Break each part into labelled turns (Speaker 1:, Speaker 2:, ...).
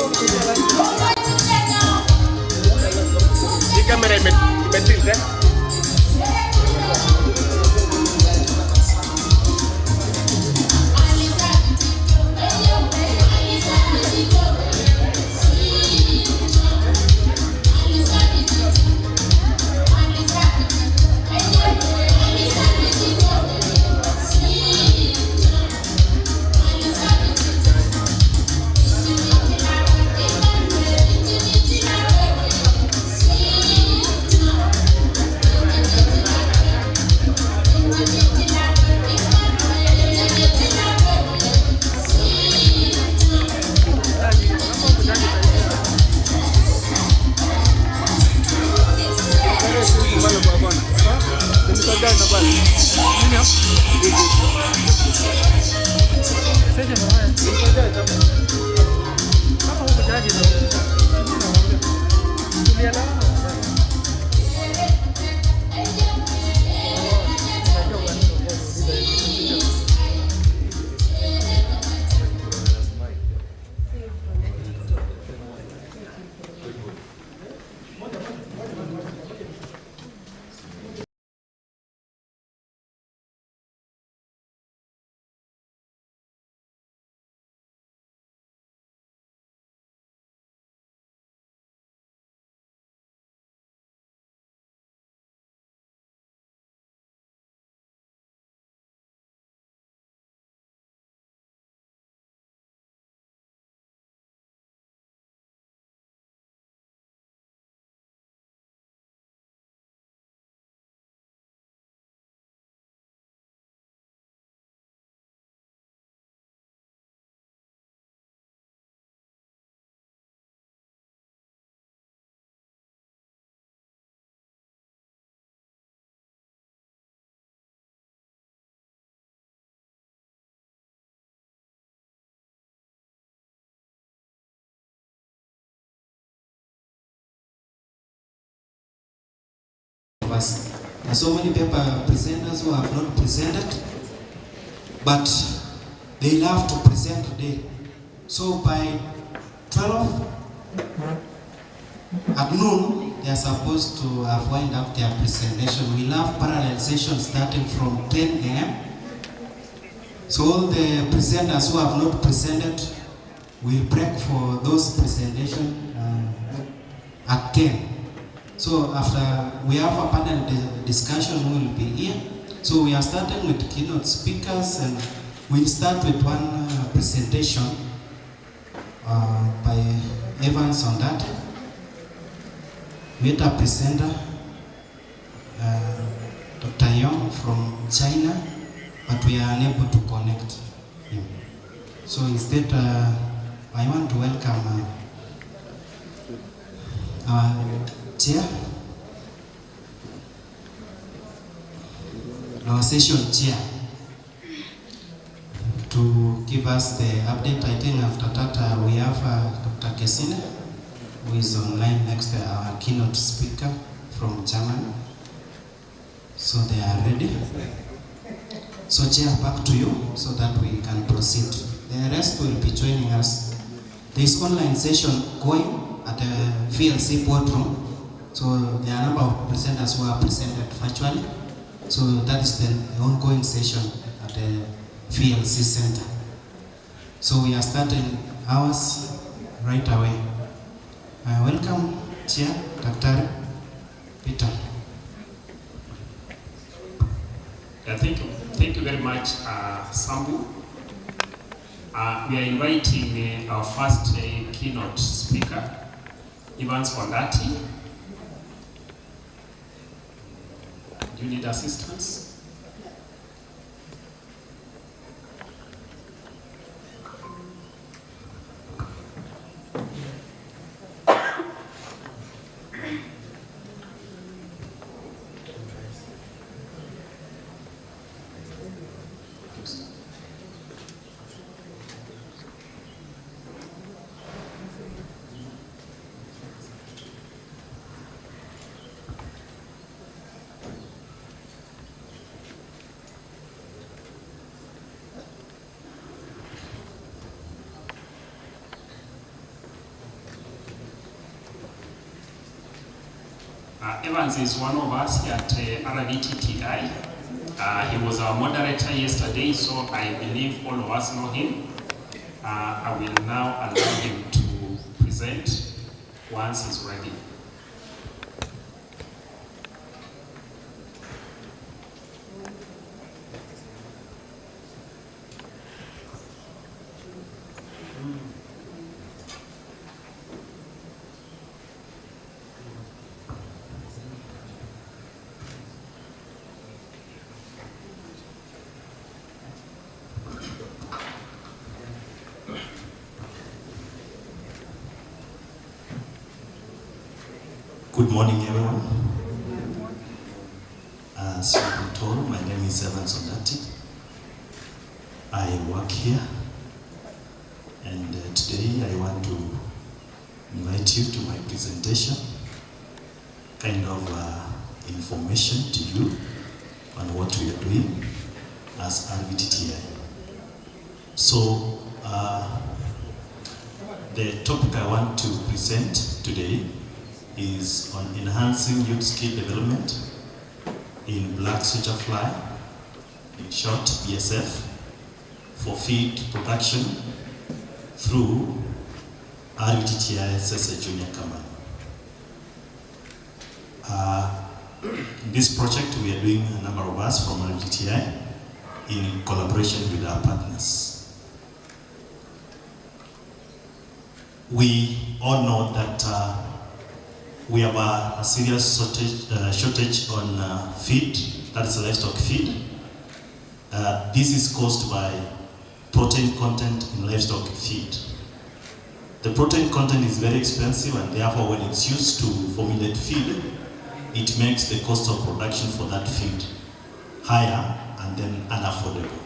Speaker 1: Hii kamera imetilt eh?
Speaker 2: There are so many paper presenters who have not presented, but they love to present today. So by 12 at noon, they are supposed to have wind up their presentation. We have parallel sessions starting from 10 a.m. So all the presenters who have not presented will break for those presentations at 10. So after we have a panel discussion, we will be here. So we are starting with keynote speakers, and we'll start with one presentation by Evans on that. We have a presenter, Dr. Yong from China, but we are unable to connect him. So instead, I want to welcome our chair, our session chair, to give us the update. I think after that we have Dr. Kesine, who is online next to our keynote speaker from Germany. So they are ready. So chair, back to you so that we can proceed. The rest will be joining us. There is online session going at the VLC boardroom. So there are a number of presenters who are presented virtually. So that is the ongoing session at the VLC Center. So we are starting ours right away. Welcome, Chair, Dr. Peter.
Speaker 3: Thank you very much, Sambu. We are inviting our first keynote speaker, Evans Rvtti. Do you need assistance? Evans is one of us here at Rvtti. He was our moderator yesterday, so I believe all of us know him. I will now allow him to present once he's ready.
Speaker 4: Good morning, everyone. As you've been told, my name is Rvtti. I work here, and today I want to invite you to my presentation, kind of information to you on what we are doing as Rvtti. So, the topic I want to present today is on enhancing youth skill development in black soldier fly, in short BSF, for feed production through Rvtti Sese Junior Command. In this project we are doing a number of us from Rvtti in collaboration with our partners. We all know that we have a serious shortage on feed, that is livestock feed. This is caused by protein content in livestock feed. The protein content is very expensive, and therefore when it's used to formulate feed, it makes the cost of production for that feed higher and then unaffordable.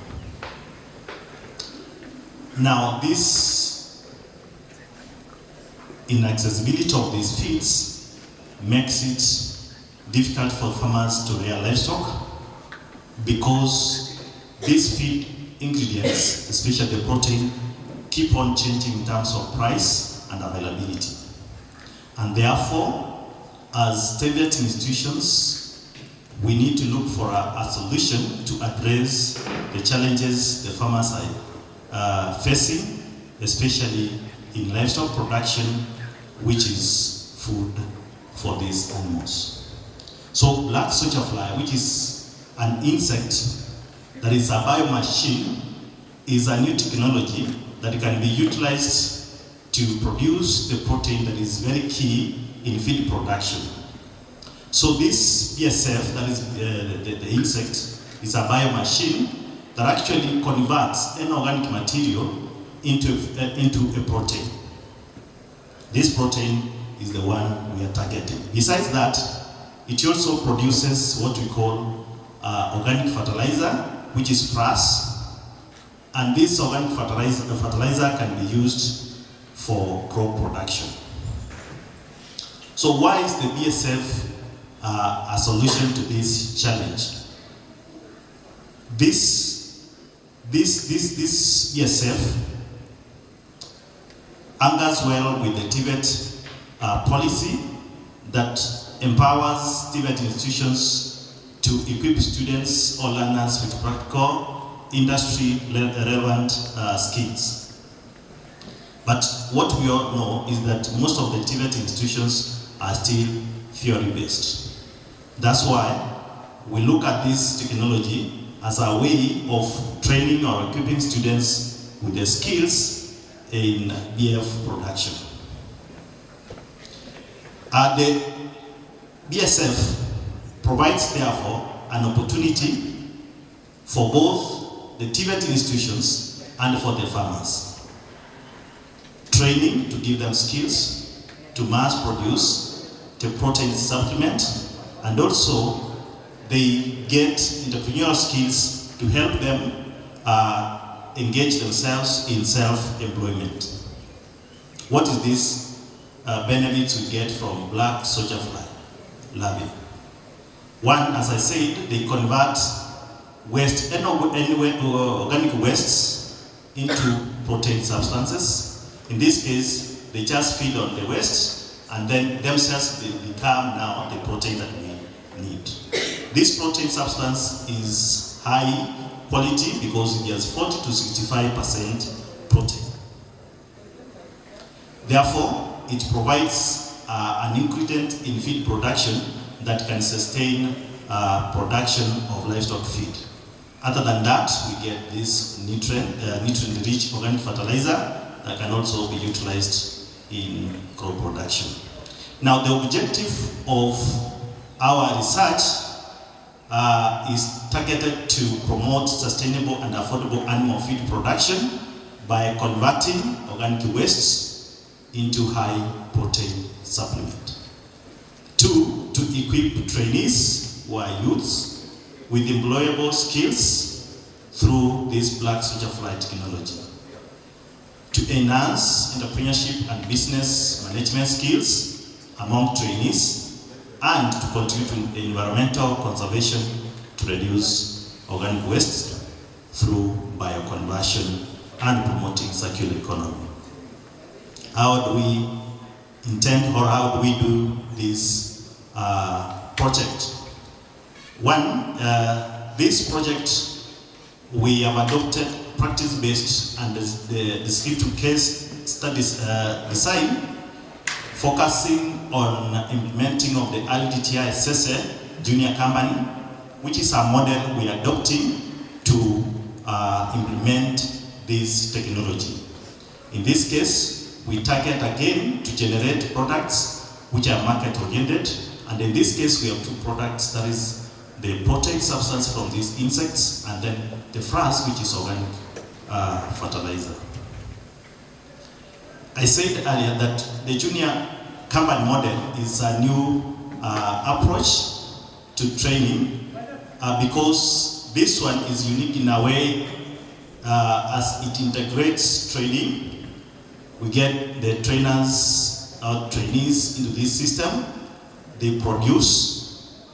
Speaker 4: Now, this inaccessibility of these feeds makes it difficult for farmers to rear livestock, because these feed ingredients, especially the protein, keep on changing in terms of price and availability. And therefore, as state institutions, we need to look for a solution to address the challenges the farmers are facing, especially in livestock production, which is food for these animals. So black soldier fly, which is an insect that is a biomachine, is a new technology that can be utilized to produce the protein that is very key in feed production. So this BSF, that is the insect, is a biomachine that actually converts inorganic material into a protein. This protein is the one we are targeting. Besides that, it also produces what we call organic fertilizer, which is frass. And this organic fertilizer can be used for crop production. So why is the BSF a solution to this challenge? This BSF angers well with the TVET policy that empowers TVET institutions to equip students or learners with practical, industry-relevant skills. But what we all know is that most of the TVET institutions are still theory-based. That's why we look at this technology as a way of training or equipping students with the skills in BF production. The BSF provides, therefore, an opportunity for both the TVET institutions and for the farmers. Training to give them skills to mass produce the protein supplement, and also they get entrepreneurial skills to help them engage themselves in self-employment. What is this benefits we get from black soldier fly larvae? One, as I said, they convert waste, organic wastes into protein substances. In this case, they just feed on the waste, and then themselves they become now the protein that we need. This protein substance is high quality because it has 40 to 65% protein. Therefore, it provides an ingredient in feed production that can sustain production of livestock feed. Other than that, we get this nutrient-rich organic fertilizer that can also be utilized in crop production. Now, the objective of our research is targeted to promote sustainable and affordable animal feed production by converting organic wastes into high protein supplement. 2, to equip trainees who are youths with employable skills through this black soldier fly technology. To enhance entrepreneurship and business management skills among trainees, and to contribute to environmental conservation to reduce organic waste through bioconversion and promoting circular economy. How do we intend, or how do we do this project? One, this project, we have adopted practice-based and the descriptive case studies design, focusing on implementing of the Rvtti SESE junior company, which is a model we are adopting to implement this technology. In this case, we target again to generate products which are market-oriented, and in this case, we have 2 products, that is the protein substance from these insects, and then the frass, which is organic fertilizer. I said earlier that the junior company model is a new approach to training because this one is unique in a way as it integrates training. We get the trainers or trainees into this system, they produce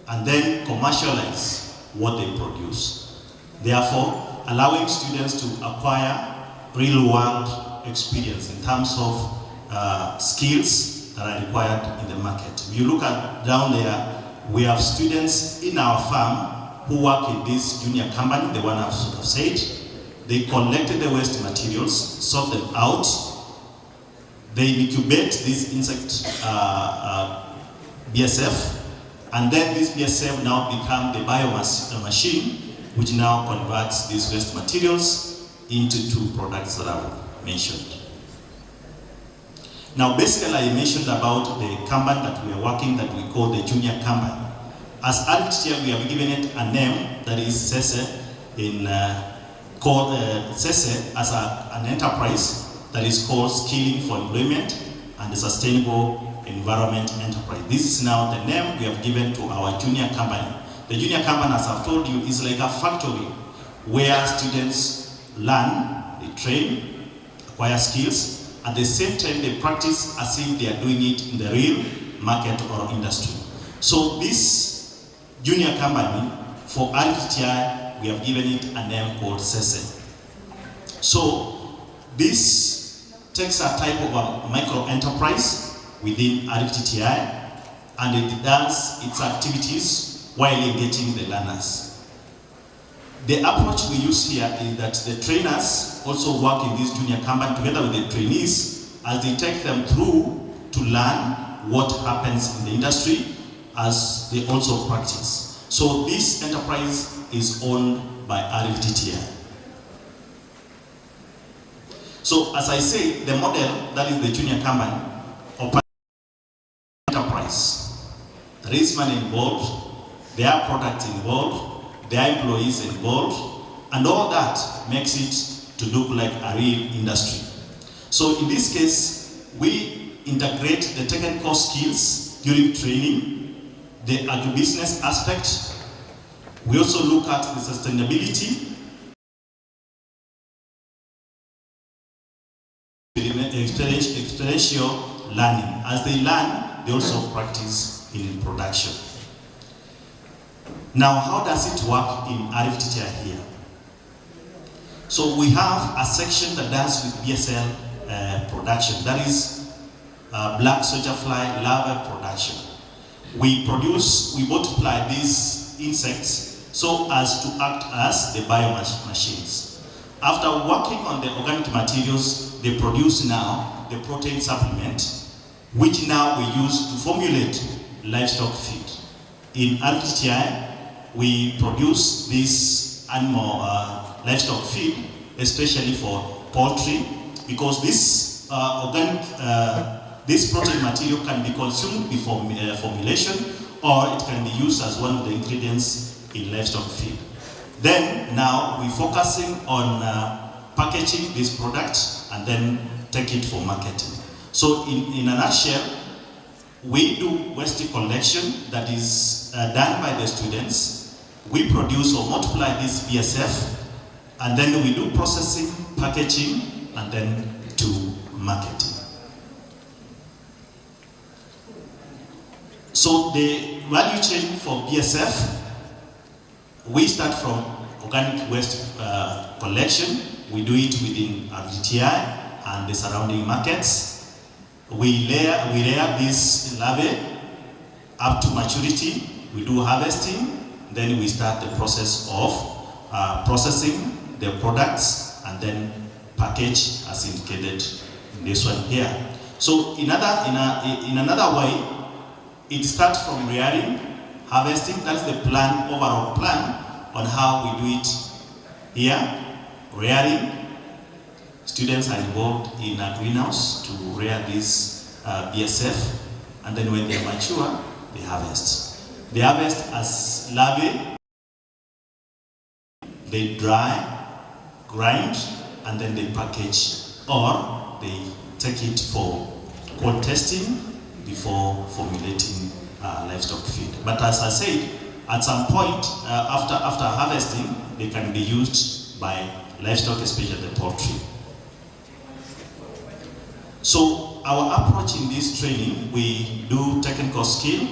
Speaker 4: and then commercialize what they produce. Therefore, allowing students to acquire real-world experience in terms of skills that are required in the market. If you look at down there, we have students in our farm who work in this junior company, the one I've sort of said. They collected the waste materials, sort them out, they incubate this insect BSF, and then this BSF now become the biomass machine, which now converts these waste materials into 2 products that I've mentioned. Now, basically, I mentioned about the company that we are working that we call the junior company. As Rvtti, we have given it a name that is SESE, called SESE as an enterprise that is called Skilling for Employment and the Sustainable Environment Enterprise. This is now the name we have given to our junior company. The junior company, as I've told you, is like a factory where students learn, they train, acquire skills, at the same time they practice as if they are doing it in the real market or industry. So this junior company, for Rvtti, we have given it a name called SESE. So this takes a type of a micro enterprise within Rvtti, and it does its activities while engaging the learners. The approach we use here is that the trainers also work in this junior company together with the trainees as they take them through to learn what happens in the industry as they also practice. So this enterprise is owned by Rvtti. So as I say, the model, that is the junior company, enterprise. There is money involved, there are products involved, there are employees involved, and all that makes it to look like a real industry. So in this case, we integrate the technical skills during training, the agribusiness aspect. We also look at the sustainability, experiential learning. As they learn, they also practice in production. Now, how does it work in Rvtti here? So we have a section that does with BSL production, that is black soldier fly larvae production. we multiply these insects so as to act as the biomachines. After working on the organic materials, they produce now the protein supplement, which now we use to formulate livestock feed. In Rvtti, we produce this animal livestock feed, especially for poultry, because this this protein material can be consumed before formulation, or it can be used as one of the ingredients in livestock feed. Then now we're focusing on packaging this product and then take it for marketing. So in a nutshell, we do waste collection that is done by the students. We produce or multiply this BSF, and then we do processing, packaging, and then to marketing. So the value chain for BSF, we start from organic waste collection. We do it within Rvtti and the surrounding markets. We layer this larvae up to maturity. We do harvesting. Then we start the process of processing the products and then package as indicated in this one here. So in another way, it starts from rearing, harvesting. That's the plan, overall plan on how we do it here. Rearing, students are involved in a greenhouse to rear this BSF, and then when they mature, they harvest. They harvest as larvae, they dry, grind, and then they package, or they take it for cold testing before formulating livestock feed. But as I said, at some point after harvesting, they can be used by livestock, especially the poultry. So our approach in this training, we do technical skill,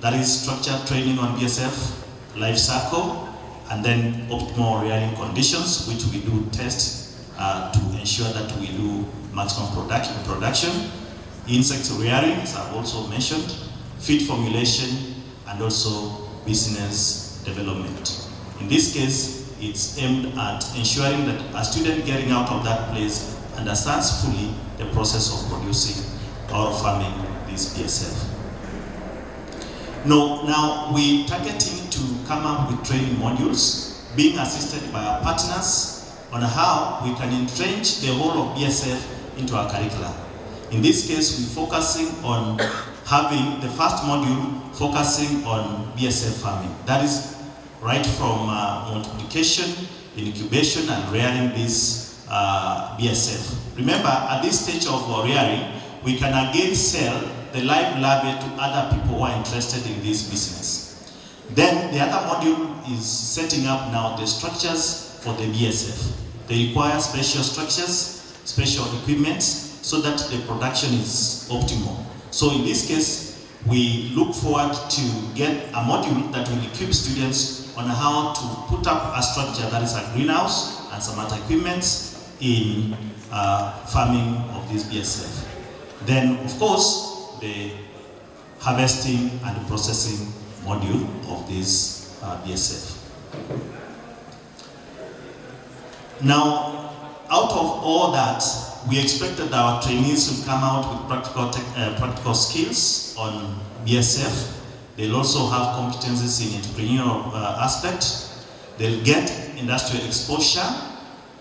Speaker 4: that is structured training on BSF, life cycle, and then optimal rearing conditions, which we do test to ensure that we do maximum production. Insect rearing, as I've also mentioned, feed formulation, and also business development. In this case, it's aimed at ensuring that a student getting out of that place understands fully the process of producing or farming this BSF. Now we're targeting to come up with training modules, being assisted by our partners on how we can entrench the whole of BSF into our curriculum. In this case, we're focusing on having the first module focusing on BSF farming. That is right from multiplication, incubation, and rearing this BSF. Remember, at this stage of rearing, we can again sell the live larvae to other people who are interested in this business. Then the other module is setting up now the structures for the BSF. They require special structures, special equipment, so that the production is optimal. So in this case, we look forward to get a module that will equip students on how to put up a structure that is a greenhouse and some other equipment in farming of this BSF. Then, of course, the harvesting and the processing module of this BSF. Now, out of all that, we expect that our trainees will come out with practical skills on BSF. They'll also have competencies in entrepreneurial aspect. They'll get industrial exposure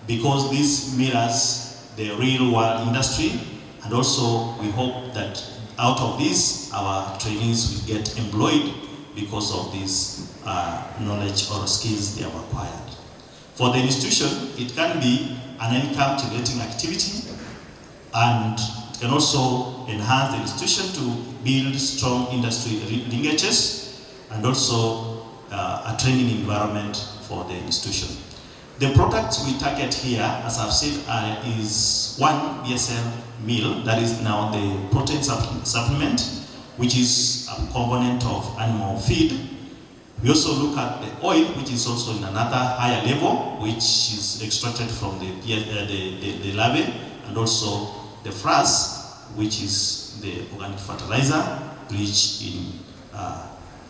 Speaker 4: because this mirrors the real world industry. And also, we hope that out of this, our trainees will get employed because of this knowledge or skills they have acquired. For the institution, it can be an income generating activity, and it can also enhance the institution to build strong industry linkages and also a training environment for the institution. The products we target here, as I've said, is one BSF meal, that is now the protein supplement, which is a component of animal feed. We also look at the oil, which is also in another higher level, which is extracted from the larvae, and also the frass, which is the organic fertilizer rich in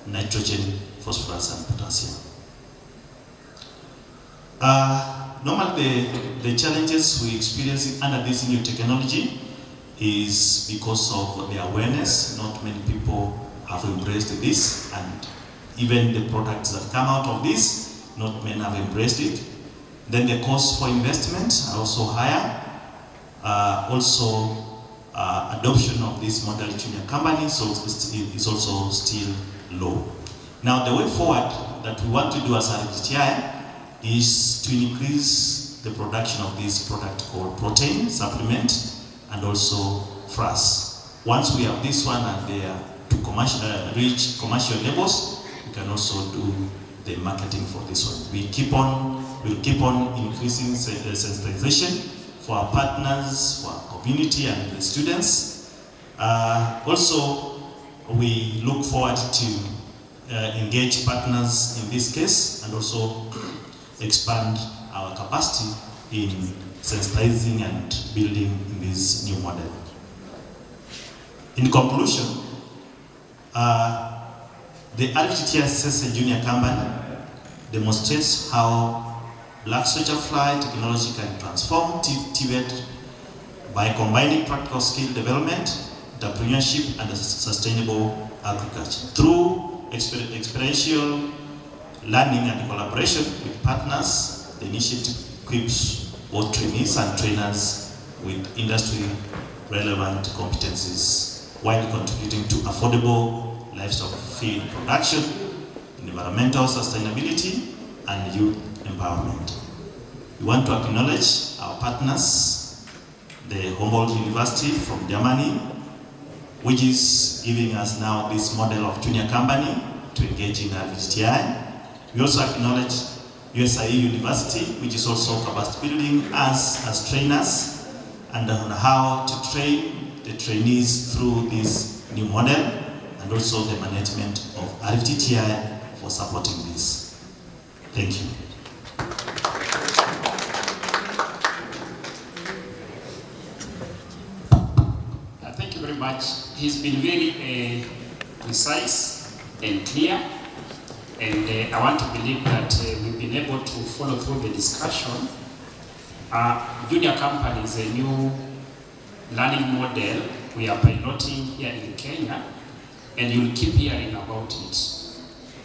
Speaker 4: nitrogen, phosphorus, and potassium. Normally, the challenges we experience under this new technology is because of the awareness. Not many people have embraced this, and even the products that come out of this, not many have embraced it. Then the cost for investment are also higher. Adoption of this model junior company is also still low. Now, the way forward that we want to do as Rvtti is to increase the production of this product called protein supplement and also FRAS. Once we have this one and they are to reach commercial levels, we can also do the marketing for this one. We'll keep on increasing the sensitization for our partners, for our community and the students. Also, we look forward to engage partners in this case and also expand our capacity in sensitizing and building this new model. In conclusion, the Rvtti as a junior company demonstrates how black soldier fly technology can transform TVET by combining practical skill development, entrepreneurship, and sustainable agriculture. Through experiential learning and collaboration with partners, the initiative equips both trainees and trainers with industry-relevant competencies while contributing to affordable livestock feed production, environmental sustainability, and youth empowerment. We want to acknowledge our partners, the Humboldt University from Germany, which is giving us now this model of junior company to engage in Rvtti. We also acknowledge USIE University, which is also capacity building us as trainers and on how to train the trainees through this new model, and also the management of Rvtti for supporting this. Thank you.
Speaker 3: Thank you very much. He's been very precise and clear, and I want to believe that we've been able to follow through the discussion. Junior company is a new learning model we are piloting here in Kenya, and you'll keep hearing about it.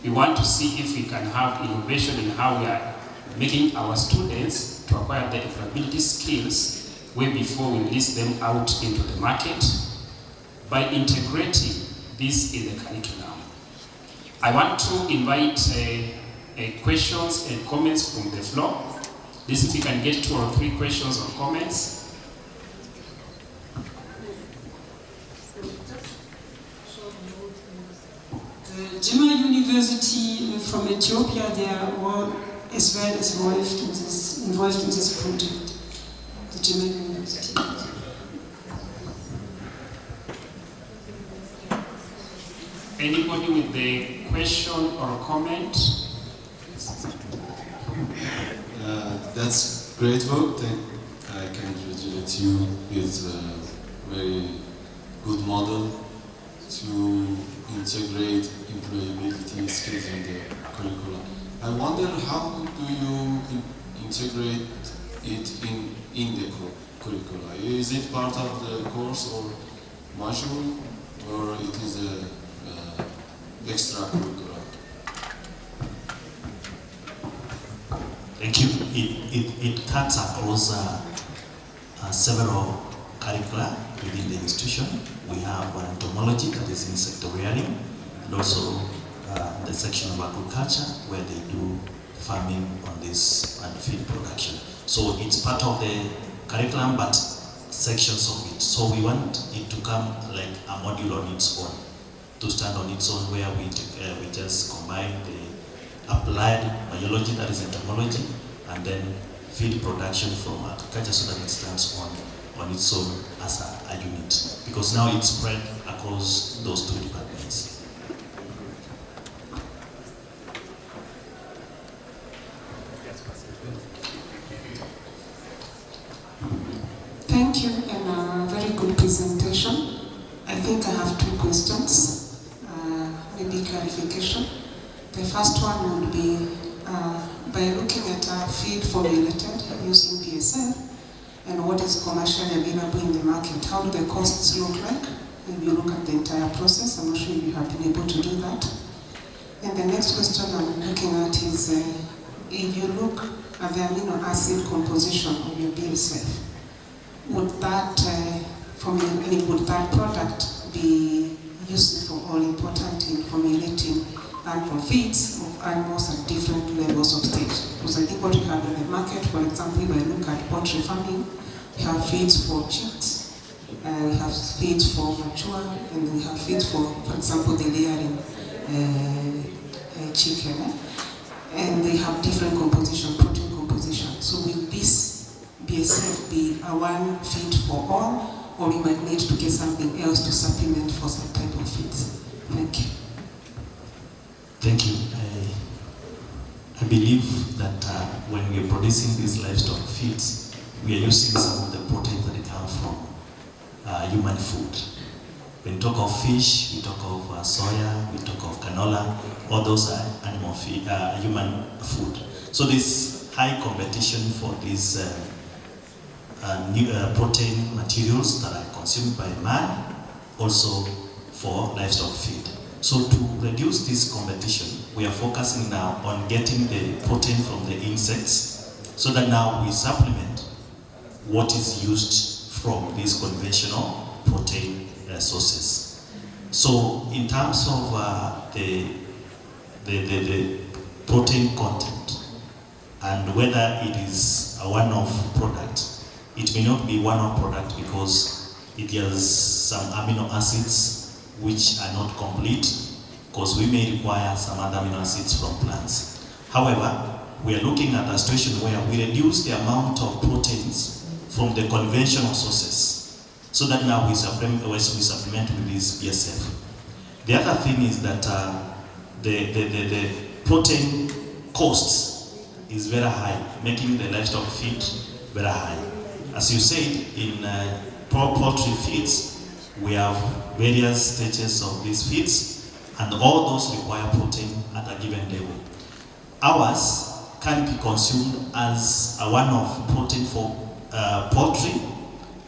Speaker 3: We want to see if we can have innovation in how we are making our students to acquire the employability skills way before we release them out into the market by integrating this in the curriculum. I want to invite questions and comments from the floor. This if we can get 2 or 3 questions or comments.
Speaker 5: The German University from Ethiopia, they are all as well as involved in this project. The German University.
Speaker 3: Anybody with a question or a comment?
Speaker 6: That's great work. I congratulate you with a very good model to integrate employability skills in the curriculum. I wonder, how do you integrate it in the curricula? Is it part of the course or module, or it is a extracurricular?
Speaker 4: Thank you. It cuts across several curricula within the institution. We have entomology, that is insect rearing, and also the section of agriculture where they do farming on this and feed production. So it's part of the curriculum, but sections of it. So we want it to come like a module on its own, to stand on its own, where we just combine the applied biology, that is entomology, and then feed production from agriculture, so that it stands on its own as a unit. Because now it's spread across those 2 departments.
Speaker 5: Thank you, and a very good presentation. I think I have 2 questions. Maybe
Speaker 7: maybe clarification. The first one would be by looking at a feed formulated using BSF and what is commercially available in the market. How do the costs look like? If you look at the entire process, I'm not sure if you have been able to do that. And the next question I'm looking at is if you look at the amino acid composition of your BSF, would that product be useful or important in formulating animal feeds of animals at different levels of stage? Because I think what we have in the market, for example, if I look at poultry farming, we have feeds for chicks, we have feeds for mature, and we have feeds for example, the layering chicken. And they have different composition, protein composition. So will this BSF be a one feed for all, or we might need to get something else to supplement for some type of feeds? Thank you.
Speaker 4: Thank you. I believe that when we are producing these livestock feeds, we are using some of the proteins that come from human food. When we talk of fish, we talk of soya, we talk of canola, all those are animal feed, human food. So there's high competition for these new protein materials that are consumed by man, also for livestock feed. So to reduce this competition, we are focusing now on getting the protein from the insects, so that now we supplement what is used from these conventional protein sources. So in terms of the protein content and whether it is a one-off product, it may not be one-off product because it has some amino acids which are not complete, because we may require some other amino acids from plants. However, we are looking at a situation where we reduce the amount of proteins from the conventional sources, so that now we supplement with this BSF. The other thing is that the protein costs is very high, making the livestock feed very high. As you said, in poultry feeds, we have various stages of these feeds, and all those require protein at a given level. Ours can be consumed as a one-off protein for poultry,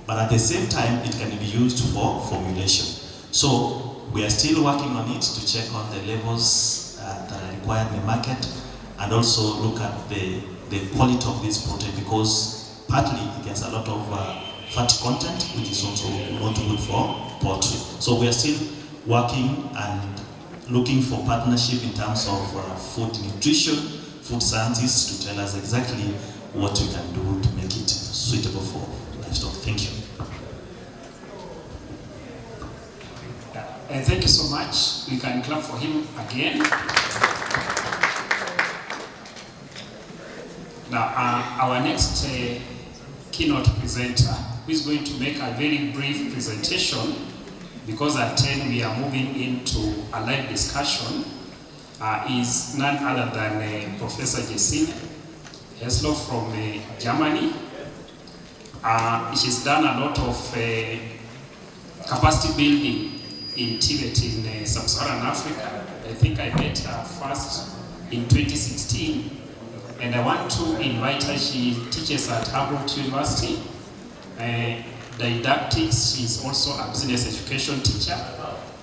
Speaker 4: but at the same time, it can be used for formulation. So we are still working on it to check on the levels that are required in the market, and also look at the quality of this protein, because partly it has a lot of fat content, which is also not good for poultry. So we are still working and looking for partnership in terms of food nutrition, food scientists to tell us exactly what we can do to make it suitable for livestock. Thank you.
Speaker 3: Thank you so much. We can clap for him again. Now, our next keynote presenter, who is going to make a very brief presentation, because at 10 we are moving into a live discussion, is none other than Professor Gesine Heslow from Germany. She's done a lot of capacity building in Tibet in sub-Saharan Africa. I think I met her first in 2016. And I want to invite her. She teaches at Rvtti University. Didactics, she's also a business education teacher.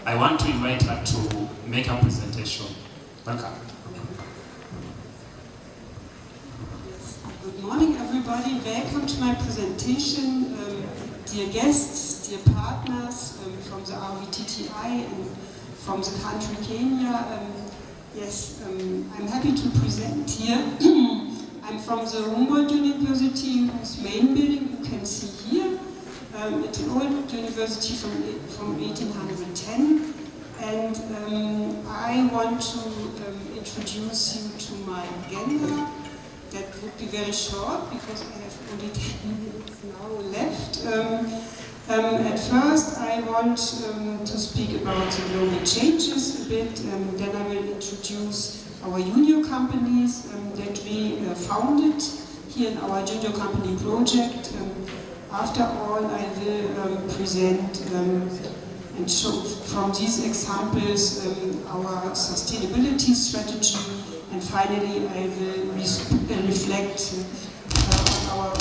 Speaker 3: I want to invite her to make a presentation. Welcome.
Speaker 5: Good morning, everybody. Welcome to my presentation. Dear guests, dear partners from the Rvtti and from the country Kenya. Yes, I'm happy to present here. I'm from the Humboldt University, whose main building you can see here. It's an old university from 1810. And I want to introduce you to my agenda. That would be very short, because I have only 10 minutes now left. At first, I want to speak about the global changes a bit, then I will introduce our junior companies that we founded here in our junior company project. After all, I will present and show from these examples our sustainability strategy, and finally I will reflect on our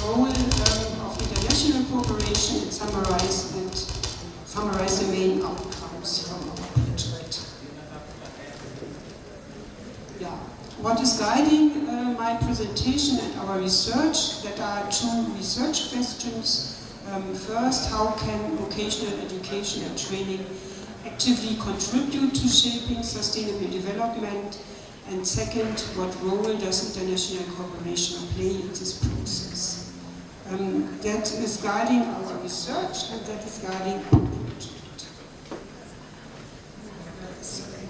Speaker 5: role of international cooperation and summarize the main outcomes from our project. Yeah. What is guiding my presentation and our research? That are two research questions. First, how can vocational education and training actively contribute to shaping sustainable development? And second, what role does international cooperation play in this process? That is guiding our research, and that is guiding our project.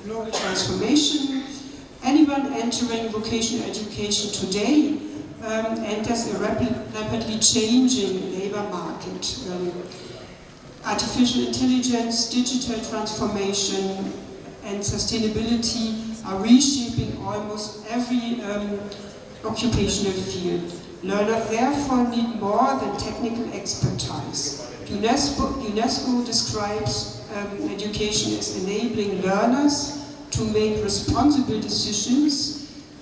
Speaker 5: Global transformation. Anyone entering vocational education today enters a rapidly changing labor market. Artificial intelligence, digital transformation, and sustainability are reshaping almost every occupational field. Learners therefore need more than technical expertise. UNESCO describes education as enabling learners to make responsible decisions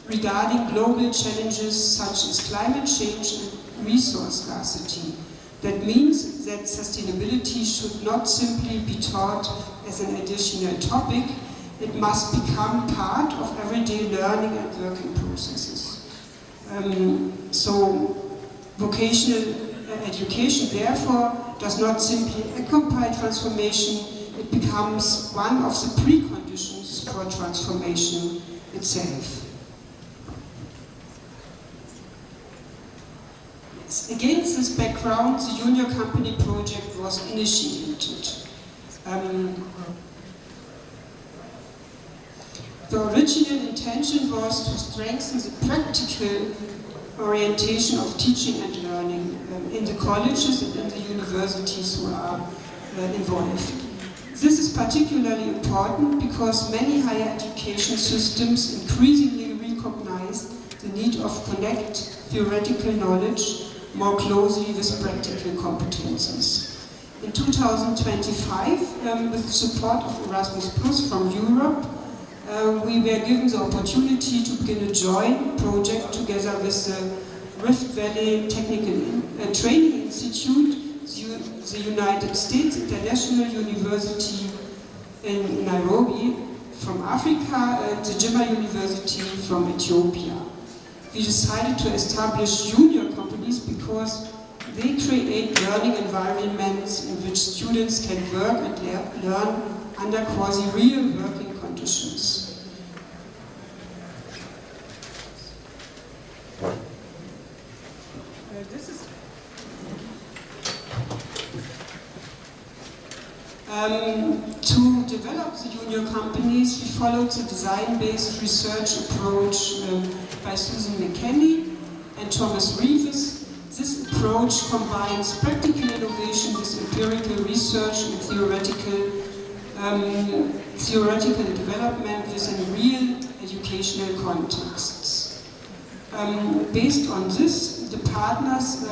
Speaker 5: regarding global challenges such as climate change and resource scarcity. That means that sustainability should not simply be taught as an additional topic, it must become part of everyday learning and working processes. So vocational education therefore does not simply accompany transformation, it becomes one of the preconditions for transformation itself. Against this background, the Junior Company project was initiated. The original intention was to strengthen the practical orientation of teaching and learning in the colleges and in the universities who are involved. This is particularly important because many higher education systems increasingly recognize the need of connect theoretical knowledge more closely with practical competencies. In 2025, with the support of Erasmus Plus from Europe, we were given the opportunity to begin a joint project together with the Rift Valley Technical Training Institute, the United States International University in Nairobi from Africa, and the Jimma University from Ethiopia. We decided to establish junior companies because they create learning environments in which students can work and learn under quasi-real working conditions. To develop the junior companies, we followed the design-based research approach by Susan McKenney and Thomas Rvtti. This approach combines practical innovation with empirical research and theoretical development within real educational contexts. Based on this, the partners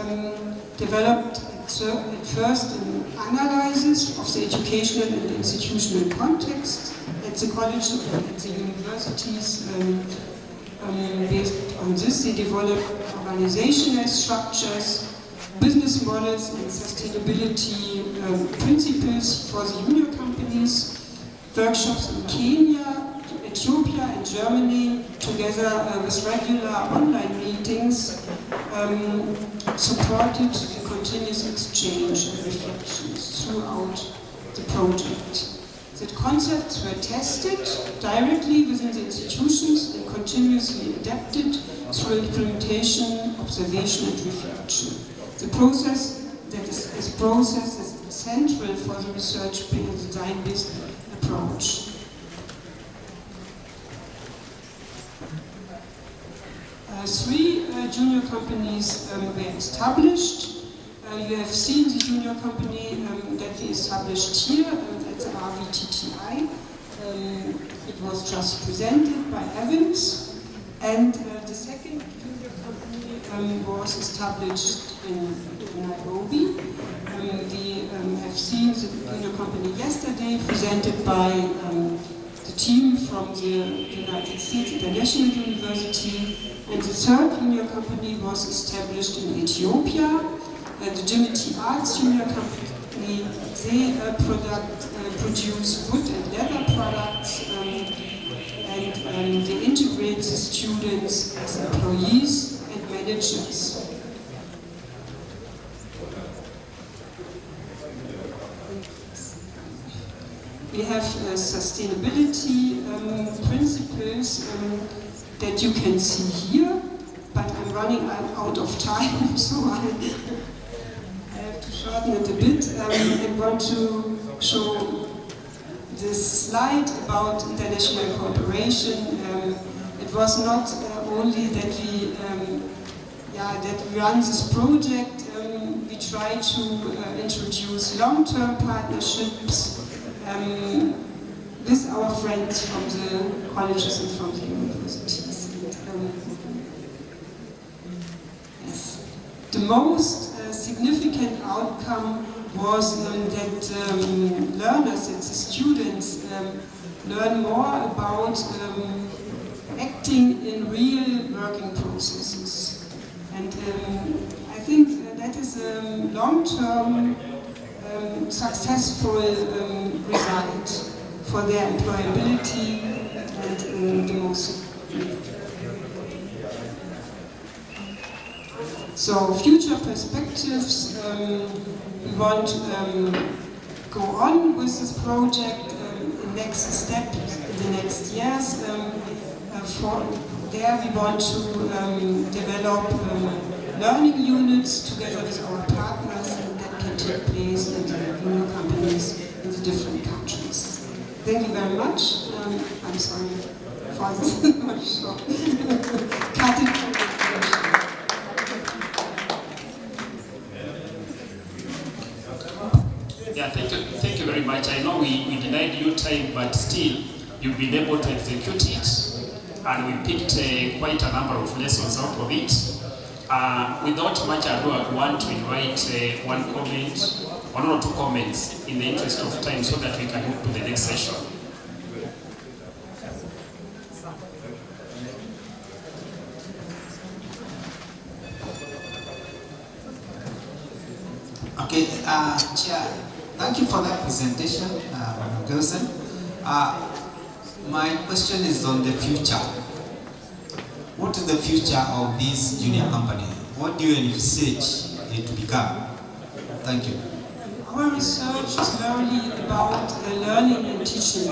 Speaker 5: developed at first an analysis of the educational and institutional context at the colleges and at the universities. Based on this, they developed organizational structures, business models, and sustainability principles for the junior companies. Workshops in Kenya, Ethiopia, and Germany, together with regular online meetings, supported the continuous exchange and reflections throughout the project. The concepts were tested directly within the institutions and continuously adapted through implementation, observation, and reflection. The process is central for the research-based, design-based approach. Three junior companies were established. You have seen the junior company that we established here at the Rvtti. It was just presented by Evans. And the second junior company was established in Nairobi. We have seen the junior company yesterday, presented by the team from the United States International University. And the third junior company was established in Ethiopia, the Rvtti Arts Junior Company. They produce wood and leather products, and they integrate the students as employees and managers. We have sustainability principles that you can see here, but I'm running out of time, so I have to shorten it a bit. I want to show this slide about international cooperation. It was not only that we run this project. We try to introduce long-term partnerships with our friends from the colleges and from the universities. Yes. The most significant outcome was that learners, that the students learn more about acting in real working processes. And I think that is a long-term successful result for their employability and the most. So future perspectives, we want to go on with this project. The next step in the next years. For there we want to develop learning units together with our partners, and that can take place in the new companies in the different countries. Thank you very much. I'm sorry for this short. Cut it from the
Speaker 3: Yeah, thank you very much. I know we denied you time, but still you've been able to execute it, and we picked quite a number of lessons out of it. Without much ado, I want to invite one or two comments in the interest of time, so that we can move to the next session.
Speaker 8: Okay, Chair, thank you for that presentation, Gerson. My question is on the future. What is the future of this junior company? What do you envisage it to become? Thank you.
Speaker 5: Our research is really about learning and teaching,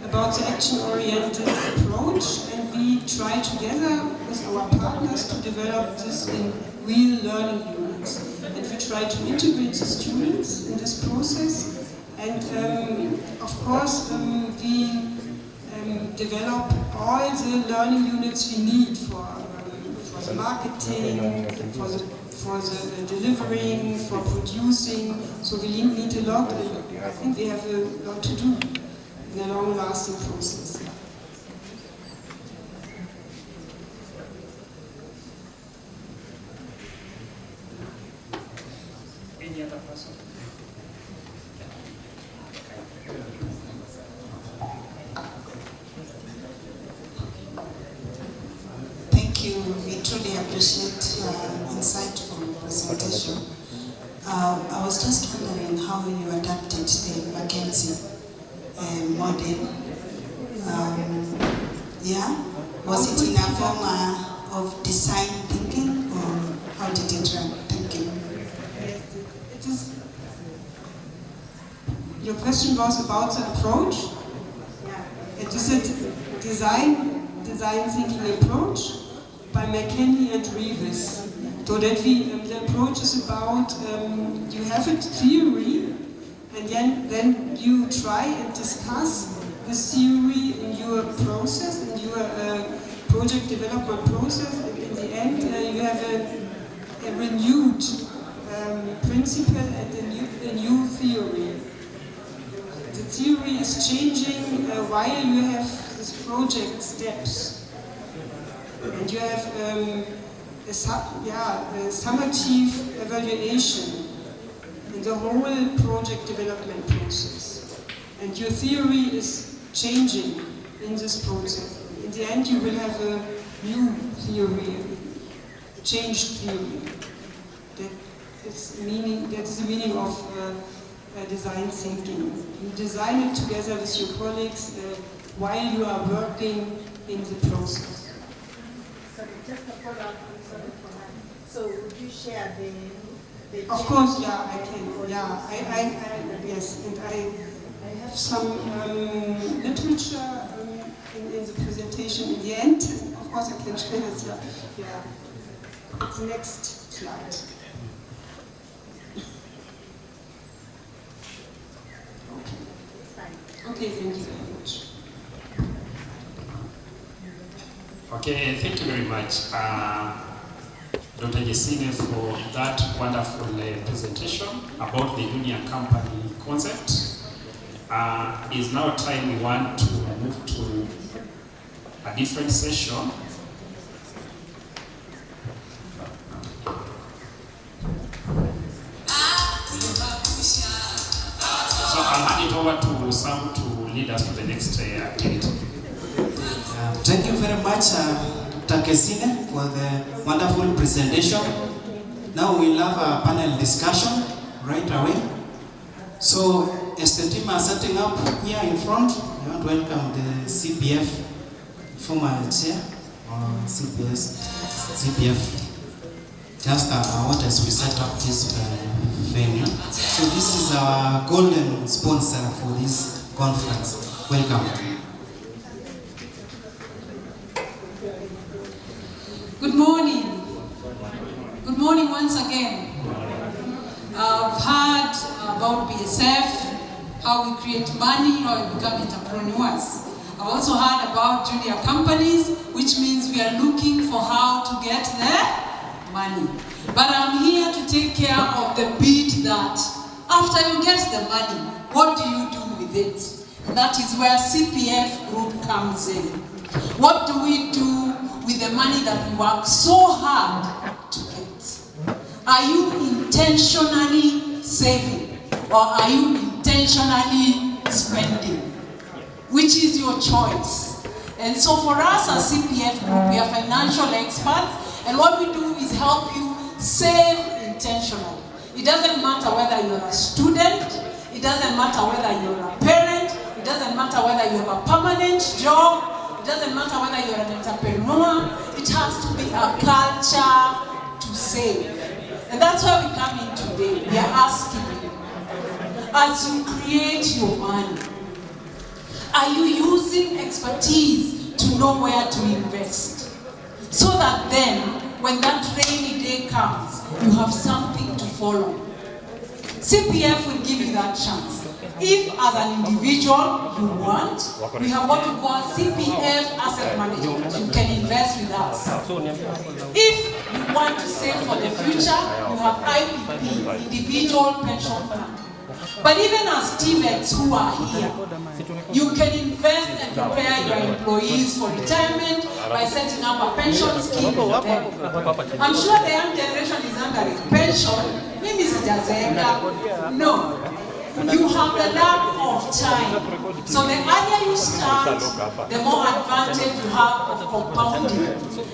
Speaker 5: about the action-oriented approach, and we try together with our partners to develop this in real learning units. And we try to integrate the students in this process, and of course we develop all the learning units we need for the marketing, for the delivering, for producing. So we need a lot, and I think we have a lot to do in a long-lasting process.
Speaker 3: Any other person?
Speaker 7: Thank you. We truly appreciate your insightful presentation. I was just wondering how you adapted the Mackenzie model. Was it in a form of design thinking, or how did it run? Thank you.
Speaker 5: Your question was about the approach. It is a design thinking approach by McKinney and Rvtti. So that the approach is about you have a theory, and then you try and discuss this theory in your process, in your project development process, and in the end you have a renewed principle and a new theory. The theory is changing while you have this project steps. And you have summative evaluation in the whole project development process. And your theory is changing in this process. In the end, you will have a new theory, a changed theory. That is the meaning of design thinking. You design it together with your colleagues while you are working in the process.
Speaker 9: Sorry, just a follow-up. So would you share the
Speaker 5: Of course, yeah, I can. Yeah, yes, and I have some literature in the presentation in the end. Of course, I can share it. Yeah. It's the next slide. Okay, thank you very much.
Speaker 3: Okay, thank you very much, Dr. Gesine, for that wonderful presentation about the junior company concept. It's now time we want to move to a different session. So I'll hand it over to Sam to lead us to the next activity.
Speaker 2: Thank you very much, Dr. Gesine, for the wonderful presentation. Now we'll have a panel discussion right away. So, as the team are setting up here in front, I want to welcome the CPF former chair, or CPF, just what as we set up this venue. So this is our golden sponsor for this conference. Welcome.
Speaker 10: Good morning. Good morning once again. I've heard about BSF, how we create money, how we become entrepreneurs. I've also heard about junior companies, which means we are looking for how to get the money. But I'm here to take care of the bit that after you get the money, what do you do with it? And that is where CPF Group comes in. What do we do with the money that we work so hard to get? Are you intentionally saving or are you intentionally spending? Which is your choice? And so for us as CPF Group, we are financial experts, and what we do is help you save intentionally. It doesn't matter whether you're a student, it doesn't matter whether you're a parent, it doesn't matter whether you have a permanent job, it doesn't matter whether you're an entrepreneur, it has to be a culture to save. And that's why we come in today. We are asking you, as you create your money, are you using expertise to know where to invest? So that then, when that rainy day comes, you have something to follow. CPF will give you that chance. If as an individual you want, we have what we call CPF asset management. You can invest with us. If you want to save for the future, you have IPP, individual pension fund. But even as TVETs who are here, you can invest and prepare your employees for retirement by setting up a pension scheme for them. I'm sure the young generation is wondering, pension? Maybe it's no. You have the lack of time. So the earlier you start, the more advantage you have of compounding.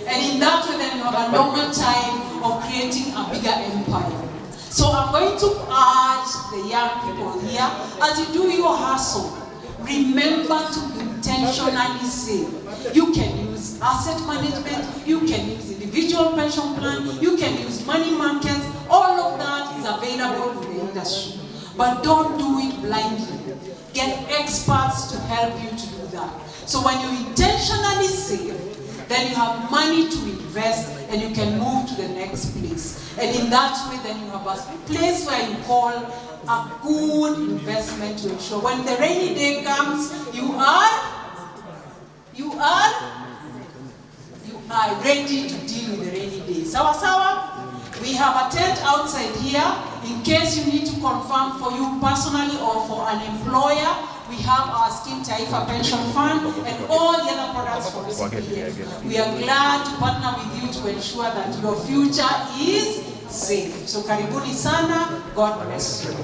Speaker 10: And in that way, then you have a longer time of creating a bigger empire. So I'm going to urge the young people here, as you do your hustle, remember to intentionally save. You can use asset management, you can use individual pension plan, you can use money markets, all of that is available in the industry. But don't do it blindly. Get experts to help you to do that. So when you intentionally save, then you have money to invest and you can move to the next place. And in that way, then you have a place where you call a good investment to ensure when the rainy day comes, you are ready to deal with the rainy day. Sawa? We have a tent outside here in case you need to confirm for you personally or for an employer we have our Scheme Taifa Pension Fund, and all the other products from CPF. We are glad to partner with you to ensure that your future is safe. So karibuni sana, God bless you.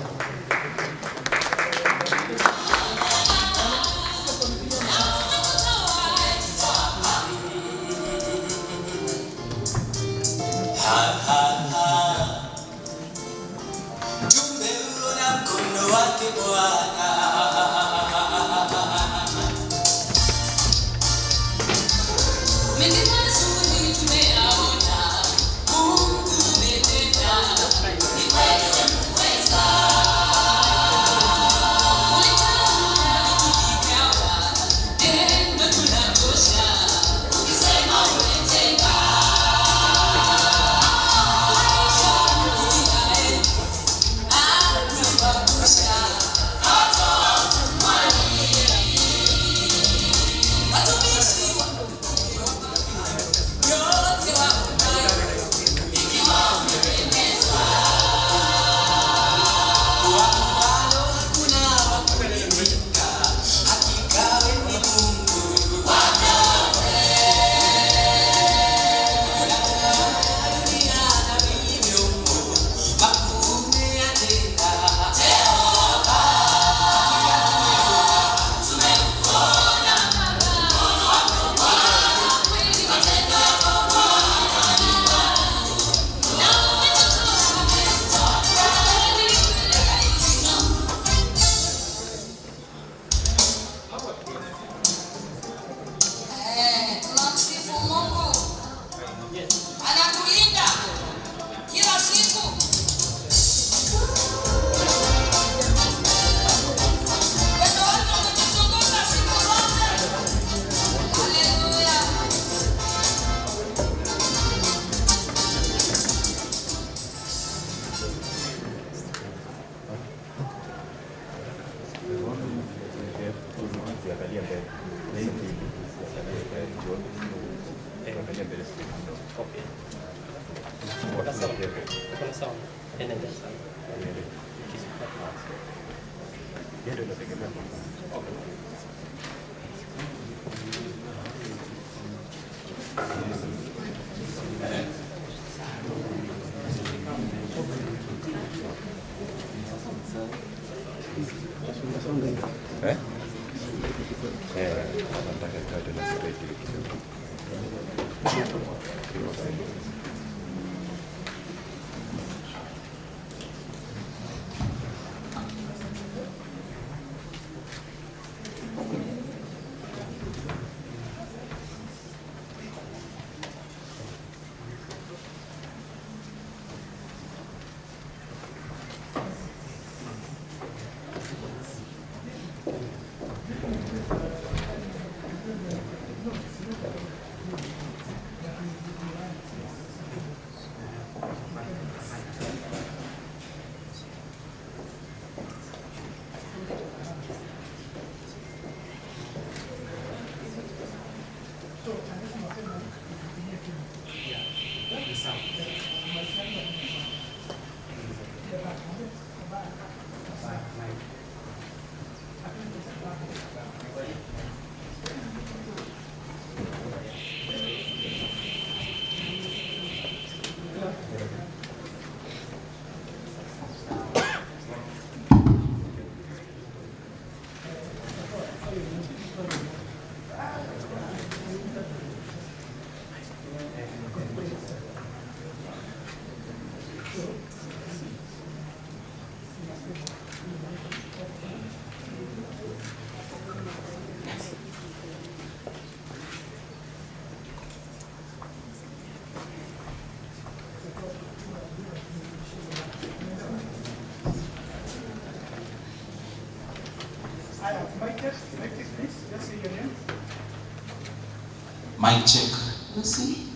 Speaker 2: Mic check.
Speaker 7: Lucy?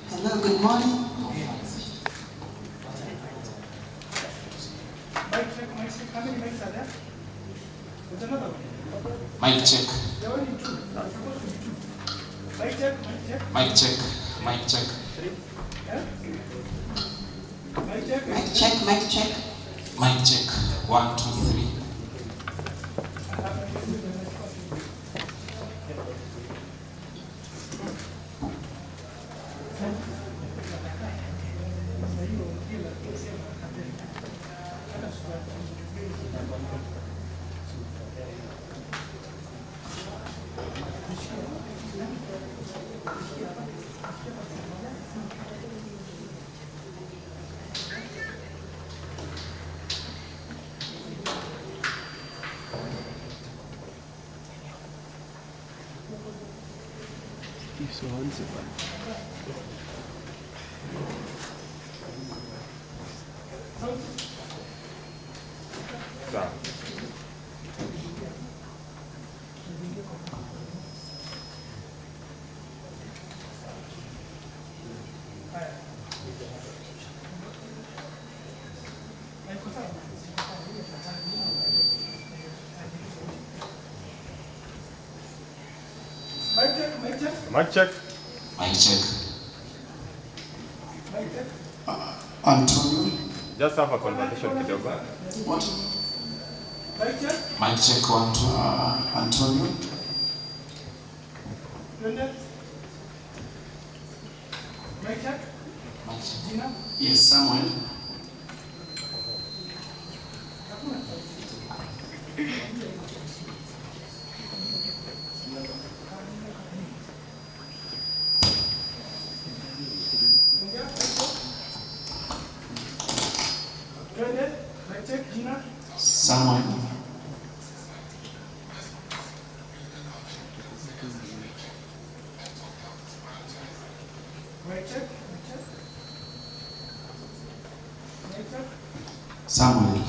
Speaker 7: Hello, good morning.
Speaker 11: How many mics are there? There's another one.
Speaker 2: Mic check.
Speaker 11: There are only two. Mic check, mic check.
Speaker 2: Mic check. Mic check.
Speaker 11: Yeah? Mic check.
Speaker 7: Mic check, mic check.
Speaker 2: Mic check. 1, 2, 3.
Speaker 1: Sawa.
Speaker 11: Mic check, mic check.
Speaker 1: Mic check.
Speaker 8: Mic check.
Speaker 11: Mic check.
Speaker 8: Antonio.
Speaker 1: Just have a conversation kidogo.
Speaker 8: What?
Speaker 11: Mic check.
Speaker 8: Mic check 1 2. Antonio.
Speaker 11: Twende. Mic check.
Speaker 8: Mic check.
Speaker 11: Jina.
Speaker 8: Yes, Samuel.
Speaker 11: Hakuna. Ongea, mic check. Twende. Mic check. Jina.
Speaker 8: Samuel.
Speaker 11: Mic check. Mic check. Mic check.
Speaker 8: Samuel.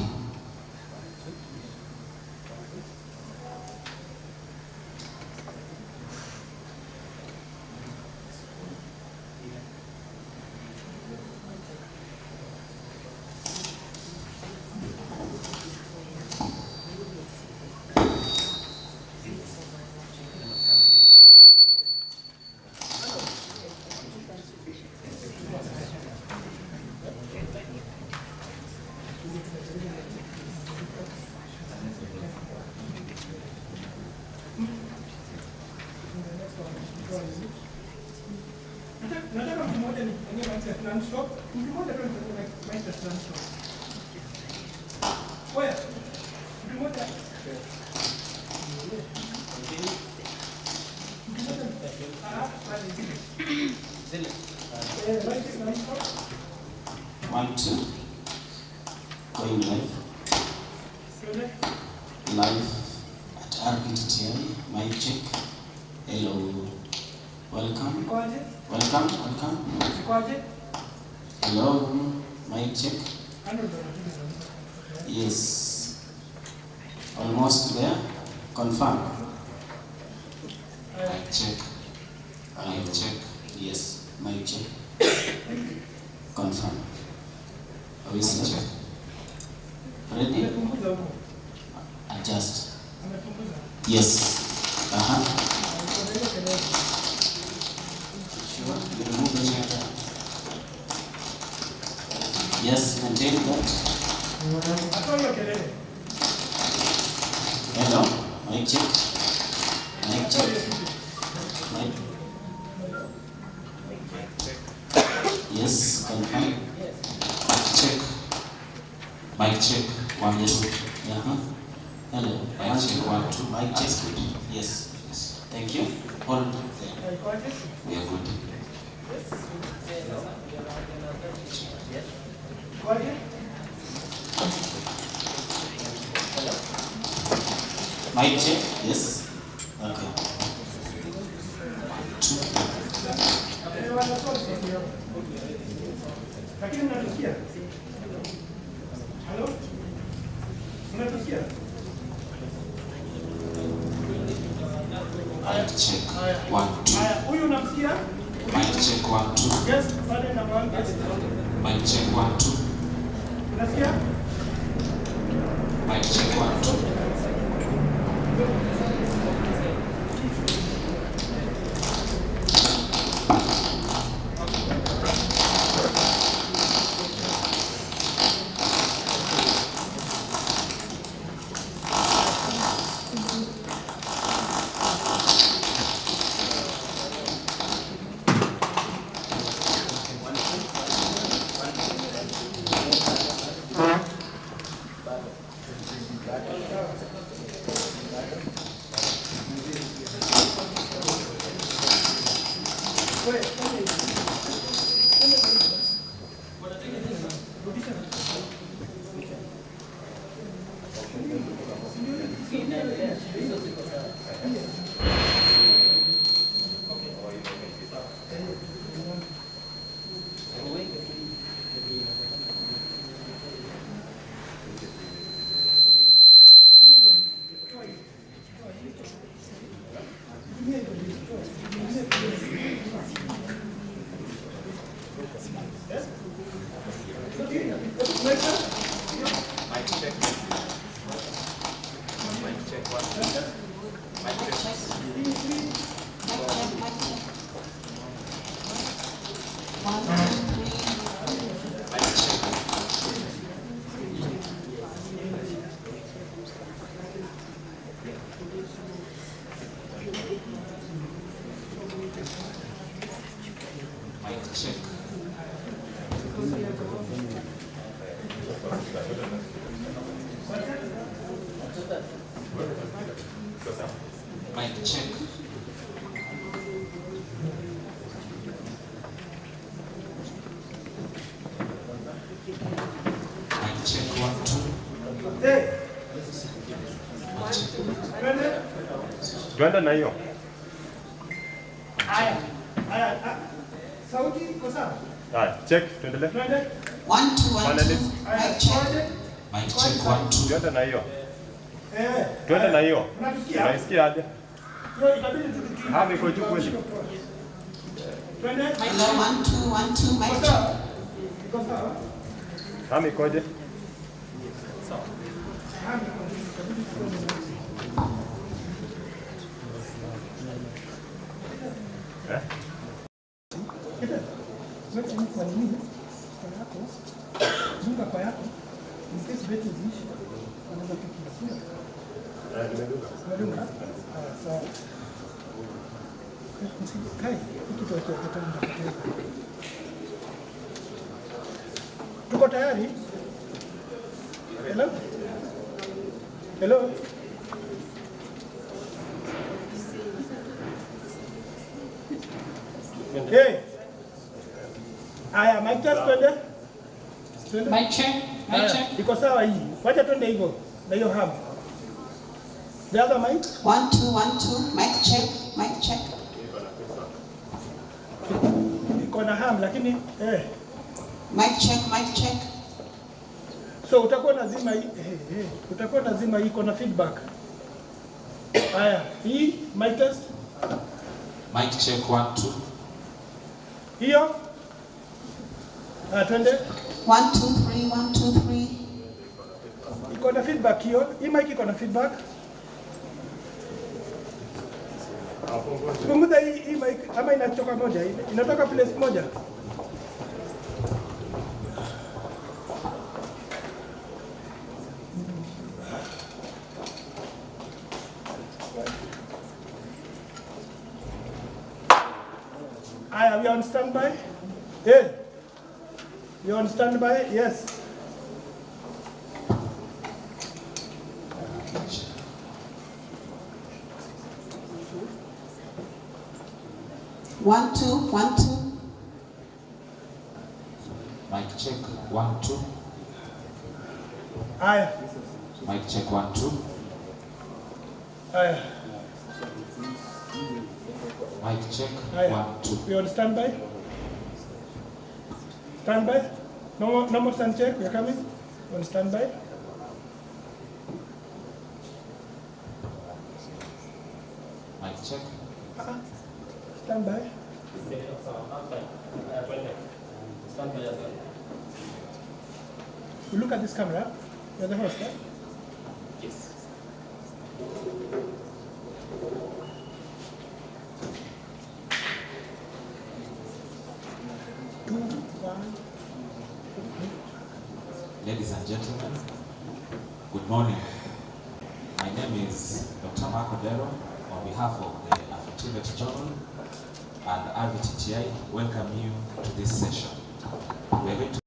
Speaker 11: Nataka mtu mmoja nifanyie mic test non-stop. Mtu mmoja tu nifanyie mic test non-stop. Oya, mtu mmoja. Pale zile. Mic test non-stop.
Speaker 8: 1 2. Going live.
Speaker 11: Twende.
Speaker 8: Live at Rvtti. Mic check. Hello. Welcome.
Speaker 11: Kwaje?
Speaker 8: Welcome. Welcome.
Speaker 11: Kwaje?
Speaker 8: Hello. Mic check.
Speaker 11: Ano ndo napiga.
Speaker 8: Yes. Almost there. Confirm. Mic check. Mic check. Yes. Mic check. Confirm. Obviously check. Ready?
Speaker 11: Amepunguza huko.
Speaker 8: Adjust.
Speaker 11: Amepunguza.
Speaker 8: Yes. Uh-huh.
Speaker 11: Ndio kelele.
Speaker 8: Sure. You remove the chair. Yes, maintain that.
Speaker 11: Atoa hiyo kelele.
Speaker 8: Hello. Mic check. Mic
Speaker 11: Atoa hiyo
Speaker 8: check.
Speaker 11: kitu.
Speaker 8: Mic. Yes, confirm. Mic check. Mic check. 1 2. Uh-huh. Hello. Mic check 1 2. Mic check. Yes. Yes. Thank you. Hold there.
Speaker 11: Kwaje?
Speaker 8: We are good.
Speaker 11: Kwaje?
Speaker 8: Mic check. Yes. Okay. 2.
Speaker 11: Wanatoa sauti yao. Lakini mnatusikia? Halo? Mnatusikia?
Speaker 8: Mic check 1 2.
Speaker 11: Haya, huyu unamsikia?
Speaker 8: Mic check 1 2.
Speaker 11: Yes, pale namba 1.
Speaker 8: Mic check 1 2.
Speaker 11: Unasikia?
Speaker 8: Mic check 1 2.
Speaker 11: Next one.
Speaker 1: Mic check. Mic check one. Mic check.
Speaker 7: One, two, three.
Speaker 1: Mic check.
Speaker 8: Mic check. Mic check. Mic check 1, 2.
Speaker 11: Hey.
Speaker 8: Mic check.
Speaker 11: Twende.
Speaker 1: Tuende na hiyo.
Speaker 11: Haya. Sauti iko sawa?
Speaker 1: Haya, check, tuendelee.
Speaker 11: Twende.
Speaker 7: 1, 2, 1, 2.
Speaker 1: Finalist.
Speaker 11: Haya,
Speaker 7: Mic check.
Speaker 11: twende.
Speaker 8: Mic check 1, 2.
Speaker 1: Tuende na hiyo. Tuende
Speaker 11: Haya.
Speaker 1: na hiyo.
Speaker 11: Unatusikia?
Speaker 1: Unaisikia aje?
Speaker 11: Hiyo itabidi tutukie.
Speaker 1: Hapo iko juu kweli.
Speaker 11: Twende.
Speaker 7: Hello, 1, 2, 1, 2. Mic
Speaker 11: Iko
Speaker 7: check.
Speaker 11: sawa? Iko sawa?
Speaker 1: Hapo ikoje? Eh?
Speaker 11: Zote ni kwa nini? Kwa yako. Dunga kwa yako. In case beti ziishi. Unaweza kukimbia. Unadunga? Sawa. Kai, hiki tuweke. Tuko tayari? Hello? Hello? Hey. Aya, mic test twende. Twende.
Speaker 10: Mic check, mic check.
Speaker 11: Iko sawa hii. Wacha twende hivyo. Na hiyo ham. The other mic?
Speaker 7: 1, 2, 1, 2. Mic check, mic check.
Speaker 11: Iko na ham lakini
Speaker 7: Mic check, mic check.
Speaker 11: so utakuwa lazima hii utakuwa lazima hii iko na feedback. Haya, hii mic test.
Speaker 8: Mic check 1, 2.
Speaker 11: Hiyo. Twende.
Speaker 7: 1, 2, 3, 1, 2, 3.
Speaker 11: Iko na feedback hiyo. Hii mic iko na feedback. Punguza hii mic ama inatoka moja, inatoka place moja. Are we on standby? Yeah. You on standby? Yes.
Speaker 7: One, two, 1, 2.
Speaker 8: Mic check 1, 2.
Speaker 11: Aya.
Speaker 8: Mic check 1, 2.
Speaker 11: Aya.
Speaker 8: Mic check
Speaker 11: Aya.
Speaker 8: 1, 2.
Speaker 11: We on standby? Standby? No more stand check. We're coming. On standby.
Speaker 8: Mic check.
Speaker 11: Standby. You look at this camera. You're the host, right?
Speaker 1: Yes.
Speaker 8: Ladies and gentlemen, good morning. My name is Dr. Marco Dero on behalf of the Rvtti Journal and Rvtti. Welcome you to this session. We are going to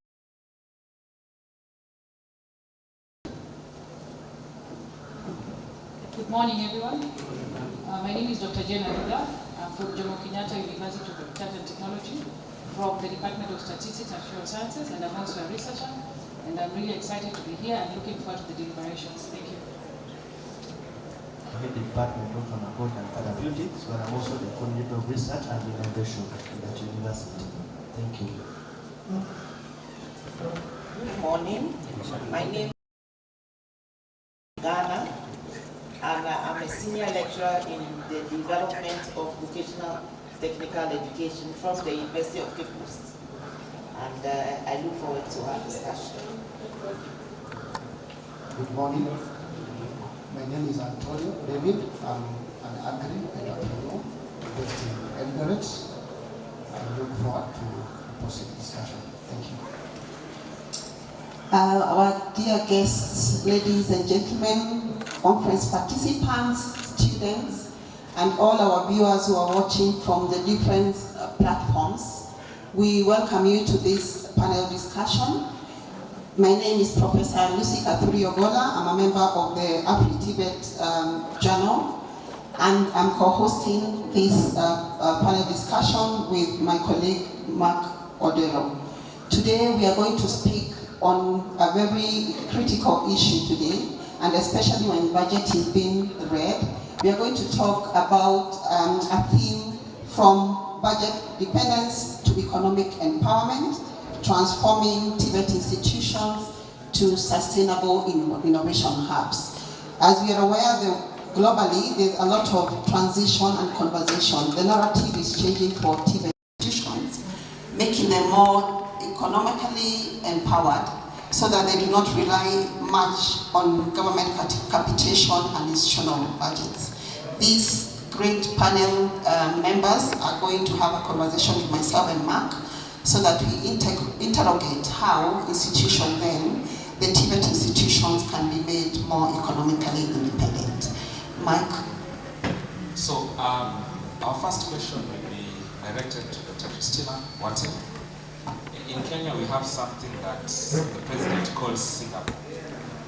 Speaker 10: Good morning, everyone. My name is Dr. Jane Aluda. I'm from Jomo Kenyatta University of Data and Technology, from the Department of Statistics and Social Sciences, and I'm also a researcher. And I'm really excited to be here and looking forward to the deliberations. Thank you.
Speaker 12: I head the Department of Pharmacology and Therapeutics, where I'm also the coordinator of research and innovation at that university. Thank you.
Speaker 13: Good morning. My name is Ghana, and I'm a senior lecturer in the development of vocational technical education from the University of Cape Coast. and I look forward to our discussion.
Speaker 14: Good morning. My name is Antonio David. I'm an agri entrepreneur based in Eldoret. I look forward to the positive discussion. Thank you.
Speaker 15: Our dear guests, ladies and gentlemen, conference participants, students, and all our viewers who are watching from the different platforms, we welcome you to this panel discussion. My name is Professor Lucy Kathuri-Ogola. I'm a member of the Rvtti Journal, and I'm co-hosting this panel discussion with my colleague Mark Odero. Today we are going to speak on a very critical issue today, and especially when budget is being read. We are going to talk about a theme from budget dependence to economic empowerment, transforming TVET institutions to sustainable innovation hubs. As we are aware, globally, there's a lot of transition and conversation. The narrative is changing for TVET institutions, making them more economically empowered so that they do not rely much on government capitation and institutional budgets. These great panel members are going to have a conversation with myself and Mark so that we interrogate how institutions then, the TVET institutions can be made more economically independent. Mike?
Speaker 16: So our first question will be directed to Dr. Christina Rvtti. In Kenya, we have something that the president calls Singapore.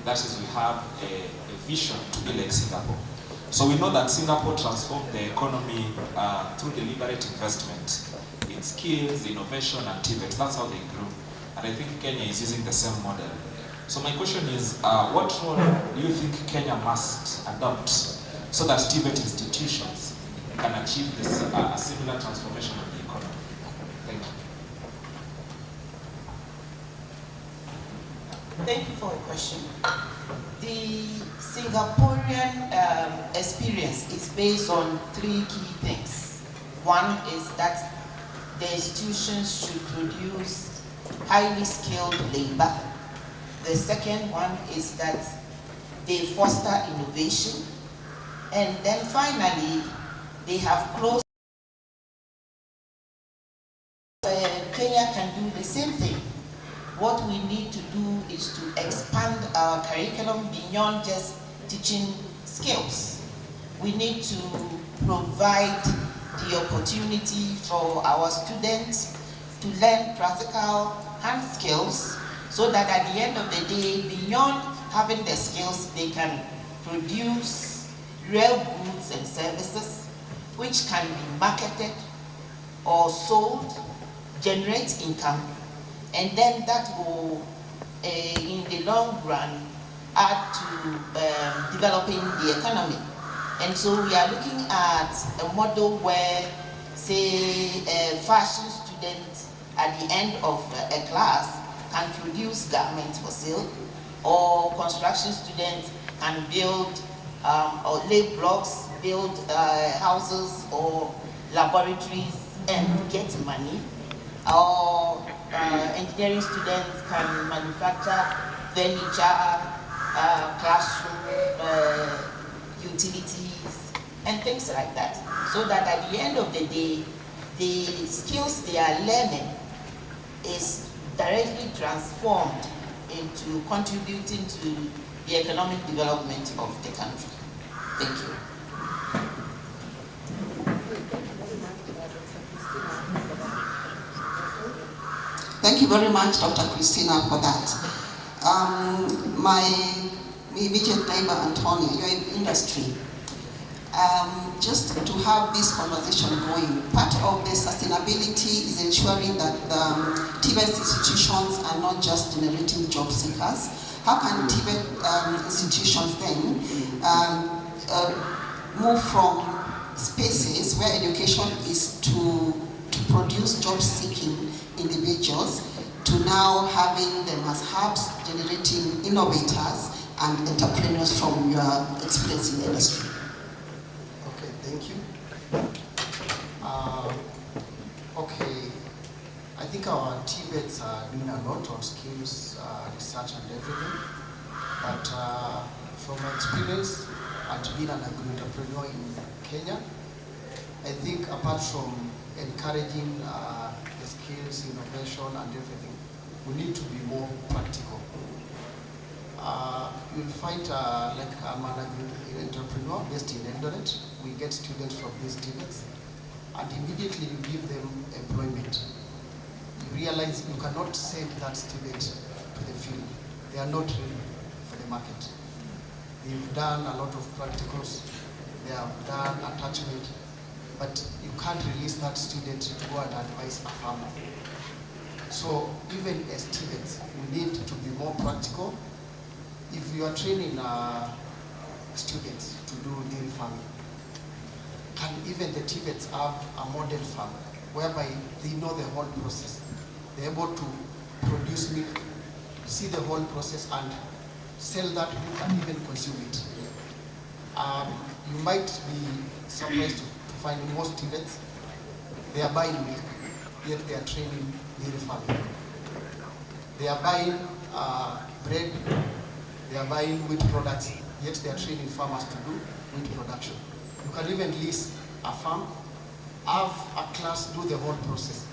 Speaker 16: That is, we have a vision to be like Singapore. So we know that Singapore transformed the economy through deliberate investment in skills, innovation, and TVET. That's how they grew. And I think Kenya is using the same model. So my question is, what role do you think Kenya must adopt so that TVET institutions can achieve this a similar transformation of the economy? Thank you.
Speaker 13: Thank you for your question. The Singaporean experience is based on three key things. One is that the institutions should produce highly skilled labor. The second one is that they foster innovation. And then finally, they have close. Kenya can do the same thing. What we need to do is to expand our curriculum beyond just teaching skills. We need to provide the opportunity for our students to learn practical hand skills so that at the end of the day, beyond having the skills, they can produce real goods and services which can be marketed or sold, generate income, and then that will, in the long run, add to developing the economy. And so we are looking at a model where, say, a fashion student at the end of a class can produce garments for sale, or construction students can build or lay blocks, build houses or laboratories and get money, or engineering students can manufacture furniture, classroom, utilities, and things like that. So that at the end of the day, the skills they are learning is directly transformed into contributing to the economic development of the country. Thank you.
Speaker 15: Thank you very much, Dr. Christina, for that. My immediate neighbor, Antonia, you're in industry. Just to have this conversation going, part of the sustainability is ensuring that TVET institutions are not just generating job seekers. How can TVET institutions then move from spaces where education is to produce job-seeking individuals to now having them as hubs, generating innovators and entrepreneurs from your experience in the industry?
Speaker 14: Okay, thank you. Okay, I think our TVETs are doing a lot on skills, research and everything. But from my experience and being an agri-entrepreneur in Kenya, I think apart from encouraging the skills, innovation and everything, we need to be more practical. You'll find, like I'm an agri-entrepreneur based in Eldoret. We get students from these TVETs, and immediately you give them employment. You realize you cannot send that student to the field. They are not ready for the market. They've done a lot of practicals, they have done attachment, but you can't release that student to go and advise a farmer. So even as TVETs, we need to be more practical. If you are training students to do dairy farming, can even the TVETs have a model farm whereby they know the whole process? They're able to produce milk, see the whole process and sell that milk and even consume it. You might be surprised to find most TVETs, they are buying milk, yet they are training dairy farming. They are buying bread, they are buying wheat products, yet they are training farmers to do wheat production. You can even lease a farm, have a class, do the whole process,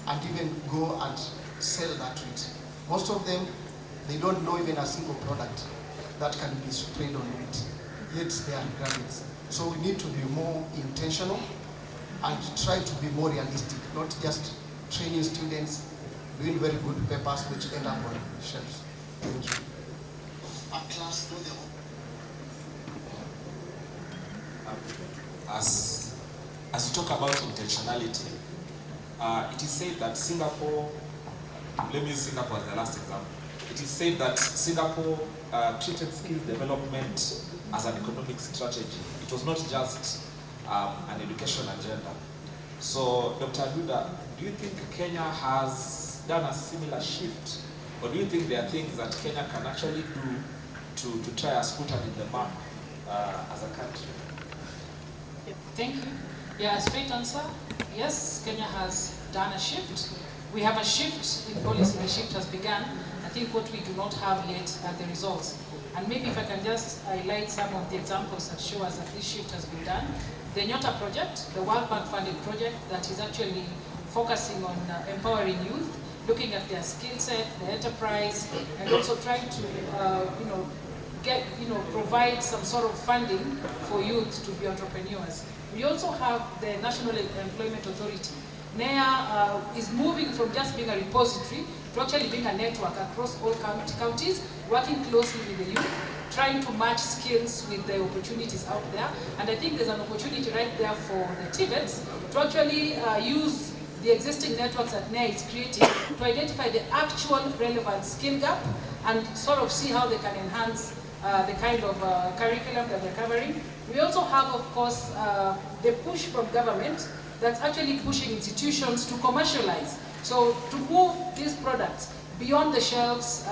Speaker 14: and even go and sell that wheat. Most of them, they don't know even a single product that can be sprayed on wheat, yet they are graduates. So we need to be more intentional and try to be more realistic, not just training students, doing very good papers which end up on shelves. Thank you. A class, do the whole.
Speaker 16: As you talk about intentionality, it is said that Singapore, let me use Singapore as the last example. It is said that Singapore treated skills development as an economic strategy. It was not just an education agenda. So, Dr. Duda, do you think Kenya has done a similar shift? Or do you think there are things that Kenya can actually do to try a foot in the map as a country?
Speaker 17: Thank you. Yeah, straight answer. Yes, Kenya has done a shift. We have a shift in policy. The shift has begun. I think what we do not have yet are the results. And maybe if I can just highlight some of the examples that show us that this shift has been done. The Nyota project, the World Bank funded project that is actually focusing on empowering youth, looking at their skill set, their enterprise, and also trying to, provide some sort of funding for youth to be entrepreneurs. We also have the National Employment Authority. NEA is moving from just being a repository to actually being a network across all counties, working closely with the youth, trying to match skills with the opportunities out there. And I think there's an opportunity right there for the TVETs to actually use the existing networks that NEA is creating to identify the actual relevant skill gap and sort of see how they can enhance the kind of curriculum that they're covering. We also have, of course, the push from government that's actually pushing institutions to commercialize. So to move these products beyond the shelves,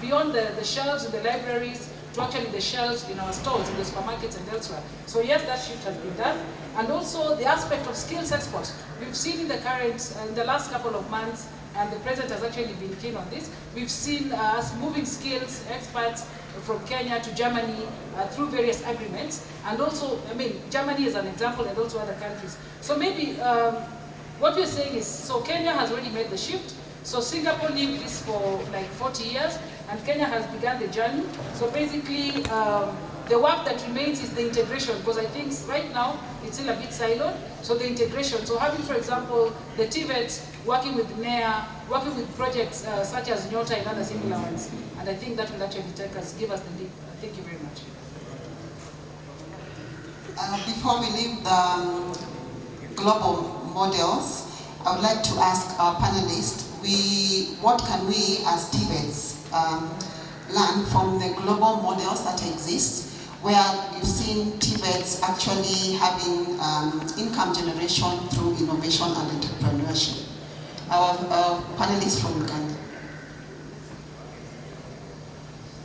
Speaker 17: beyond the shelves in the libraries, to actually the shelves in our stores, in the supermarkets and elsewhere. So yes, that shift has been done. And also the aspect of skills export. We've seen in the last couple of months, and the President has actually been keen on this, we've seen us moving skills experts from Kenya to Germany through various agreements. And also, Germany is an example and also other countries. So maybe what we're saying is, so Kenya has already made the shift. So Singapore lived this for like 40 years, and Kenya has begun the journey. So basically, the work that remains is the integration, because I think right now it's still a bit siloed. So the integration, so having, for example, the TVET working with NEA, working with projects such as Nyota and other similar ones. And I think that will actually give us the lead. Thank you very much.
Speaker 15: Before we leave the global models, I would like to ask our panelists, what can we as TVETs learn from the global models that exist, where you've seen TVETs actually having income generation through innovation and entrepreneurship? Our panelists from Uganda.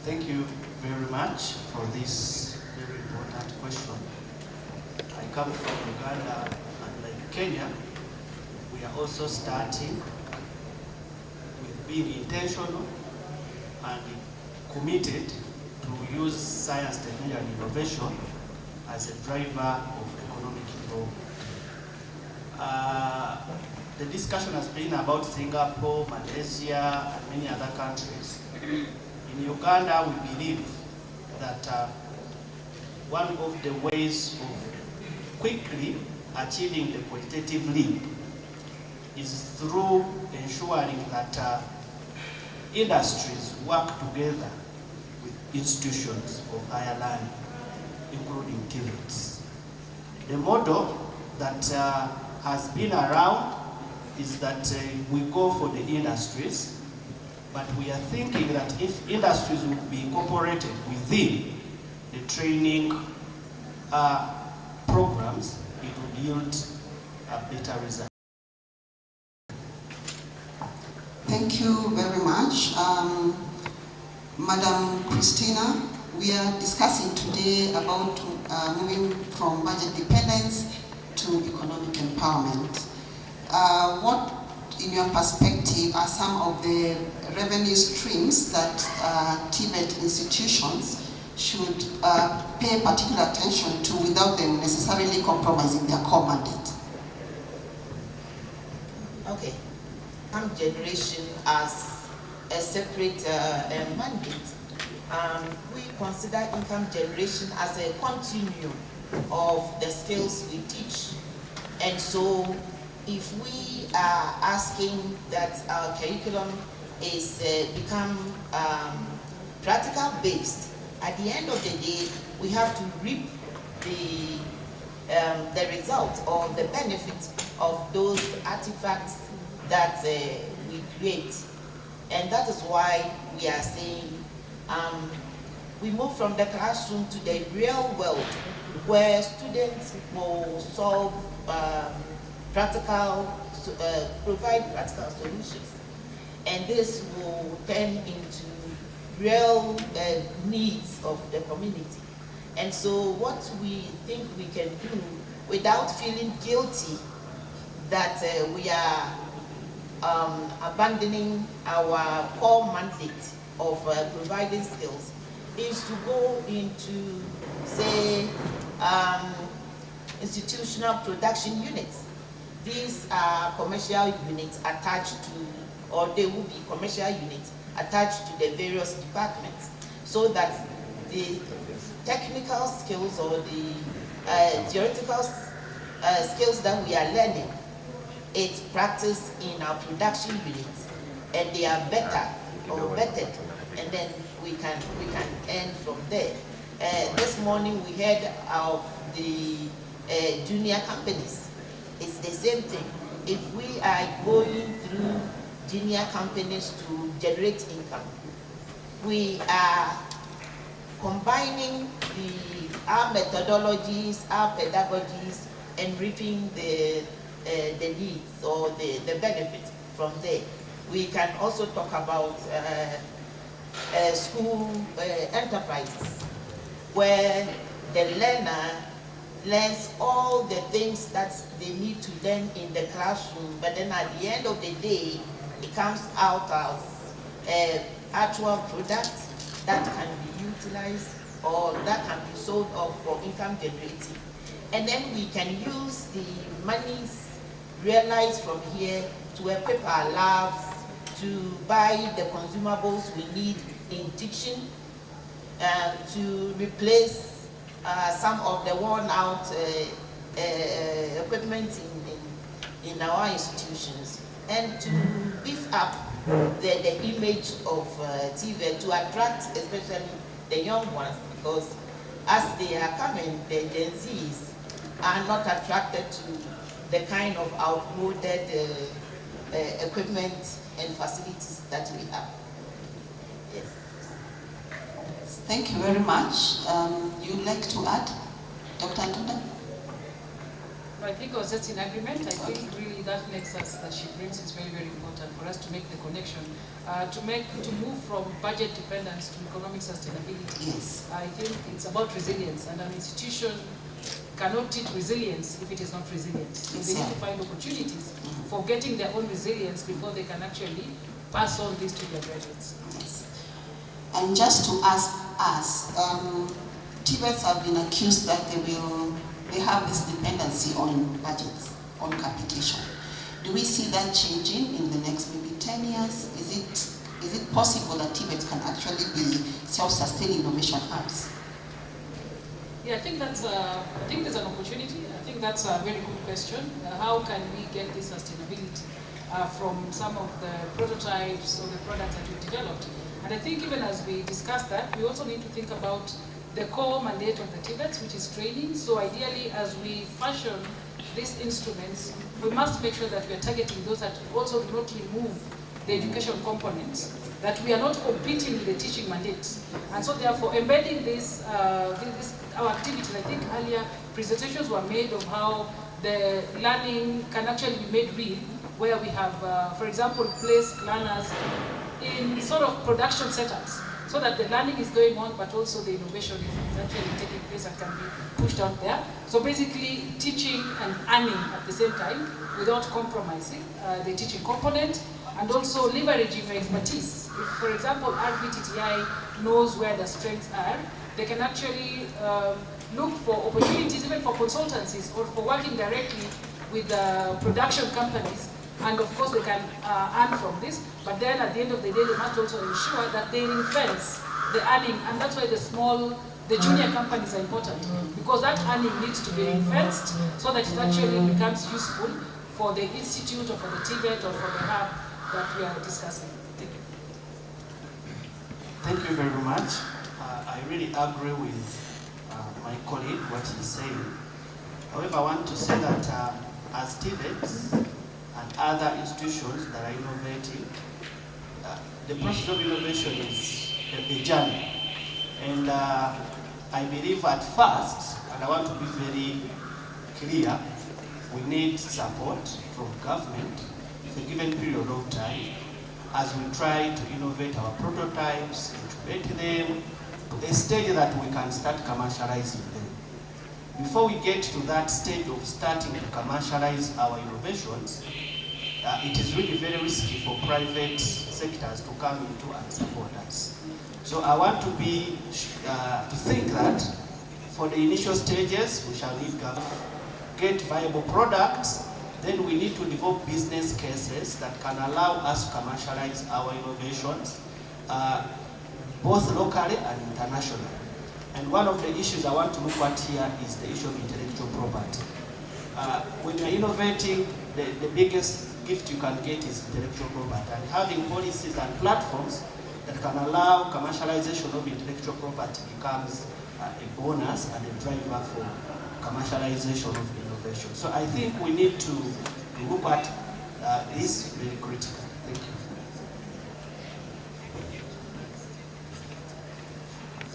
Speaker 12: Thank you very much for this very important question. I come from Uganda, and like Kenya, we are also starting
Speaker 18: being intentional and committed to use science, technology, and innovation as a driver of economic development. The discussion has been about Singapore, Malaysia, and many other countries. In Uganda, we believe that one of the ways of quickly achieving the qualitative leap is through ensuring that industries work together with institutions of higher learning, including TVETs. The model that has been around is that we go for the industries, but we are thinking that if industries would be incorporated within the training programs, it would yield a better result.
Speaker 15: Thank you very much. Madam Christina, we are discussing today about moving from budget dependence to economic empowerment. What, in your perspective, are some of the revenue streams that TVET institutions should pay particular attention to without them necessarily compromising their core mandate?
Speaker 13: Okay. Income generation as a separate mandate. We consider income generation as a continuum of the skills we teach. And so if we are asking that our curriculum is become practical based, at the end of the day, we have to reap the result or the benefits of those artifacts that we create. And that is why we are saying we move from the classroom to the real world, where students will solve provide practical solutions. And this will turn into real needs of the community. And so what we think we can do without feeling guilty that we are abandoning our core mandate of providing skills is to go into, say, institutional production units. These are commercial units attached to, or they will be commercial units attached to the various departments, so that the technical skills or the theoretical skills that we are learning, it's practiced in our production units, and they are better or bettered, and then we can earn from there. This morning we heard of the junior companies. It's the same thing. If we are going through junior companies to generate income, we are combining our methodologies, our pedagogies, and reaping the needs or the benefits from there. We can also talk about school enterprises, where the learner learns all the things that they need to learn in the classroom, but then at the end of the day, it comes out as actual products that can be utilized or that can be sold off for income generating. And then we can use the monies realized from here to equip our labs, to buy the consumables we need in teaching, to replace some of the worn out equipment in our institutions, and to beef up the image of TVET to attract especially the young ones, because as they are coming, the Gen Zs are not attracted to the kind of outmoded equipment and facilities that we have. Yes.
Speaker 15: Thank you very much. You'd like to add, Dr. Antunda?
Speaker 17: I think I was just in agreement. I think really that nexus that she brings is very, very important for us to make the connection, to move from budget dependence to economic sustainability.
Speaker 15: Yes.
Speaker 17: I think it's about resilience, and an institution cannot teach resilience if it is not resilient. So they need to find opportunities for getting their own resilience before they can actually pass on this to their graduates.
Speaker 15: Yes. And just to ask us, TVETs have been accused that they have this dependency on budgets, on capitation. Do we see that changing in the next maybe 10 years? Is it possible that TVETs can actually be self-sustaining innovation hubs?
Speaker 17: Yeah, I think there's an opportunity. I think that's a very good question. How can we get this sustainability from some of the prototypes or the products that we've developed? And I think even as we discuss that, we also need to think about the core mandate of the TVETs, which is training. So ideally, as we fashion these instruments, we must make sure that we are targeting those that also do not remove the education components, that we are not competing with the teaching mandates. And so therefore, embedding this, our activities, I think earlier presentations were made of how the learning can actually be made real, where we have, for example, placed learners in sort of production setups, so that the learning is going on, but also the innovation is actually taking place and can be pushed out there. So basically, teaching and earning at the same time without compromising the teaching component, and also leveraging your expertise. If, for example, Rvtti knows where the strengths are, they can actually look for opportunities even for consultancies or for working directly with production companies. And of course, they can earn from this, but then at the end of the day, they must also ensure that they ring-fence the earning, and that's why the junior companies are important, because that earning needs to be ring-fenced so that it actually becomes useful for the institute or for the TVET or for the hub that we are discussing. Thank you.
Speaker 18: Thank you very much. I really agree with my colleague, what he's saying. However, I want to say that as TVETs and other institutions that are innovating, the process of innovation is a journey. And I believe at first, and I want to be very clear, we need support from government for a given period of time as we try to innovate our prototypes, incubate them, to a stage that we can start commercializing them. Before we get to that stage of starting to commercialize our innovations, it is really very risky for private sectors to come into and support us. So I want to think that for the initial stages, we shall need government, get viable products, then we need to develop business cases that can allow us to commercialize our innovations, both locally and internationally. And one of the issues I want to look at here is the issue of intellectual property. When you're innovating, the biggest gift you can get is intellectual property, and having policies and platforms that can allow commercialization of intellectual property becomes a bonus and a driver for commercialization of innovation. So I think we need to look at this very critically. Thank you.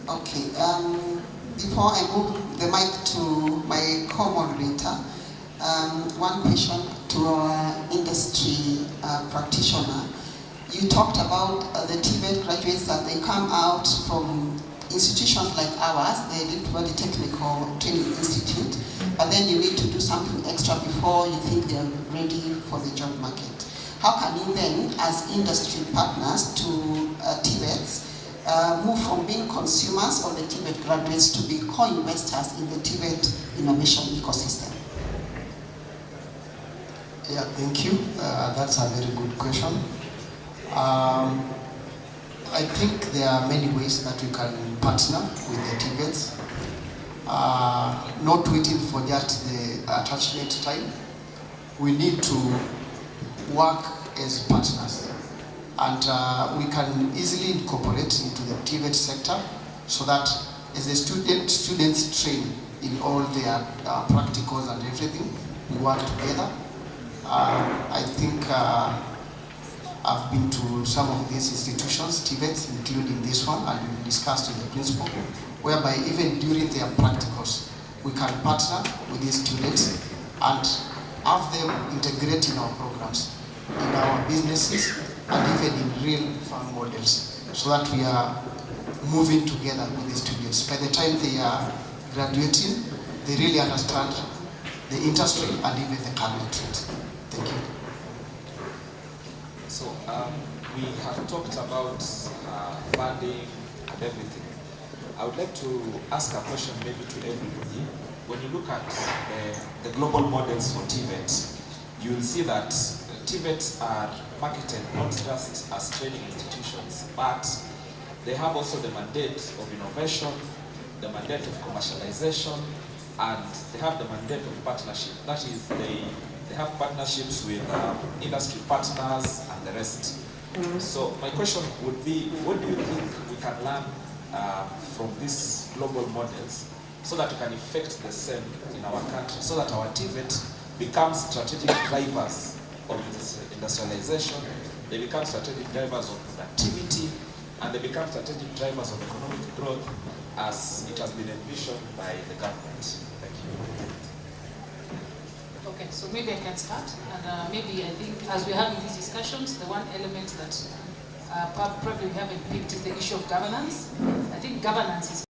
Speaker 15: Okay, before I move the mic to my co-moderator, one question to our industry practitioner. You talked about the TVET graduates that they come out from institutions like ours, the Rvtti Technical Training Institute, but then you need to do something extra before you think they're ready for the job market. How can you then, as industry partners to TVETs, move from being consumers of the TVET graduates to be co-investors in the TVET innovation ecosystem?
Speaker 14: Yeah, thank you. That's a very good question. I think there are many ways that we can partner with the TVETs, not waiting for just the attachment time. We need to work as partners, and we can easily incorporate into the TVET sector so that as the students train in all their practicals and everything, we work together. I think I've been to some of these institutions, TVETs, including this one, and we've discussed with the principal, whereby even during their practicals, we can partner with these students and have them integrate in our programs, in our businesses, and even in real farm models, so that we are moving together with the students. By the time they are graduating, they really understand the industry and even the current trends. Thank you.
Speaker 16: So we have talked about funding and everything. I would like to ask a question maybe to everybody. When you look at the global models for TVET, you will see that TVETs are marketed not just as training institutions, but they have also the mandate of innovation, the mandate of commercialization, and they have the mandate of partnership. That is, they have partnerships with industry partners and the rest. So my question would be, what do you think we can learn from these global models so that we can effect the same in our country, so that our TVET becomes strategic drivers of industrialization, they become strategic drivers of productivity, and they become strategic drivers of economic growth as it has been envisioned by the government. Thank you.
Speaker 17: Okay, so maybe I can start, and maybe I think as we're having these discussions, the one element that probably we haven't picked is the issue of governance. I think governance is,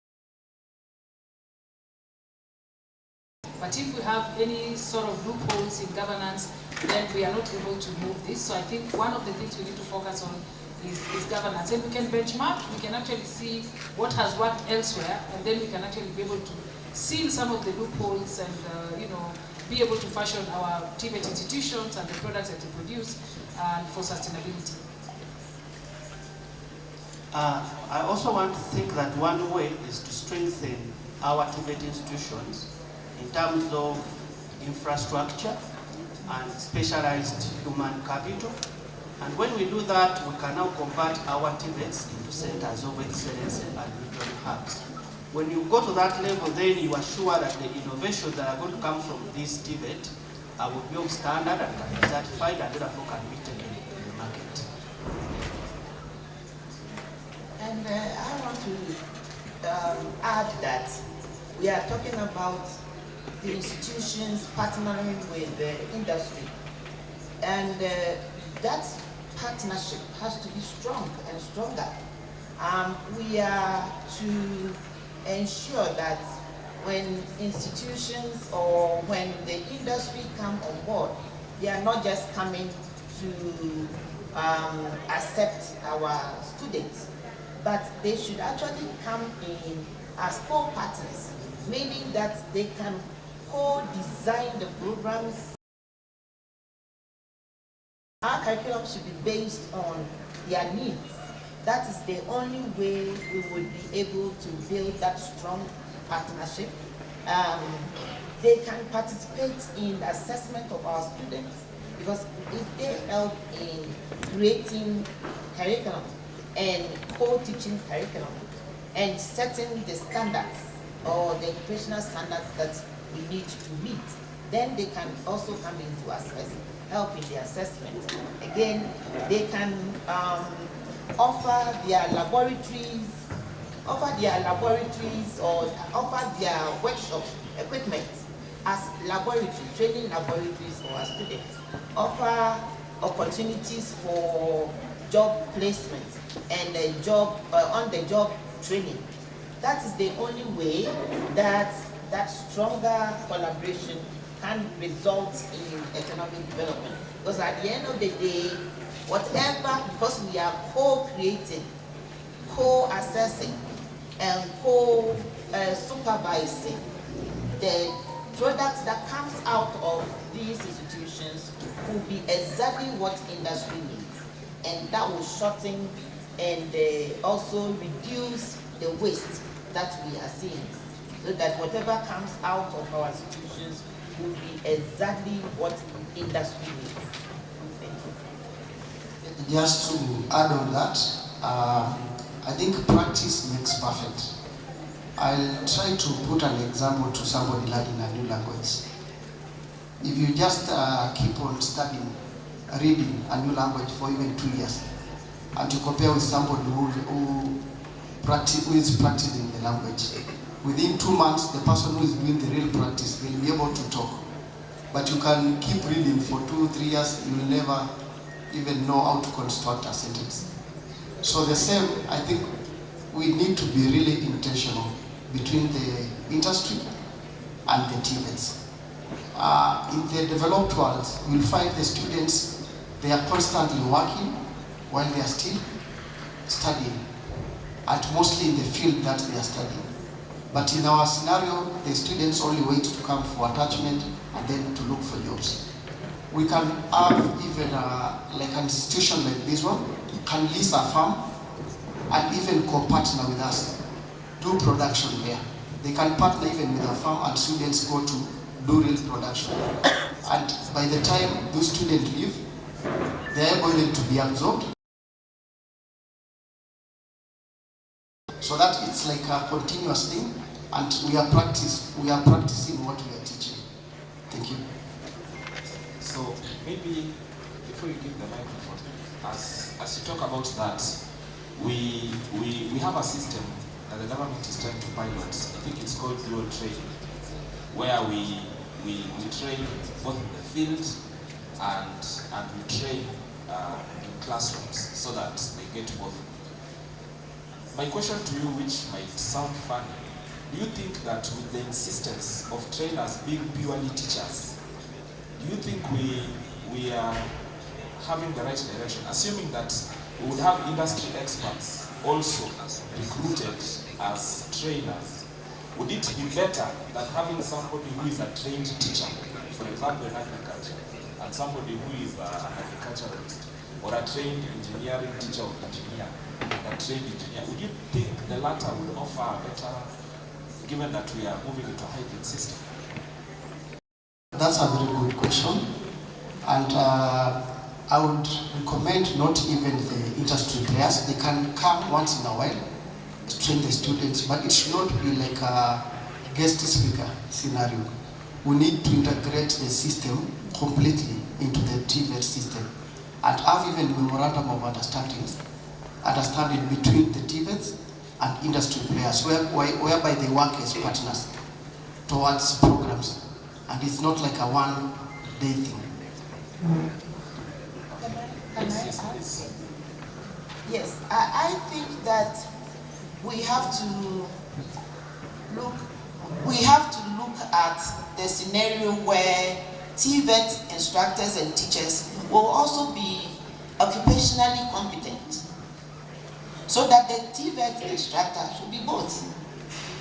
Speaker 17: but if we have any sort of loopholes in governance, then we are not able to move this. So I think one of the things we need to focus on is governance. And we can benchmark, we can actually see what has worked elsewhere, and then we can actually be able to seal some of the loopholes and you know, be able to fashion our TVET institutions and the products that they produce for sustainability.
Speaker 18: I also want to think that one way is to strengthen our TVET institutions in terms of infrastructure and specialized human capital. And when we do that, we can now convert our TVETs into centers of excellence and regional hubs. When you go to that level, then you are sure that the innovations that are going to come from this TVET will be of standard and can be certified and therefore can be taken in the market.
Speaker 13: And I want to add that we are talking about the institutions partnering with the industry. And that partnership has to be strong and stronger. We are to ensure that when institutions or when the industry come on board, they are not just coming to accept our students, but they should actually come in as co-parties, meaning that they can co-design the programs. Our curriculum should be based on their needs. That is the only way we would be able to build that strong partnership. They can participate in the assessment of our students, because if they help in creating curriculum and co-teaching curriculum and setting the standards or the educational standards that we need to meet, then they can also come into help in the assessment. Again, they can offer their laboratories or offer their workshops, equipment as training laboratories for our students. Offer opportunities for job placement and on-the-job training. That is the only way that stronger collaboration can result in economic development. Because at the end of the day, whatever, because we are co-creating, co-assessing, and co-supervising, the product that comes out of these institutions will be exactly what industry needs. And that will shorten and also reduce the waste that we are seeing. So that whatever comes out of our institutions will be exactly what industry needs. Thank you.
Speaker 14: Just to add on that, I think practice makes perfect. I'll try to put an example to somebody learning a new language. If you just keep on studying, reading a new language for even 2 years, and you compare with somebody who is practicing the language, within 2 months, the person who is doing the real practice will be able to talk. But you can keep reading for 2-3 years, you will never even know how to construct a sentence. So the same, I think we need to be really intentional between the industry and the TVETs. In the developed world, you'll find the students, they are constantly working, while they are still studying, and mostly in the field that they are studying. But in our scenario, the students only wait to come for attachment and then to look for jobs. We can have even like an institution like this one, can lease a farm and even co-partner with us, do production there. They can partner even with a farm and students go to do real production. And by the time those students leave, they are going to be absorbed. So that it's like a continuous thing, and we are practicing what we are teaching. Thank you.
Speaker 16: So maybe before you give the microphone, as you talk about that, we have a system that the government is trying to pilot. I think it's called dual training, where we train both in the field and we train in classrooms so that they get both. My question to you, which might sound funny, do you think that with the insistence of trainers being purely teachers, do you think we are having the right direction, assuming that we would have industry experts also recruited as trainers? Would it be better than having somebody who is a trained teacher, for example in agriculture, and somebody who is an agriculturalist, or a trained engineering teacher or engineer, a trained engineer? Would you think the latter would offer a better, given that we are moving into a hybrid system?
Speaker 14: That's a very good question, and I would recommend not even the industry players. They can come once in a while, train the students, but it should not be like a guest speaker scenario. We need to integrate the system completely into the TVET system and have even memorandum of understanding between the TVETs and industry players, whereby they work as partners towards programs, and it's not like a one-day thing.
Speaker 13: Can I ask? Yes, I think that we have to look at the scenario where TVET instructors and teachers will also be occupationally competent, so that the TVET instructor should be both.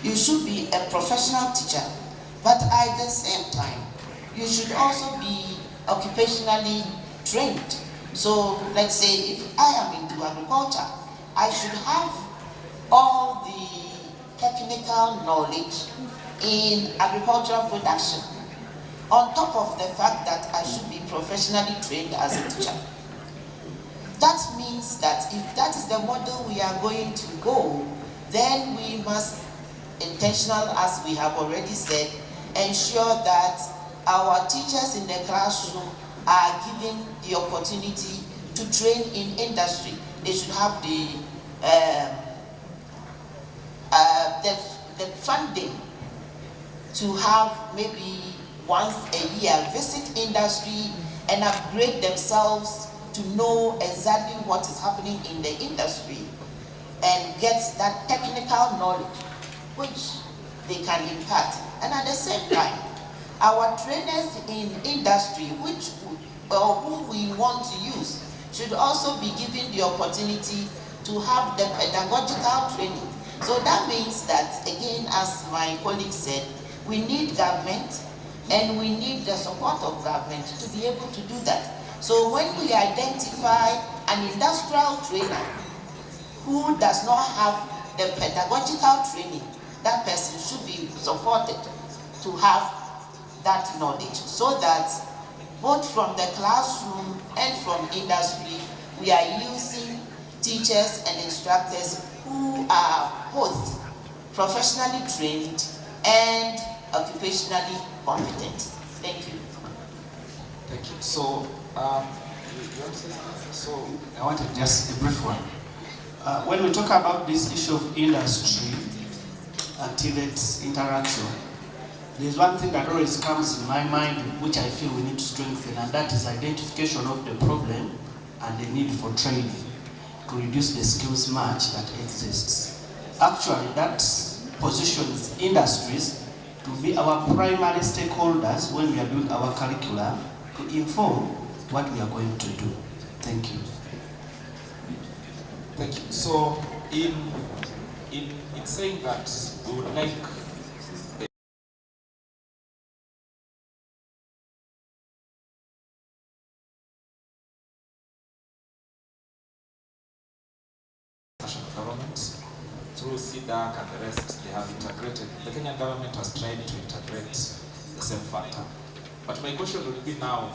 Speaker 13: You should be a professional teacher, but at the same time, you should also be occupationally trained. So let's say if I am into agriculture, I should have all the technical knowledge in agricultural production, on top of the fact that I should be professionally trained as a teacher. That means that if that is the model we are going to go, then we must, intentional as we have already said, ensure that our teachers in the classroom are given the opportunity to train in industry. They should have the funding to have maybe once a year visit industry and upgrade themselves to know exactly what is happening in the industry and get that technical knowledge which they can impart. And at the same time, our trainers in industry, whom we want to use, should also be given the opportunity to have the pedagogical training. So that means that, again, as my colleague said, we need government and we need the support of government to be able to do that. So when we identify an industrial trainer who does not have the pedagogical training, that person should be supported to have that knowledge, so that both from the classroom and from industry, we are using teachers and instructors who are both professionally trained and occupationally competent. Thank you.
Speaker 16: Thank you. So,
Speaker 18: I wanted just a brief one. When we talk about this issue of industry and TVET's interaction, there's one thing that always comes in my mind, which I feel we need to strengthen, and that is identification of the problem and the need for training to reduce the skills match that exists. Actually, that positions industries to be our primary stakeholders when we are doing our curricula, to inform what we are going to do. Thank you.
Speaker 16: Thank you. So, in saying that we would like the national government through CDAC and the rest, they have integrated. The Kenyan government has tried to integrate the same factor. But my question would be now,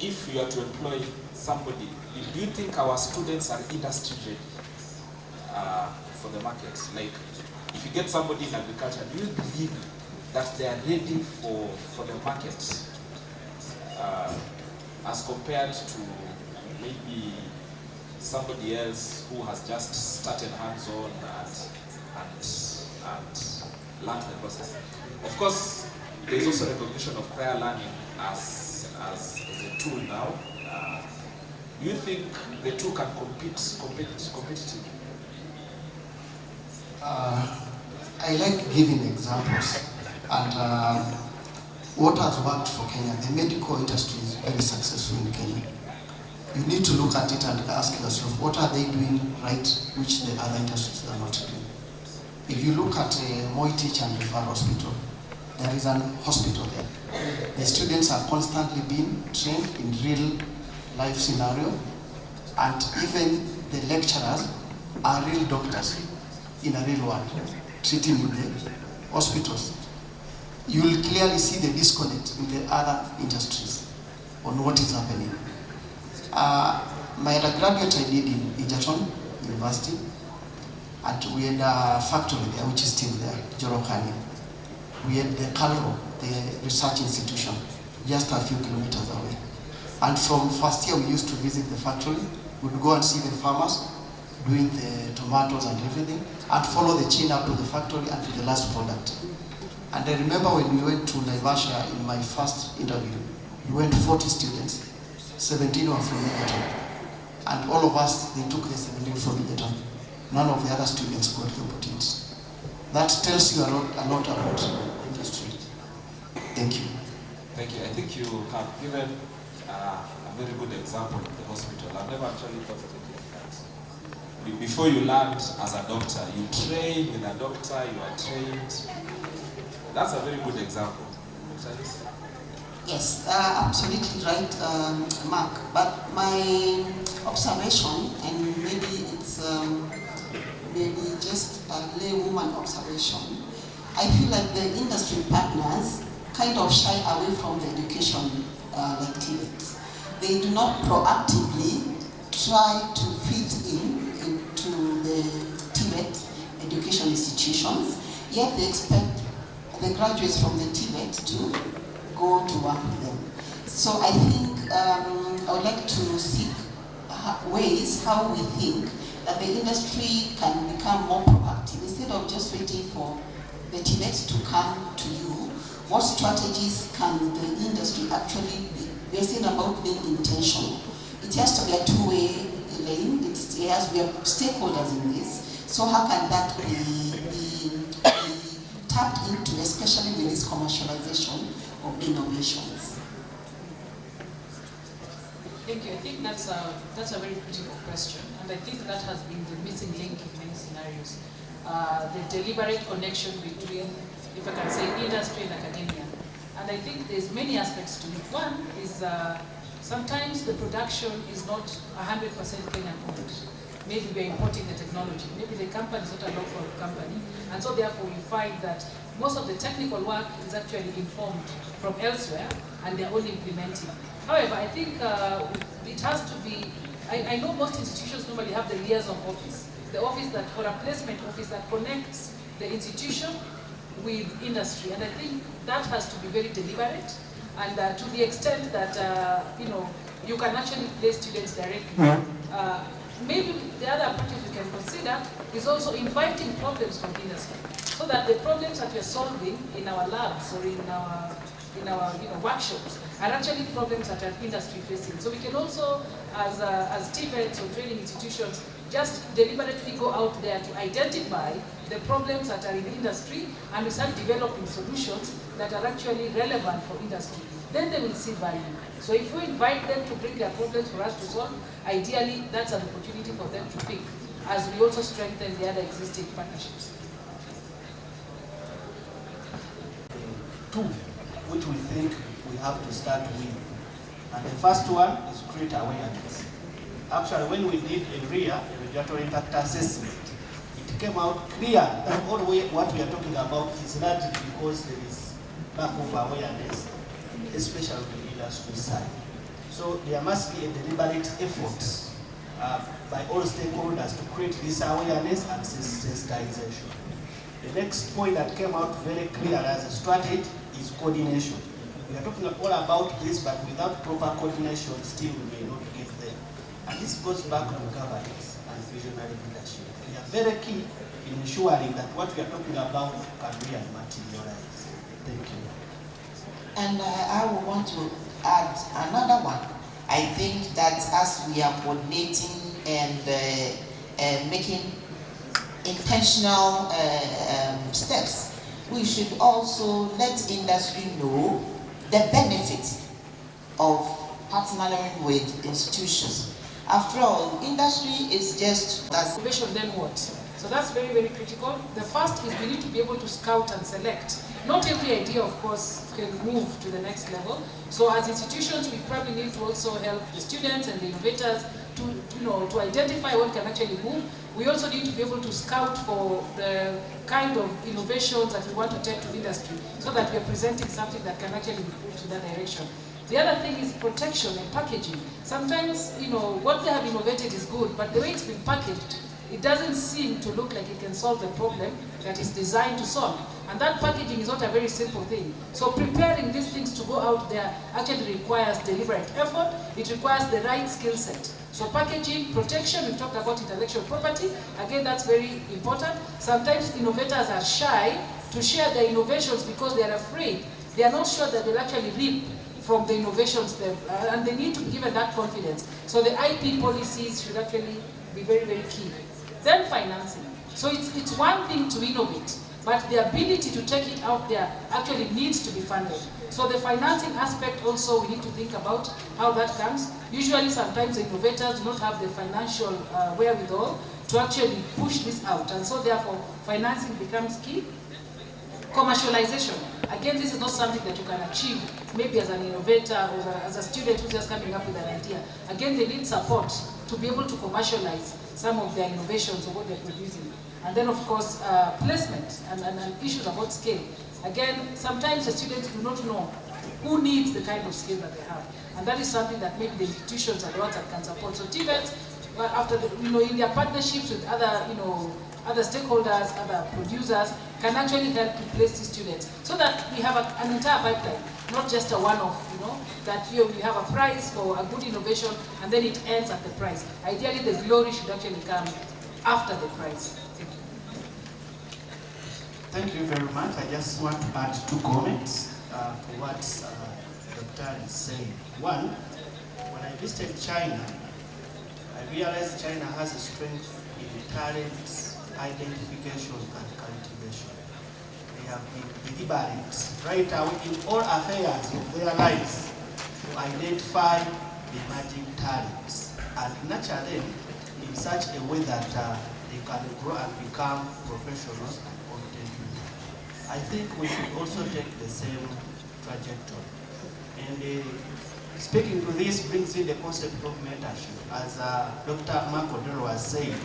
Speaker 16: if you are to employ somebody, do you think our students are industry ready for the market? Like, if you get somebody in agriculture, do you believe that they are ready for the market as compared to maybe somebody else who has just started hands-on and learned the process? Of course, there is also recognition of prior learning as a tool now. Do you think the two can compete competitively?
Speaker 14: I like giving examples, and what has worked for Kenya, the medical industry is very successful in Kenya. You need to look at it and ask yourself, what are they doing right, which the other industries are not doing? If you look at Moi Teach and Referral Hospital, there is an hospital there. The students are constantly being trained in real life scenario, and even the lecturers are real doctors in a real world, treating in the hospitals. You will clearly see the disconnect in the other industries on what is happening. My undergraduate I did in Egerton University, and we had a factory there, which is still there, Jorokani. We had the Calro, the research institution, just a few kilometers away. And from first year, we used to visit the factory. We'd go and see the farmers doing the tomatoes and everything, and follow the chain up to the factory and to the last product. And I remember when we went to Naivasha in my first interview, we went 40 students, 17 were from Egerton. And all of us, they took the 17 from Egerton. None of the other students got the opportunities. That tells you a lot about industry. Thank you.
Speaker 16: Thank you. I think you have given a very good example of the hospital. I've never actually thought of it like that. Before you learned as a doctor, you train with a doctor, you are trained. That's a very good example.
Speaker 15: Yes, absolutely right, Mark. But my observation, and maybe it's maybe just a laywoman observation, I feel like the industry partners kind of shy away from the education like TVET. They do not proactively try to fit into the TVET education institutions, yet they expect the graduates from the TVET to go to work with them. So I think I would like to seek ways how we think that the industry can become more proactive instead of just waiting for the TVET to come to you. What strategies can the industry actually be? We are saying about being intentional. It has to be a two-way lane. We have stakeholders in this. So how can that be tapped into, especially with this commercialization of innovations?
Speaker 17: Thank you. I think that's a very critical question, and I think that has been the missing link in many scenarios. The deliberate connection between, if I can say, industry and academia. And I think there's many aspects to it. One is sometimes the production is not 100% Kenyan owned. Maybe we're importing the technology. Maybe the company is not a local company. And so therefore you find that most of the technical work is actually informed from elsewhere and they're only implementing. However, I think it has to be, I know most institutions normally have the liaison office, the office that, or a placement office that connects the institution with industry. And I think that has to be very deliberate, and to the extent that, you can actually place students directly. Maybe the other approach we can consider is also inviting problems from industry, so that the problems that we're solving in our labs or in our workshops are actually problems that are industry facing. So we can also, as TVETs or training institutions, just deliberately go out there to identify the problems that are in the industry and we start developing solutions that are actually relevant for industry. Then they will see value. So if we invite them to bring their problems for us to solve, ideally that's an opportunity for them to pick, as we also strengthen the other existing partnerships.
Speaker 18: Two, which we think we have to start with. And the first one is create awareness. Actually, when we did a regulatory impact assessment, it came out clear that all what we are talking about is largely because there is lack of awareness, especially on the industry side. So there must be a deliberate effort by all stakeholders to create this awareness and sensitization. The next point that came out very clear as a strategy is coordination. We are talking all about this, but without proper coordination, still we may not get there. And this goes back to governance and visionary leadership. We are very key in ensuring that what we are talking about can really materialize. Thank you.
Speaker 13: And I would want to add another one. I think that as we are coordinating and making intentional steps, we should also let industry know the benefit of partnering with institutions. After all, industry is just as
Speaker 17: innovation, then what? So that's very, very critical. The first is we need to be able to scout and select. Not every idea, of course, can move to the next level. So as institutions, we probably need to also help the students and the innovators to identify what can actually move. We also need to be able to scout for the kind of innovations that we want to take to industry, so that we are presenting something that can actually be pushed in that direction. The other thing is protection and packaging. Sometimes, what they have innovated is good, but the way it's been packaged, it doesn't seem to look like it can solve the problem that it's designed to solve. And that packaging is not a very simple thing. So preparing these things to go out there actually requires deliberate effort. It requires the right skill set. So packaging, protection, we've talked about intellectual property. Again, that's very important. Sometimes innovators are shy to share their innovations because they are afraid. They are not sure that they'll actually reap from the innovations, and they need to be given that confidence. So the IP policies should actually be very, very key. Then financing. So it's one thing to innovate, but the ability to take it out there actually needs to be funded. So the financing aspect also, we need to think about how that comes. Usually sometimes the innovators do not have the financial wherewithal to actually push this out, and so therefore financing becomes key. Commercialization. Again, this is not something that you can achieve maybe as an innovator or as a student who's just coming up with an idea. Again, they need support to be able to commercialize some of their innovations or what they're producing. And then, of course, placement and issues about scale. Again, sometimes the students do not know who needs the kind of skill that they have. And that is something that maybe the institutions are the ones that can support. So TVETs, after in their partnerships with other, other stakeholders, other producers, can actually help to place these students so that we have an entire pipeline, not just a one-off, that we have a prize for a good innovation and then it ends at the prize. Ideally, the glory should actually come after the prize.
Speaker 18: Thank you very much. I just want to add 2 comments to what Dr. is saying. One, when I visited China, I realized China has a strength in talent identification and cultivation. They have been deliberate right away in all affairs of their lives to identify the emerging talents and nurture them in such a way that they can grow and become professionals and competent people. I think we should also take the same trajectory. And speaking to this brings in the concept of mentorship. As Dr. Makodoro was saying,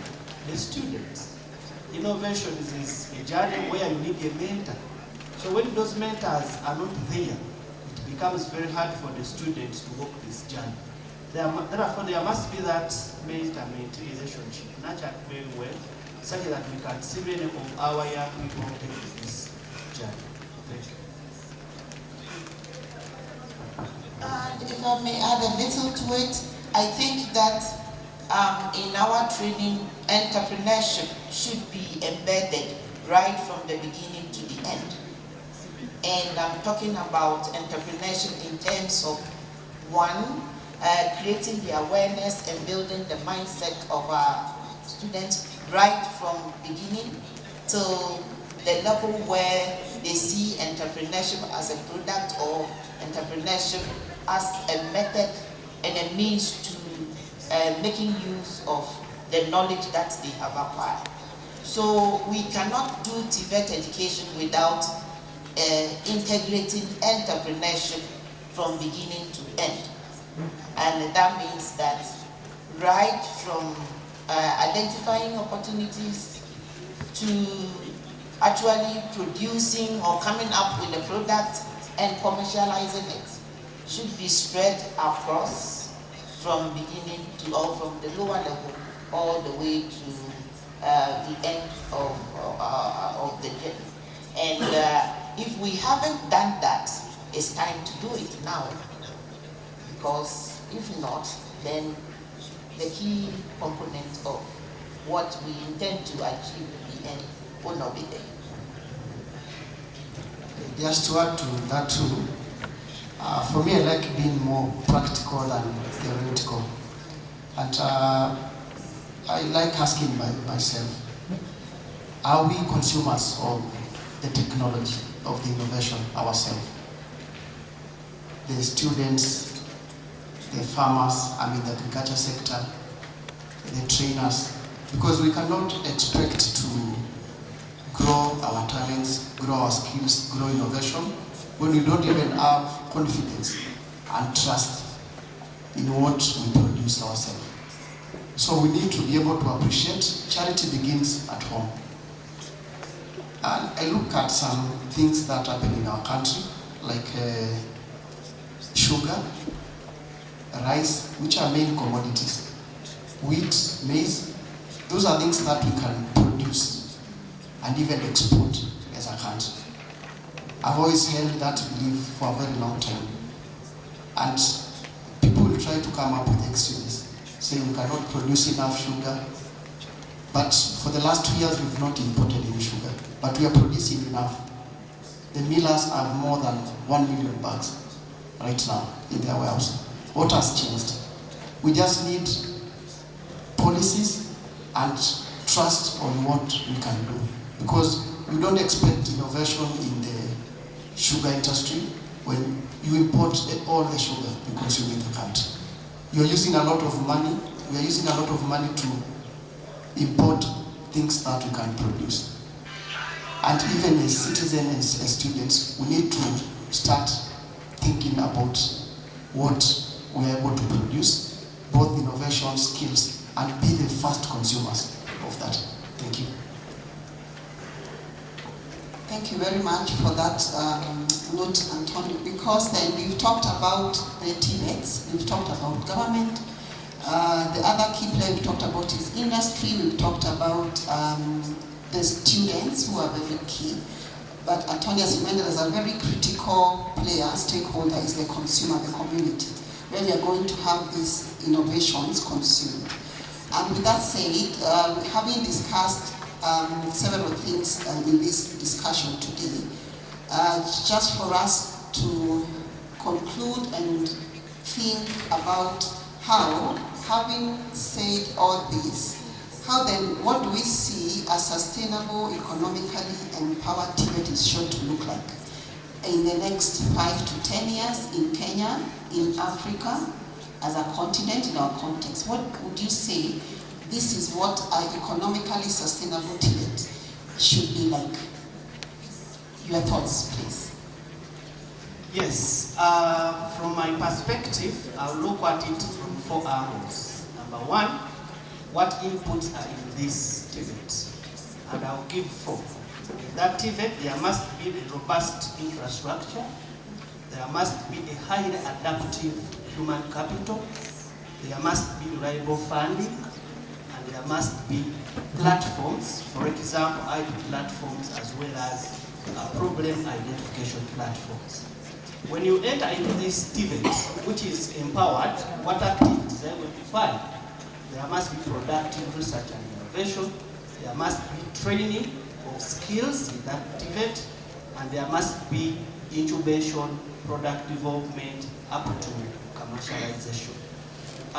Speaker 18: the students, innovation is a journey where you need a mentor. So when those mentors are not there, it becomes very hard for the students to walk this journey. Therefore, there must be that mentor-mentee relationship nurtured very well, such that we can see many of our young people take this journey. Thank you.
Speaker 13: And if I may add a little to it, I think that in our training, entrepreneurship should be embedded right from the beginning to the end. And I'm talking about entrepreneurship in terms of, one, creating the awareness and building the mindset of our students right from beginning till the level where they see entrepreneurship as a product or entrepreneurship as a method and a means to making use of the knowledge that they have acquired. So we cannot do TVET education without integrating entrepreneurship from beginning to end. And that means that right from identifying opportunities to actually producing or coming up with a product and commercializing it should be spread across from beginning to all, from the lower level all the way to the end of the journey. And if we haven't done that, it's time to do it now. Because if not, then the key component of what we intend to achieve in the end will not be there.
Speaker 14: Just to add to that too, for me I like being more practical than theoretical. And I like asking myself, are we consumers of the technology, of the innovation ourselves? The students, the farmers, the agriculture sector, the trainers, because we cannot expect to grow our talents, grow our skills, grow innovation when we don't even have confidence and trust in what we produce ourselves. So we need to be able to appreciate charity begins at home. And I look at some things that happen in our country, like sugar, rice, which are main commodities, wheat, maize. Those are things that we can produce and even export as a country. I've always held that belief for a very long time. And people will try to come up with excuses, saying we cannot produce enough sugar. But for the last 2 years, we've not imported any sugar, but we are producing enough. The millers have more than 1 million bags right now in their warehouse. What has changed? We just need policies and trust on what we can do. Because you don't expect innovation in the sugar industry when you import all the sugar you consume in the country. You're using a lot of money, we are using a lot of money to import things that we can produce. And even as citizens and as students, we need to start thinking about what we are able to produce, both innovation, skills, and be the first consumers of that. Thank you.
Speaker 15: Thank you very much for that note, Antonio, because then we've talked about the TVETs, we've talked about government, the other key player we've talked about is industry, we've talked about the students who are very key, but Antonio, as you mentioned, as a very critical player, stakeholder is the consumer, the community, where we are going to have these innovations consumed. And with that said, having discussed several things in this discussion today, just for us to conclude and think about how, having said all this, how then, what do we see a sustainable, economically empowered TVET is sure to look like in the next 5 to 10 years in Kenya, in Africa, as a continent, in our context? What would you say this is what our economically sustainable TVET should be like? Your thoughts, please.
Speaker 18: Yes, from my perspective, I'll look at it from 4 angles. Number 1, what inputs are in this TVET? And I'll give 4. In that TVET, there must be a robust infrastructure, there must be a highly adaptive human capital, there must be reliable funding, and there must be platforms, for example, IT platforms as well as problem identification platforms. When you enter into this TVET, which is empowered, what activities are going to find? There must be productive research and innovation, there must be training of skills in that TVET, and there must be incubation, product development, up to commercialization.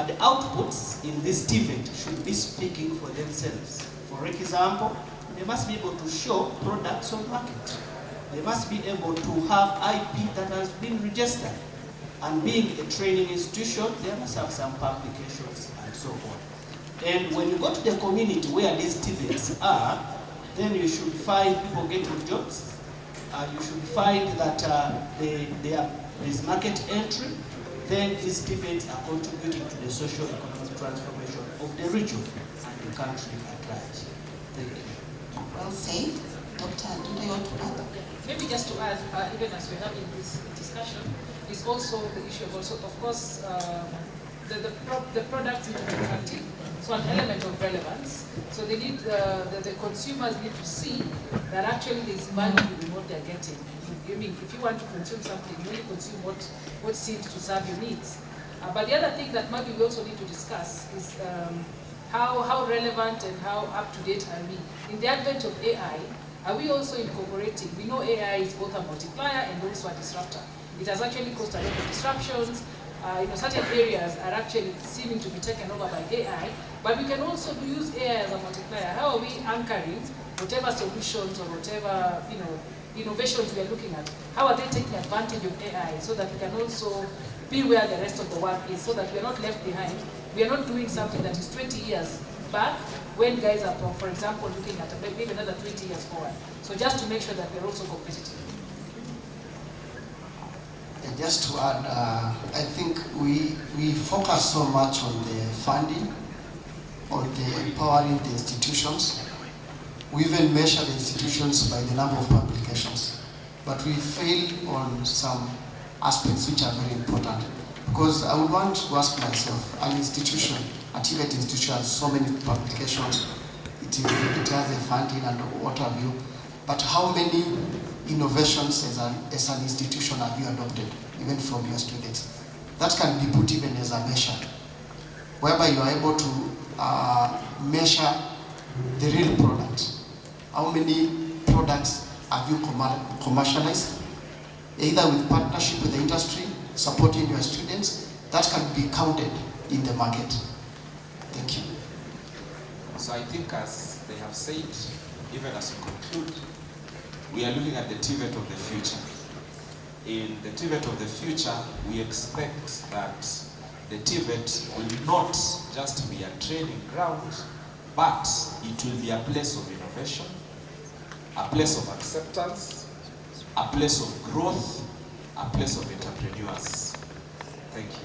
Speaker 18: the outputs in this TVET should be speaking for themselves. For example, they must be able to show products on market. They must be able to have IP that has been registered. And being a training institution, they must have some publications and so on. And when you go to the community where these TVETs are, then you should find people getting jobs. You should find that there is market entry. Then these TVETs are contributing to the socio-economic transformation of the region and the country at large. Thank you.
Speaker 15: Well said. Dr. do you want to add?
Speaker 17: Maybe just to add, even as we're having this discussion, is also the issue of also, of course, the products need to be attractive, so an element of relevance. So they need the consumers need to see that actually there's value in what they're getting. I mean, if you want to consume something, you only consume what seems to serve your needs. But the other thing that maybe we also need to discuss is how relevant and how up to date are we in the advent of AI. Are we also incorporating? We know AI is both a multiplier and also a disruptor. It has actually caused a lot of disruptions. Certain areas are actually seeming to be taken over by AI, but we can also use AI as a multiplier. How are we anchoring whatever solutions or whatever innovations we are looking at? How are they taking advantage of AI so that we can also be where the rest of the world is, so that we are not left behind? We are not doing something that is 20 years back when guys are, for example, looking at maybe another 20 years forward. So just to make sure that we're also competitive.
Speaker 14: And just to add, I think we focus so much on the funding, on the empowering the institutions. We even measure the institutions by the number of publications, but we fail on some aspects which are very important. Because I would want to ask myself, an institution, a TVET institution has so many publications, it has the funding and what have you, but how many innovations as an institution have you adopted, even from your students? That can be put even as a measure, whereby you are able to measure the real product. How many products have you commercialized, either with partnership with the industry, supporting your students? That can be counted in the market. Thank you.
Speaker 16: So I think, as they have said, even as we conclude, we are looking at the TVET of the future. In the TVET of the future, we expect that the TVET will not just be a training ground, but it will be a place of innovation, a place of acceptance, a place of growth, a place of entrepreneurs. Thank you.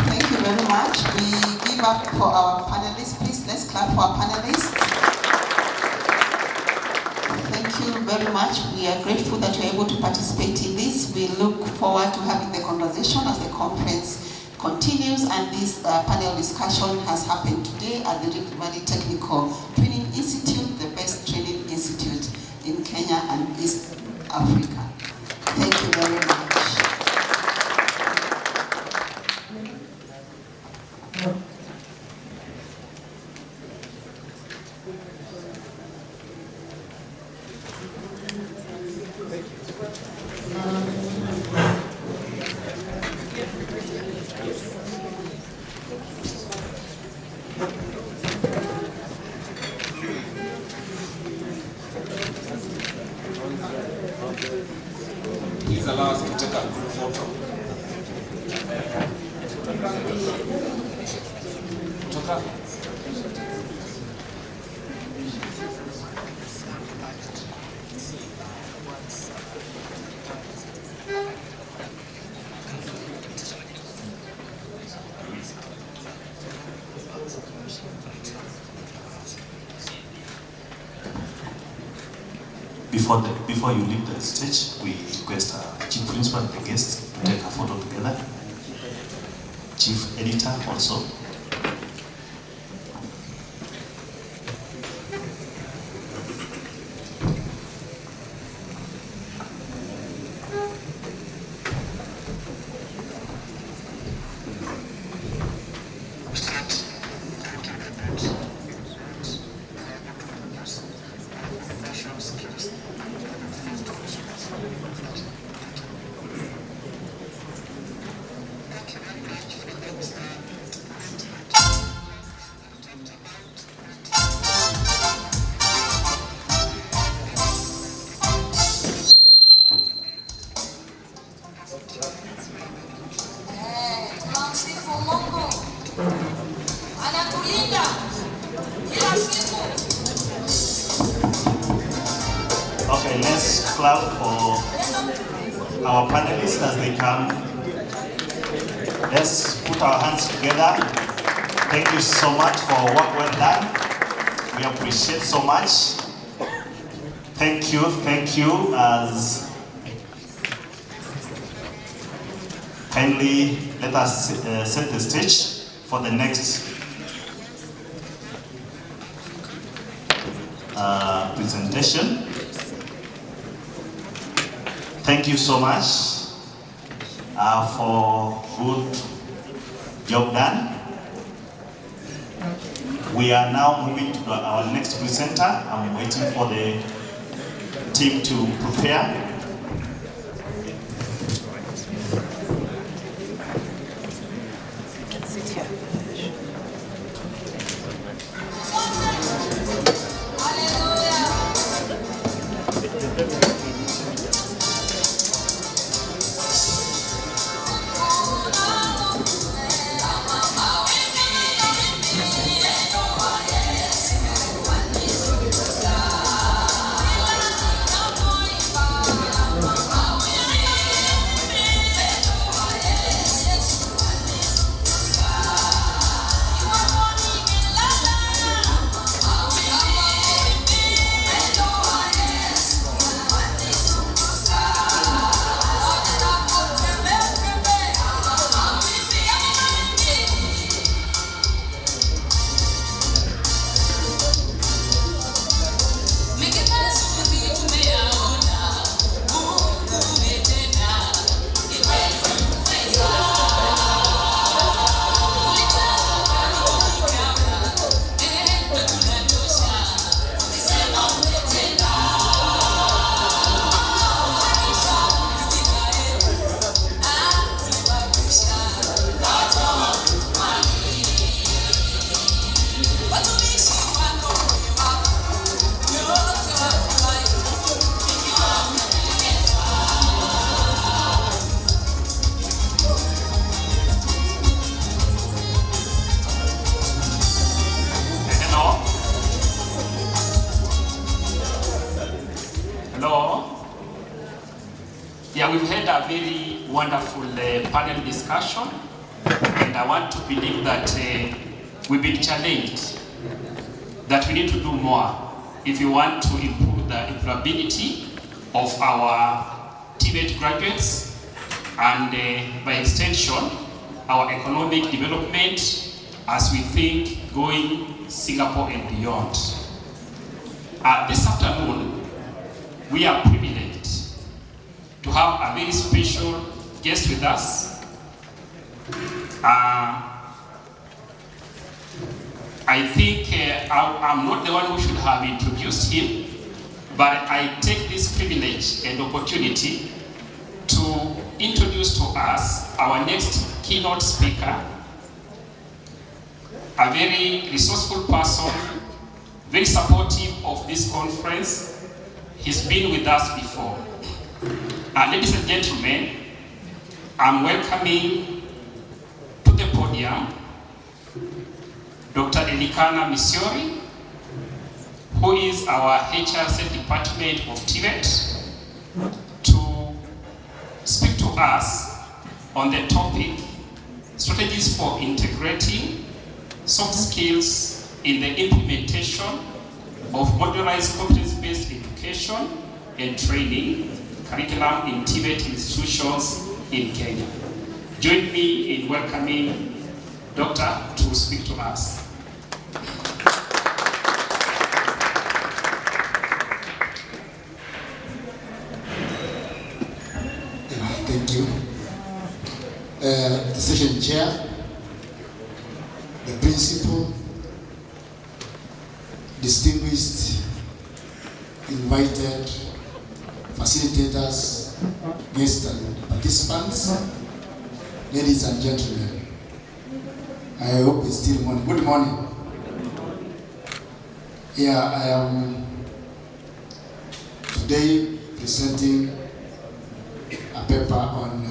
Speaker 15: Thank you very much. We give up for our panelists. Please, let's clap for our panelists. Thank you very much. We are grateful that you're able to participate in this. We look forward to having the conversation as the conference continues, and this panel discussion has happened today at the Rift Valley Technical Training Institute, the best training institute in Kenya and East Africa. Thank you very much.
Speaker 16: Please allow us to take a group photo.
Speaker 4: Before you leave the stage, we request Chief Principal and the guests to take a photo together. Chief Editor also.
Speaker 15: Thank you.
Speaker 4: Okay, let's clap for our panelists as they come. Let's put our hands together. Thank you so much for work well done. We appreciate so much. Thank you, as kindly let us set the stage for the next presentation. Thank you so much for good job done. We are now moving to our next presenter. I'm waiting for the team to prepare.
Speaker 13: Sit here.
Speaker 3: Yeah, we've had a very wonderful panel discussion, and I want to believe that we've been challenged, that we need to do more if we want to improve the employability of our TVET graduates, and by extension, our economic development as we think going Singapore and beyond. This afternoon, we are privileged to have a very special guest with us. I think I'm not the one who should have introduced him, but I take this privilege and opportunity to introduce to us our next keynote speaker, a very resourceful person, very supportive of this conference. He's been with us before. Ladies and gentlemen, I'm welcoming to the podium Dr. Elikana Misiori, who is our HRC Department of TVET, to speak to us on the topic, strategies for integrating soft skills in the implementation of modularized competence-based education and training curriculum in TVET institutions in Kenya. Join me in welcoming Doctor to speak to us.
Speaker 14: Thank you. The session chair, the principal, distinguished, invited, facilitators, guests and participants, ladies and gentlemen, I hope it's still morning. Good morning. Here I am today presenting a paper on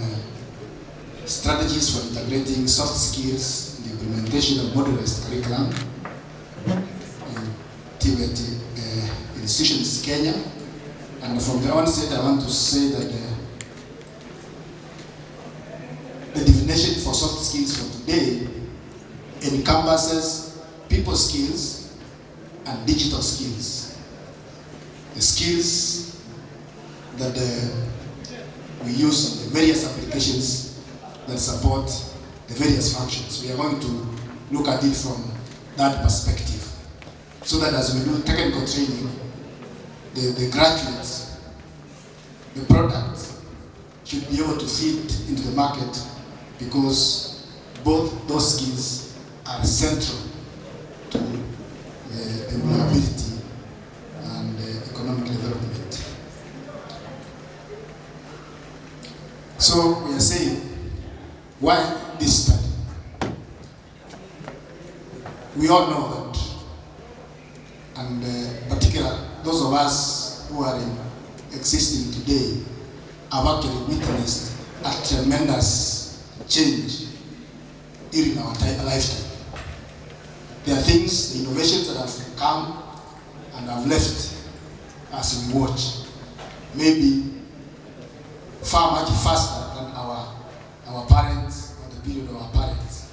Speaker 14: strategies for integrating soft skills in the implementation of modularized curriculum in Rvtti institutions in Kenya. And from the onset, I want to say that the definition for soft skills for today encompasses people skills and digital skills. The skills that we use in the various applications that support the various functions. We are going to look at it from that perspective, so that as we do technical training, the graduates, the product should be able to fit into the market, because both those skills are central to employability and economic development. So we are saying, why this study? We all know that, and particularly those of us who are existing today have actually witnessed a tremendous change during our lifetime. There are things, innovations that have come and have left as we watch, maybe far much faster than our parents or the period of our parents.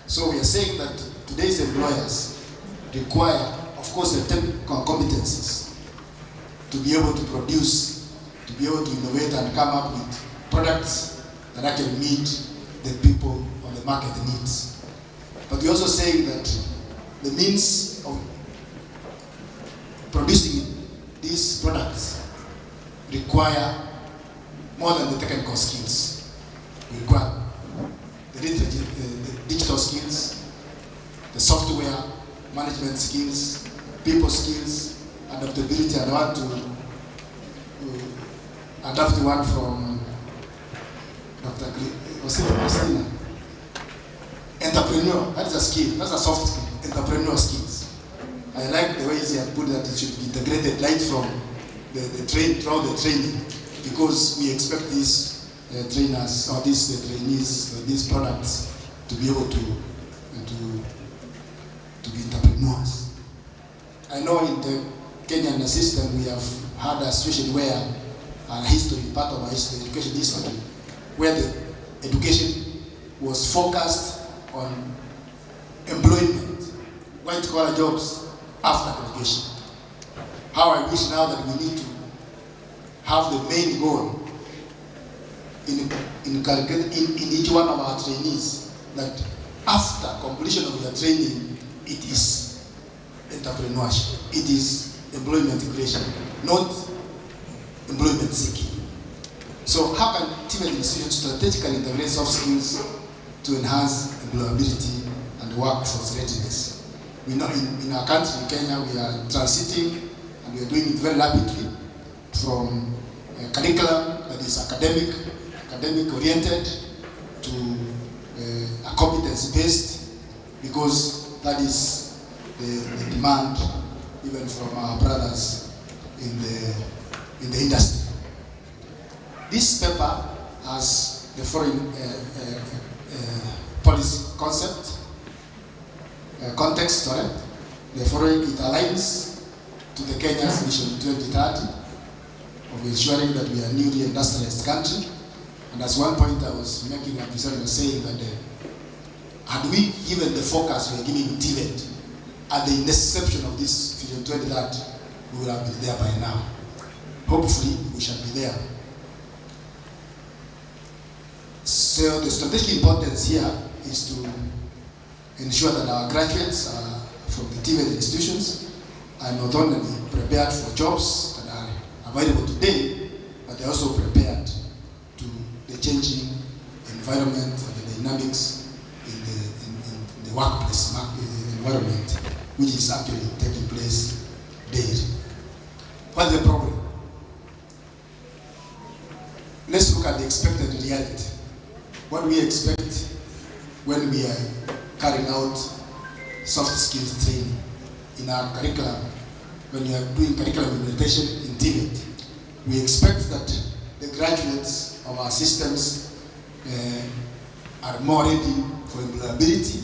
Speaker 14: So we are saying that today's employers require, of course, the technical competencies to be able to produce, to be able to innovate and come up with products that actually meet the people or the market needs. But we're also saying that the means of producing these products require more than the technical skills. We require the digital skills, the software management skills, people skills, adaptability. And I want to adapt the one from Dr. Christina. Entrepreneur, that is a skill, that's a soft skill, entrepreneur skills. I like the way he had put that it should be integrated right from throughout the training, because we expect these trainers or these trainees or these products to be able to be entrepreneurs. I know in the Kenyan system we have had a situation where our history, part of our history, education history, where the education was focused on employment, white-collar jobs after graduation. How I wish now that we need to have the main goal in each one of our trainees, that after completion of their training, it is entrepreneurship, it is employment creation, not employment seeking. So how can Rvtti institutions strategically integrate soft skills to enhance employability and workforce readiness? We know in our country, in Kenya, we are transiting, and we are doing it very rapidly, from a curriculum that is academic oriented, to a competency based, because that is the demand even from our brothers in the industry. This paper has the foreign policy context, the following. It aligns to the Kenya's Vision 2030 of ensuring that we are a newly industrialized country. And as one point I was making, I was saying that had we given the focus we are giving Rvtti at the inception of this Vision 2030, we would have been there by now. Hopefully, we shall be there. So the strategic importance here is to ensure that our graduates from the Rvtti institutions are not only prepared for jobs that are available today, but they're also prepared to the changing environment and the dynamics in the workplace environment, which is actually taking place daily. What's the problem? Let's look at the expected reality. What we expect when we are carrying out soft skills training in our curriculum, when we are doing curriculum implementation in Rvtti, we expect that the graduates of our systems are more ready for employability,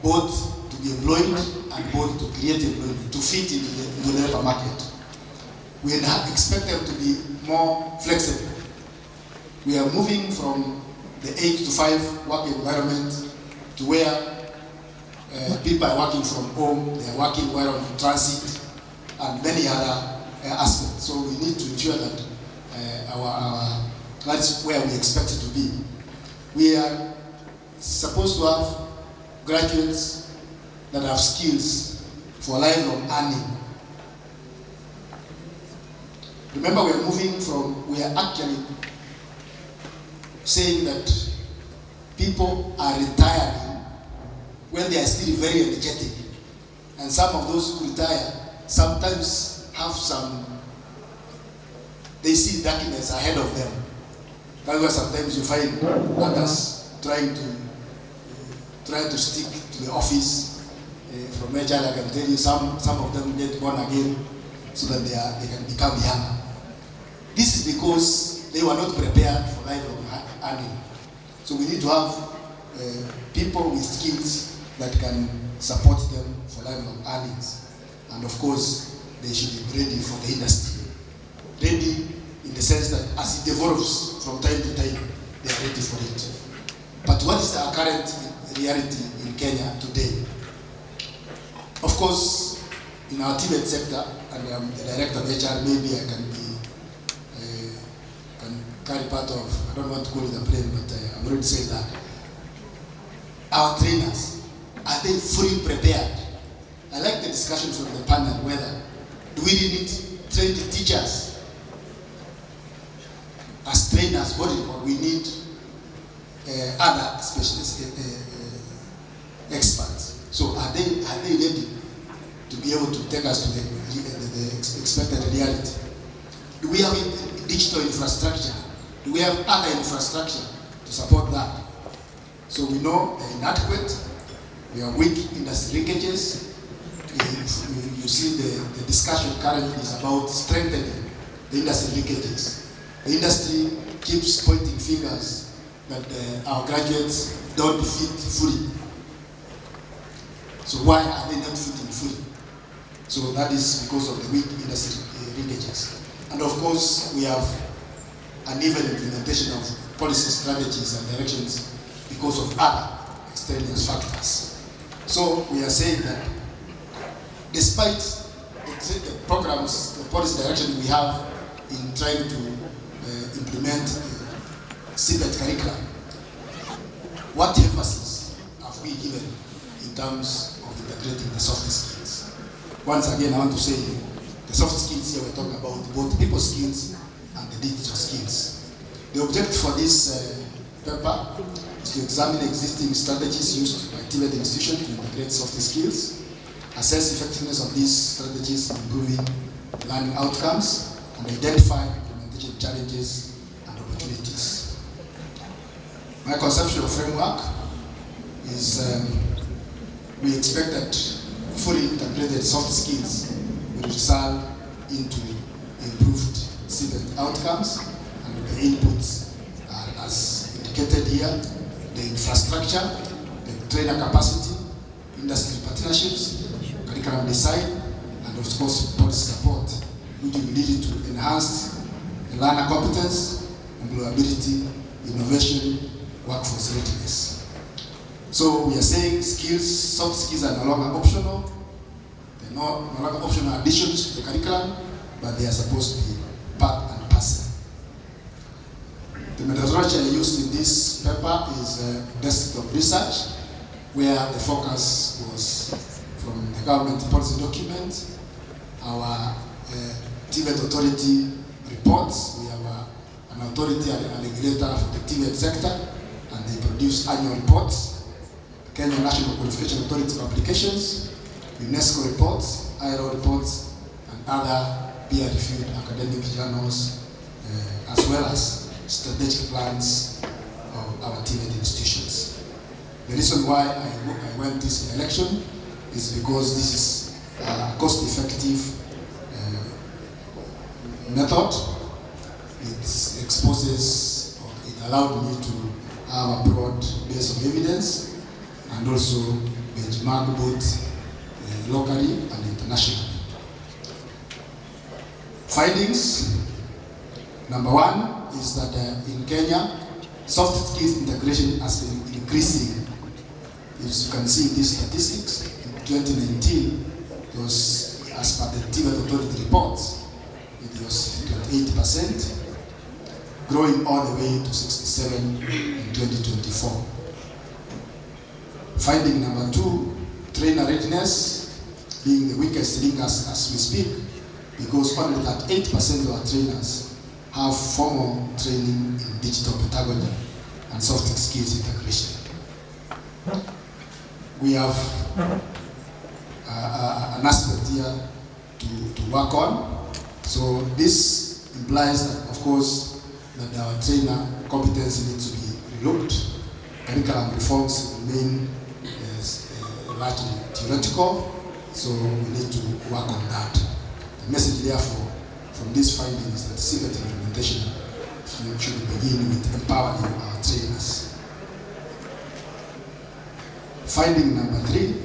Speaker 14: both to
Speaker 19: be employed and both to create employment, to fit into the labor market. We expect them to be more flexible. We are moving from the 8 to 5 work environment to where people are working from home, they are working while on transit, and many other aspects. So we need to ensure that that's where we expect it to be. We are supposed to have graduates that have skills for lifelong earning. Remember, we are actually saying that people are retiring when they are still very energetic. And some of those who retire sometimes have they see darkness ahead of them. That's why sometimes you find others trying to stick to the office. From my child, I can tell you some of them get born again so that they can become young. This is because they were not prepared for lifelong earning. So we need to have people with skills that can support them for lifelong earnings. And of course, they should be ready for the industry. Ready in the sense that as it develops from time to time, they are ready for it. But what is our current reality in Kenya today? Of course, in our TVET sector, and I'm the director of HR, maybe I can carry part of, I don't want to call it a plane, but I'm already saying that. Our trainers, are they fully prepared? I like the discussion from the panel whether do we really need trained teachers as trainers, or we need other specialist experts. So are they ready to be able to take us to the expected reality? Do we have digital infrastructure? Do we have other infrastructure to support that? So we know they're inadequate. We have weak industry linkages. You see the discussion currently is about strengthening the industry linkages. The industry keeps pointing fingers that our graduates don't fit fully. So why are they not fitting fully? So that is because of the weak industry linkages. And of course, we have uneven implementation of policy strategies and directions because of other extraneous factors. So we are saying that despite the programs, the policy direction we have in trying to implement the CBET curriculum, what emphasis have we given in terms of integrating the soft skills? Once again, I want to say the soft skills here, we're talking about both people skills and the digital skills. The objective for this paper is to examine existing strategies used by TVET institutions to integrate soft skills, assess effectiveness of these strategies in improving learning outcomes, and identify implementation challenges and opportunities. My conceptual framework is we expect that fully integrated soft skills will result into improved student outcomes, and the inputs are as indicated here: the infrastructure, the trainer capacity, industry partnerships, curriculum design, and of course policy support, which will lead to enhanced learner competence, employability, innovation, workforce readiness. So we are saying skills, soft skills are no longer optional. They're no longer optional additions to the curriculum, but they are supposed to be part and parcel. The methodology I used in this paper is desktop research, where the focus was from the government policy document, our TVET authority reports. We have an authority and a regulator for the TVET sector, and they produce annual reports. Kenya National Qualification Authority publications, UNESCO reports, ILO reports, and other peer-reviewed academic journals, as well as strategic plans of our TVET institutions. The reason why I went this election is because this is a cost-effective method. It exposes, or it allowed me to have a broad base of evidence and also benchmark both locally and internationally. Findings. Number one is that in Kenya, soft skills integration has been increasing. As you can see in these statistics, in 2019, it was, as per the TVET Authority reports, it was 28%, growing all the way to 67% in 2024. Finding number two, trainer readiness being the weakest link as we speak, because only that 8% of our trainers have formal training in digital pedagogy and soft skills integration. We have an aspect here to work on. So this implies that, of course, that our trainer competence needs to be relooked. Curriculum reforms remain largely theoretical, so we need to work on that. The message, therefore, from this finding is that CVET implementation should begin with empowering our trainers. Finding number three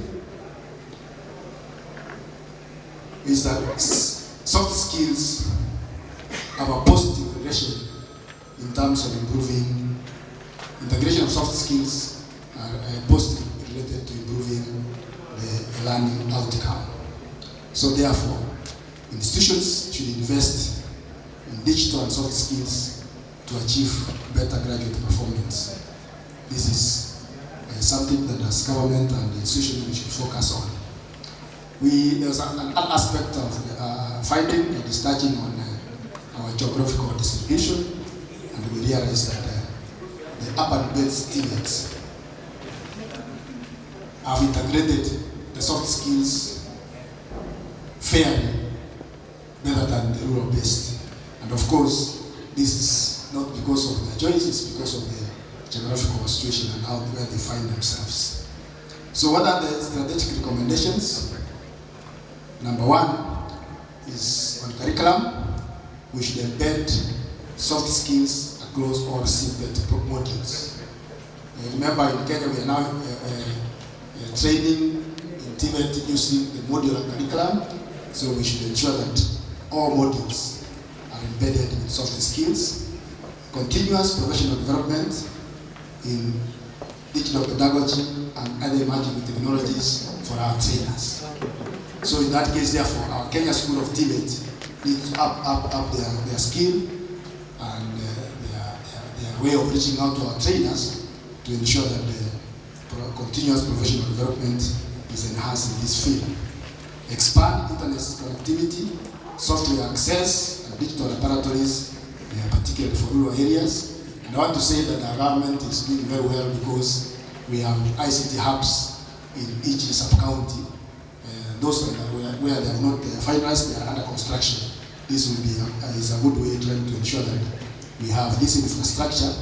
Speaker 19: is that soft skills have a positive relation in terms of improving integration of soft skills are positively related to improving the learning outcome. So therefore, institutions should invest in digital and soft skills to achieve better graduate performance. This is something that as government and institutions we should focus on. There's an aspect of finding that is touching on our geographical distribution, and we realize that the urban-based TVETs have integrated the soft skills fairly better than the rural-based. And of course, this is not because of their choice, it's because of the geographical situation and where they find themselves. So what are the strategic recommendations? Number one is on curriculum. We should embed soft skills across all CVET modules. Remember, in Kenya we are now training in TVET using the modular curriculum, so we should ensure that all modules are embedded with soft skills, continuous professional development in digital pedagogy and other emerging technologies for our trainers. So in that case, therefore, our Kenya School of TVET needs to up their skill and their way of reaching out to our trainers to ensure that the continuous professional development is enhanced in this field. Expand internet connectivity, software access, and digital laboratories, particularly for rural areas. And I want to say that our government is doing very well because we have ICT hubs in each sub-county. Those where they are not finalized, they are under construction. This will be is a good way trying to ensure that we have this infrastructure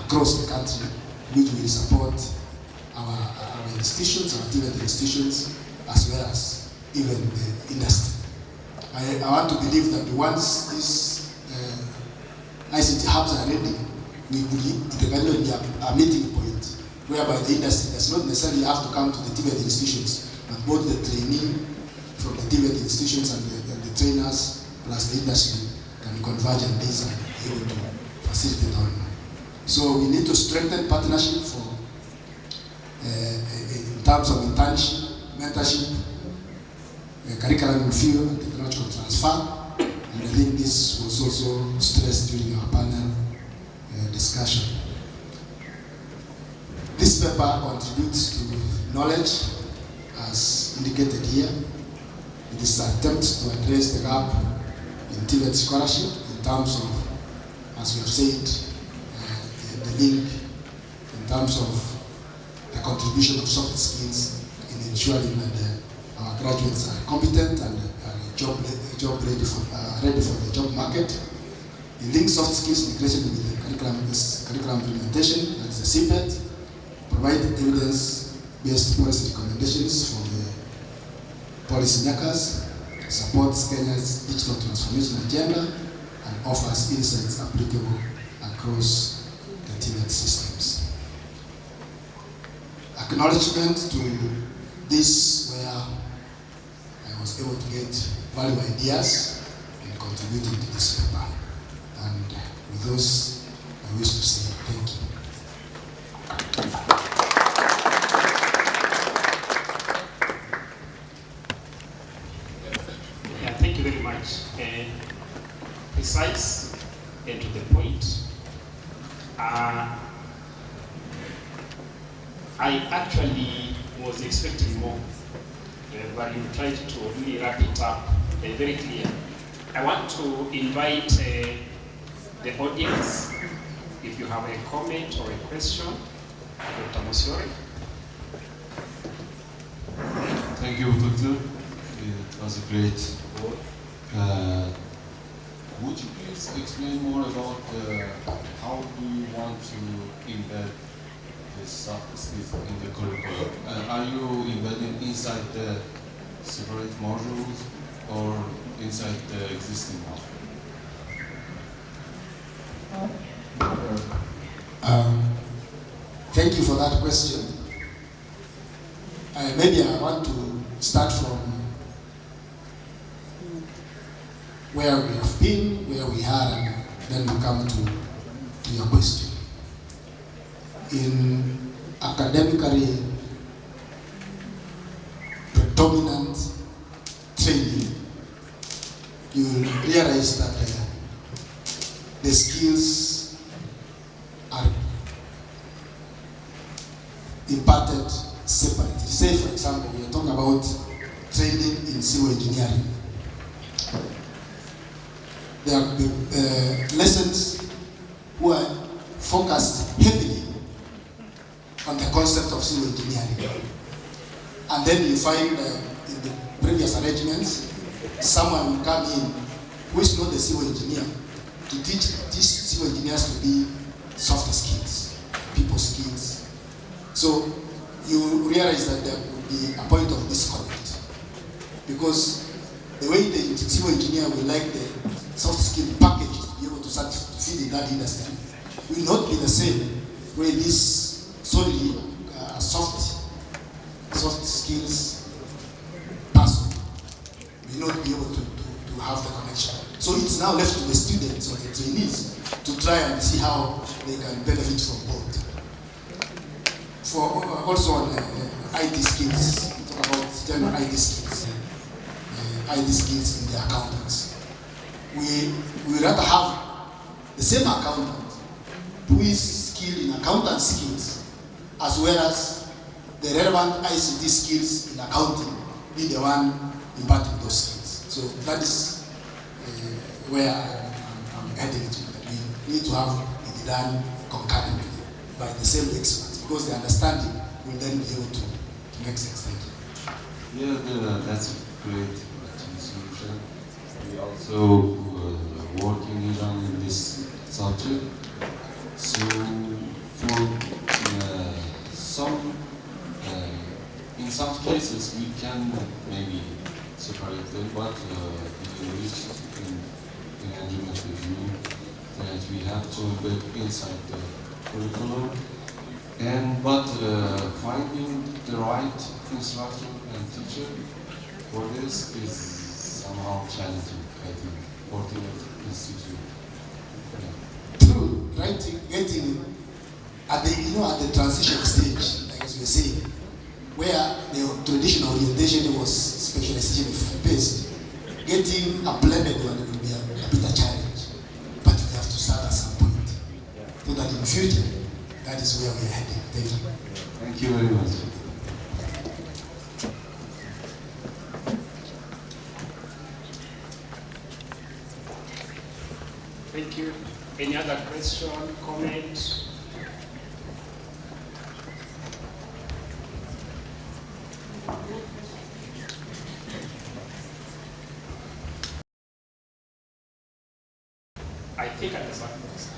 Speaker 19: across the country, which will support our institutions, our TVET institutions, as well as even the industry. I want to believe that once these ICT hubs are ready, it can be a meeting point whereby the industry does not necessarily have to come to the TVET institutions, but both the trainee from the TVET institutions and the trainers plus the industry can converge on this and be able to facilitate on. So we need to strengthen partnership for in terms of internship, mentorship, curriculum review, and technological transfer. And I think this was also stressed during our panel discussion. This paper contributes to knowledge, as indicated here. It is an attempt to address the gap in TVET scholarship in terms of, as we have said, the link in terms of the contribution of soft skills in ensuring that our graduates are competent and are ready for the job market. The link soft skills integration with the curriculum implementation, that is the CVET, provide evidence-based policy recommendations for the policy makers, supports Kenya's digital transformation agenda, and offers insights applicable across the TVET systems. acknowledgement to this where I was able to get valuable ideas and contributing to this paper. And with those, I wish to say thank you.
Speaker 3: Yeah, thank you very much. Precise and to the point. I actually was expecting more, but you tried to really wrap it up very clear. I want to invite the audience, if you have a comment or a question, Dr. Musiori.
Speaker 6: Thank you, Doctor. It was a great work. Would you please explain more about how do you want to embed the soft skills in the curriculum? Are you embedding inside the separate modules or inside the existing module?
Speaker 19: Thank you for that question. Maybe I want to start from where we have been, where we are, and then we come to your question. In academically predominant training, you will realize that the skills are imparted separately. Say, for example, we are talking about training in civil engineering. There are lessons who are focused heavily on the concept of civil engineering. And then you find in the previous arrangements, someone will come in who is not a civil engineer to teach these civil engineers to be soft skills, people skills. So you realize that there would be a point of disconnect, because the way the civil engineer will like the soft skill package to be able to start to feed in that industry will not be the same way this solely soft skills person will not be able to have the connection. So it's now left to the students or the trainees to try and see how they can benefit from both. For also on IT skills, we talk about general IT skills, IT skills in the accountants. We rather have the same accountant who is skilled in accountant skills as well as the relevant ICT skills in accounting be the one imparting those skills. So that is where I'm heading to. We need to have it done concurrently by the same experts, because the understanding will then be able to make sense.
Speaker 6: Yeah, that's a great solution. We also working here on this subject. So for in some cases we can maybe separate them, but in English, in management review, that we have to embed inside the curriculum. But finding the right instructor and teacher for this is somehow challenging, I think, working with institute.
Speaker 19: True, getting at the transition stage, like as we were saying, where the traditional orientation was specialization based, getting a blended one would be a bit a challenge. But we have to start at some point, so that in the future, that is where we are heading. Thank you.
Speaker 6: Thank you very much.
Speaker 3: Thank you. Any other question, comment? I think I understand this.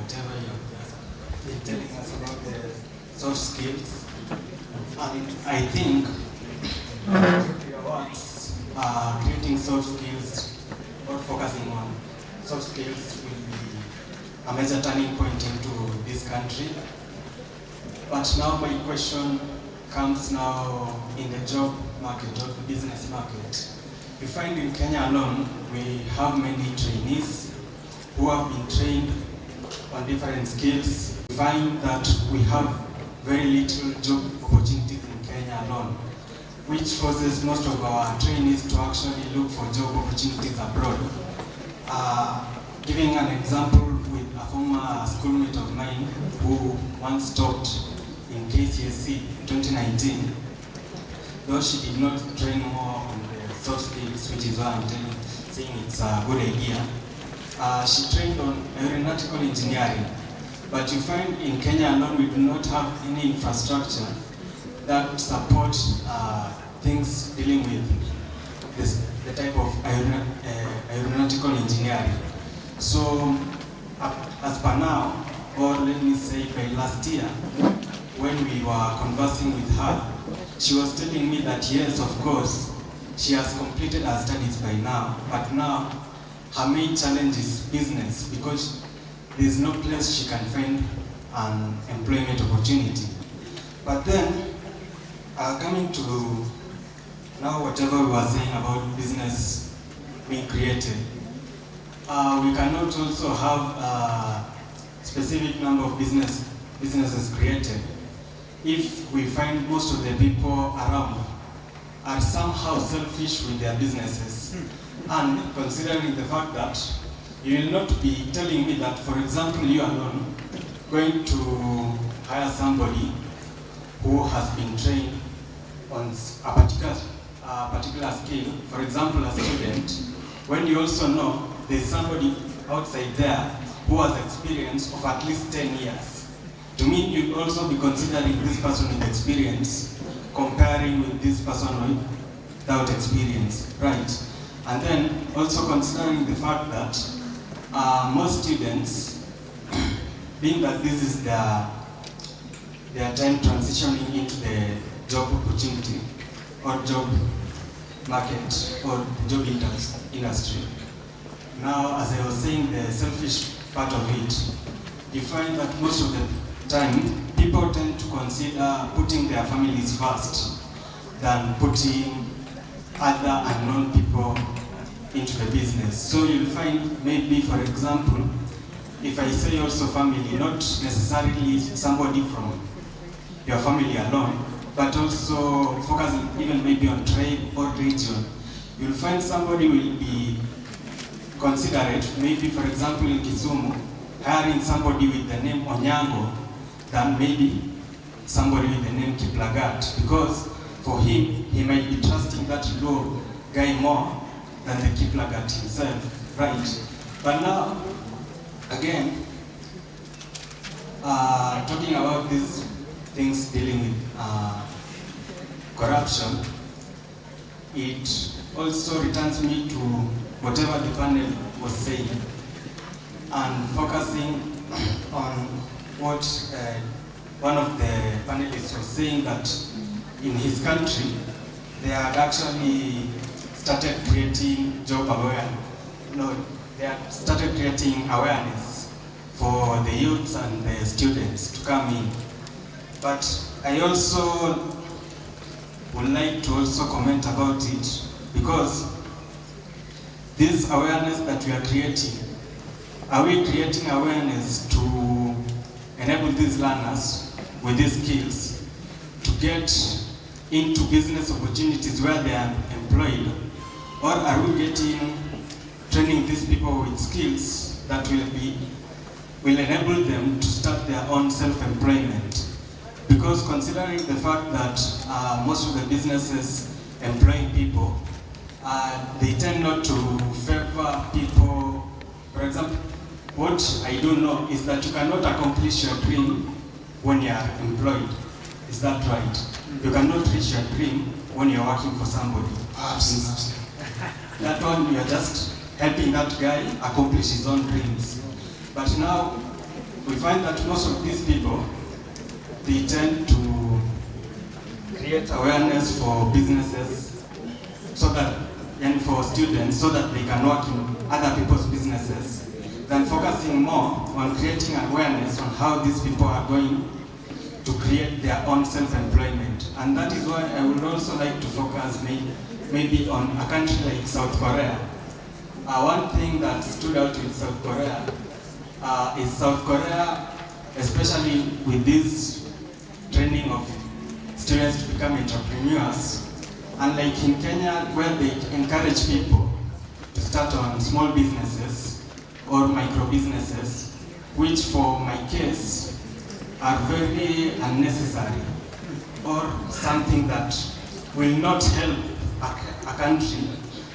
Speaker 20: whatever you've been telling us about the soft skills. And I think your words creating soft skills or focusing on soft skills will be a major turning point into this country. But now my question comes now in the job market or the business market. You find in Kenya alone, we have many trainees who have been trained on different skills. We find that we have very little job opportunities in Kenya alone, which forces most of our trainees to actually look for job opportunities abroad. Giving an example with a former schoolmate of mine who once taught in KCSE in 2019, though she did not train more on the soft skills, which is why I'm saying it's a good idea. She trained on aeronautical engineering, but you find in Kenya alone we do not have any infrastructure that support things dealing with the type of aeronautical engineering. So as per now, or let me say by last year, when we were conversing with her, she was telling me that yes, of course, she has completed her studies by now, but now her main challenge is business because there's no place she can find an employment opportunity. But then, coming to now whatever we were saying about business being created, we cannot also have a specific number of businesses created if we find most of the people around are somehow selfish with their businesses. And considering the fact that you will not be telling me that, for example, you alone going to hire somebody who has been trained on a particular skill, for example, a student, when you also know there's somebody outside there who has experience of at least 10 years. To me, you'd also be considering this person with experience, comparing with this person without experience, right? And then also considering the fact that most students, being that this is their time transitioning into the job opportunity or job market or job industry. Now, as I was saying, the selfish part of it, you find that most of the time, people tend to consider putting their families first than putting other unknown people into the business. So you'll find maybe, for example, if I say also family, not necessarily somebody from your family alone, but also focusing even maybe on tribe or region, you'll find somebody will be considerate, maybe for example in Kisumu, hiring somebody with the name Onyango than maybe somebody with the name Kiplagat, because for him, he might be trusting that low guy more than the Kiplagat himself, right? But now, again, talking about these things dealing with corruption, it also returns me to whatever the panel was saying and focusing on what one of the panelists was saying, that in his country they had actually started creating job awareness. No, they had started creating awareness for the youths and the students to come in. But I also would like to also comment about it, because this awareness that we are creating, are we creating awareness to enable these learners with these skills to get into business opportunities where they are employed, or are we training these people with skills that will enable them to start their own self-employment? Because considering the fact that most of the businesses employing people, they tend not to favor people. For example, what I do know is that you cannot accomplish your dream when you are employed. Is that right? You cannot reach your dream when you're working for somebody. Absolutely. That one, you're just helping that guy accomplish his own dreams. But now, we find that most of these people, they tend to create awareness for businesses so that, and for students so that they can work in other people's businesses, than focusing more on creating awareness on how these people are going to create their own self-employment. And that is why I would also like to focus maybe on a country like South Korea. One thing that stood out in South Korea is South Korea, especially with this training of students to become entrepreneurs, unlike in Kenya where they encourage people to start on small businesses or micro businesses, which for my case are very unnecessary or something that will not help a country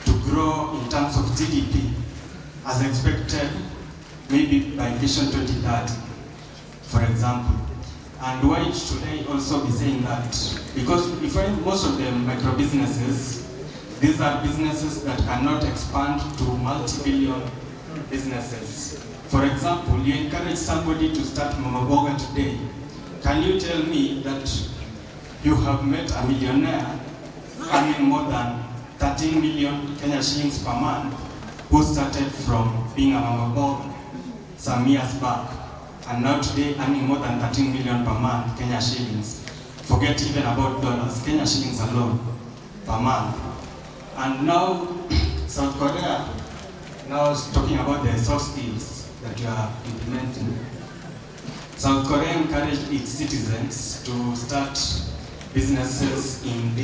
Speaker 20: to grow in terms of GDP as expected maybe by Vision 2030, for example. And why should I also be saying that? Because we find most of the micro businesses, these are businesses that cannot expand to multi-billion businesses. For example, you encourage somebody to start Mama Boga today. Can you tell me that you have met a millionaire earning more than 13 million Kenya shillings per month who started from being a Mama Boga some years back and now today earning more than 13 million per month Kenya shillings? Forget even about dollars, Kenya shillings alone per month. And now South Korea now is talking about the soft skills that you are implementing. South Korea encouraged its citizens to start businesses in the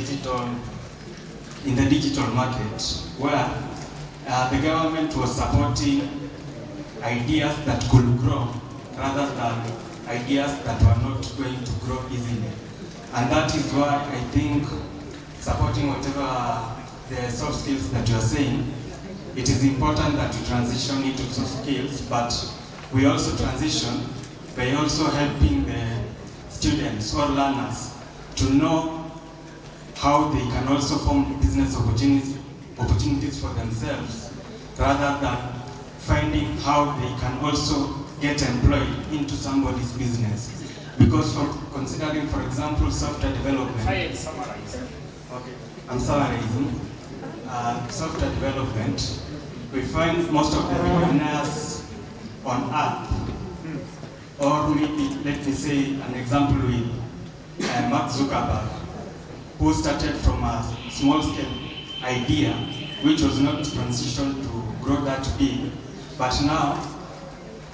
Speaker 20: digital market, where the government was supporting ideas that could grow rather than ideas that were not going to grow easily. And that is why I think supporting whatever the soft skills that you are saying, it is important that we transition into soft skills, but we also transition by also helping the students or learners to know how they can also form business opportunities for themselves, rather than finding how they can also get employed into somebody's business. Because considering, for example, software development. Okay, I'm summarizing. Software development, we find most of the millionaires on earth, or maybe let me say an example with Mark Zuckerberg, who started from a small scale idea which was not transitioned to grow that big. But now,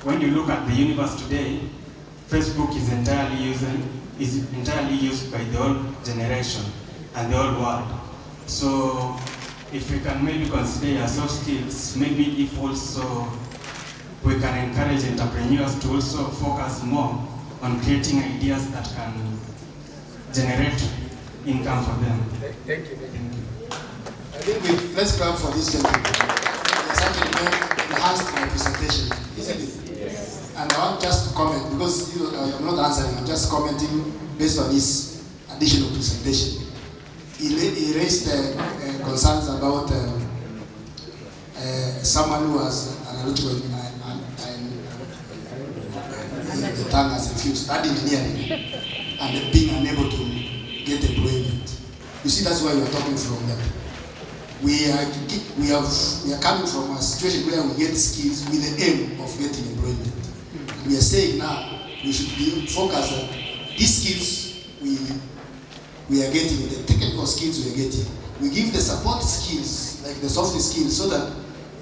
Speaker 20: when you look at the universe today, Facebook is entirely used by the whole generation and the whole world. So if we can maybe consider our soft skills, maybe if also we can encourage entrepreneurs to also focus more on creating ideas that can generate income for them.
Speaker 19: Thank you. I think let's clap for this gentleman. Yes, actually enhanced my presentation, isn't it? Yes. And I want just to comment, because I'm not answering, I'm just commenting based on his additional presentation. He raised concerns about someone who has analytical the tongue has refused, studying engineering and being unable to get employment. You see, that's why we are talking from them. We are coming from a situation where we get skills with the aim of getting employment. And we are saying now we should be focused on these skills we are getting, the technical skills we are getting. We give the support skills, like the soft skills, so that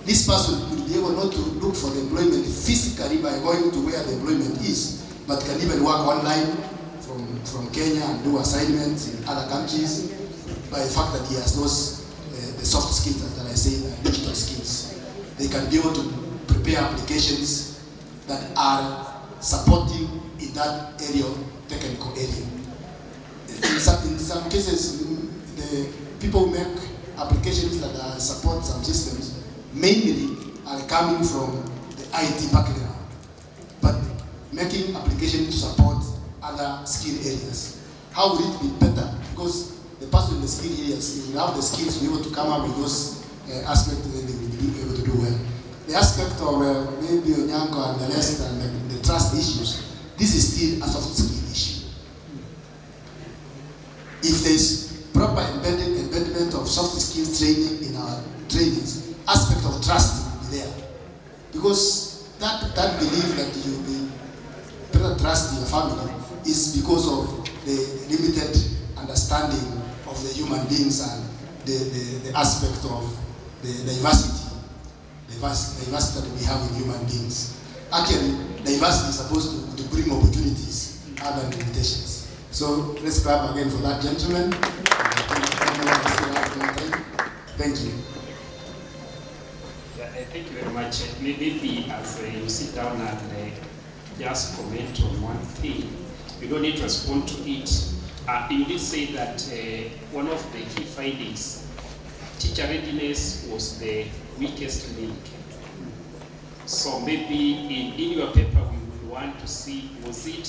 Speaker 19: this person will be able not to look for the employment physically by going to where the employment is, but can even work online from Kenya and do assignments in other countries by the fact that he has those the soft skills that I say, digital skills. They can be able to prepare applications that are supporting in that area, technical area. In some cases, the people who make applications that support some systems mainly are coming from the IT background, but making applications to support other skill areas. How would it be better? Because the person in the skill areas will have the skills to be able to come up with those aspects, and they will be able to do well. The aspect of maybe Onyanko and the rest and the trust issues, this is still a soft skill issue. If there is proper embedment of soft skills training in our trainings, aspect of trust will be there. Because that belief that you will be better trust in your family is because of the limited understanding of the human beings and the aspect of the diversity that we have in human beings. Actually, diversity is supposed to bring opportunities other than limitations. So let's clap again for that gentleman. Thank you.
Speaker 3: Thank you very much. Maybe as you sit down and just comment on one thing, you don't need to respond to it. You did say that one of the key findings, teacher readiness was the weakest link. So maybe in your paper we would want to see, was it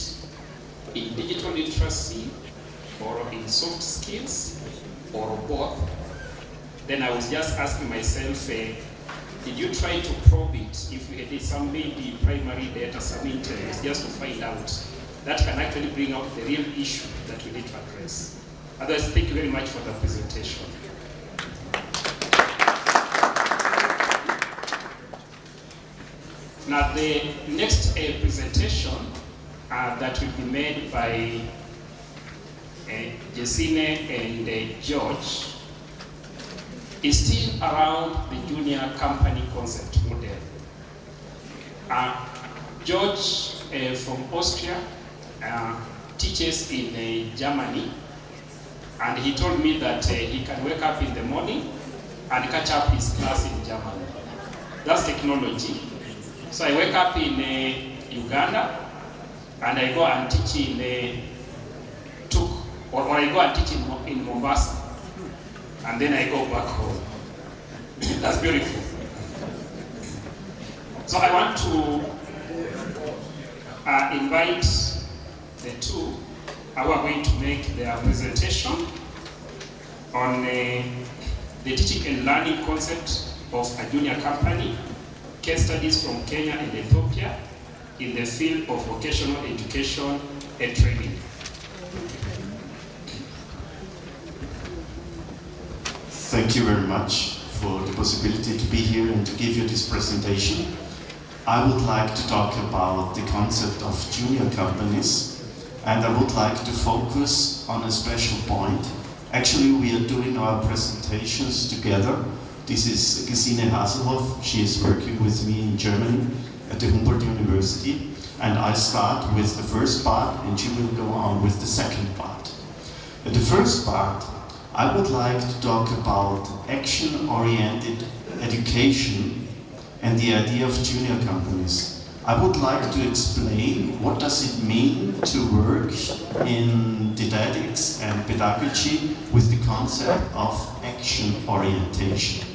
Speaker 3: in digital literacy or in soft skills or both? Then I was just asking myself, did you try to probe it if you had some maybe primary data, some interviews, just to find out that can actually bring out the real issue that we need to address? Otherwise, thank you very much for the presentation. Now, the next presentation that will be made by Jessine and George is still around the junior company concept model. George from Austria teaches in Germany, and he told me that he can wake up in the morning and catch up his class in Germany. That's technology. So I wake up in Uganda and I go and teach in Tuk, or I go and teach in Mombasa, and then I go back home. That's beautiful. So I want to invite the two who are going to make their presentation on the teaching and learning concept of a junior company, case studies from Kenya and Ethiopia in the field of vocational education and training.
Speaker 4: Thank you very much for the possibility to be here and to give you this presentation. I would like to talk about the concept of junior companies, and I would like to focus on a special point. Actually, we are doing our presentations together. This is Gesine Haselhoff. She is working with me in Germany at the Humboldt University, and I start with the first part and she will go on with the second part. At the first part, I would like to talk about action-oriented education and the idea of junior companies. I would like to explain what does it mean to work in didactics and pedagogy with the concept of action orientation.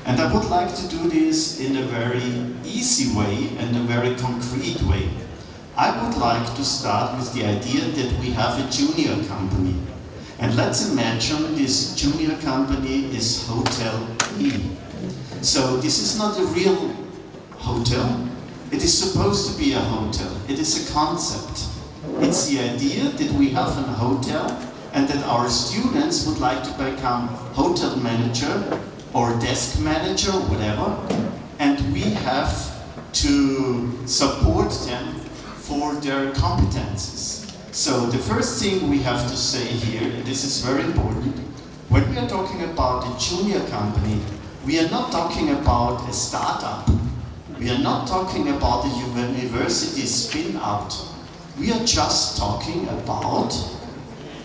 Speaker 4: And I would like to do this in a very easy way and a very concrete way. I would like to start with the idea that we have a junior company. And let's imagine this junior company is Hotel E. So this is not a real hotel. It is supposed to be a hotel. It is a concept. It's the idea that we have a hotel and that our students would like to become hotel manager or desk manager, whatever, and we have to support them for their competences. So the first thing we have to say here, and this is very important, when we are talking about a junior company, we are not talking about a startup. We are not talking about a university spin-out. We are just talking about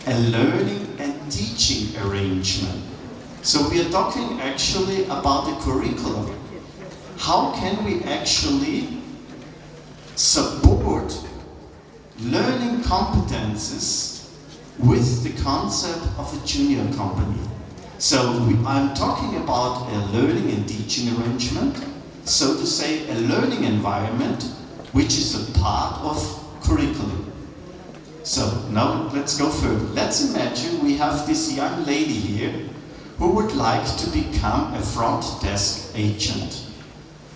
Speaker 4: a learning and teaching arrangement. So we are talking actually about the curriculum. How can we actually support learning competences with the concept of a junior company? So I'm talking about a learning and teaching arrangement, so to say a learning environment which is a part of curriculum. So now let's go further. Let's imagine we have this young lady here who would like to become a front desk agent.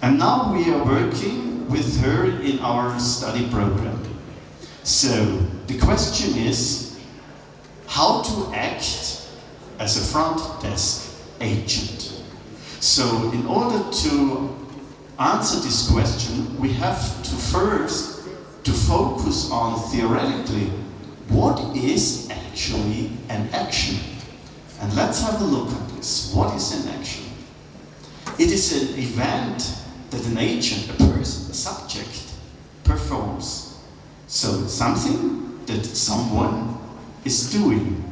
Speaker 4: And now we are working
Speaker 21: with her in our study program. So the question is how to act as a front desk agent. So in order to answer this question, we have to first to focus on theoretically what is actually an action. And let's have a look at this. What is an action? It is an event that an agent, a person, a subject, performs. So something that someone is doing.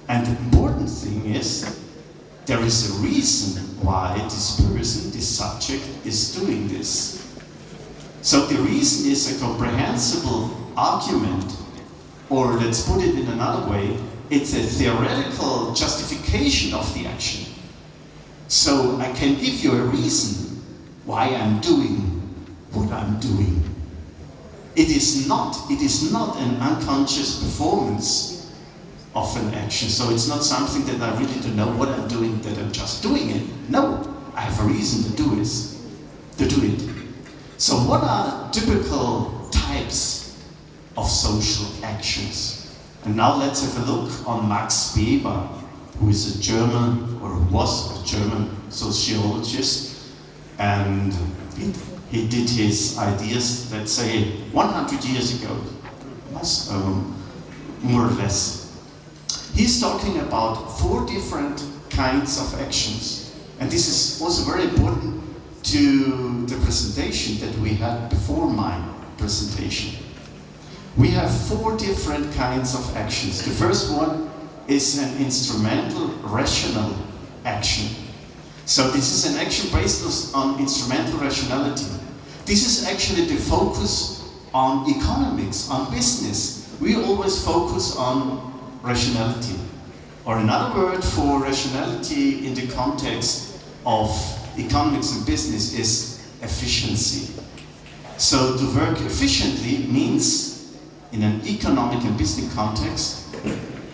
Speaker 21: And the important thing is, there is a reason why this person, this subject, is doing this. So the reason is a comprehensible argument, or let's put it in another way, it's a theoretical justification of the action. So I can give you a reason why I'm doing what I'm doing. It is not an unconscious performance of an action. So it's not something that I really don't know what I'm doing, that I'm just doing it. No, I have a reason to do it. So what are typical types of social actions? And now let's have a look on Max Weber, who is a German, or who was a German sociologist, and he did his ideas, let's say, 100 years ago, more or less. He's talking about 4 different kinds of actions. And this is also very important to the presentation that we had before my presentation. We have 4 different kinds of actions. The first one is an instrumental rational action. So this is an action based on instrumental rationality. This is actually the focus on economics, on business. We always focus on rationality. Or another word for rationality in the context of economics and business is efficiency. So to work efficiently means, in an economic and business context,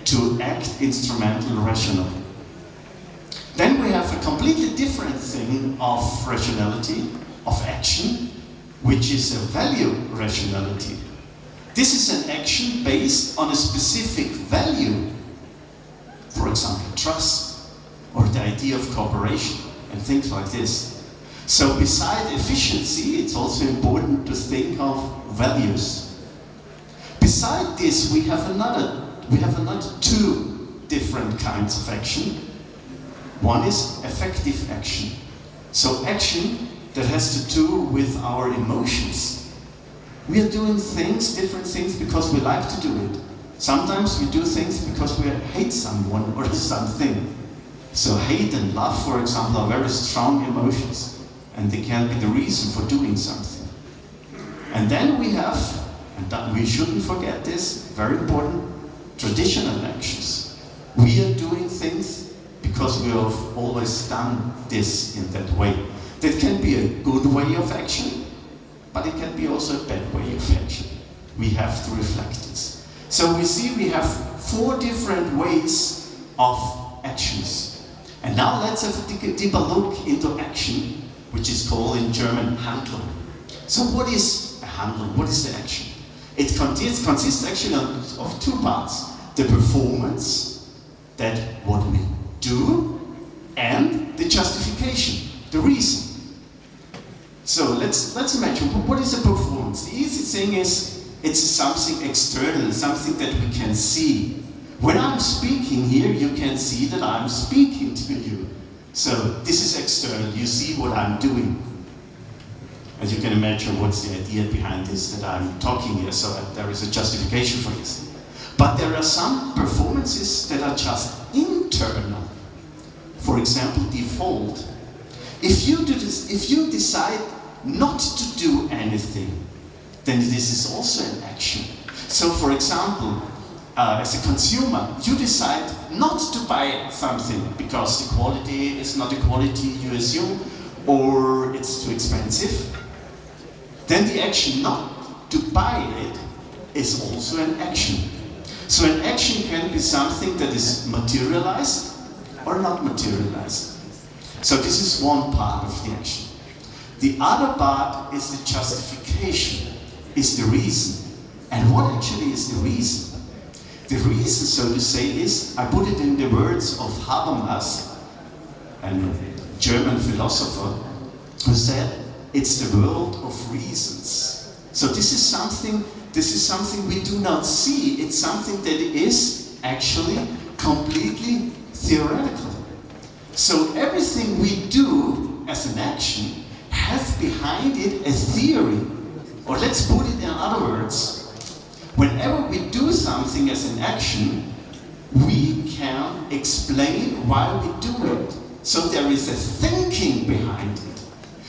Speaker 21: to act instrumental rational. Then we have a completely different thing of rationality, of action, which is a value rationality. This is an action based on a specific value. For example, trust, or the idea of cooperation, and things like this. So beside efficiency, it's also important to think of values. Beside this, we have another 2 different kinds of action. One is effective action. So action that has to do with our emotions. We are doing things, different things, because we like to do it. Sometimes we do things because we hate someone or something. So hate and love, for example, are very strong emotions, and they can be the reason for doing something. And then we have, and that we shouldn't forget this, very important, traditional actions. We are doing things because we have always done this in that way. That can be a good way of action, but it can be also a bad way of action. We have to reflect this. So we see we have 4 different ways of actions. And now let's have a deeper look into action, which is called in German Handlung. So what is a Handlung? What is the action? It consists actually of 2 parts. The performance, that what we do, and the justification, the reason. So let's imagine, what is a performance? The easy thing is, it's something external, something that we can see. When I'm speaking here, you can see that I'm speaking to you. So this is external, you see what I'm doing. As you can imagine, what's the idea behind this, that I'm talking here, so that there is a justification for this. But there are some performances that are just internal. For example, default. If you decide not to do anything, then this is also an action. So for example, as a consumer, you decide not to buy something because the quality is not the quality you assume, or it's too expensive. Then the action not to buy it is also an action. So an action can be something that is materialized or not materialized. So this is one part of the action. The other part is the justification, is the reason. And what actually is the reason? The reason, so to say, is, I put it in the words of Habermas, a German philosopher, who said, it's the world of reasons. So this is something we do not see. It's something that is actually completely theoretical. So everything we do as an action has behind it a theory. Or let's put it in other words, whenever we do something as an action, we can explain why we do it. So there is a thinking behind it.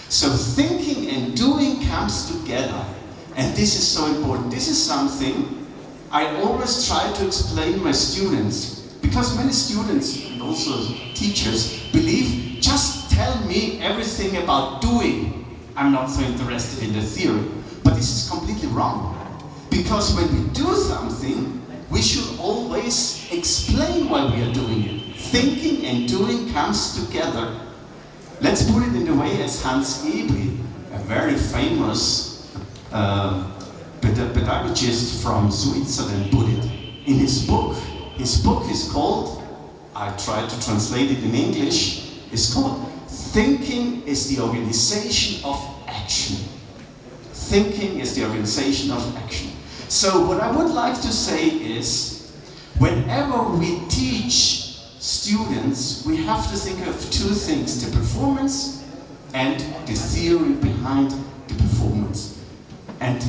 Speaker 21: So thinking and doing comes together. And this is so important. This is something I always try to explain to my students. Because many students, and also teachers, believe, just tell me everything about doing. I'm not so interested in the theory. But this is completely wrong. Because when we do something, we should always explain why we are doing it. Thinking and doing comes together. Let's put it in the way as Hans Gebel, a very famous pedagogist from Switzerland, put it in his book. His book is called, I tried to translate it in English, it's called Thinking is the Organization of Action. Thinking is the organization of action. So what I would like to say is, whenever we teach students, we have to think of two things, the performance and the theory behind the performance. And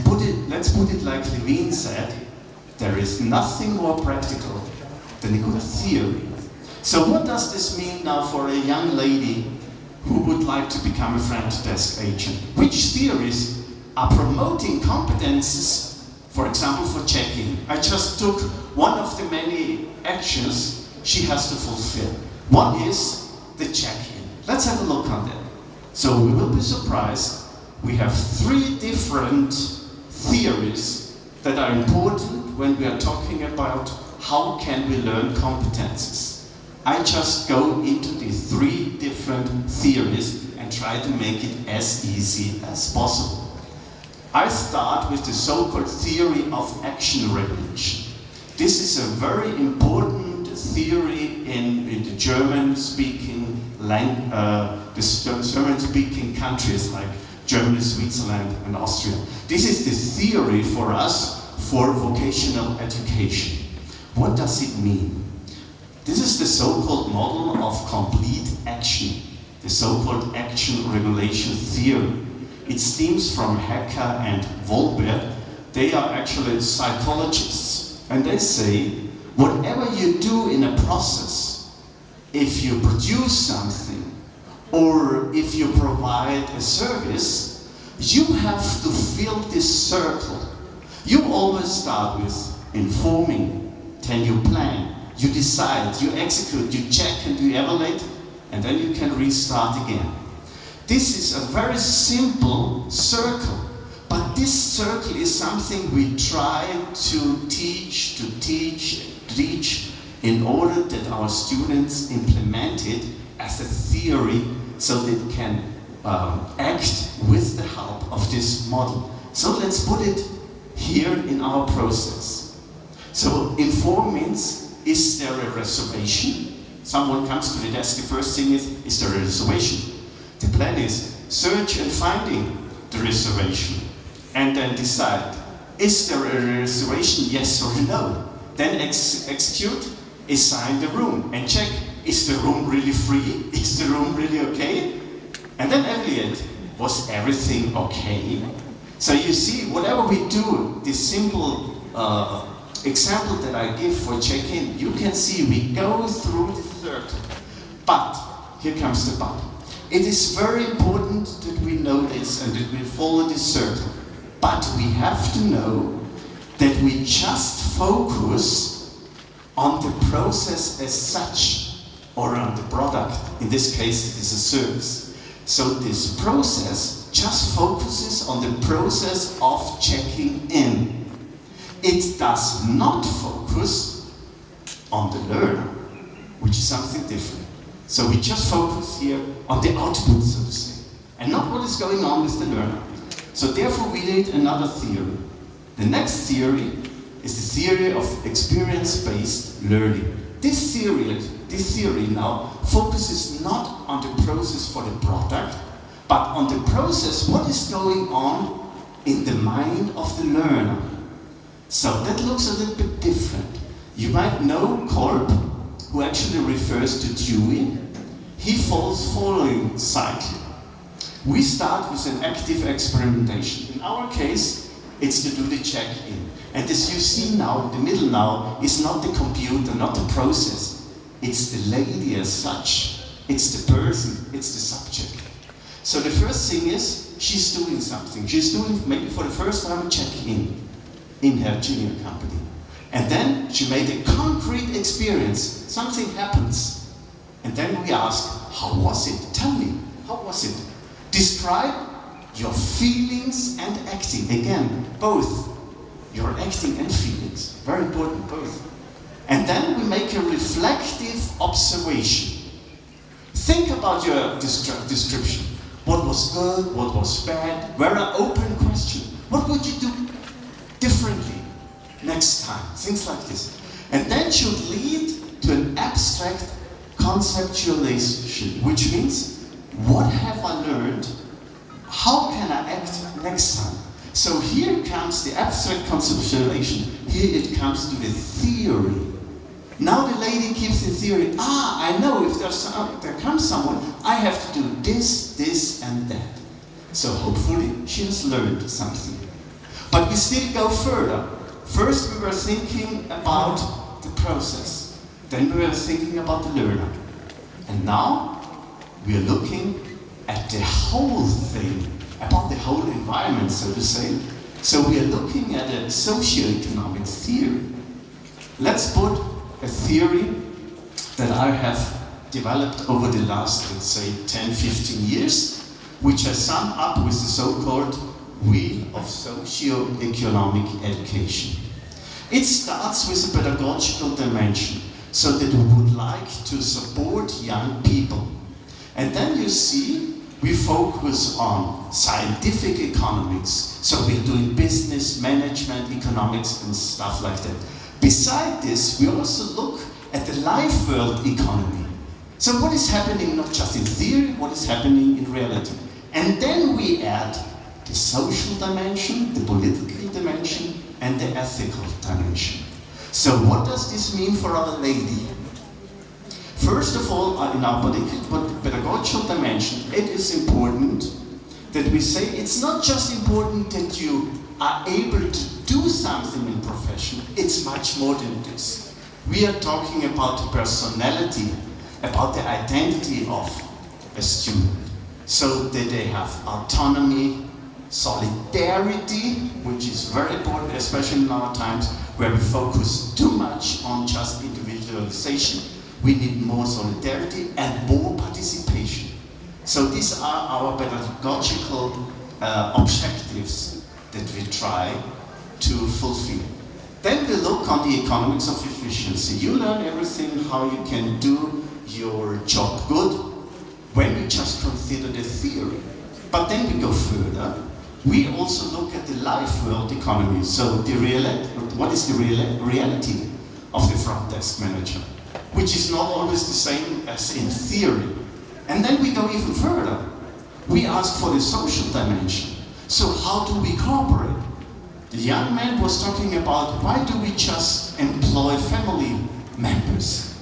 Speaker 21: let's put it like Levine said, there is nothing more practical than a good theory. So what does this mean now for a young lady who would like to become a front desk agent? Which theories are promoting competences, for example, for checking? I just took one of the many actions she has to fulfill. One is the check-in. Let's have a look on that. So we will be surprised. We have 3 different theories that are important when we are talking about how can we learn competences. I just go into the 3 different theories and try to make it as easy as possible. I start with the so-called theory of action regulation. This is a very important theory in the German-speaking countries like Germany, Switzerland, and Austria. This is the theory for us for vocational education. What does it mean? This is the so-called model of complete action, the so-called action regulation theory. It stems from Hacker and Wolbert. They are actually psychologists, and they say, whatever you do in a process, if you produce something, or if you provide a service, you have to fill this circle. You always start with informing, then you plan, you decide, you execute, you check and you evaluate, and then you can restart again. This is a very simple circle, but this circle is something we try to teach in order that our students implement it as a theory so they can act with the help of this model. So let's put it here in our process. So inform means, is there a reservation? Someone comes to the desk, the first thing is there a reservation? The plan is search and finding the reservation, and then decide, is there a reservation, yes or no? Then execute, assign the room, and check, is the room really free? Is the room really okay? And then evaluate, was everything okay? So you see, whatever we do, this simple example that I give for check-in, you can see we go through the circle. But, here comes the but. It is very important that we know this and that we follow this circle. But we have to know that we just focus on the process as such, or on the product. In this case, it is a service. So this process just focuses on the process of checking in. It does not focus on the learner, which is something different. So we just focus here on the output, so to say. and not what is going on with the learner. So therefore we need another theory. The next theory is the theory of experience-based learning. This theory now focuses not on the process for the product, but on the process, what is going on in the mind of the learner. So that looks a little bit different. You might know Kolb, who actually refers to Dewey. He follows following cycle. We start with an active experimentation. In our case, it's to do the check-in. And as you see now, in the middle now, is not the computer, not the process. It's the lady as such. It's the person, it's the subject. So the first thing is, she's doing something. She's doing, maybe for the first time, a check-in in her junior company. And then she made a concrete experience. Something happens. And then we ask, how was it? Tell me, how was it? Describe your feelings and acting. Again, both. Your acting and feelings. Very important, both. And then we make a reflective observation. Think about your description. What was good? What was bad? Very open question. What would you do differently next time? Things like this. And then should lead to an abstract conceptualization, which means, what have I learned? How can I act next time? So here comes the abstract conceptualization. Here it comes to the theory. Now the lady keeps the theory. I know if there comes someone, I have to do this, this, and that. So hopefully she has learned something. But we still go further. First we were thinking about the process. Then we were thinking about the learner. And now we are looking at the whole thing, about the whole environment, so to say. So we are looking at a socio-economic theory. Let's put a theory that I have developed over the last, let's say, 10-15 years, which I sum up with the so-called wheel of socio-economic education. It starts with a pedagogical dimension, so that we would like to support young people. And then you see, we focus on scientific economics, so we're doing business, management, economics, and stuff like that. Beside this, we also look at the life world economy. So what is happening not just in theory, what is happening in reality. And then we add the social dimension, the political dimension, and the ethical dimension. So what does this mean for our lady? First of all, in our pedagogical dimension, it is important that we say it's not just important that you are able to do something in profession, it's much more than this. We are talking about the personality, about the identity of a student, so that they have autonomy, solidarity, which is very important, especially in our times where we focus too much on just individualization. We need more solidarity and more participation. So these are our pedagogical objectives that we try to fulfill. Then we look on the economics of efficiency. You learn everything how you can do your job good when we just consider the theory. But then we go further. We also look at the life world economy. So what is the reality of the front desk manager, which is not always the same as in theory. And then we go even further. We ask for the social dimension. So how do we cooperate? The young man was talking about, why do we just employ family members?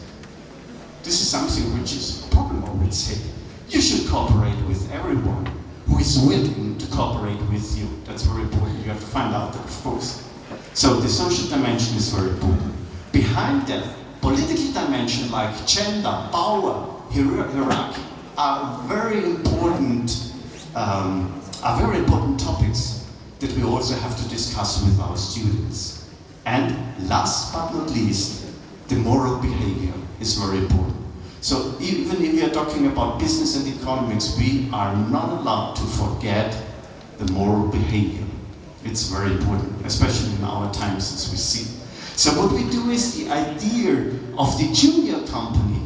Speaker 21: This is something which is a problem, I would say. You should cooperate with everyone who is willing to cooperate with you. That's very important. You have to find out that, of course. So the social dimension is very important. Behind that, political dimension like gender, power, hierarchy are very important topics that we also have to discuss with our students. And last but not least, the moral behavior is very important. So even if we are talking about business and economics, we are not allowed to forget the moral behavior. It's very important, especially in our times as we see. So what we do is the idea of the junior company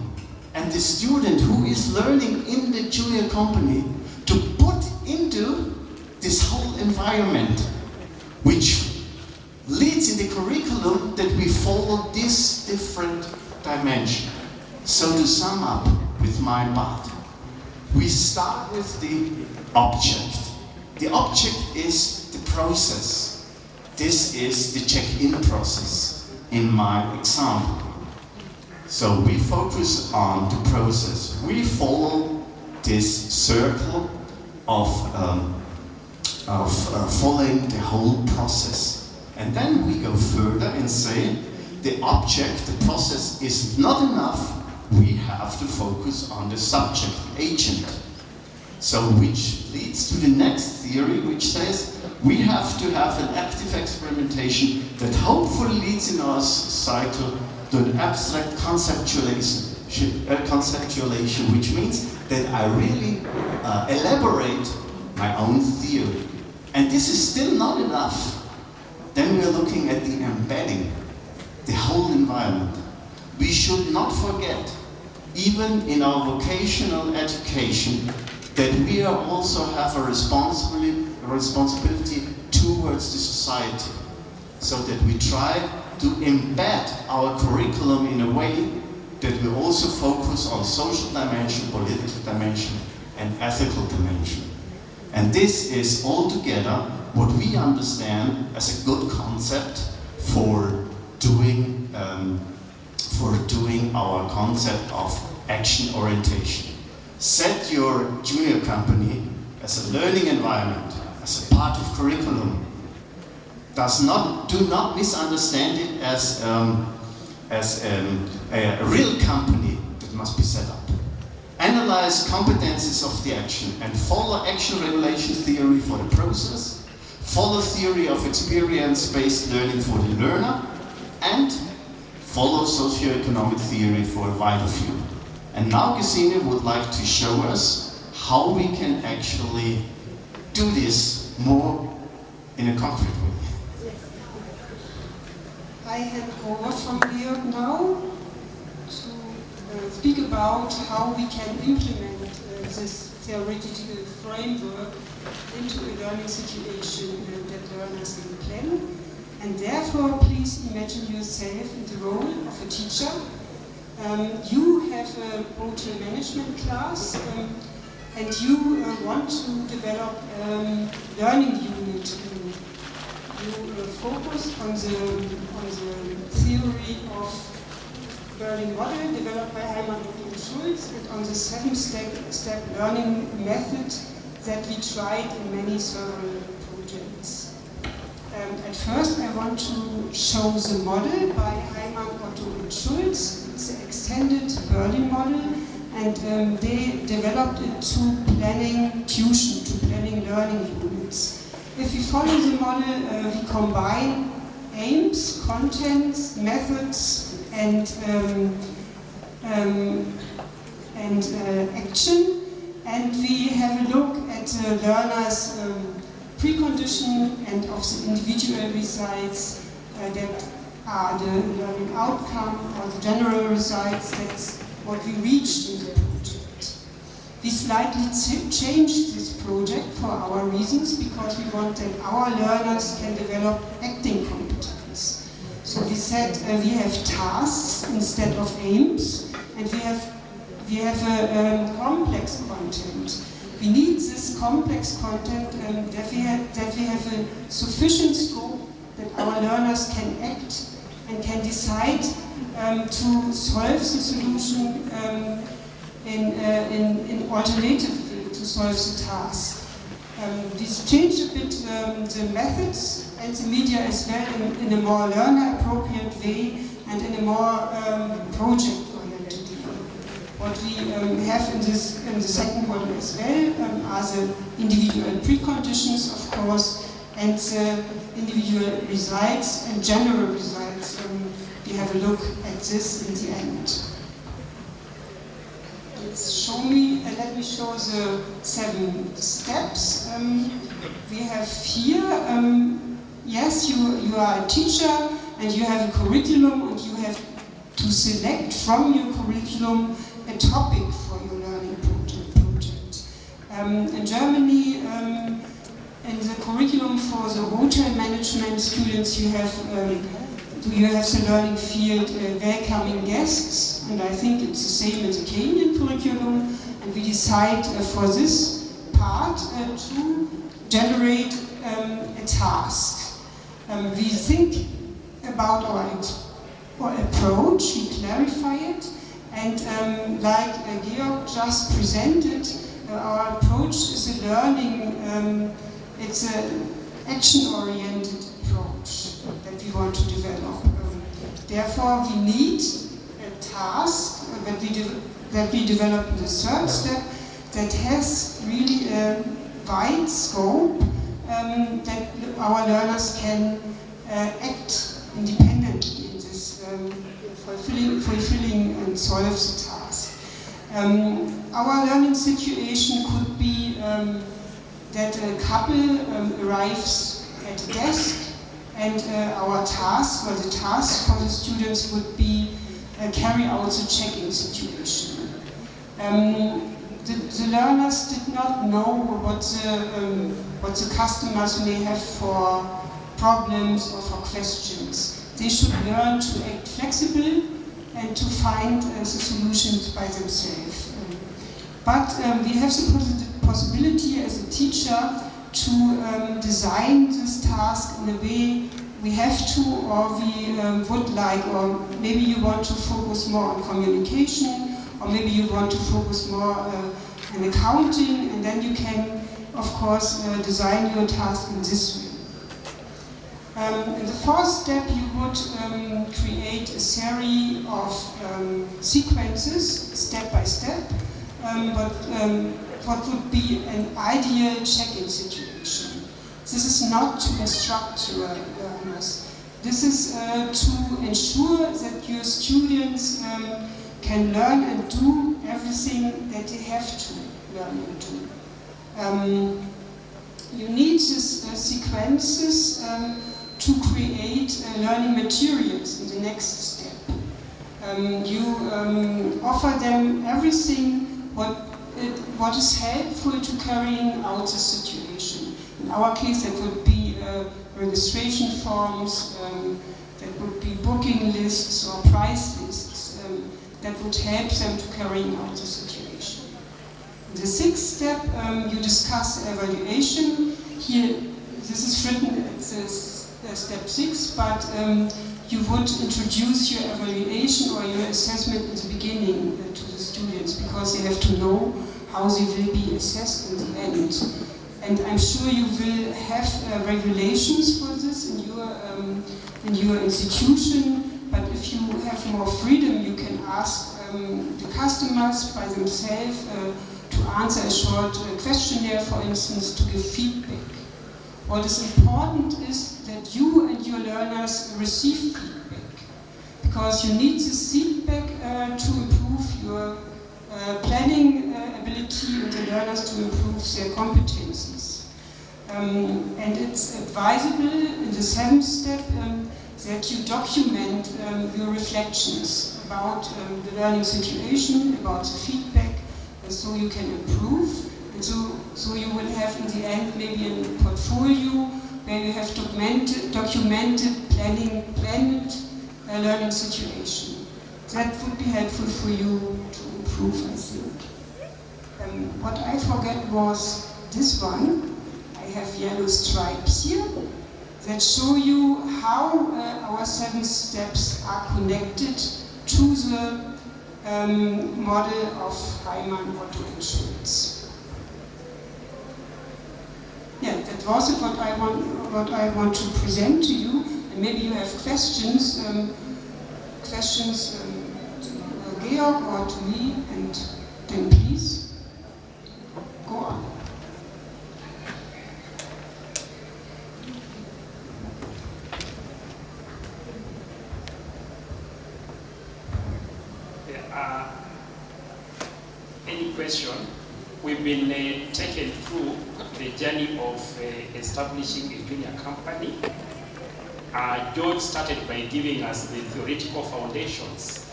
Speaker 21: and the student who is learning in the junior company to put into this whole environment, which leads in the curriculum that we follow this different dimension. So to sum up with my part, we start with the object. The object is the process. This is the check-in process in my example. So we focus on the process. We follow this circle of following the whole process. And then we go further and say the object, the process is not enough. We have to focus on the subject, agent. So which leads to the next theory, which says we have to have an active experimentation that hopefully leads in our cycle to an abstract conceptualization, which means that I really elaborate my own theory. And this is still not enough. Then we're looking at the embedding, the whole environment. We should not forget, even in our vocational education, that we also have a responsibility towards the society, so that we try to embed our curriculum in a way that we also focus on social dimension, political dimension, and ethical dimension. And this is altogether what we understand as a good concept for doing our concept of action orientation. Set your junior company as a learning environment, as a part of curriculum. Do not misunderstand it as a real company that must be set up. Analyze competencies of the action and follow action regulation theory for the process, follow theory of experience-based learning for the learner, and follow socioeconomic theory for a wider view. And now Gesine would like to show us how we can actually do this more in a concrete way.
Speaker 5: I hand over from here now to speak about how we can implement this theoretical framework into a learning situation that learners can plan. And therefore, please imagine yourself in the role of a teacher. You have a hotel management class and you want to develop learning unit. You focus on the theory of learning model developed by Heimann and Schulz, and on the 7-step learning method that we tried in many several projects. At first I want to show the model by Heimann, Otto and Schulz. It's an extended Berlin model, and they developed it to planning tuition, to planning learning units. If we follow the model, we combine aims, contents, methods, and action, and we have a look at the learner's precondition and of the individual results that are the learning outcome or the general results. That's what we reached in the project. We slightly changed this project for our reasons, because we want that our learners can develop acting competence. So we said we have tasks instead of aims, and we have a complex content. We need this complex content that we have a sufficient scope that our learners can act and can decide to solve the solution in alternative way to solve the task. This changed a bit the methods and the media as well in a more learner-appropriate way and in a more project-oriented way. What we have in the second model as well are the individual preconditions, of course, and the individual results and general results. We have a look at this in the end. Let me show the 7 steps. We have here, yes, you are a teacher and you have a curriculum, and you have to select from your curriculum a topic for your learning project. In Germany, in the curriculum for the hotel management students, you have the learning field welcoming guests, and I think it's the same in the Kenyan curriculum. And we decide for this part to generate a task. We think about our approach, we clarify it, and like Georg just presented, our approach is a learning, it's an action-oriented approach that we want to develop. Therefore, we need a task that we develop in the third step that has really a wide scope that our learners can act independently in this fulfilling and solve the task. Our learning situation could be that a couple arrives at a desk, and our task, or the task for the students, would be carry out the check-in situation. The learners did not know what the customers may have for problems or for questions. They should learn to act flexible and to find the solutions by themselves. But we have the possibility as a teacher to design this task in a way we have to, or we would like, or maybe you want to focus more on communication, or maybe you want to focus more on accounting, and then you can, of course, design your task in this way. In the fourth step, you would create a series of sequences, step by step, what would be an ideal check-in situation. This is not to instruct your learners. This is to ensure that your students can learn and do everything that they have to learn and do. You need these sequences to create learning materials in the next step. You offer them everything what is helpful to carrying out the situation. In our case, that would be registration forms, that would be booking lists or price lists that would help them to carrying out the situation. In the sixth step, you discuss evaluation. Here, this is written as step 6, but you would introduce your evaluation or your assessment in the beginning to the students, because they have to know how they will be assessed in the end. And I'm sure you will have regulations for this in your institution, but if you have more freedom, you can ask the customers by themselves to answer a short questionnaire, for instance, to give feedback. What is important is that you and your learners receive feedback, because you need this feedback to improve your planning ability and the learners to improve their competencies. And it's advisable in the 7th step that you document your reflections about the learning situation, about the feedback, so you can improve. And so you will have in the end maybe a portfolio where you have documented planned learning situation. That would be helpful for you to improve, I think. What I forgot was this one. I have yellow stripes here that show you how our 7 steps are connected to the model of Heimann Otto and Schulz. Yeah, that was it, what I want to present to you. And maybe you have questions, to Georg or to me, and then please go on.
Speaker 3: Any question? We've been taken through the journey of establishing a junior company. George started by giving us the theoretical foundations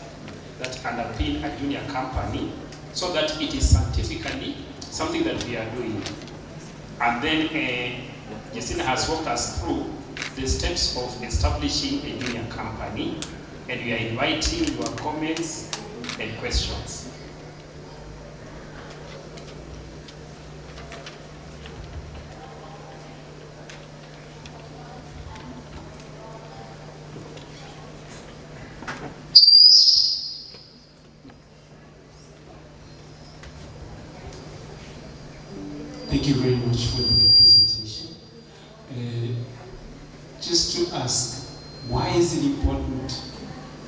Speaker 3: that underpin a junior company, so that it is scientifically something that we are doing. And then Justina has walked us through the steps of establishing a junior company, and we are inviting your comments and questions.
Speaker 9: Thank you very much for the presentation. Just to ask, why is it important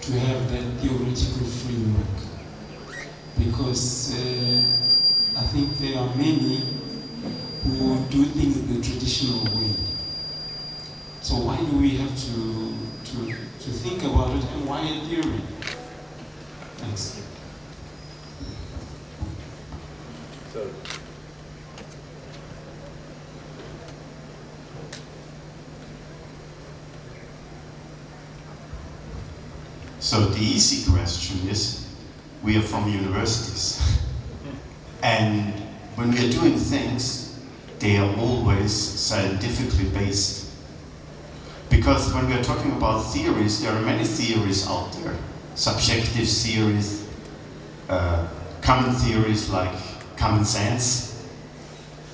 Speaker 9: to have that theoretical framework? Because I think there are many who do things the traditional way. So why do we have to think about it, and why a theory? Thanks.
Speaker 21: So the easy question is, we are from universities. And when we are doing things, they are always scientifically based. Because when we are talking about theories, there are many theories out there. Subjective theories, common theories like common sense.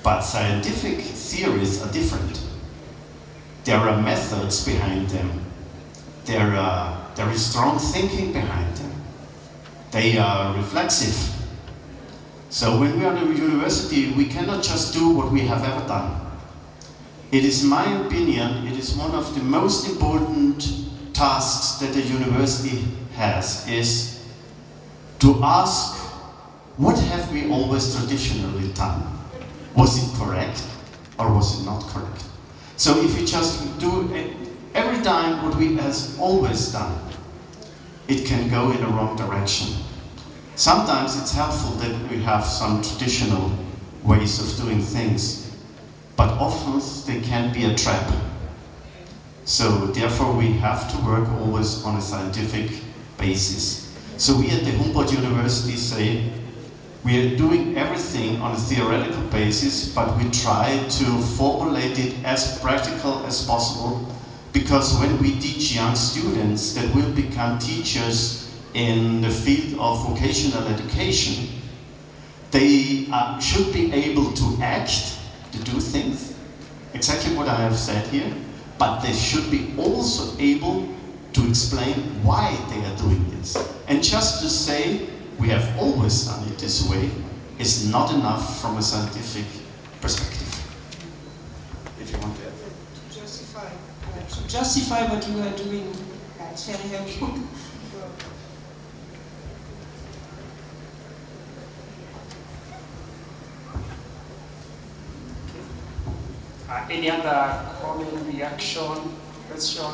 Speaker 21: But scientific theories are different. There are methods behind them. There is strong thinking behind them. They are reflexive. So when we are in a university, we cannot just do what we have ever done. It is my opinion, it is one of the most important tasks that a university has, is to ask, what have we always traditionally done? Was it correct or was it not correct? So if we just do every time what we has always done, it can go in a wrong direction. Sometimes it's helpful that we have some traditional ways of doing things, but often they can be a trap. So therefore we have to work always on a scientific basis. So we at the Humboldt University say, we are doing everything on a theoretical basis, but we try to formulate it as practical as possible, because when we teach young students that will become teachers in the field of vocational education, they should be able to act, to do things, exactly what I have said here, but they should be also able to explain why they are doing this. And just to say, we have always done it this way, is not enough from a scientific perspective. If you want to add.
Speaker 5: To justify what you are doing, that's very helpful.
Speaker 3: Any other comment, reaction, question?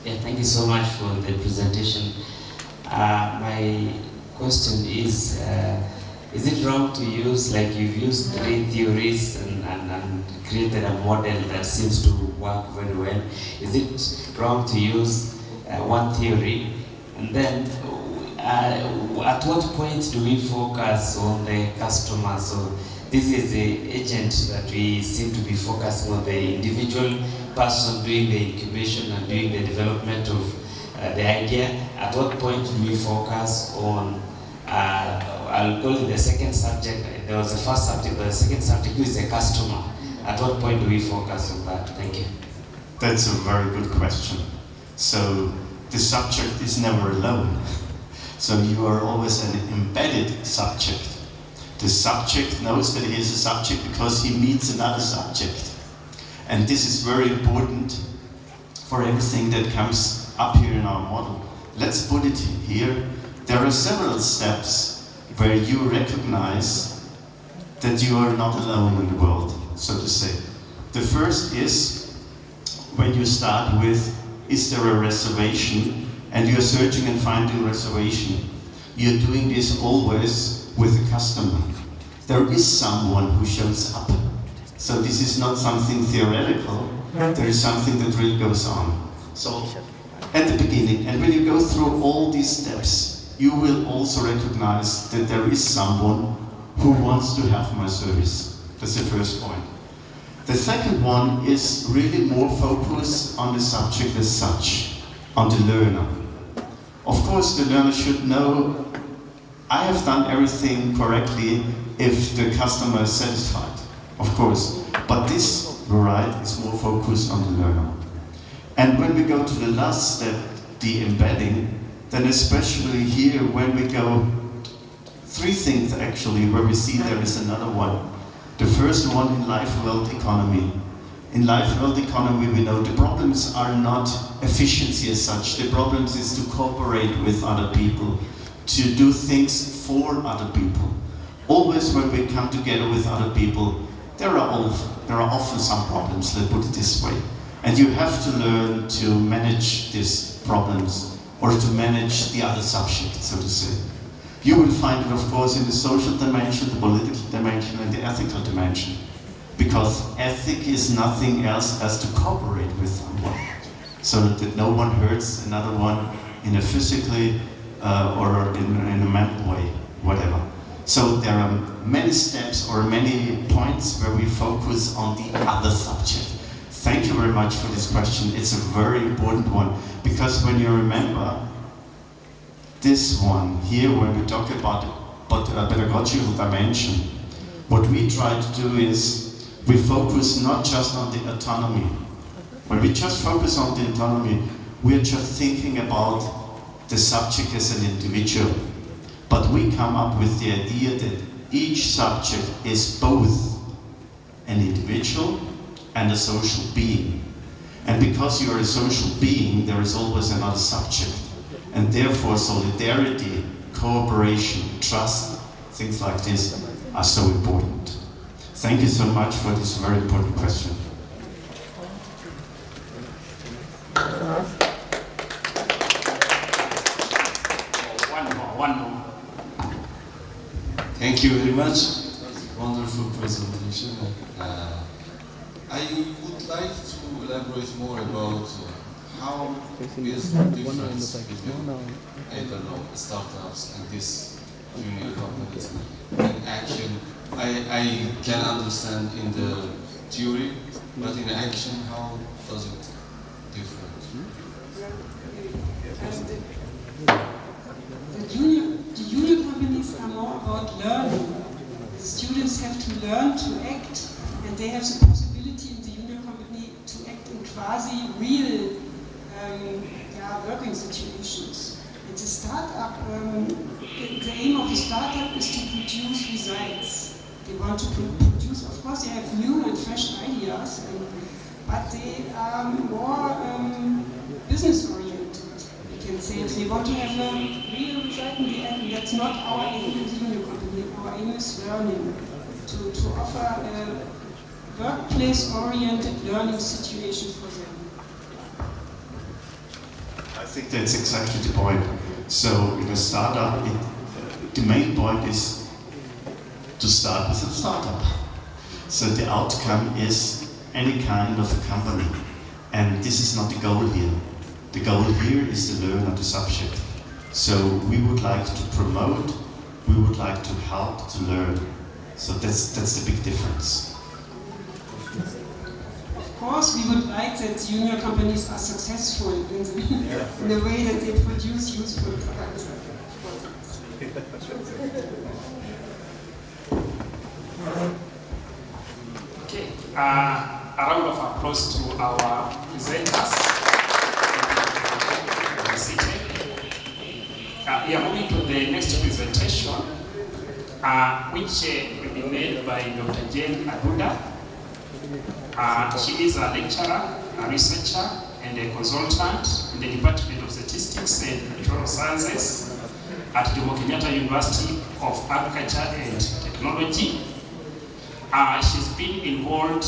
Speaker 22: Yeah, thank you so much for the presentation. My question is it wrong to use, like you've used 3 theories and created a model that seems to work very well? Is it wrong to use one theory, and then at what point do we focus on the customer? So this is the agent that we seem to be focusing on, the individual person doing the incubation and doing the development of the idea. At what point do we focus on, I'll call it the second subject. There was the first subject, but the second subject is the customer. At what point do we focus on that? Thank you.
Speaker 21: That's a very good question. So the subject is never alone. So you are always an embedded subject. The subject knows that he is a subject because he meets another subject. And this is very important for everything that comes up here in our model. Let's put it here. There are several steps where you recognize that you are not alone in the world, so to say. The first is when you start with, is there a reservation? And you're searching and finding reservation. You're doing this always with a customer. There is someone who shows up. So this is not something theoretical, there is something that really goes on. So at the beginning, and when you go through all these steps, you will also recognize that there is someone who wants to have my service. That's the first point. The second one is really more focused on the subject as such, on the learner. Of course, the learner should know, I have done everything correctly if the customer is satisfied, of course. But this, right, is more focused on the learner. And when we go to the last step, the embedding, then especially here when we go, three things actually, where we see there is another one. The first one in life-world economy. In life-world economy, we know the problems are not efficiency as such. The problems is to cooperate with other people, to do things for other people. Always when we come together with other people, there are often some problems, let's put it this way. And you have to learn to manage these problems, or to manage the other subject, so to say. You will find it, of course, in the social dimension, the political dimension, and the ethical dimension. Because ethic is nothing else as to cooperate with someone, so that no one hurts another one in a physically or in a mental way, whatever. So there are many steps or many points where we focus on the other subject. Thank you very much for this question. It's a very important one, because when you remember this one here, when we talk about pedagogical dimension, what we try to do is we focus not just on the autonomy. When we just focus on the autonomy, we're just thinking about the subject as an individual. But we come up with the idea that each subject is both an individual and a social being. And because you are a social being, there is always another subject. And therefore solidarity, cooperation, trust, things like this are so important. Thank you so much for this very important question.
Speaker 3: One more.
Speaker 6: Thank you very much. Wonderful presentation. I would like to elaborate more about how is the difference between, I don't know, startups and these junior companies in action. I can understand in the theory, but in action, how does it differ?
Speaker 5: The junior companies are more about learning. The students have to learn to act, and they have the possibility in the junior company to act in quasi real working situations. And the startup, the aim of the startup is to produce results. They want to produce, of course, they have new and fresh ideas, but they are more business oriented. You can say if they want to have a real result in the end, that's not our aim in the junior company. Our aim is learning, to offer a workplace-oriented learning situation for them.
Speaker 21: I think that's exactly the point. So in a startup, the main point is to start with a startup. So the outcome is any kind of a company. And this is not the goal here. The goal here is to learn on the subject. So we would like to promote, we would like to help to learn. So that's the big difference.
Speaker 5: Of course, we would like that junior companies are successful in the way that they produce useful products.
Speaker 3: Okay, a round of applause to our presenters. We are moving to the next presentation, which will be made by Dr. Jane Aduda. She is a lecturer, a researcher, and a consultant in the Department of Statistics and Electoral Sciences at the Jomo Kenyatta University of Agriculture and Technology. She's been involved,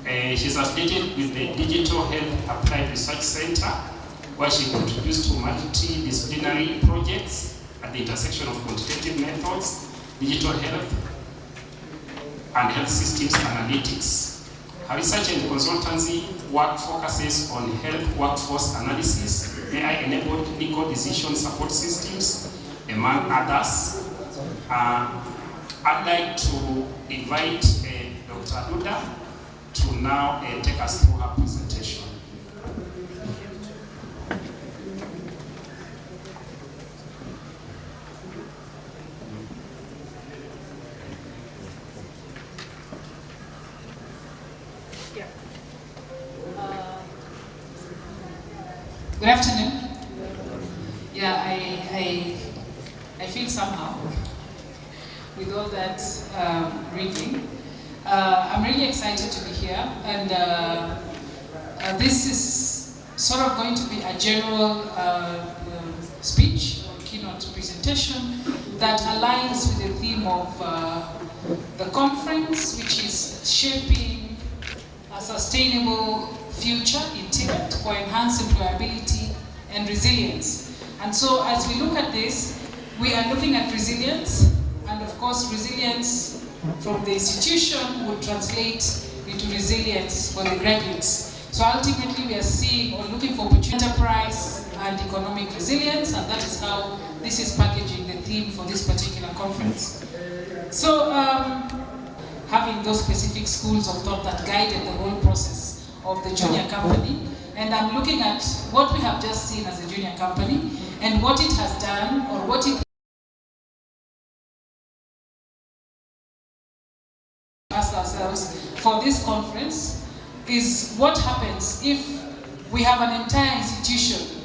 Speaker 3: she's affiliated with the Digital Health Applied Research Center, where she contributes to multidisciplinary projects at the intersection of quantitative methods, digital health, and health systems analytics. Her research and consultancy work focuses on health workforce analysis, AI-enabled clinical decision support systems, among others. I'd like to invite Dr. Duda to now take us through her presentation.
Speaker 17: Good afternoon. Yeah, I feel somehow with all that reading. I'm really excited to be here, and this is sort of going to be a general speech or keynote presentation that aligns with the theme of the conference, which is shaping a sustainable future in Tibet for enhanced employability and resilience. And so as we look at this, we are looking at resilience, and of course resilience from the institution would translate into resilience for the graduates. So ultimately we are seeing or looking for opportunity, enterprise and economic resilience, and that is how this is packaging the theme for this particular conference. So having those specific schools of thought that guided the whole process of the junior company, and I'm looking at what we have just seen as a junior company and what it has done, or what it ask ourselves for this conference is what happens if we have an entire institution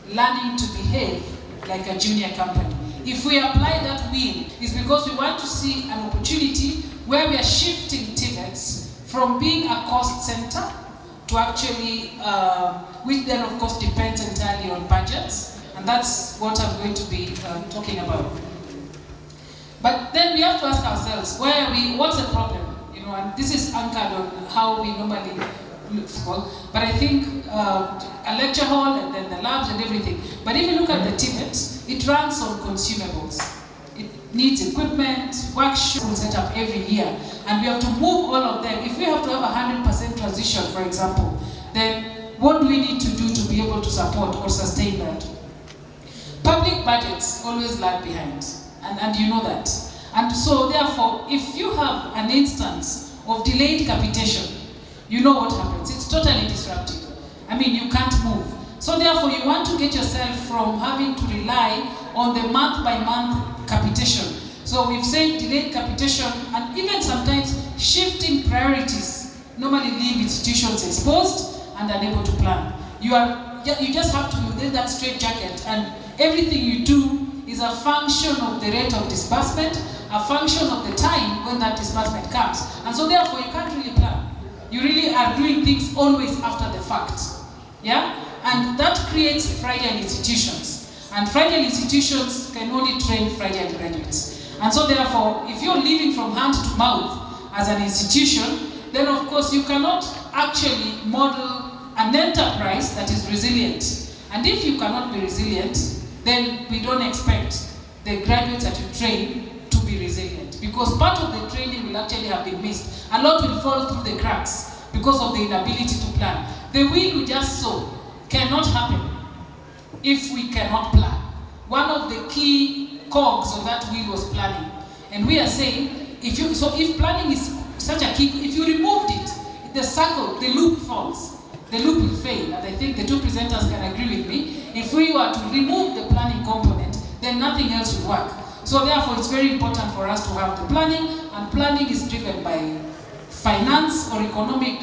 Speaker 17: learning to behave like a junior company. If we apply that wheel, it's because we want to see an opportunity where we are shifting TVETs from being a cost center to actually, which then of course depends entirely on budgets, and that's what I'm going to be talking about. But then we have to ask ourselves, where are we, what's the problem? You know, and this is anchored on how we normally look for, but I think a lecture hall and then the labs and everything. But if you look at the TVET, it runs on consumables. It needs equipment, workshops set up every year, and we have to move all of them. If we have to have a 100% transition, for example, then what do we need to do to be able to support or sustain that? Public budgets always lag behind, and you know that. And so therefore, if you have an instance of delayed capitation, you know what happens. It's totally disruptive. I mean, you can't move. So therefore, you want to get yourself from having to rely on the month-by-month capitation. So we've said delayed capitation, and even sometimes shifting priorities normally leave institutions exposed and unable to plan. You just have to be within that straitjacket, and everything you do is a function of the rate of disbursement, a function of the time when that disbursement comes. And so therefore, you can't really plan. You really are doing things always after the fact. Yeah? And that creates fragile institutions. And fragile institutions can only train fragile graduates. And so therefore, if you're living from hand to mouth as an institution, then of course you cannot actually model an enterprise that is resilient. And if you cannot be resilient, then we don't expect the graduates that you train to be resilient. Because part of the training will actually have been missed. A lot will fall through the cracks because of the inability to plan. The wheel we just saw cannot happen if we cannot plan. One of the key cogs of that wheel was planning. And we are saying, if planning is such a key, if you removed it, the circle, the loop falls. The loop will fail. And I think the two presenters can agree with me. If we were to remove the planning component, then nothing else would work. So therefore, it's very important for us to have the planning, and planning is driven by finance or economic,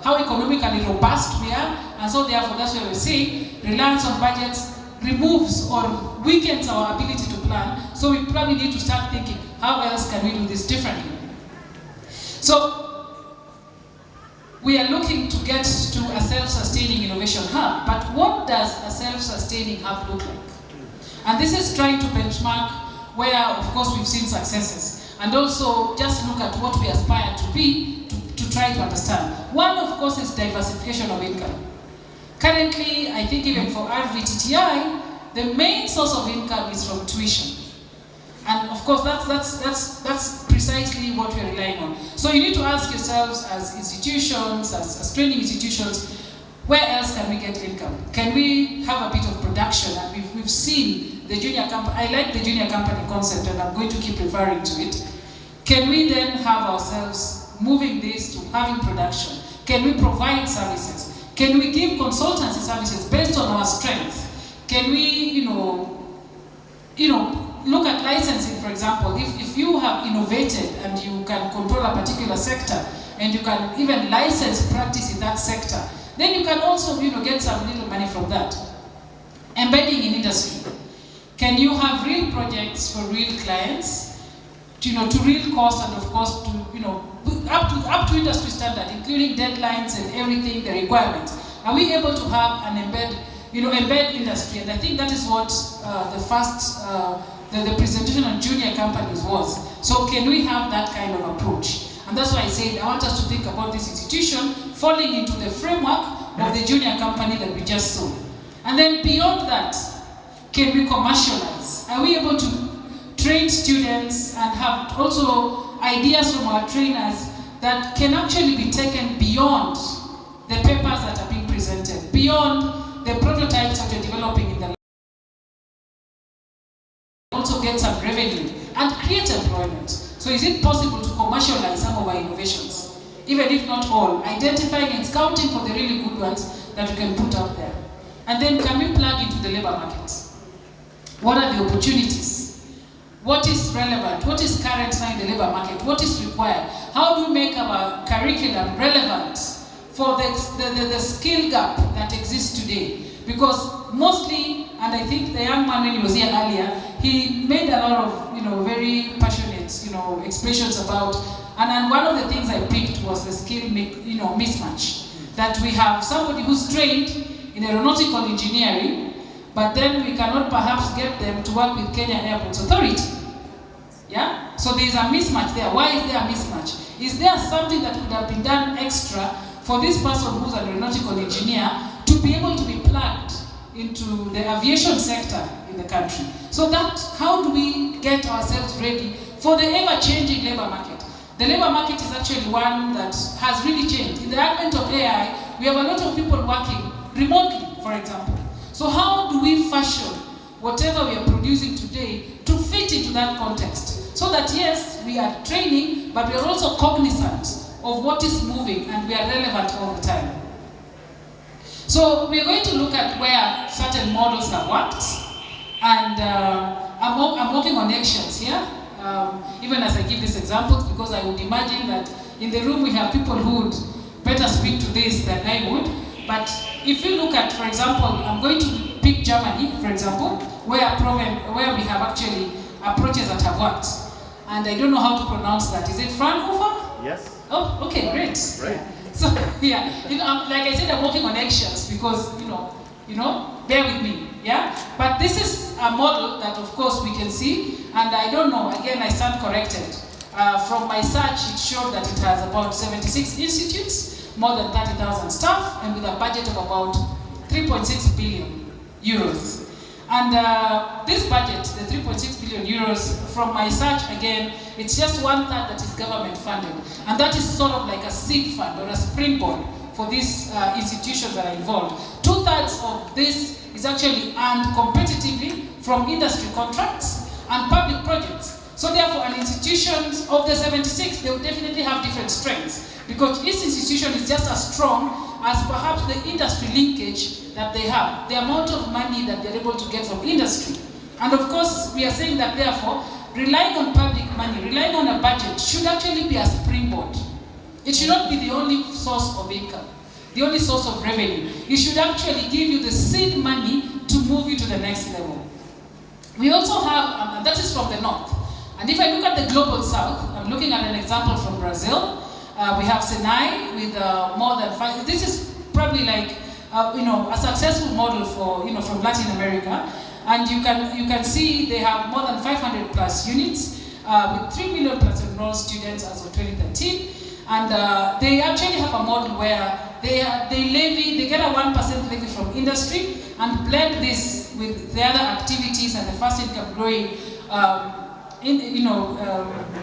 Speaker 17: how economically robust we are, and so therefore that's why we're saying reliance on budgets removes or weakens our ability to plan, so we probably need to start thinking, how else can we do this differently? So we are looking to get to a self-sustaining innovation hub, but what does a self-sustaining hub look like? And this is trying to benchmark where, of course, we've seen successes, and also just look at what we aspire to be, to try to understand. One, of course, is diversification of income. Currently, I think even for Rvtti, the main source of income is from tuition. And of course, that's
Speaker 10: precisely what we're relying on. So you need to ask yourselves as institutions, as training institutions, where else can we get income? Can we have a bit of production? And we've seen the junior company. I like the junior company concept, and I'm going to keep referring to it. Can we then have ourselves moving this to having production? Can we provide services? Can we give consultancy services based on our strengths? Can we, look at licensing, for example. If you have innovated and you can control a particular sector, and you can even license practice in that sector, then you can also, get some little money from that. Embedding in industry. Can you have real projects for real clients, to real cost, and of course to, up to industry standard, including deadlines and everything, the requirements. Are we able to have an embed industry? And I think that is what the first, the presentation on junior companies was. So can we have that kind of approach? And that's why I said I want us to think about this institution falling into the framework of the junior company that we just saw. And then beyond that, can we commercialize? Are we able to train students and have also ideas from our trainers that can actually be taken beyond the papers that are being presented, beyond the prototypes that we're developing in the lab? Also get some revenue and create employment. So is it possible to commercialize some of our innovations? Even if not all, identifying and scouting for the really good ones that we can put out there. And then can we plug into the labor market? What are the opportunities? What is relevant? What is current now in the labor market? What is required? How do we make our curriculum relevant for the skill gap that exists today? Because mostly, and I think the young man when he was here earlier, he made a lot of very passionate expressions about, and one of the things I picked was the skill mismatch. That we have somebody who's trained in aeronautical engineering, but then we cannot perhaps get them to work with Kenya Airports Authority. Yeah? So there's a mismatch there. Why is there a mismatch? Is there something that could have been done extra for this person who's an aeronautical engineer to be able to be plugged into the aviation sector in the country? So that, how do we get ourselves ready for the ever-changing labor market? The labor market is actually one that has really changed. In the advent of AI, we have a lot of people working remotely, for example. So how do we fashion whatever we are producing today to fit into that context? So that yes, we are training, but we are also cognizant of what is moving and we are relevant all the time. So we are going to look at where certain models have worked, and I'm working on actions here, even as I give these examples, because I would imagine that in the room we have people who would better speak to this than I would. But if you look at, for example, I'm going to pick Germany, for example, where we have actually approaches that have worked. And I don't know how to pronounce that. Is it Fraunhofer?
Speaker 1: Yes.
Speaker 10: Oh, okay, great.
Speaker 1: Right.
Speaker 10: So yeah, like I said, I'm working on actions because bear with me, yeah. But this is a model that, of course, we can see, and I don't know. Again, I stand corrected. From my search, it showed that it has about 76 institutes, more than 30,000 staff, and with a budget of about 3.6 billion euros. And this budget, the 3.6 billion euros, from my search again, it's just 1/3 that is government funded. And that is sort of like a seed fund or a springboard for these institutions that are involved. 2/3 of this is actually earned competitively from industry contracts and public projects. So therefore, an institutions of the 76, they will definitely have different strengths, because each institution is just as strong as perhaps the industry linkage that they have, the amount of money that they're able to get from industry. And of course, we are saying that therefore, relying on public money, relying on a budget should actually be a springboard. It should not be the only source of income, the only source of revenue. It should actually give you the seed money to move you to the next level. We also have, and that is from the north. And if I look at the global south, I'm looking at an example from Brazil. We have Senai with more than 5. This is probably like a successful model for from Latin America, and you can see they have more than 500 plus units with 3 million plus enrolled students as of 2013, and they actually have a model where they get a 1% levy from industry and blend this with the other activities and the fast income growing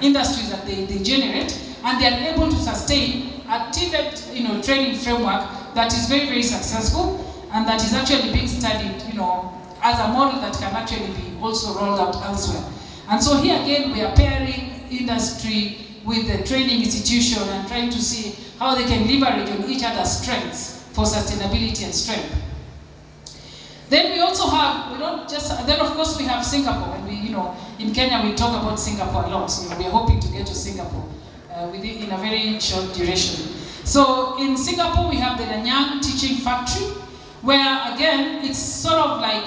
Speaker 10: industries that they generate, and they are able to sustain a TVET training framework that is very, very successful, and that is actually being studied as a model that can actually be also rolled out elsewhere. And so here again, we are pairing industry with the training institution and trying to see how they can leverage on each other's strengths for sustainability and strength. Then we also have, then of course we have Singapore, and in Kenya we talk about Singapore a lot. We are hoping to get to Singapore in a very short duration. So in Singapore we have the Nanyang Teaching Factory, where again it's sort of like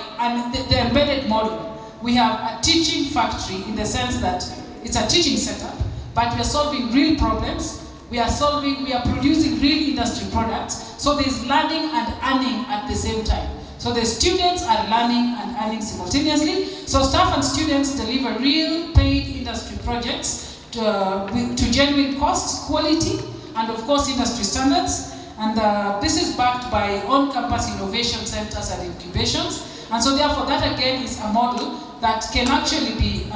Speaker 10: the embedded model. We have a teaching factory in the sense that it's a teaching setup, but we are solving real problems. We are producing real industry products. So there's learning and earning at the same time. So the students are learning and earning simultaneously. So staff and students deliver real paid industry projects to genuine cost, quality, and of course industry standards. And this is backed by on-campus innovation centers and incubations. And so therefore that again is a model that can actually be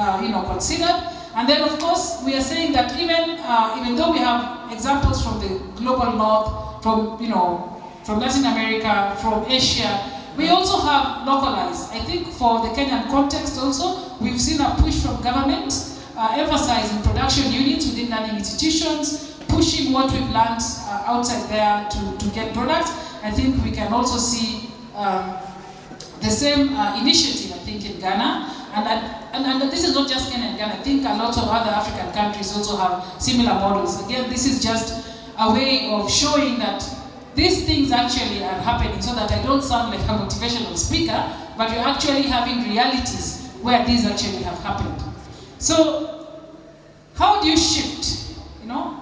Speaker 10: considered. And then of course we are saying that even though we have examples from the global north, from Latin America, from Asia, we also have localized. I think for the Kenyan context also, we've seen a push from government, emphasizing production units within learning institutions, pushing what we've learned outside there to get products. I think we can also see the same initiative, I think, in Ghana. And this is not just Kenya and Ghana. I think a lot of other African countries also have similar models. Again, this is just a way of showing that these things actually are happening, so that I don't sound like a motivational speaker, but you're actually having realities where these actually have happened. So how do you shift?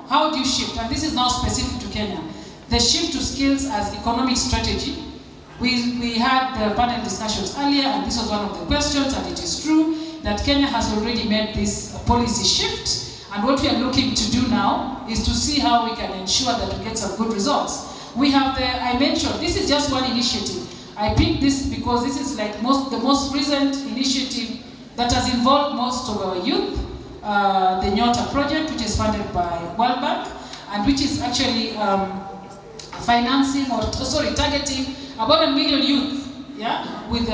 Speaker 10: How do you shift? And this is now specific to Kenya. The shift to skills as economic strategy. We had the panel discussions earlier, and this was one of the questions, and it is true that Kenya has already made this policy shift, and what we are looking to do now is to see how we can ensure that we get some good results. We have I mentioned, this is just one initiative. I picked this because this is like the most recent initiative that has involved most of our youth, the Rvtti project, which is funded by World Bank, and which is actually targeting about 1 million youth, with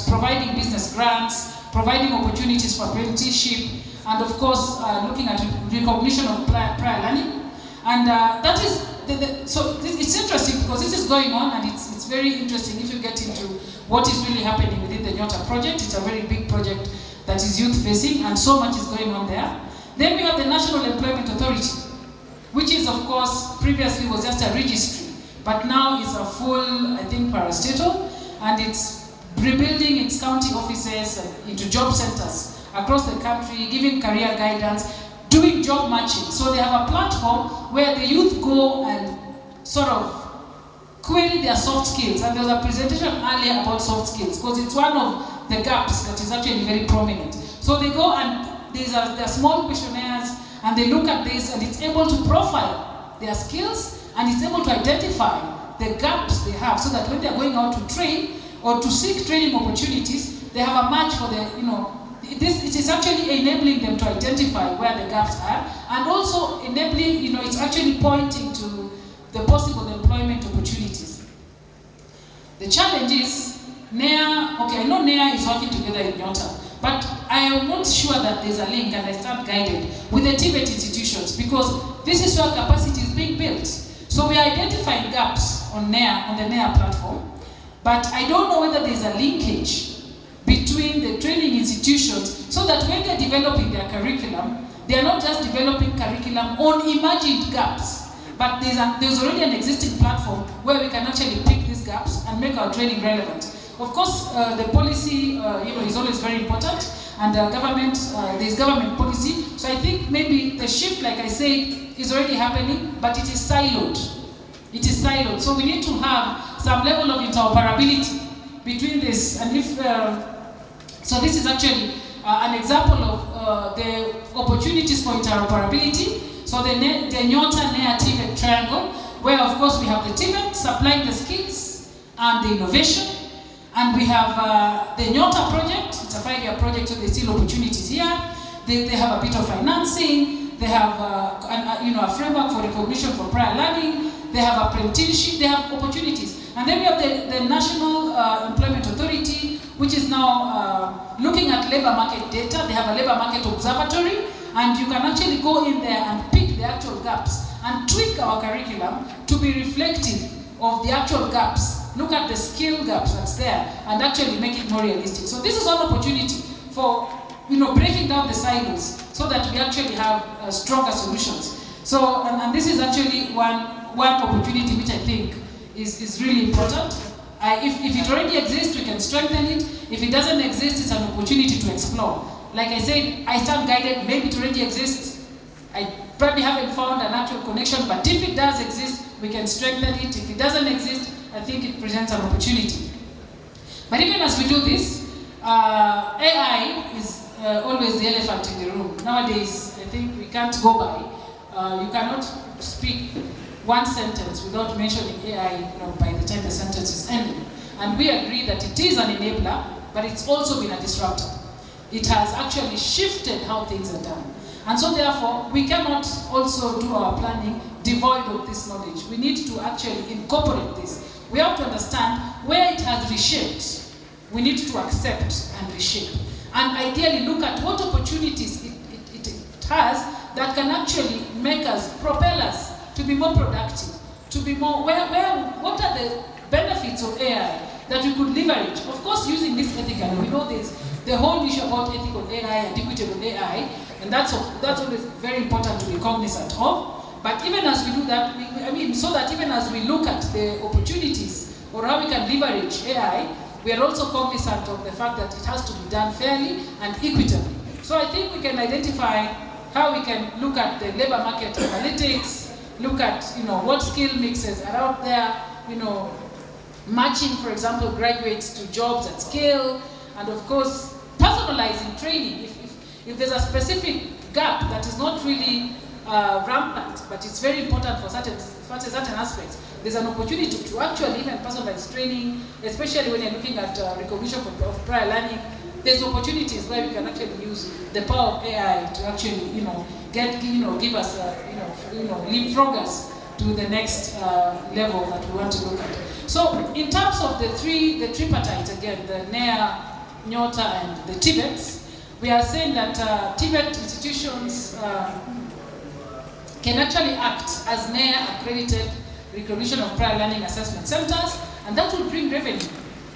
Speaker 10: providing business grants, providing opportunities for apprenticeship, and of course looking at recognition of prior learning. And that is, it's interesting because this is going on, and it's very interesting if you get into what is really happening within the Rvtti project. It's a very big project that is youth facing, and so much is going on there. Then we have the National Employment Authority, which is of course previously was just a registry, but now is a full, I think, parastatal, and it's rebuilding its county offices into job centers across the country, giving career guidance, doing job matching. So they have a platform where the youth go and sort of query their soft skills. And there was a presentation earlier about soft skills, because it's one of the gaps that is actually very prominent. So they go and there are small questionnaires, and they look at this, and it's able to profile their skills, and it's able to identify the gaps they have, so that when they're going out to train or to seek training opportunities, they have a match for it is actually enabling them to identify where the gaps are, and also enabling, it's actually pointing to the possible employment opportunities. The challenge is, I know NEA is working together in Rvtti, but I am not sure that there's a link, and I stand guided with the TVET institutions, because this is where capacity is being built. So we are identifying gaps on the NEA platform, but I don't know whether there's a linkage between the training institutions, so that when they're developing their curriculum, they are not just developing curriculum on imagined gaps, but there's already an existing platform where we can actually pick these gaps and make our training relevant. Of course, the policy is always very important, and there's government policy. So I think maybe the shift, like I said, is already happening, but it is siloed. It is siloed. So we need to have some level of interoperability between this, and so this is actually an example of the opportunities for interoperability. So the Rvtti NEA TVET triangle, where of course we have the TVET supplying the skills and the innovation, and we have the Rvtti project. It's a 5-year project, so there's still opportunities here. They have a bit of financing, they have a framework for recognition for prior learning, they have apprenticeship, they have opportunities. And then we have the National Employment Authority, which is now looking at labor market data. They have a labor market observatory, and you can actually go in there and pick the actual gaps and tweak our curriculum to be reflective of the actual gaps. Look at the skill gaps that's there and actually make it more realistic. So this is one opportunity for breaking down the silos so that we actually have stronger solutions. So, and this is actually one opportunity which I think is really important. If it already exists, we can strengthen it. If it doesn't exist, it's an opportunity to explore. Like I said, I stand guided, maybe it already exists. I probably haven't found an actual connection, but if it does exist, we can strengthen it. If it doesn't exist, I think it presents an opportunity. But even as we do this, AI is always the elephant in the room. Nowadays, I think we can't go by. You cannot speak one sentence without mentioning AI by the time the sentence is ended. And we agree that it is an enabler, but it's also been a disruptor. It has actually shifted how things are done. And so therefore, we cannot also do our planning devoid of this knowledge. We need to actually incorporate this. We have to understand where it has reshaped. We need to accept and reshape. And ideally look at what opportunities it has that can actually make us, propel us to be more productive, to be more, what are the benefits of AI that we could leverage? Of course, using this ethically. We know this, the whole issue about ethical AI and equitable AI, and that's always very important to be cognizant of. But even as we do that, so that even as we look at the opportunities or how we can leverage AI, we are also cognizant of the fact that it has to be done fairly and equitably. So I think we can identify how we can look at the labor market analytics, look at what skill mixes are out there, matching, for example, graduates to jobs at scale, and of course, personalizing training. If there's a specific gap that is not really rampant, but it's very important for certain aspects, there's an opportunity to actually even personalize training, especially when you're looking at recognition of prior learning. There's opportunities where we can actually use the power of AI to actually, give us, leapfrog us to the next level that we want to look at. So, in terms of the tripartite, again, the NEA, Nyota, and the TVETs, we are saying that TVET institutions can actually act as NEA accredited recognition of prior learning assessment centers, and that will bring revenue,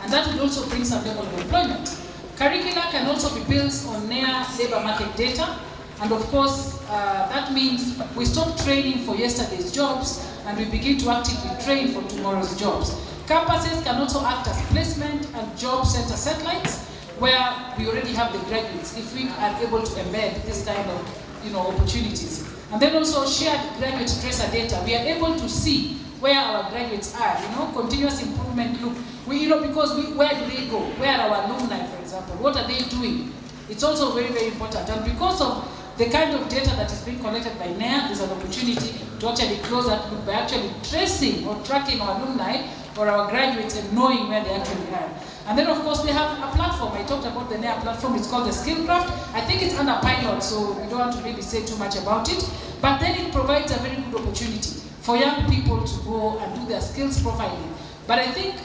Speaker 10: and that will also bring some level of employment. Curricula can also be built on NEA labor market data, and of course, that means we stop training for yesterday's jobs, and we begin to actively train for tomorrow's jobs. Campuses can also act as placement and job center satellites, where we already have the graduates, if we are able to embed this kind of opportunities. And then also shared graduate tracer data. We are able to see where our graduates are, continuous improvement loop. Where do they go? Where are our alumni, for example? What are they doing? It's also very, very important. And because of the kind of data that is being collected by NEA, there's an opportunity to actually close that loop by actually tracing or tracking our alumni or our graduates and knowing where they actually are. And then, of course, we have a platform. I talked about the NEA platform. It's called the Skillcraft. I think it's under pilot, so we don't want to maybe say too much about it. But then it provides a very good opportunity for young people to go and do their skills profiling. But I think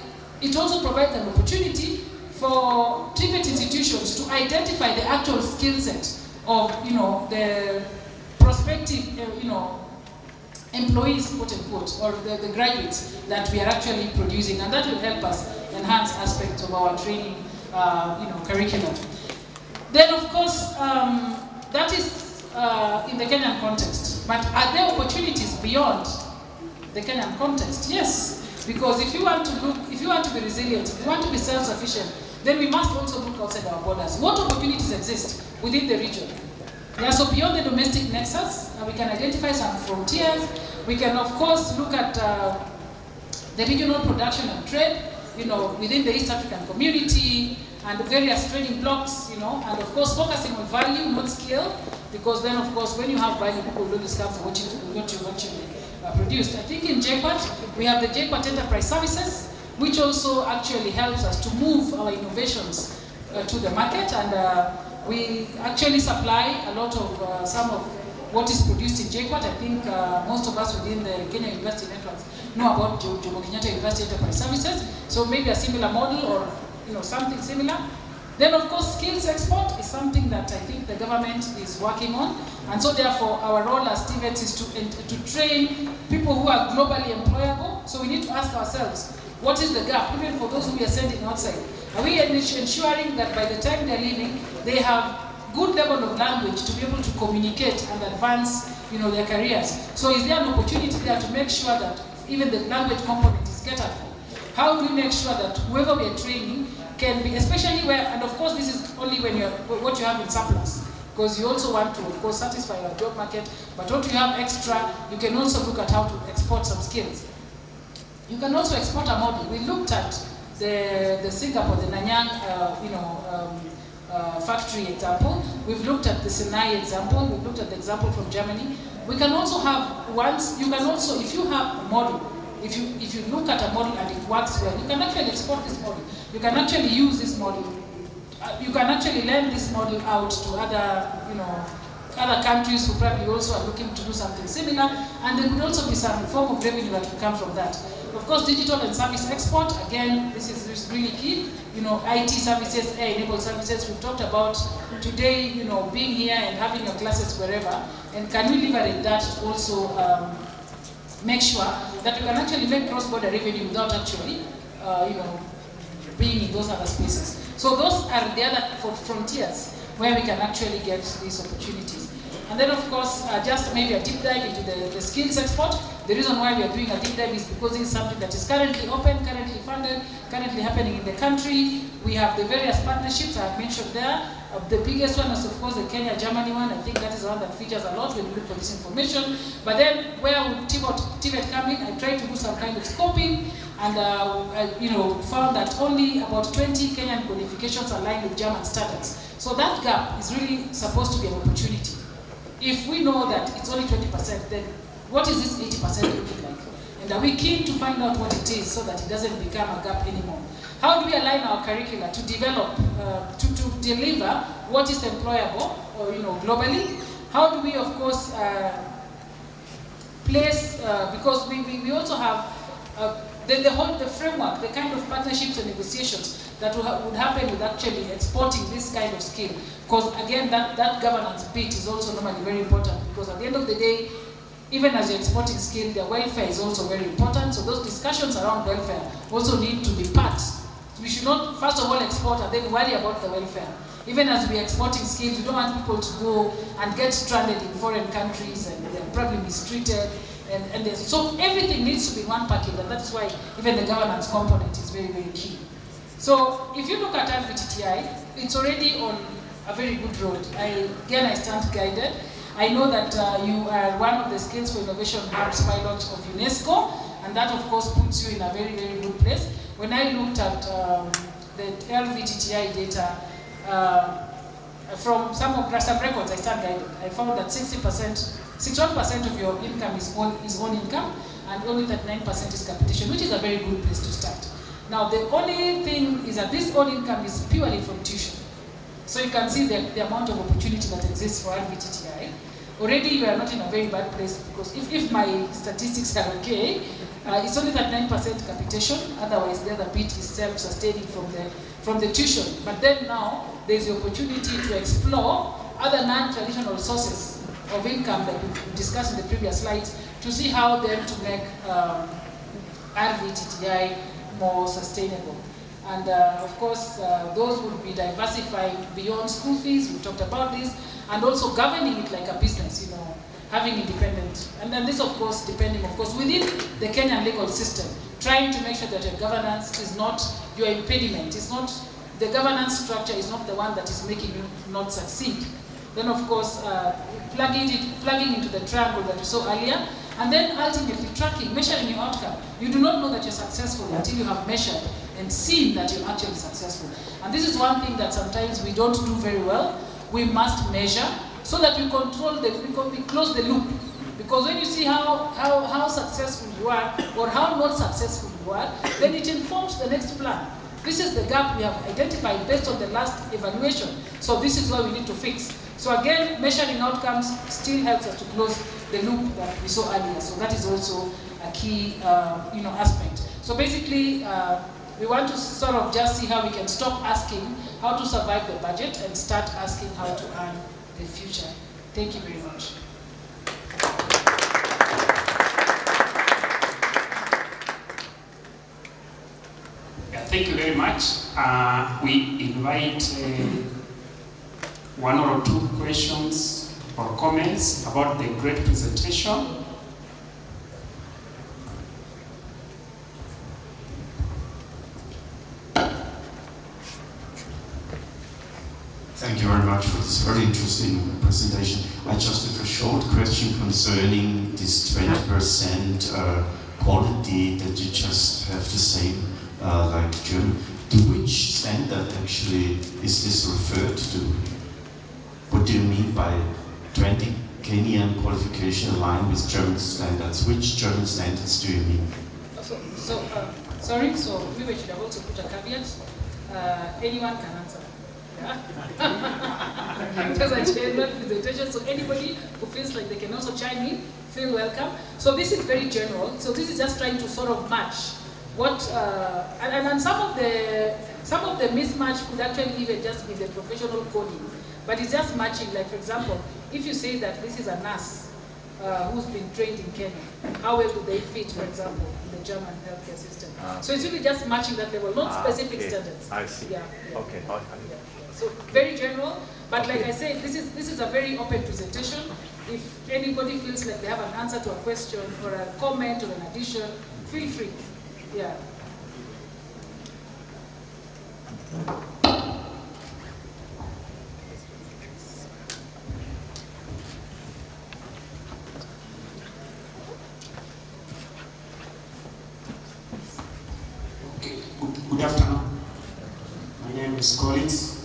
Speaker 10: it also provides an opportunity for TVET institutions to identify the actual skill set of, the prospective, employees, quote unquote, or the graduates that we are actually producing, and that will help us enhance aspects of our training, curriculum. Then, of course, that is in the Kenyan context. But are there opportunities beyond the Kenyan context? Yes, because if you want to be resilient, if you want to be self-sufficient, then we must also look outside our borders. What opportunities exist within the region? Yeah, so beyond the domestic nexus, we can identify some frontiers. We can, of course, look at the regional production and trade, within the East African community, and various trading blocks, and of course focusing on value, not skill, because then, of course, when you have value, people will discover what you've actually produced. I think in JQuat, we have the JQuat Enterprise Services, which also actually helps us to move our innovations to the market, and
Speaker 17: We actually supply a lot of some of what is produced in JKUAT. I think most of us within the Kenya University networks know about Jomo Kenyatta University Enterprise Services. So maybe a similar model or something similar. Then of course skills export is something that I think the government is working on. And so therefore our role as TVETs is to train people who are globally employable. So we need to ask ourselves, what is the gap, even for those who we are sending outside? Are we ensuring that by the time they're leaving, they have good level of language to be able to communicate and advance their careers? So is there an opportunity there to make sure that even the language component is catered for? How do we make sure that whoever we are training can be, especially where, and of course this is only when what you have in surplus, because you also want to, of course, satisfy your job market, but what you have extra, you can also look at how to export some skills. You can also export a model. We looked at the Singapore, the Nanyang, factory example. We've looked at the Sinai example. We've looked at the example from Germany. We can also have if you have a model, if you look at a model and it works well, you can actually export this model. You can actually use this model. You can actually lend this model out to other countries who probably also are looking to do something similar, and there could also be some form of revenue that will come from that. Of course, digital and service export, again, this is really key. IT services, AI-enabled services, we've talked about today, being here and having your classes wherever, and can we leverage that to also make sure that we can actually make cross-border revenue without actually, being in those other spaces. So those are the other frontiers where we can actually get these opportunities. And then of course, just maybe a deep dive into the skills export. The reason why we are doing a deep dive is because it's something that is currently open, currently funded, currently happening in the country. We have the various partnerships I have mentioned there. The biggest one is of course the Kenya-Germany one. I think that is the one that features a lot when we look for this information. But then where would TVET come in? I tried to do some kind of scoping, and found that only about 20 Kenyan qualifications align with German standards. So that gap is really supposed to be an opportunity. If we know that it's only 20%, then what is this 80% looking like? And are we keen to find out what it is so that it doesn't become a gap anymore? How do we align our curricula to develop, to deliver what is employable, or globally? How do we, of course, place, because we also have the framework, the kind of partnerships and negotiations that would happen with actually exporting this kind of skill. Because again, that governance bit is also normally very important, because at the end of the day, even as you're exporting skill, their welfare is also very important. So those discussions around welfare also need to be part. We should not, first of all, export and then worry about the welfare. Even as we're exporting skills, we don't want people to go and get stranded in foreign countries and they're probably mistreated. So everything needs to be one package, and that's why even the governance component is very, very key. So if you look at Rvtti, it's already on a very good road. I stand guided. I know that you are one of the Skills for Innovation Hubs pilot of UNESCO, and that of course puts you in a very, very good place. When I looked at the Rvtti data, from some records I stand guided, I found that 61% of your income is own income, and only 39% is capitation, which is a very good place to start. Now the only thing is that this own income is purely from tuition. So you can see the amount of opportunity that exists for Rvtti. Already you are not in a very bad place, because if my statistics are okay, it's only 39% capitation, otherwise the other bit is self-sustaining from the tuition. But then now there's the opportunity to explore other non-traditional sources of income that we discussed in the previous slides, to see how then to make Rvtti more sustainable. And of course, those would be diversifying beyond school fees, we talked about this, and also governing it like a business, having independent. And then this, of course, depending, of course, within the Kenyan legal system, trying to make sure that your governance is not your impediment. It's not, the governance structure is not the one that is making you not succeed. Then, of course, plugging into the triangle that we saw earlier, and then ultimately tracking, measuring your outcome. You do not know that you're successful until you have measured and seen that you're actually successful. And this is one thing that sometimes we don't do very well. We must measure so that we control we close the loop. Because when you see how successful you are or how not successful you are, then it informs the next plan. This is the gap we have identified based on the last evaluation. So this is what we need to fix. So again, measuring outcomes still helps us to close the loop that we saw earlier. So that is also a key aspect. So basically, we want to sort of just see how we can stop asking how to survive the budget and start asking how to earn the future. Thank you very much.
Speaker 3: Yeah, thank you very much. We invite one or two questions or comments about the great presentation.
Speaker 2: Thank you very much for this very interesting presentation. I just have a short question concerning this 20% quality that you just have the same like German. To which standard actually is this referred to? What do you mean by 20 Kenyan qualification aligned with German standards? Which German standards do you mean?
Speaker 17: Sorry, so we should have also put a caveat. Anyone can answer. Because I chaired that presentation, so anybody who feels like they can also chime in, feel welcome. So this is very general. So this is just trying to sort of match what, and some of the mismatch could actually even just be the professional coding, but it's just matching. Like for example, if you say that this is a nurse who's been trained in Kenya, how well do they fit, for example, in the German healthcare system? So it's really just matching that level, not specific standards.
Speaker 1: I see.
Speaker 17: Yeah.
Speaker 1: Okay.
Speaker 17: So very general, but like I said, this is a very open presentation. If anybody feels like they have an answer to a question or a comment or an addition, feel free. Yeah.
Speaker 7: Okay. Good afternoon. My name is Collins.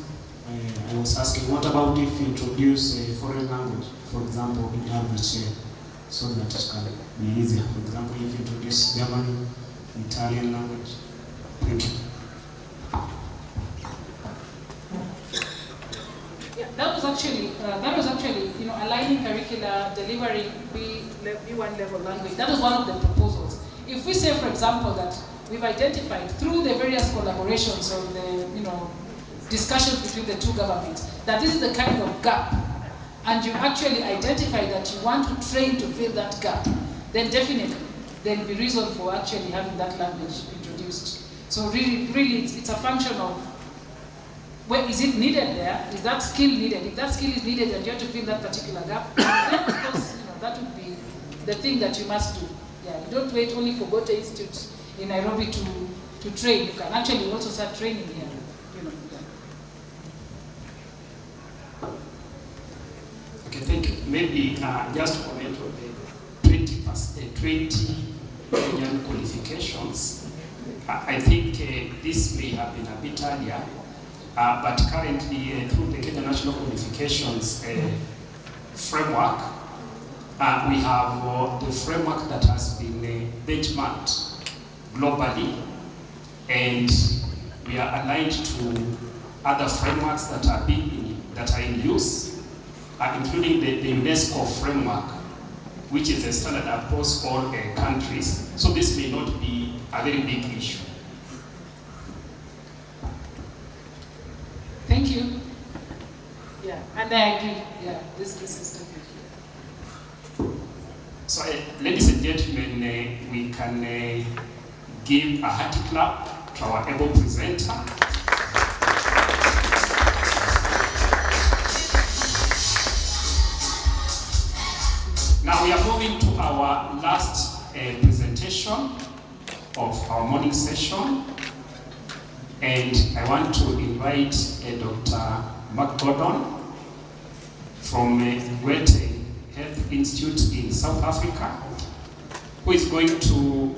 Speaker 7: I was asking, what about if you introduce a foreign language, for example, in Rvtti, so that it can be easier? For example, if you introduce German, Italian language. Thank you.
Speaker 17: Yeah, that was actually, aligning curricula, delivering B1 level language. That was one of the proposals. If we say, for example, that we've identified through the various collaborations or the, discussions between the two governments, that this is the kind of gap, and you actually identify that you want to train to fill that gap, then definitely there will be reason for actually having that language introduced. So really it's a function of, where is it needed there? Is that skill needed? If that skill is needed and you have to fill that particular gap, then of course, that would be the thing that you must do. Yeah, you don't wait only for Goethe Institute in Nairobi to train. You can actually also start training here.
Speaker 3: Okay, thank you. Maybe just comment on the 20 Kenyan qualifications. I think this may have been a bit earlier, but currently through the Kenya National Qualifications framework, we have the framework that has been benchmarked globally, and we are aligned to other frameworks that are in use, including the UNESCO framework, which is a standard across all countries. So this may not be a very big issue.
Speaker 17: Thank you. Yeah, and I agree. Yeah, this is definitely.
Speaker 3: So, ladies and gentlemen, we can give a hearty clap to our able presenter. Now we are moving to our last presentation of our morning session, and I want to invite Dr. Mark Gordon from Rvtti Health Institute in South Africa, who is going to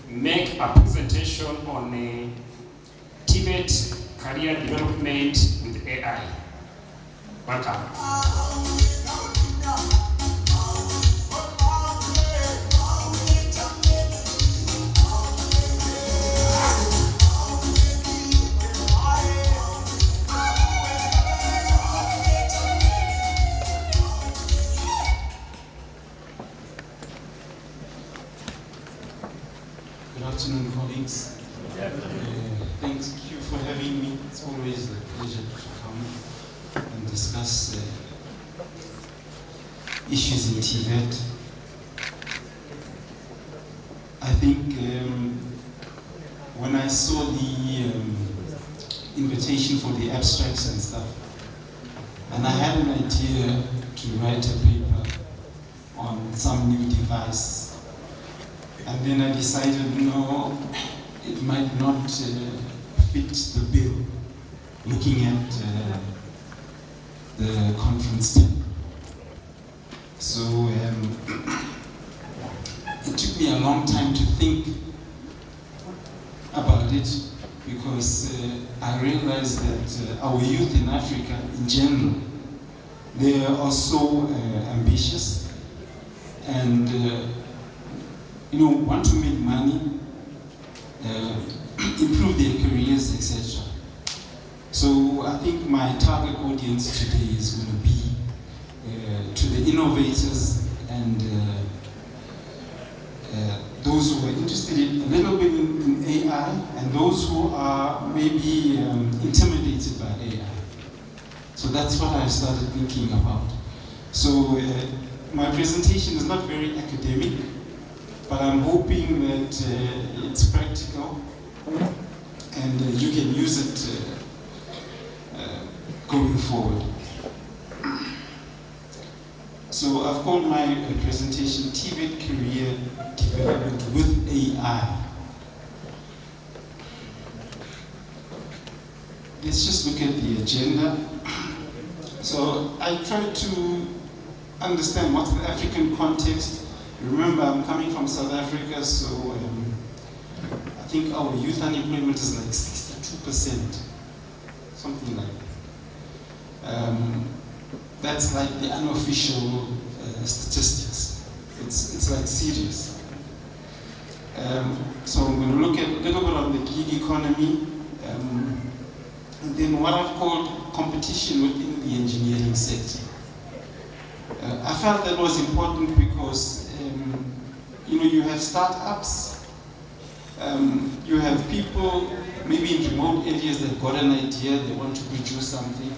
Speaker 3: make a presentation on Tibet career development with AI. Welcome.
Speaker 9: afternoon, colleagues. Thank you for having me. It's always a pleasure to come and discuss issues in Tibet. I think when I saw the invitation for the abstracts and stuff, and I had an idea to write a paper on some new device, and then I decided, no, it might not fit the bill, looking at the conference tab. So it took me a long time to think about it, because I realized that our youth in Africa in general, they are also ambitious and want to make money, improve their careers, etc. So I think my target audience today is going to be to the innovators and those who are interested a little bit in AI, and those who are maybe intimidated by AI. So that's what I started thinking about. So my presentation is not very academic, but I'm hoping that it's practical and you can use it going forward. So I've called my presentation Tibet Career Development with AI. Let's just look at the agenda. So I tried to understand what's the African context. Remember, I'm coming from South Africa, so I think our youth unemployment is like 62%, something like that. That's like the unofficial statistics. It's like serious. So I'm going to look at a little bit on the gig economy, and then what I've called competition within the engineering sector. I felt that was important because you have startups, you have people maybe in remote areas that got an idea, they want to produce something.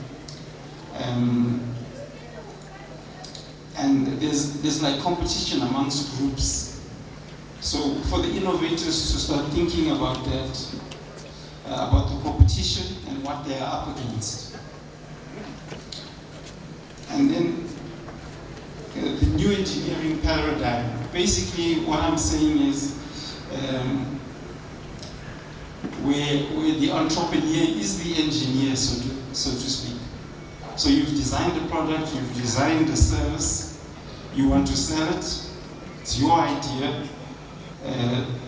Speaker 9: And there's like competition amongst groups. So for the innovators to start thinking about that, about the competition and what they are up against. And then the new engineering paradigm. Basically what I'm saying is where the entrepreneur is the engineer, so to speak. So you've designed a product, you've designed a service, you want to sell it, it's your idea,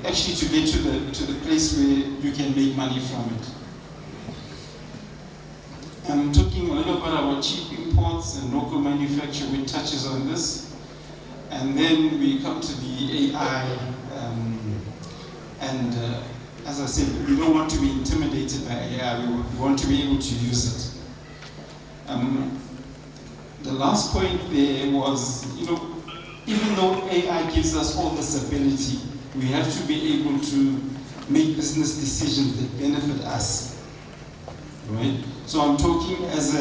Speaker 9: actually to get to the place where you can make money from it. I'm talking a little bit about cheap imports and local manufacture, which touches on this. And then we come to the AI, as I said, we don't want to be intimidated by AI, we want to be able to use it. The last point there was, even though AI gives us all this ability, we have to be able to make business decisions that benefit us, right? So I'm talking as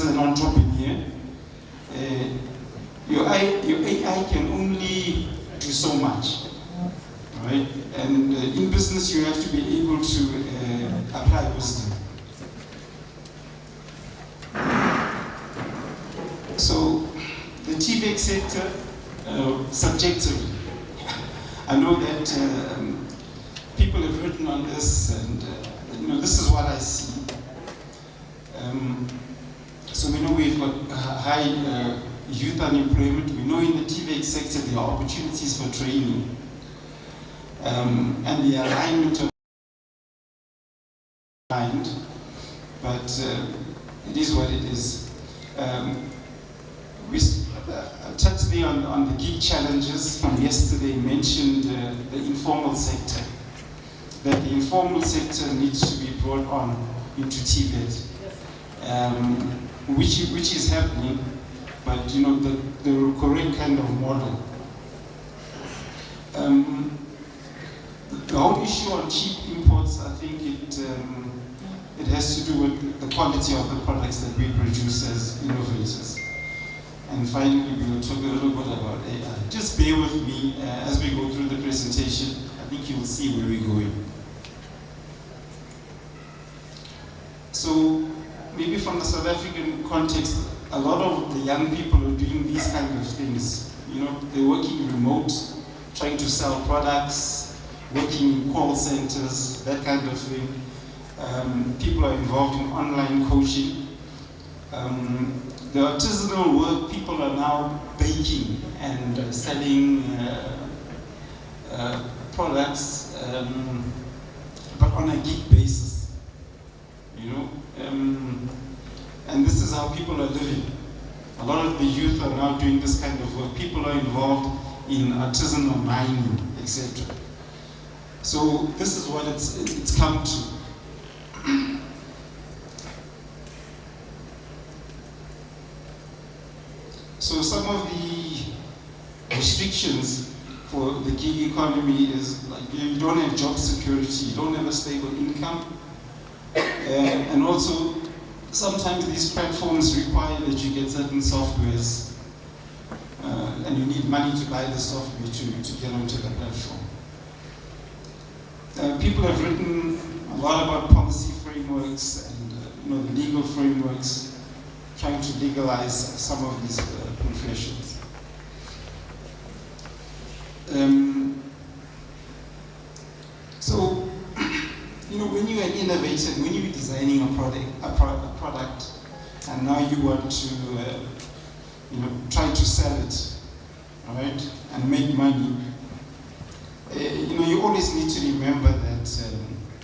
Speaker 9: an entrepreneur. Your AI can only do so much, right? And in business, you have to be able to apply wisdom. So the TVEC sector, subjectively, I know that people have written on this, and this is what I see. So we know we've got high youth unemployment. We know in the TVEC sector there are opportunities for training, and the alignment of mind, but it is what it is. We touched there on the gig challenges from yesterday, mentioned the informal sector, that the informal sector needs to be brought on into Tibet, which is happening, but the correct kind of model. The whole issue on cheap imports, I think it has to do with the quality of the products that we produce as innovators. And finally, we will talk a little bit about AI. Just bear with me as we go through the presentation. I think you will see where we're going. So, maybe from the South African context, a lot of the young people are doing these kind of things. You know, they're working remote, trying to sell products, working in call centers, that kind of thing. People are involved in online coaching. The artisanal work, people are now baking and selling products, but on a gig basis, you know. And this is how people are living. A lot of the youth are now doing this kind of work. People are involved in artisanal mining, etc. So this is what it's come to. So some of the restrictions for the gig economy is like you don't have job security, you don't have a stable income, and also sometimes these platforms require that you get certain softwares, and you need money to buy the software to get onto the platform. People have written a lot about policy frameworks and the legal frameworks, trying to legalize some of these professions. So, when you are innovating, when you're designing a product, and now you want to, try to sell it, all right, and make money. You always need to remember that,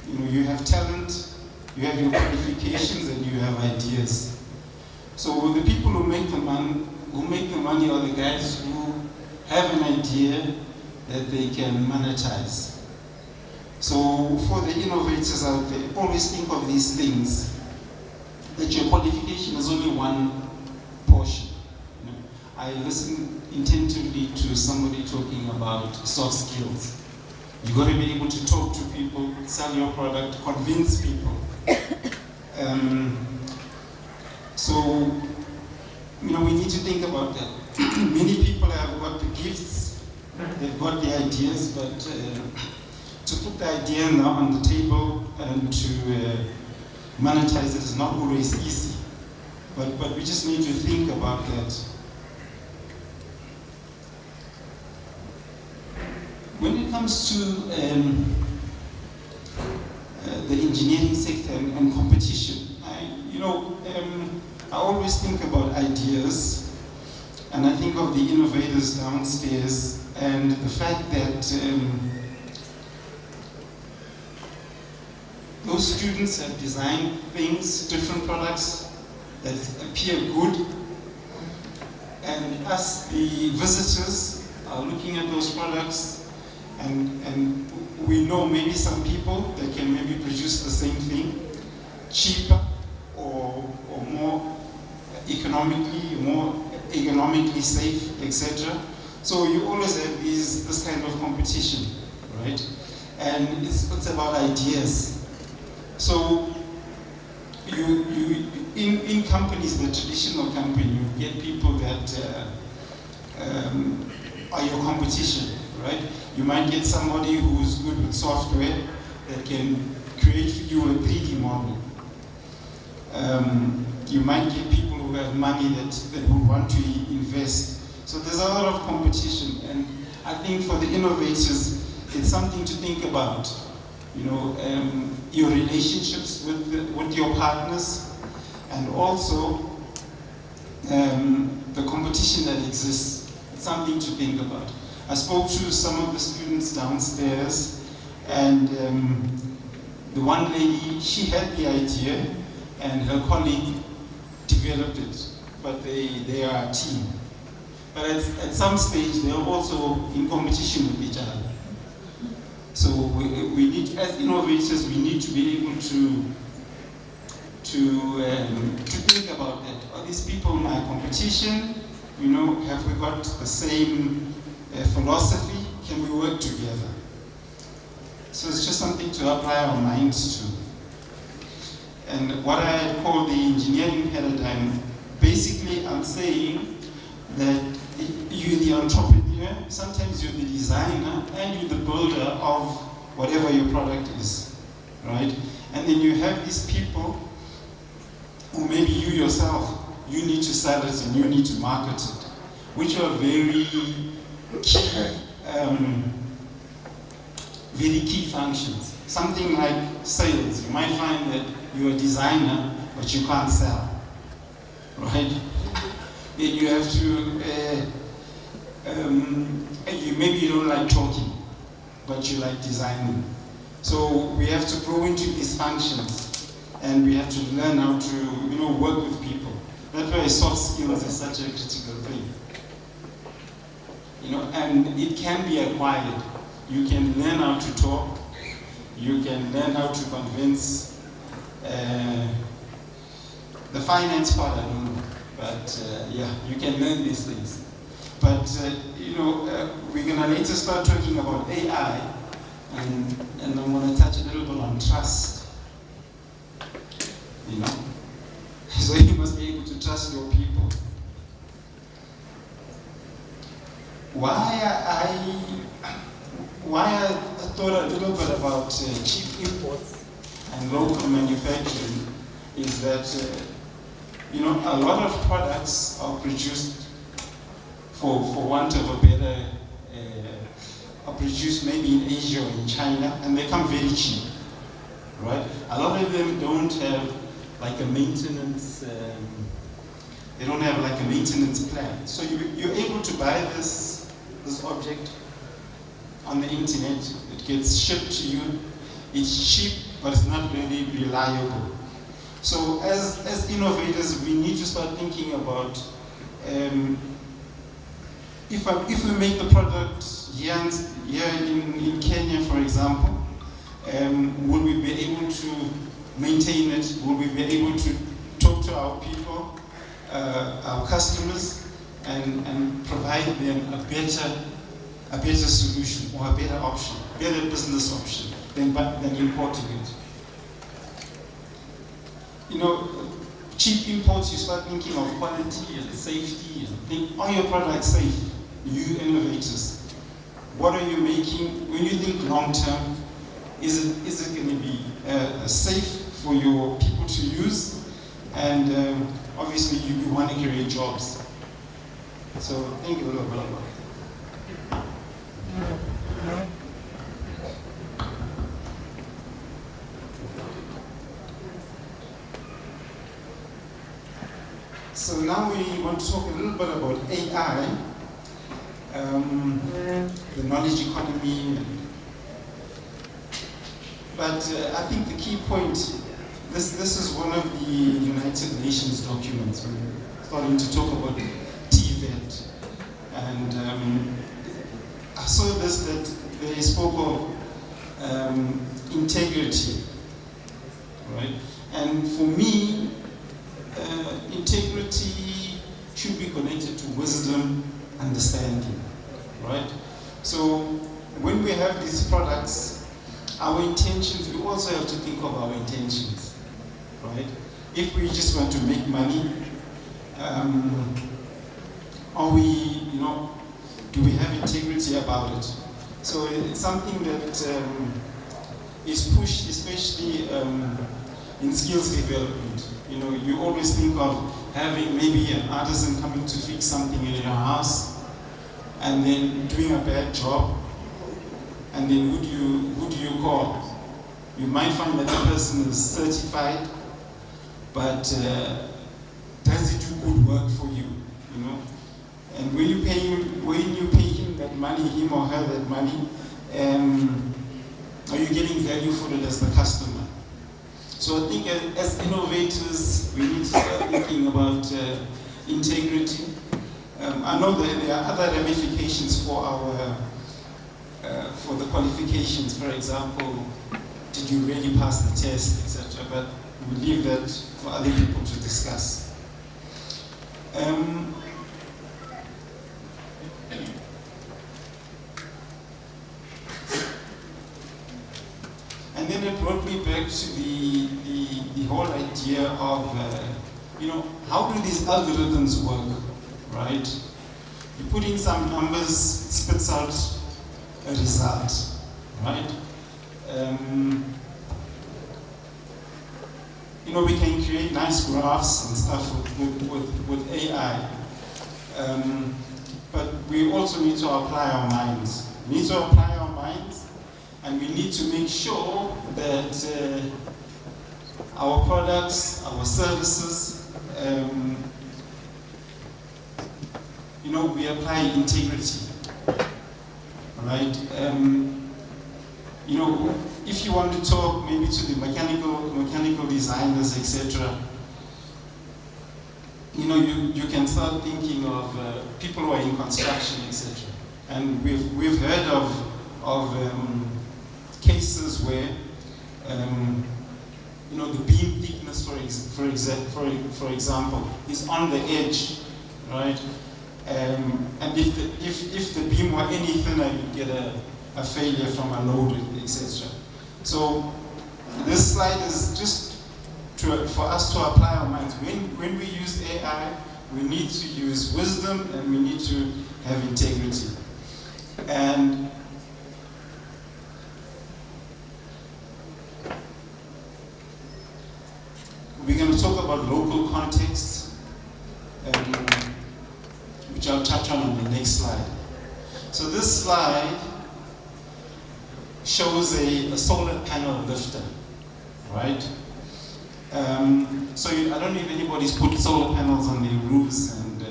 Speaker 9: you have talent, you have your qualifications, and you have ideas. So the people who make the money are the guys who have an idea that they can monetize. So for the innovators out there, always think of these things, that your qualification is only one portion. I listened attentively to somebody talking about soft skills. You got to be able to talk to people, sell your product, convince people. So, we need to think about that. Many people have got the gifts, they've got the ideas, but to put the idea now on the table and to monetize it is not always easy. But we just need to think about that. When it comes to the engineering sector and competition, I always think about ideas, and I think of the innovators downstairs, and the fact that those students have designed things, different products that appear good, and us, the visitors, are looking at those products, and we know maybe some people that can maybe produce the same thing cheaper or more economically safe, etc. So you always have this kind of competition, right? And it's about ideas. So in companies, the traditional company, you get people that are your competition, right? You might get somebody who's good with software that can create for you a 3D model. You might get people who have money that would want to invest. So there's a lot of competition, and I think for the innovators, it's something to think about. Your relationships with your partners, and also the competition that exists. It's something to think about. I spoke to some of the students downstairs, and the one lady, she had the idea, and her colleague developed it, but they are a team. But at some stage, they are also in competition with each other. So we need, as innovators, we need to be able to think about that. Are these people my competition? Have we got the same philosophy? Can we work together?
Speaker 8: So it's just something to apply our minds to. And what I call the engineering paradigm, basically I'm saying that you're the entrepreneur, sometimes you're the designer, and you're the builder of whatever your product is, right? And then you have these people, or maybe you yourself, you need to sell it and you need to market it, which are very key functions. Something like sales, you might find that you're a designer, but you can't sell, right? Then you have to, maybe you don't like talking, but you like designing. So we have to grow into these functions, and we have to learn how to, work with people. That's why soft skills is such a critical thing. And it can be acquired. You can learn how to talk. You can learn how to convince. The finance part, I don't know. But yeah, you can learn these things. But we're gonna later start talking about AI, and I'm gonna touch a little bit on trust. So you must be able to trust your people. Why I thought a little bit about cheap imports and local manufacturing is that a lot of products are produced for want of a better, are produced maybe in Asia or in China, and they come very cheap, right? A lot of them don't have like a maintenance, they don't have like a maintenance plan. So you're able to buy this object on the internet, it gets shipped to you, it's cheap, but it's not really reliable. So as innovators, we need to start thinking about if we make the product here in Kenya, for example, will we be able to maintain it? Will we be able to talk to our people, our customers, and provide them a better solution or a better option, better business option than importing it? Cheap imports, you start thinking of quality and safety and think, are your products safe? You innovators, what are you making? When you think long term, is it going to be safe for your people to use? And obviously you want to create jobs. So think a little bit about it. So now we want to talk a little bit about AI, the knowledge economy. But I think the key point, this is one of the United Nations documents. We're starting to talk about TVET. And I saw this, that they spoke of integrity, right? And for me, integrity should be connected to wisdom, understanding, right? So when we have these products, our intentions, we also have to think of our intentions, right? If we just want to make money, are we, do we have integrity about it? So it's something that is pushed, especially in skills development. You always think of having maybe an artisan coming to fix something in your house and then doing a bad job, and then who do you call? You might find that the person is certified, but does he do good work for you? And when you pay him that money, him or her that money, are you getting value for it as the customer? So I think as innovators, we need to start thinking about integrity. I know that there are other ramifications for the qualifications. For example, did you really pass the test, etc. But we leave that for other people to discuss. And then it brought me back to the whole idea of, how do these algorithms work, right? You put in some numbers, it spits out a result, right? We can create nice graphs and stuff with AI, but we also need to apply our minds. We need to apply our minds, and we need to make sure that our products, our services, we apply integrity, right? If you want to talk maybe to the mechanical designers, etc., you can start thinking of people who are in construction, etc. And we've heard of cases where the beam thickness, for example, is on the edge, right? And if the beam were any thinner, you'd get a failure from a load, etc. So this slide is just for us to apply our minds. When we use AI, we need to use wisdom and we need to have integrity. And we're going to talk about local context, which I'll touch on the next slide. So this slide shows a solar panel lifter, right? So I don't know if anybody's put solar panels on their roofs, and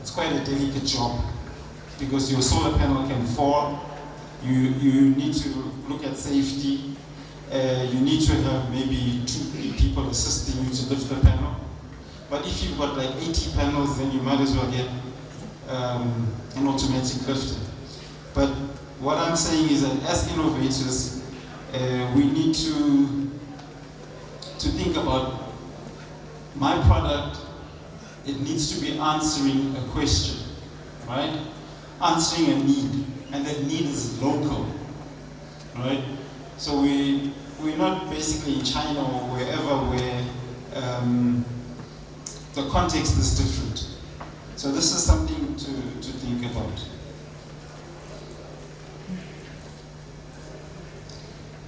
Speaker 8: it's quite a delicate job because your solar panel can fall. You need to look at safety. You need to have maybe 2-3 people assisting you to lift the panel. But if you've got like 80 panels, then you might as well get an automatic lifter. But what I'm saying is that as innovators, we need to think about my product. It needs to be answering a question, right? Answering a need, and that need is local, right? So we're not basically in China or wherever where the context is different. So this is something to think about.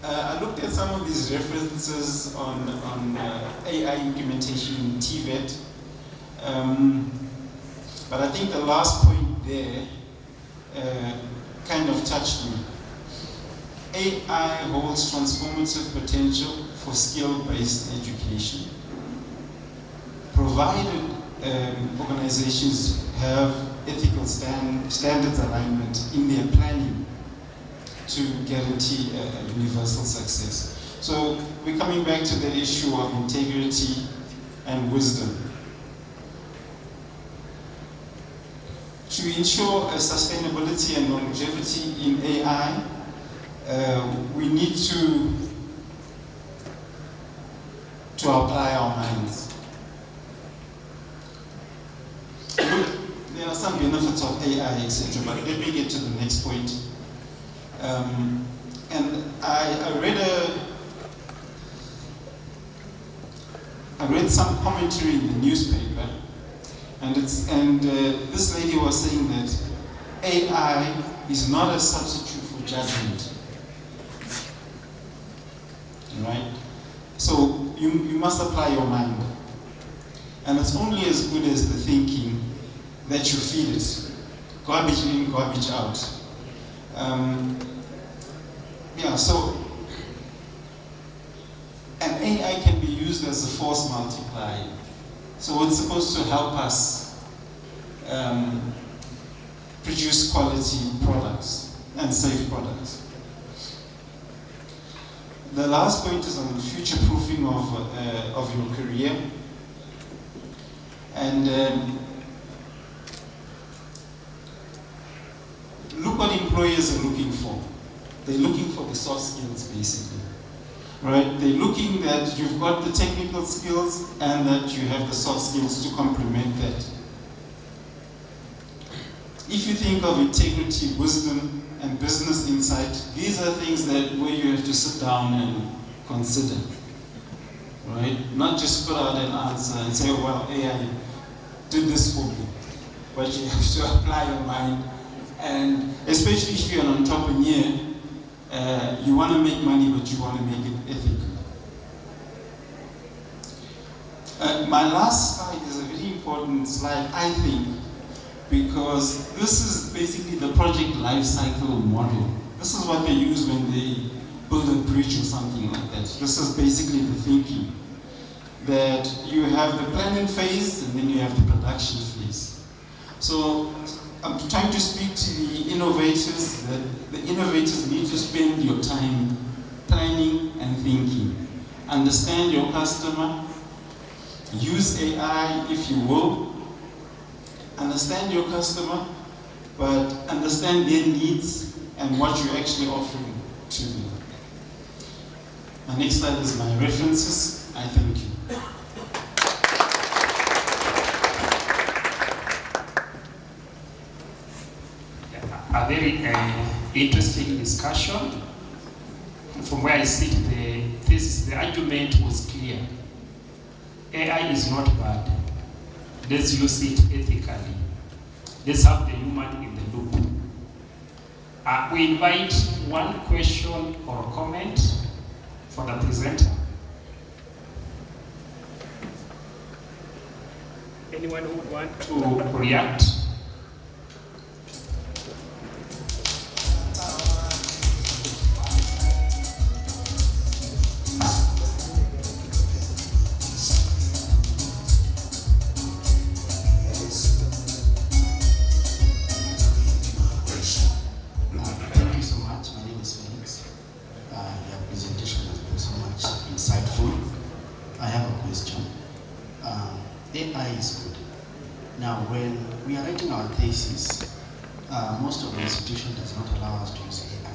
Speaker 8: I looked at some of these references on AI implementation in Tibet, but I think the last point there kind of touched me. AI holds transformative potential for skill-based education, provided organizations have ethical standards alignment in their planning to guarantee universal success. So we're coming back to the issue of integrity and wisdom. To ensure a sustainability and longevity in AI, we need to apply our minds. There are some benefits of AI, etc., but let me get to the next point. And I read some commentary in the newspaper, and this lady was saying that AI is not a substitute for judgment, right? So you must apply your mind, and it's only as good as the thinking that you feed it. Garbage in, garbage out. So an AI can be used as a force multiplier. So it's supposed to help us produce quality products and safe products. The last point is on future-proofing of your career. And look what employers are looking for. They're looking for the soft skills, basically. Right? They're looking that you've got the technical skills and that you have the soft skills to complement that. if you think of integrity, wisdom, and business insight, these are things that where you have to sit down and consider, right? Not just put out an answer and say, well, AI did this for me, but you have to apply your mind. And especially if you're an entrepreneur, you want to make money, but you want to make it ethical. My last slide is a very important slide, I think, because this is basically the project life cycle model. This is what they use when they build a bridge or something like that. This is basically the thinking, that you have the planning phase and then you have the production phase. So I'm trying to speak to the innovators, that the innovators need to spend your time planning and thinking. Understand your customer, use AI if you will, understand your customer, but understand their needs and what you're actually offering to them. My next slide is my references. I thank you.
Speaker 3: A very interesting discussion. From where I sit, the argument was clear. AI is not bad. Let's use it ethically. Let's have the human in the loop. We invite one question or comment for the presenter. Anyone who would want to react?
Speaker 21: AI is good. Now, when we are writing our thesis, most of the institution does not allow us to use AI.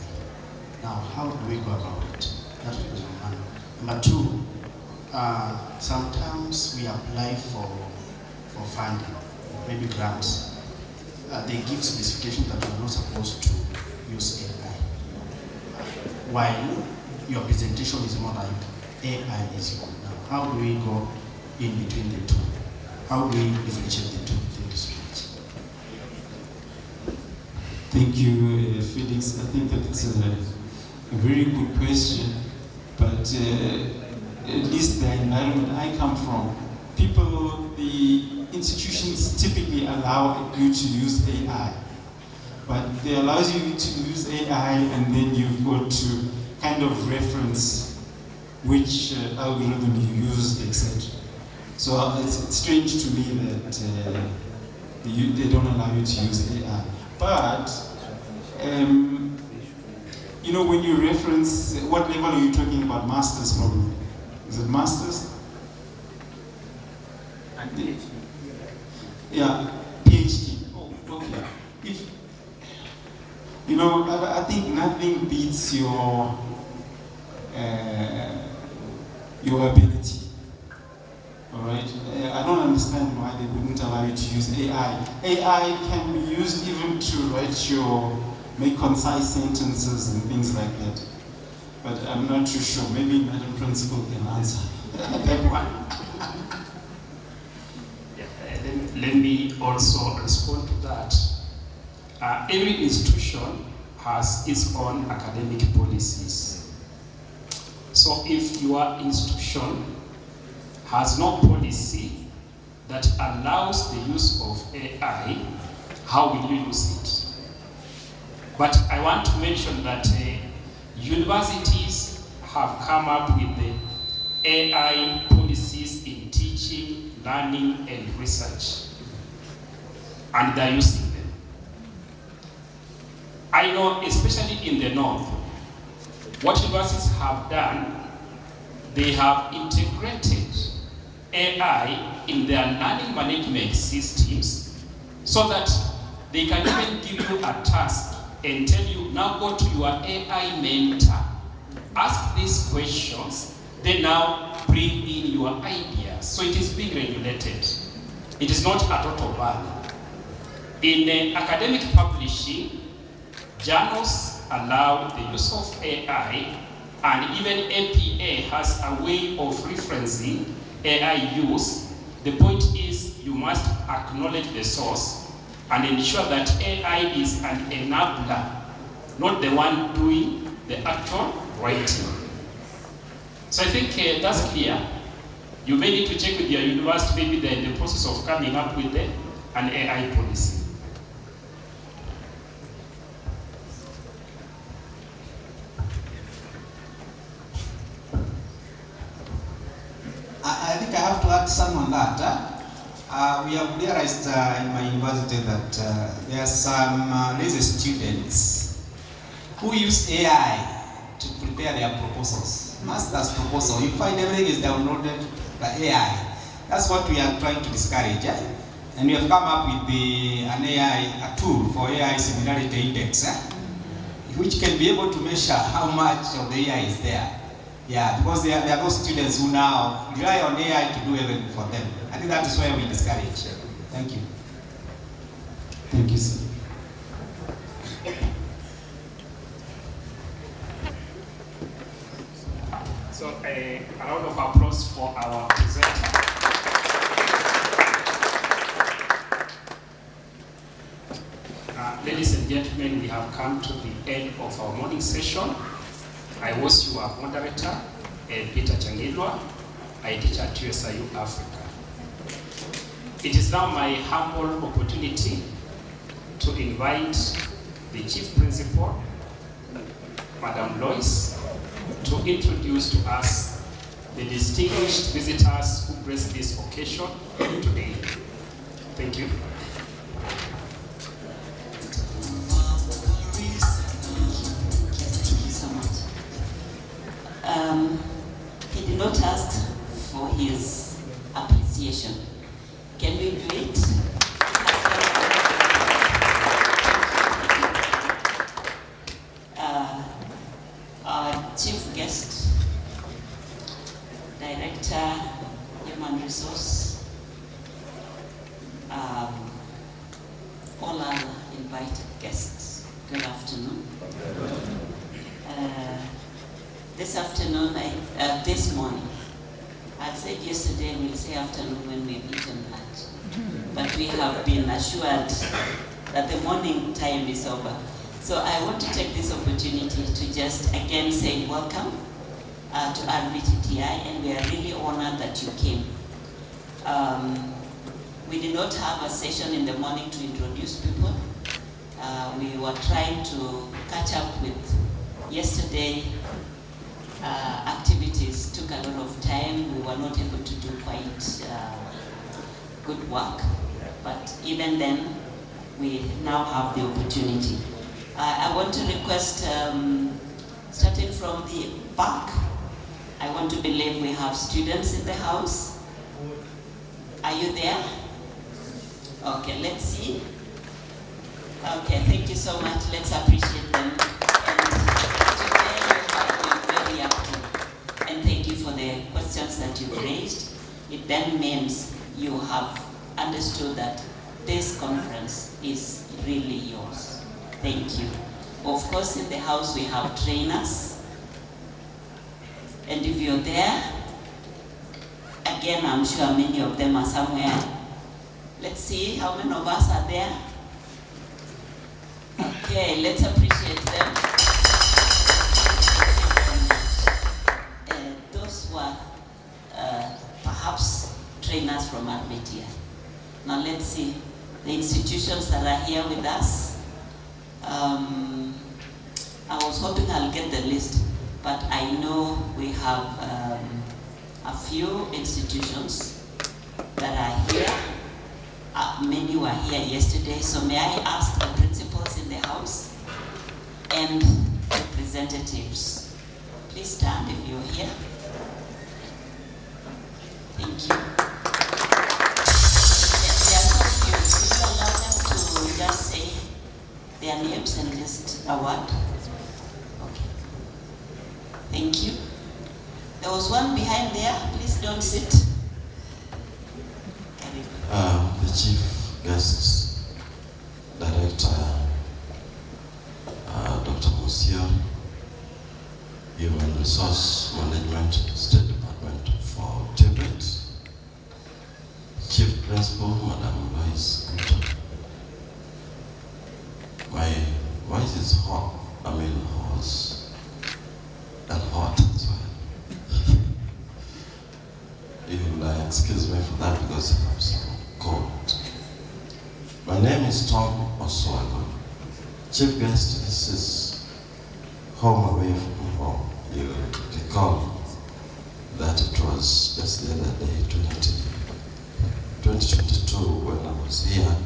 Speaker 21: Now, how do we go about it? That is question one. Number two, sometimes we apply for funding, maybe grants. They give specifications that we are not supposed to use AI. While your presentation is more like AI is good. Now, how do we go in between the two? How do we differentiate the two?
Speaker 8: Thank you, Felix. I think that's a very good question, but at least the environment I come from, the institutions typically allow you to use AI, but they allow you to use AI and then you've got to kind of reference which algorithm you used, etc. So it's strange to me that they don't allow you to use AI. But, you know, when you reference, what level are you talking about? Masters probably. Is it masters? PhD. Yeah, PhD. Oh, okay. If, you know, I think nothing beats your ability. All right. I don't understand why they wouldn't allow you to use AI. AI can be used even to make concise sentences and things like that. But I'm not too sure. Maybe Madam Principal can answer that one.
Speaker 3: Let me also respond to that. Every institution has its own academic policies. So if your institution has no policy that allows the use of AI, how will you use it? But I want to mention that universities have come up with the AI policies in teaching, learning, and research, and they're using them. I know, especially in the north, what universities have done, they have integrated AI in their learning management systems so that they can even give you a task and tell you, now go to your AI mentor, ask these questions, then now bring in your ideas. So it is being regulated. It is not a total ban. In academic publishing, journals allow the use of AI, and even APA has a way of referencing AI use. The point is you must acknowledge the source and ensure that AI is an enabler, not the one doing the actual writing. So I think that's clear. You may need to check with your university, maybe they're in the process of coming up with an AI policy.
Speaker 11: I think I have to add some on that. We have realized in my university that there are some lazy students who use AI to prepare their proposals. Master's proposal, you find everything is downloaded by AI. That's what we are trying to discourage. And we have come up with an AI, a tool for AI similarity index, which can be able to measure how much of the AI is there. Yeah, because there are those students who now rely on AI to do everything for them. I think that is why we discourage. Thank you. Thank you, sir.
Speaker 3: So a round of applause for our presenter. Ladies and gentlemen, we have come to the end of our morning session. I was your moderator, Peter Changilwa. I teach at USIU Africa. It is now my humble opportunity to invite the Chief Principal, Madam Lois, to introduce to us the distinguished visitors who graced this occasion today. Thank you.
Speaker 12: He did not ask for his appreciation. Can we do it? Our chief guest, Director, Human Resource, all other invited guests, good afternoon. This afternoon, this morning, I said yesterday, we'll say afternoon when we've eaten lunch. But we have been assured that the morning time is over. So I want to take this opportunity to just again say welcome to Rvtti, and we are really honored that you came. We did not have a session in the morning to introduce people. We were trying to catch up with yesterday. Activities took a lot of time. We were not able to do quite good work, but even then, we now have the opportunity. I want to request, starting from the back, I want to believe we have students in the house. Are you there? Okay, let's see. Okay, thank you so much. Let's appreciate them. And thank you for the questions that you raised. It then means you have understood that this conference is really yours. Thank you. Of course, in the house we have trainers. And if you're there, again, I'm sure many of them are somewhere. Let's see how many of us are there. Okay, let's appreciate them. Those who are perhaps trainers from Rvtti. Now let's see the institutions that are here with us. I was hoping I'll get the list, but I know we have a few institutions that are here. Many were here yesterday, so may I ask the principals in the house and representatives, please stand if you're here. Thank you. There are so few. Could you allow them to just say their names and just a word? Okay. Thank you. There was one behind there. Please don't sit.
Speaker 2: The chief guests,
Speaker 16: Human Resource Management, State Department for Tibet, Chief Principal, Madam Lois Guto. My voice is hot, hoarse, and hot as well. You'll excuse me for that because I'm so cold. My name is Tom Oswago. Chief guest, this is home away from home. You recall that it was just the other day, 2022, when I was here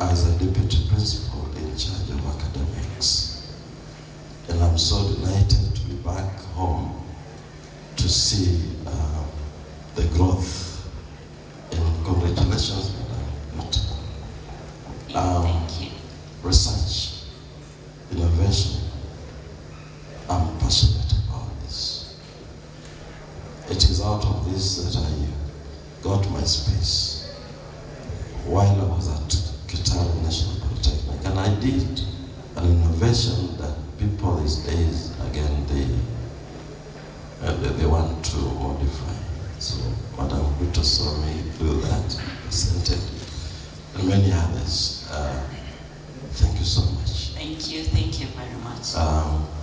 Speaker 16: as a deputy principal in charge of academics. And I'm so delighted to be back home to see the growth. And congratulations, Madam.
Speaker 12: Thank you.
Speaker 16: Research, innovation, I'm passionate about this. It is out of this that I got my space while I was at Kitale National Polytechnic, and I did an innovation that people these days, again, they want to modify. So Madam Guto saw me do that, presented, and many others. Thank you so much.
Speaker 12: Thank you very much.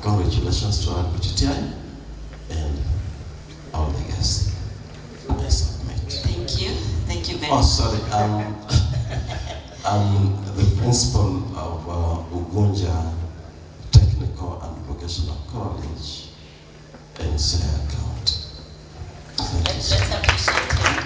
Speaker 16: Congratulations to our Rvtti and all the guests. I submit.
Speaker 12: Thank you very much.
Speaker 16: Oh, sorry. I'm the principal of Ugunja Technical and Vocational College in Siaya County.
Speaker 12: Let's appreciate him.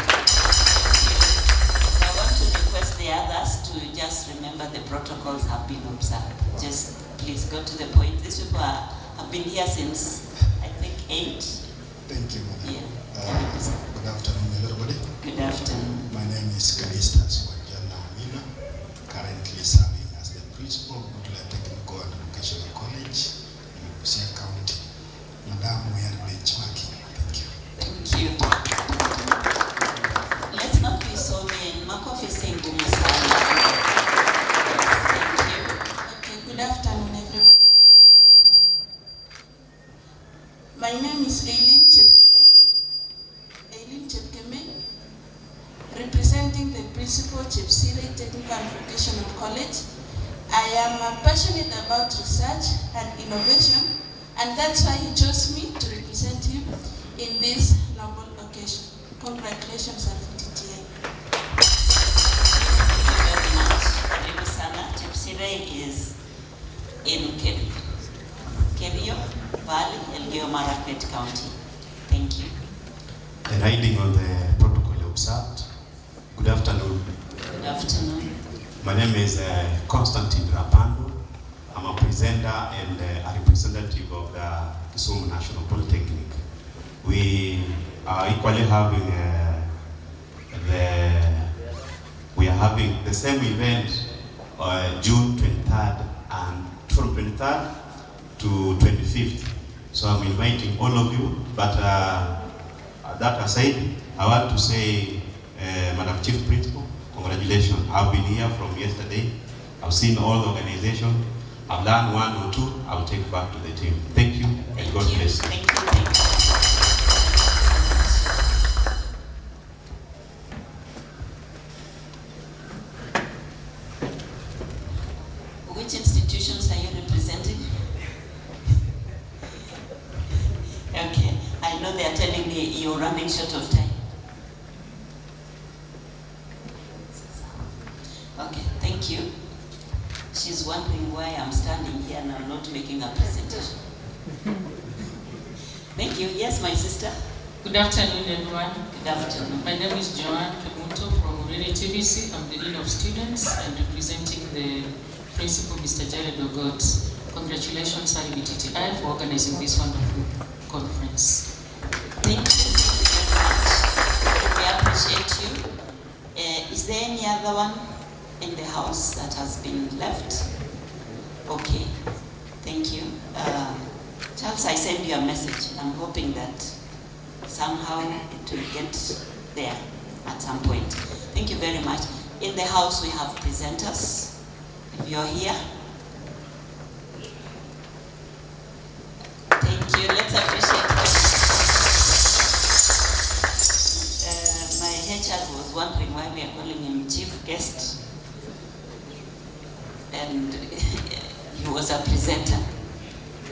Speaker 12: I want to request the others to just remember the protocols have been observed. Just please go to the point. These people have been here since, I think, 8.
Speaker 19: Thank you, Madam.
Speaker 12: Yeah.
Speaker 19: Good afternoon, everybody.
Speaker 12: Good afternoon.
Speaker 19: My name is Kalista Swajana Amina, currently serving as the principal of Butula Technical and Vocational College in Busia County. Madam, we are benchmarking. Thank you.
Speaker 12: Thank you. Let's not be so mean. Makofi saying Thank you.
Speaker 18: Okay, good afternoon, everybody. My name is Eileen Chepkeme, representing the principal Chepsire Technical and Vocational College. I am passionate about research and innovation, and that's why he chose me to represent him in this noble occasion. Congratulations, Rvtti.
Speaker 12: Thank you very much. Sana Chepsire is in Kerio Valley, Elgeyo Marakwet County. Thank you.
Speaker 4: Riding on the protocol observed. Good afternoon.
Speaker 12: Good afternoon.
Speaker 4: My name is Constantine Rapando. I'm a presenter and a representative of the Kisumu National Polytechnic. We are equally having the same event June 23rd and from 23rd to 25th. So I'm inviting all of you, but that aside, I want to say, Madam Chief Principal, congratulations. I've been here from yesterday. I've seen all the organization. I've learned 1 or 2. I'll take back to the team. Thank you, and God bless.
Speaker 12: Thank you. Which institutions are you representing? Okay, I know they are telling me you're running short of time. Okay, thank you. She's wondering why I'm standing here and I'm not making a presentation. Thank you. Yes, my sister.
Speaker 23: Good afternoon, everyone.
Speaker 12: Good afternoon.
Speaker 23: My name is Joanne Kemuto from Rvtti. I'm the Dean of Students and representing the Principal, Mr. Jared Ogot. Congratulations, Rvtti, for organizing this wonderful conference.
Speaker 12: Thank you very much. We appreciate you. Is there any other one in the house that has been left? Okay. Thank you. Charles, I send you a message. I'm hoping that somehow it will get there at some point. Thank you very much. In the house we have presenters. If you're here, thank and he was a presenter,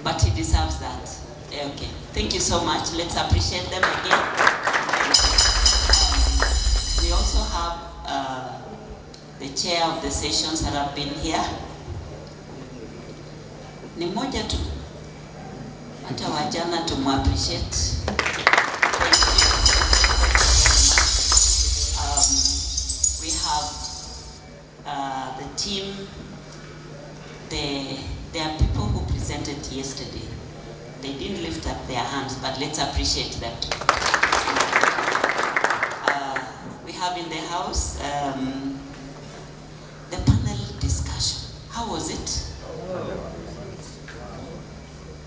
Speaker 12: but he deserves that. Okay, thank you so much. Let's appreciate them again. We also have the chair of the sessions that have been here. Ni moja tu, hata wajana tumu-appreciate. We have the team. There are people who presented yesterday. They didn't lift up their hands, but let's appreciate them. We have in the house the panel discussion. How was it?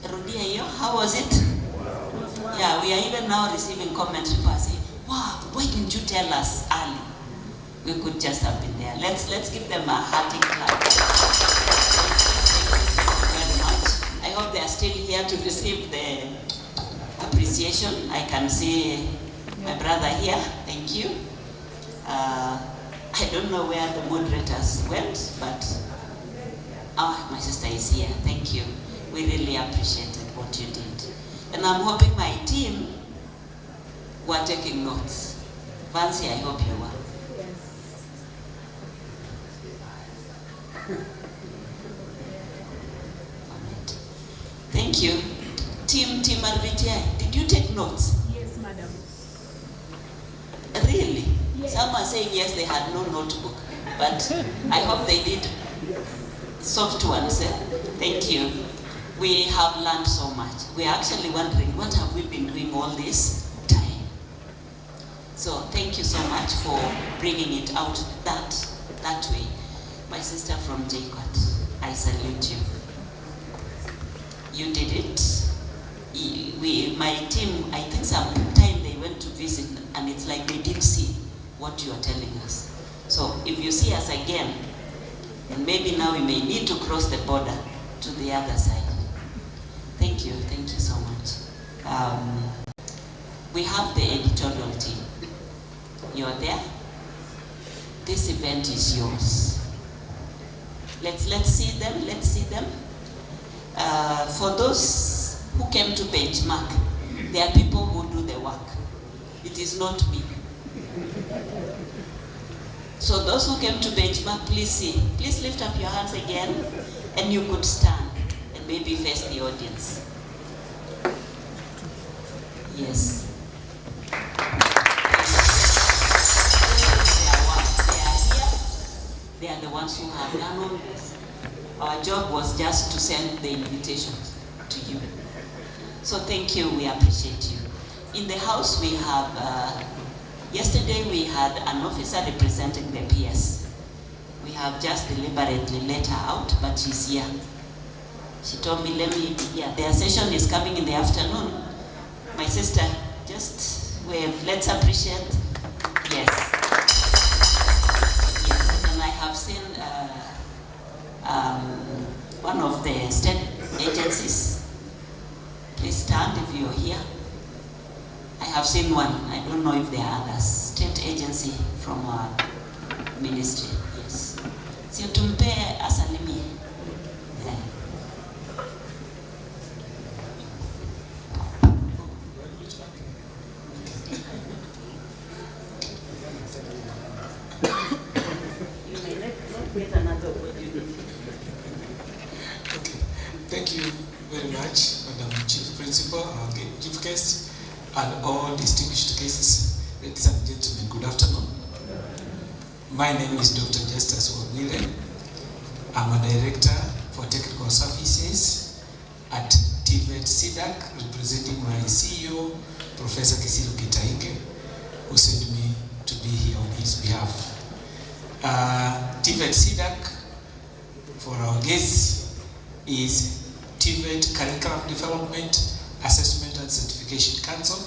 Speaker 12: Rudia hiyo, how was it? Yeah, we are even now receiving comments. People are saying, wow, why didn't you tell us early? We could just have been there. Let's give them a hearty clap. Thank you very much. I hope they are still here to receive the appreciation. I can see my brother here. Thank you. I don't know where the moderators went, but my sister is here. Thank you. We really appreciated what you did. And I'm hoping my team were taking notes. Vancy, I hope you were. Thank you. Team Rvtti, did you take notes?
Speaker 13: Yes, madam.
Speaker 12: Really?
Speaker 13: Yes.
Speaker 12: Some are saying yes, they had no notebook, but I hope they did soft ones. Thank you. We have learned so much. We are actually wondering, what have we been doing all this time? So thank you so much for bringing it out that way. My sister from JCOT, I salute you. You did it. My team, I think sometime they went to visit and it's like they didn't see what you are telling us. So if you see us again, and maybe now we may need to cross the border to the other side. Thank you so much. We have the editorial team. You're there. This event is yours. Let's see them. For those who came to benchmark, there are people who do the work. It is not me. So those who came to benchmark, please lift up your hands again, and you could stand and maybe face the audience. Yes. They are here. They are the ones who have done all this. Our job was just to send the invitations to you. So thank you, we appreciate you. In the house we have, yesterday we had an officer representing the PS. We have just deliberately let her out, but she's here. She told me, their session is coming in the afternoon. My sister, just wave, let's appreciate. Yes. Yes, and I have seen one of the state agencies. Please stand if you're here. I have seen one. I don't know if there are others. State agency from our ministry. Yes. So tumpe asalimie.
Speaker 14: Thank you very much, Madam Chief Principal, our Chief Guest, and all distinguished guests. Ladies and gentlemen, good afternoon. My name is Dr. Justus Wabwile. I'm a Director for Technical Services at TVET SIDAC, representing my CEO, Professor Kisilu Kitaike, who sent me to be here on his behalf. TVET SIDAC, for our guests, is TVET Curriculum Development, Assessment and Certification Council.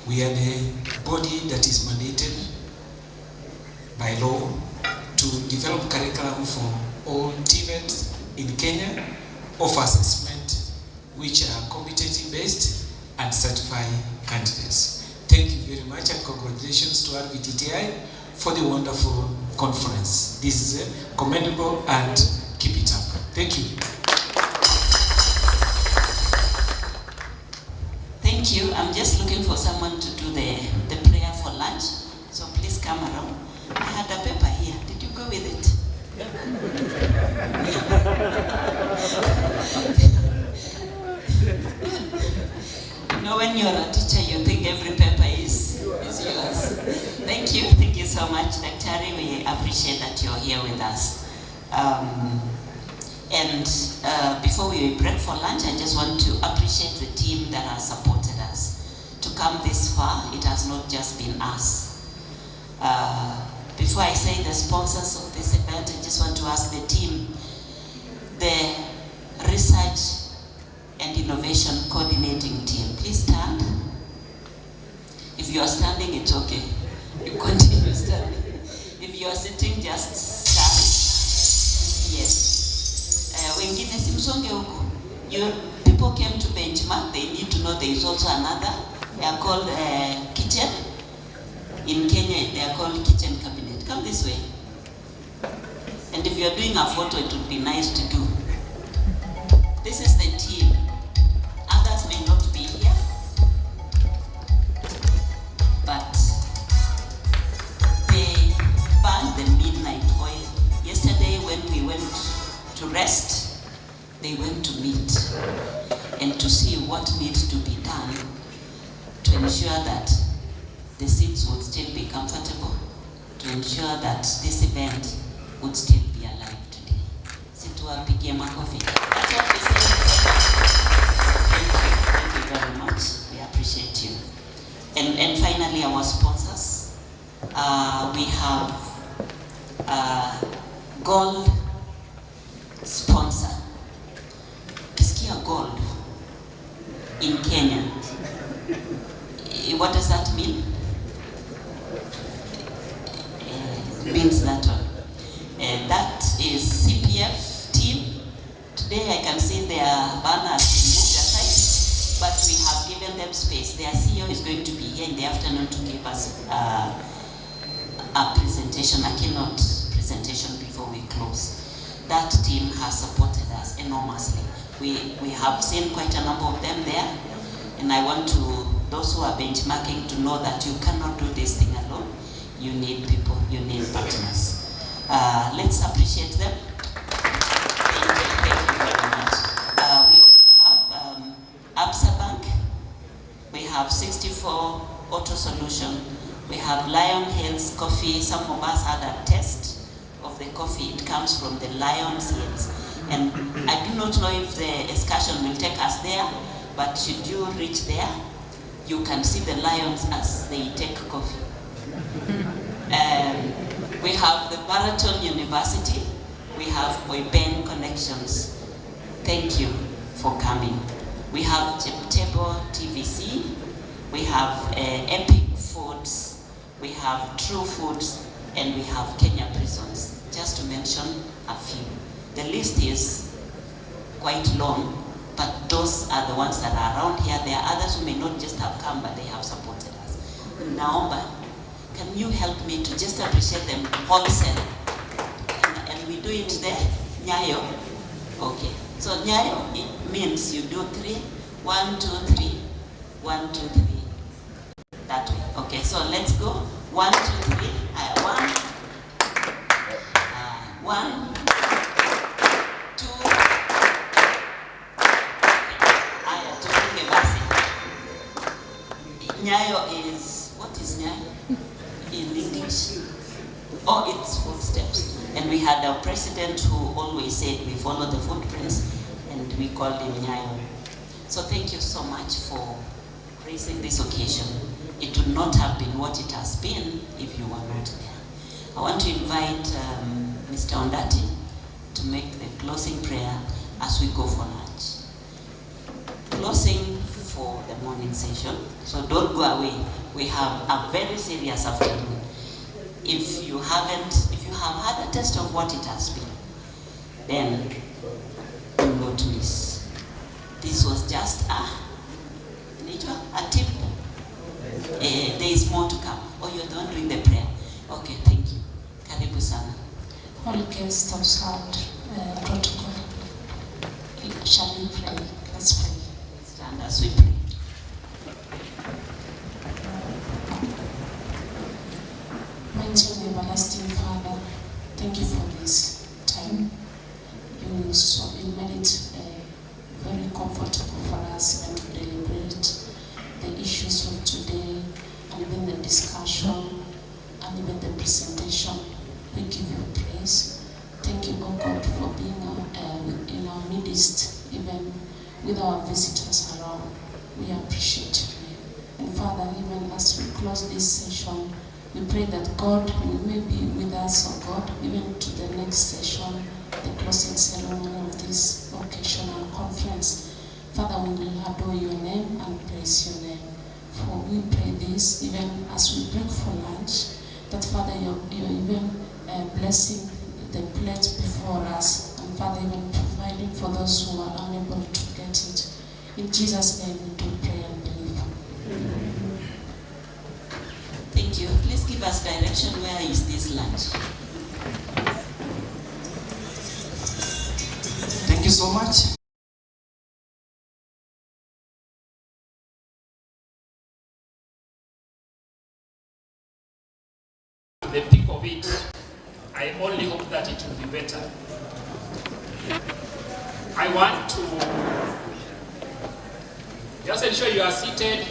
Speaker 14: We are the body that is mandated by law to develop curriculum for all TVETs in Kenya, offer assessment which are competency-based and certify candidates. Thank you very much and congratulations to Rvtti for the wonderful conference. This is commendable and keep Thank you.
Speaker 12: Thank you. I'm just looking for someone to do the prayer for lunch. So please come around. I had a paper here. Did you go with it? You know, when you're a teacher, you think every paper is yours. Thank you. Thank you so much, Dr. We appreciate that you're here with us. Before we break for lunch, I just want to appreciate the team that has supported us to come this far. It has not just been us. Before I say the sponsors of this event, I just want to ask the team, the research and innovation coordinating team, please stand. If you are standing, it's okay. You continue standing. If you are sitting, just stand. Yes. Wengine simsonge huko. People came to benchmark. They need to know there is also another. They are called kitchen. In Kenya, they are called kitchen cabinet. Come this way. And if you are doing a photo, it would be nice to do. This is the team. Others may not be here, but they burned the midnight oil. Yesterday, when we went to rest, they went to meet and to see what needs to be done to ensure that the seats would still be comfortable, to ensure that this event would still be alive today. Situwapigie makofi. That's what we say. Thank you very much. We appreciate you. And finally, our sponsors. We have gold sponsor. Kiskia gold in Kenya. What does that mean? Means that one. That is CPF team. Today I can see their banners moved aside, but we have given them space. Their CEO is going to be here in the afternoon to give us a presentation, a keynote presentation before we close. That team has supported us enormously. We have seen quite a number of them there, and I want those who are benchmarking to know that you cannot do this thing alone. You need people, you need partners. Let's appreciate them. Thank you very much. We also have Absa Bank. We have 64 Auto Solution. We have Lion Hills Coffee. Some of us had a test of the coffee. It comes from the Lion's Hills. And I do not know if the excursion will take us there, but should you reach there, you can see the lions as they take coffee. We have the Baraton University. We have Oiben Connections. Thank you for coming. We have Table TVC. We have Epic Foods. We have True Foods. And we have Kenya Prisons, just to mention a few. The list is quite long, but those are the ones that are around here. There are others who may not just have come, but they have supported us. Naomba, can you help me to just appreciate them wholesale? And we do it there, Nyayo. Okay. So Nyayo, it means you do 3, 1, 2, 3, 1, 2, 3. That way. Okay, so let's go. 1, 2, 3. 1. 1. 2. Nyayo is, what is Nyayo in English? Oh, it's footsteps. And we had our president who always said we follow the footprints, and we called him Nyayo. So thank you so much for raising this occasion. It would not have been what it has been if you were not there. I want to invite Mr. Rvtti to make the closing prayer as we go for lunch. Closing for the morning session, so don't go away. We have a very serious afternoon. If you have had a taste of what it has been, then do not miss. This was just a tip. There is more to come. Oh, you're the one doing the prayer. Okay, thank you. Karibu sana.
Speaker 13: All guests observed protocol.
Speaker 18: Shall we pray? Let's pray.
Speaker 12: Stand as we pray.
Speaker 18: Mighty and everlasting Father, thank you for this time. You made it very comfortable for us and to deliberate the issues of today, and even the discussion, and even the presentation. We give you praise. Thank you, O God, for being in our midst, even with our visitors around. We appreciate you. And Father, even as we close this session, we pray that God, you may be with us, O God, even to the next session, the closing ceremony of this occasional conference. Father, we will adore your name and praise your name. For we pray this even as we break for lunch, that Father, you're even blessing the plate before us, and Father, even providing for those who are unable to get it. In Jesus' name we do pray and believe.
Speaker 12: Thank you. Please give us direction. Where is this lunch?
Speaker 13: Thank you so much.
Speaker 3: The peak of it, I only hope that it will be better. I want to just ensure you are seated.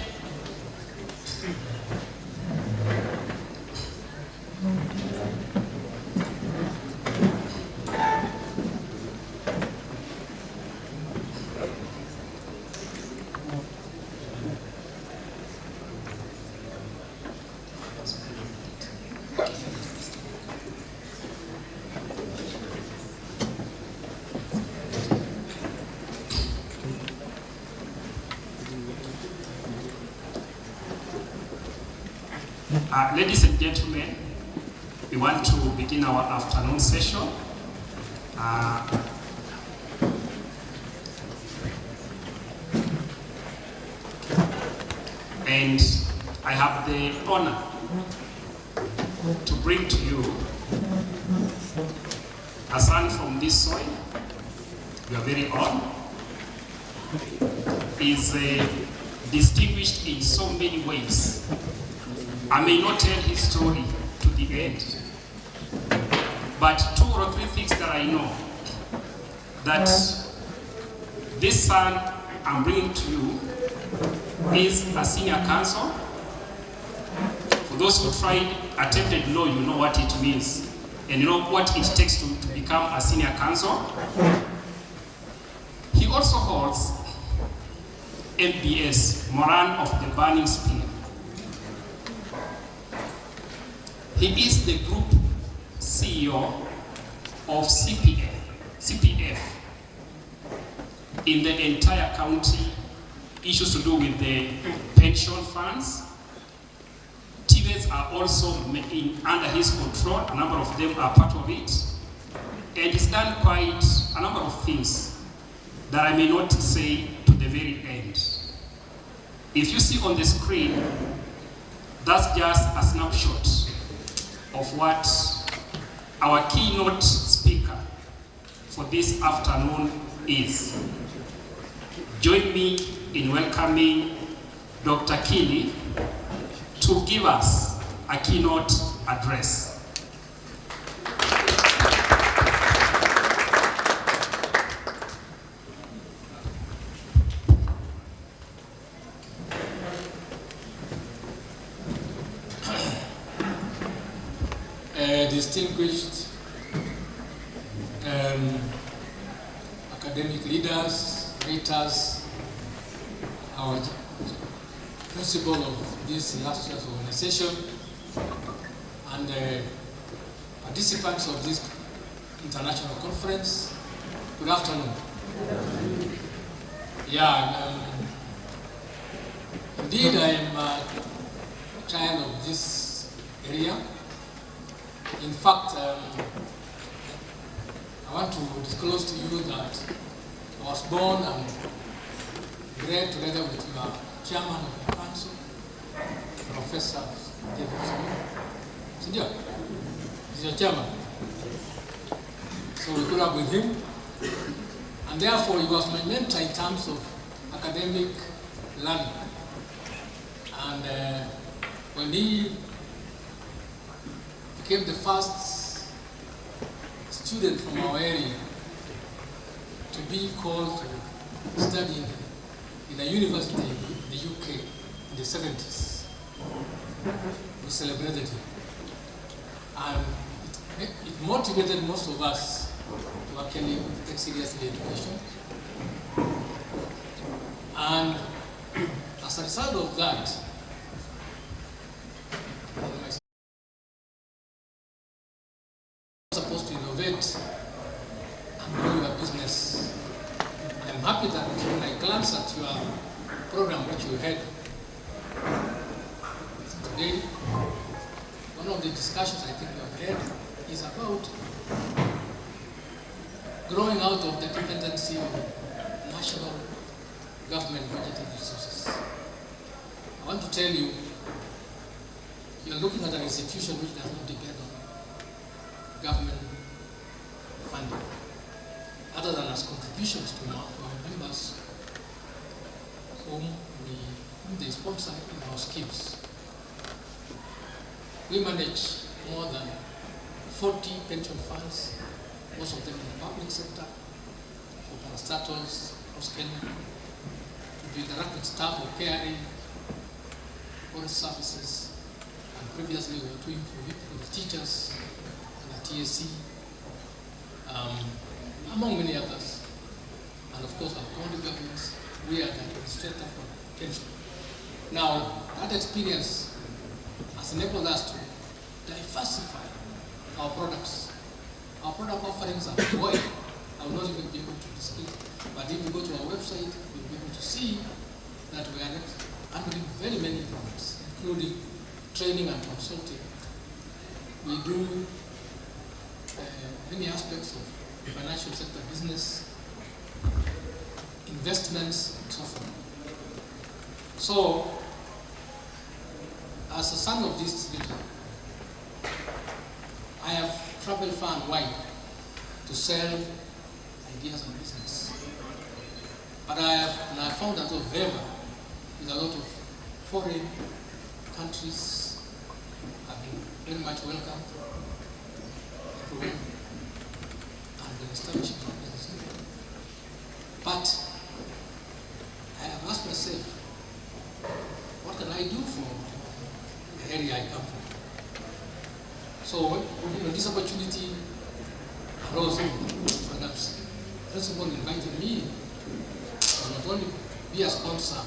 Speaker 3: Ladies and gentlemen, we want to begin our afternoon session. And I have the honor to bring to you a son from this soil, your very own. Is distinguished in so many ways. I may not tell his story to the end, but 2 or 3 things that I know, that this son I'm bringing to you is a senior counsel. For those who attempted law, you know what it means, and you know what it takes to become a senior counsel. He also holds MBS, Moran of the Burning Spear. He is the group CEO of CPF in the entire county. Issues to do with the pension funds. TVETs are also under his control. A number of them are part of it. And he's done quite a number of things that I may not say to the very end. If you see on the screen, that's just a snapshot of what our keynote speaker for this afternoon is. Join me in welcoming Dr. Kili to give us a keynote address.
Speaker 14: Distinguished academic leaders, readers, our principal of this illustrious organization, and participants of this international conference, good afternoon. Indeed, I am a child of this area. In fact, I want to disclose to you that I was born and bred together with your chairman of the council, Professor Davidson. Sindio? He's your chairman. So we grew up with him, And therefore, he was my mentor in terms of academic learning. And when he became the first student from our area to be called to study in a university in the UK in the 70s, we celebrated him. And it motivated most of us to actually take seriously education. And as a result of that, you're supposed to innovate and grow your business. I'm happy that when I glance at your program which you had today, one of the discussions I think you have had is about growing out of the dependency of national government budgeted resources. I want to tell you, you're looking at an institution which does not depend on government funding, other than as contributions to our members whom they sponsor in our schemes. We manage more than 40 pension funds, most of them in the public sector, for parastatals across Kenya. We interact with staff of KRA, forest services, and previously we were doing with teachers and the TSC, among many others. And of course, our county governments, we are the administrator for pension. Now, that experience has enabled us to diversify our products. Our product offerings are wide. I will not even be able to display. But if you go to our website, you'll be able to see that we are handling very many products, including training and consulting. We do many aspects of financial sector business, investments, and so forth. So, as a son of this distributor, I have traveled far and wide to sell ideas and business. But I found that of favor with a lot of foreign countries have been very much welcomed and establishing our business. But I have asked myself, what can I do for the area I come from? So this opportunity arose, perhaps principal invited me to not only be a sponsor,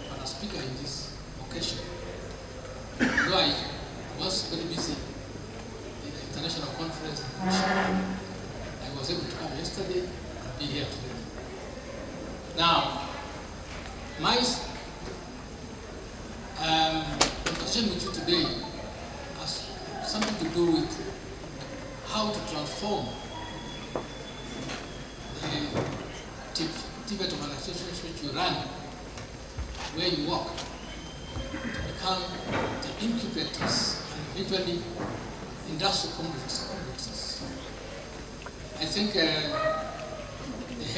Speaker 14: but a speaker in this occasion. Though I was very busy in the international conference, I was able to come yesterday and be here today. Now, my conversation with you today has something to do with how to transform the Tibet organizations which you run, where you work, to become the incubators and eventually industrial complexes. I think the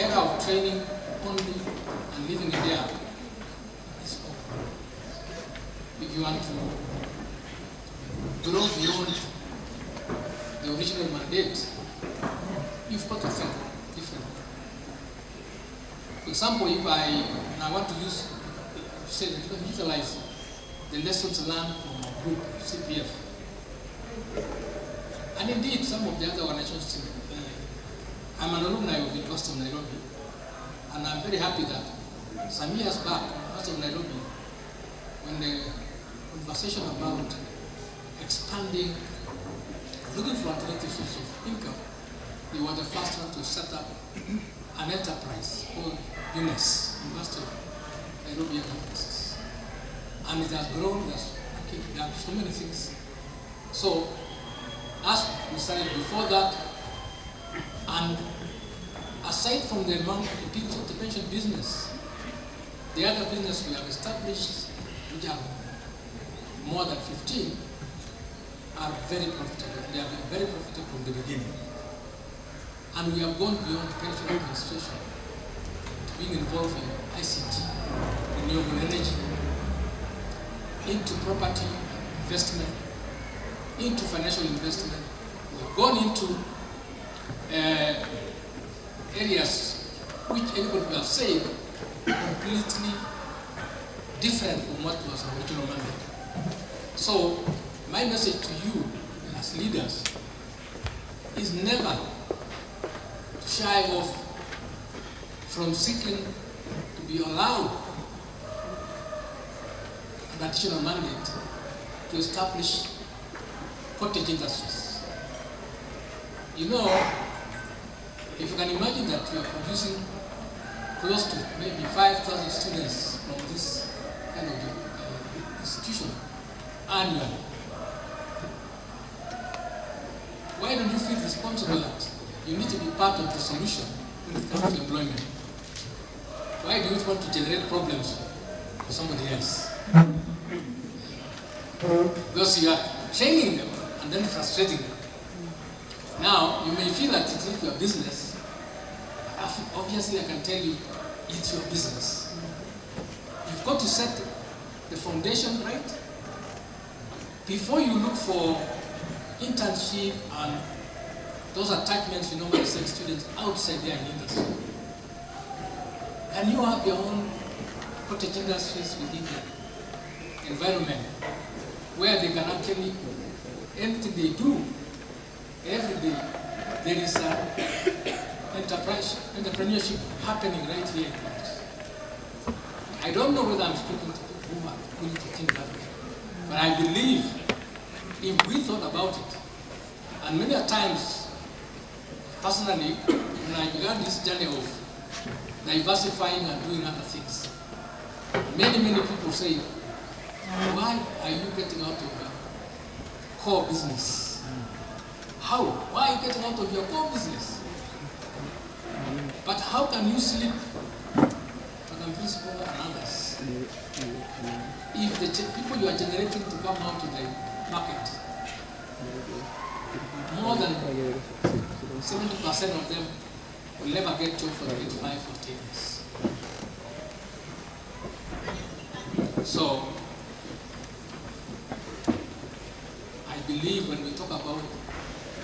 Speaker 14: era of training only and living in there is over. If you want to grow beyond the original mandate, you've got to think differently. For example, if I want to say that you can utilize the lessons learned from our group, CPF, and indeed some of the other organizations. I'm an alumni of the University of Nairobi, and I'm very happy that some years back, University of Nairobi, when the conversation about expanding, looking for alternative sources of income, they were the first one to set up an enterprise called UNES, University of Nairobi Enterprises. And it has grown, it has done so many things. So, as we started before that, and aside from the pension business, the other business we have established, which are more than 15, are very profitable. They have been very profitable from the beginning. And we have gone beyond pension administration being involved in ICT, renewable energy, into property investment, into financial investment. We've gone into areas which anybody would have said completely different from what was the original mandate. So my message to you as leaders is never to shy off from seeking to be allowed an additional mandate to establish cottage industries. You know, if you can imagine that we are producing close to maybe 5,000 students from this kind of institution annually, why don't you feel responsible that you need to be part of the solution when it comes to employment? Why do you want to generate problems for somebody else? Because you are training them and then frustrating them. Now, you may feel that it's not your business. Obviously, I can tell you, it's your business. You've got to set the foundation right before you look for internship and those attachments you normally send students outside there in industry. Can you have your own cottage industries within the environment where they can actually, anything they do, every day, there is entrepreneurship happening right here in Paris. I don't know whether I'm speaking to people who are willing to think that way, but I believe if we thought about it, and many a times, personally, when I began this journey of diversifying and doing other things, many people say, why are you getting out of your core business? How? Why are you getting out of your core business? But how can you sleep, Madam Principal and others, if the people you are generating to come out to the market, more than 70% of them will never get job for the next 5 or 10 years. So, I believe when we talk about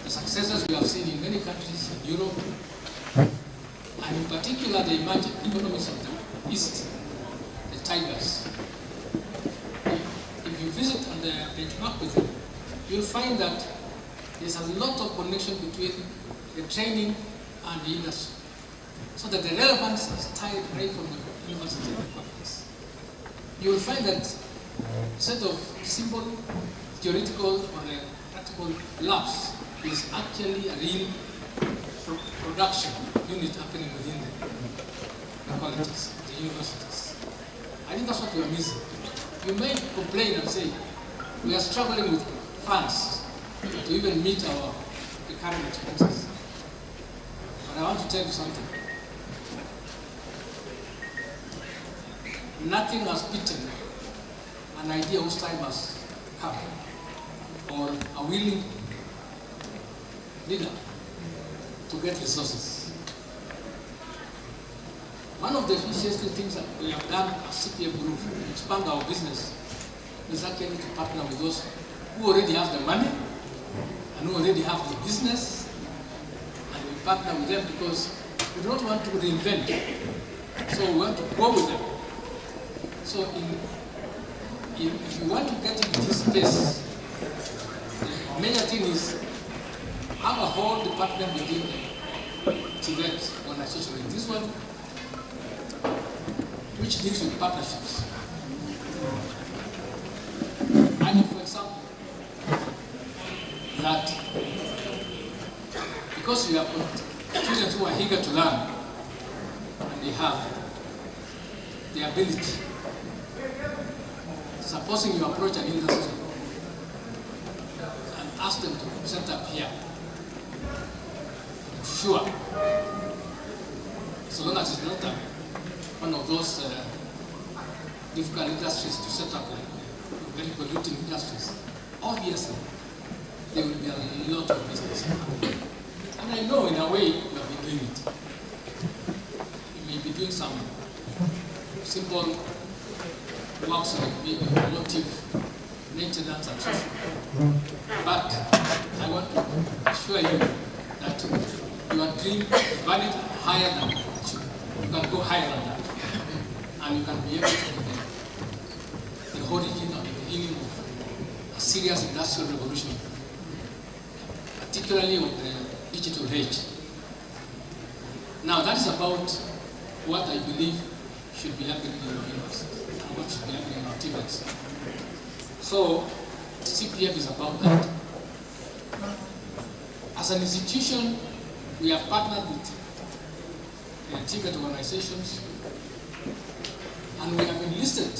Speaker 14: the successes we have seen in many countries in Europe, and in particular the emerging economies of the East, the tigers. If you visit and benchmark with them, you'll find that there's a lot of connection between the training and the industry. So that the relevance is tied right from the university requirements. You'll find that set of simple theoretical or practical labs is actually a real production unit happening within the colleges, the universities. I think that's what we are missing. You may complain and say, we are struggling with funds to even meet our recurring expenses. But I want to tell you something. Nothing has beaten an idea whose time has come, or a willing leader to get resources. One of the interesting things that we have done as CPF Group to expand our business is actually to partner with those who already have the money and who already have the business, and we partner with them because we don't want to reinvent. So we want to go with them. So if you want to get into this space, the major thing is have a whole department within Tibet organization like this one, which deals with partnerships. And for example, that because we have students who are eager to learn and they have the ability, supposing you approach an industry and ask them to set up here, sure, so long as it's not one of those difficult industries to set up, like very polluting industries, obviously there will be a lot of business. And I know in a way you have been doing it. You may
Speaker 13: may be doing some simple works like maybe automotive maintenance and so forth. But I want to assure you that your dream is valid higher than that. You can go higher than that. And you can be able to be the origin or the beginning of a serious industrial revolution, particularly with the digital age. Now that is about what I believe should be happening in our university and what should be happening in our TVETs. So CPF is about that. As an institution, we have partnered with TVET organizations, and we have enlisted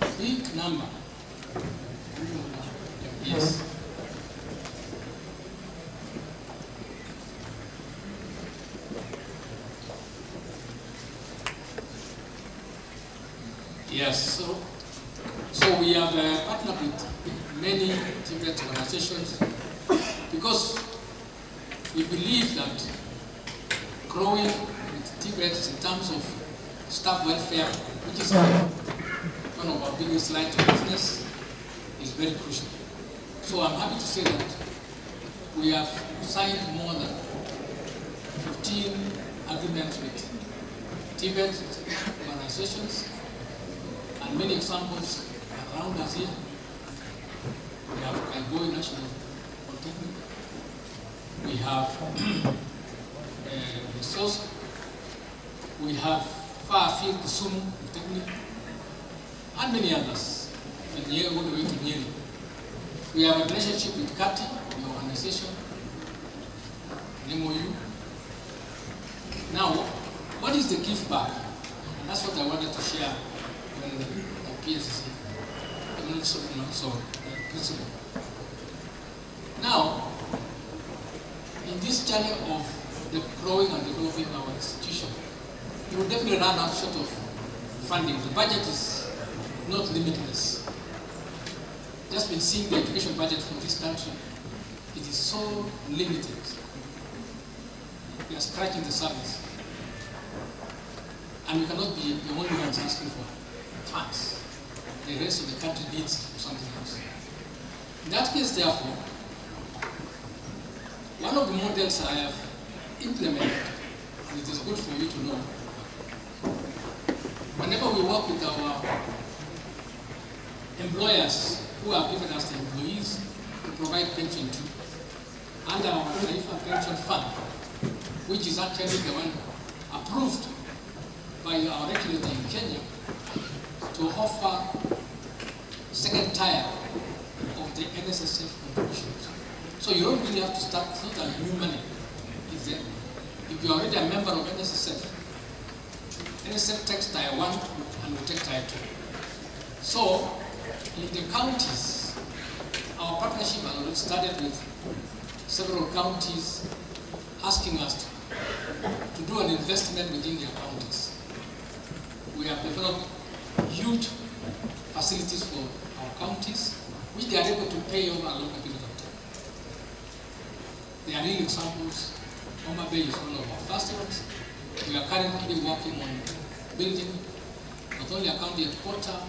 Speaker 13: a big number. Yes. Yes, so we have partnered with many TVET organizations because we believe that growing with TVET in terms of staff welfare, which is one of our biggest lines of business, is very crucial. So I'm happy to say that we have signed more than 15 agreements with TVET organizations, and many examples around us here. We have Kaigoi National Polytechnic, we have Resource, we have Fairfield Kisumu Polytechnic, and many others, and here all the way to Nyeri. We have a relationship with Kati, the organization, MOU. Now, what is the give back? And that's what I wanted to share when the PSC, principle. Now, in this journey of the growing and developing our institution, you will definitely run out short of funding. The budget is not limitless. Just been seeing the education budget for this country, it is so limited. We are scratching the surface. And we cannot be the only ones asking for funds. The rest of the country needs something else. In that case, therefore, one of the models I have implemented, and it is good for you to know, whenever we work with our employers who have given us the employees to provide pension to, under our Taifa Pension Fund, which is actually the one approved by our regulator in Kenya to offer second tier of the NSSF contributions. So you don't really have to start, it's not a new money. It's there. If you're already a member of NSSF, NSSF takes tier 1 and will take tier 2. So in the counties, our partnership has already started with several counties asking us to do an investment within their counties. We have developed huge facilities for our counties, which they are able to pay over a longer period of time. They are real examples. Homa Bay is one of our first ones. We are currently working on building not only a county headquarters,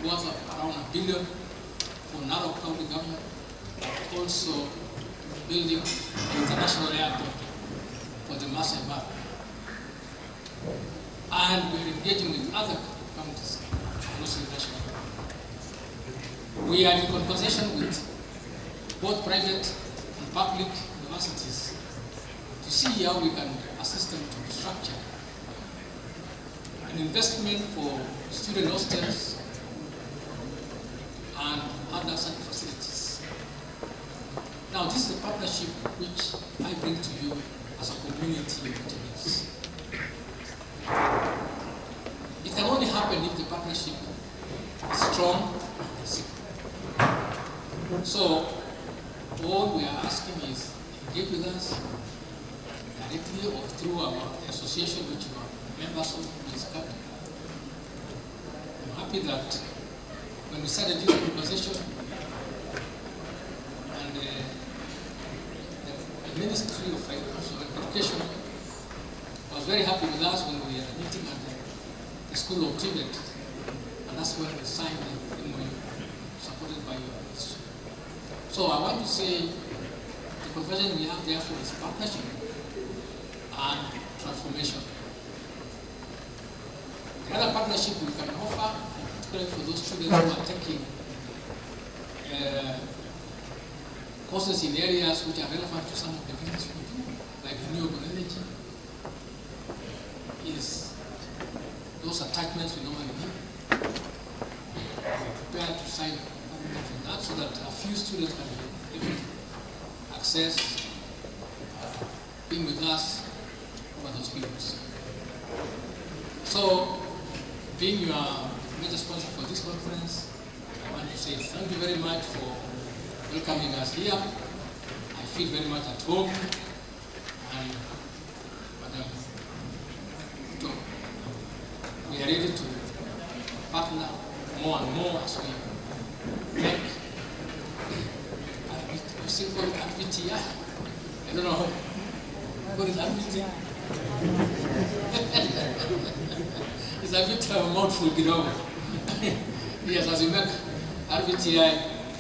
Speaker 13: worth around $1 billion for Narok County government, but also building an international airport for the Masai Mara. And we are engaging with other counties, also national. We are in conversation with both private and public universities to see how we can assist them to structure an investment for student hostels and other such facilities. Now, this is a partnership which I bring to you as a community activist. It can only happen if the partnership is strong and simple. So, all we are asking is engage with us directly or through our association, which you are members of, which is Captain. I'm happy that when we started this conversation, and the Ministry of Education was very happy with us when we were meeting at the School of Tibet, and that's when we signed the MOU, supported by your institution. So I want to say the conversion we have therefore is partnership and transformation. The other partnership we can offer, particularly for those students who are taking courses in areas which are relevant to some of the things we do, like renewable energy, is those attachments we normally need. We're prepared to sign agreement with that so that a few students can be able to access being with us over those periods. So, being your major sponsor for this conference, I want to say thank you very much for welcoming us here. I feel very much at home, and we are ready to partner more and more as we make we still call it Rvtti. I don't know what is Rvtti. It's a bit of a mouthful, you know. Yes, as you make Rvtti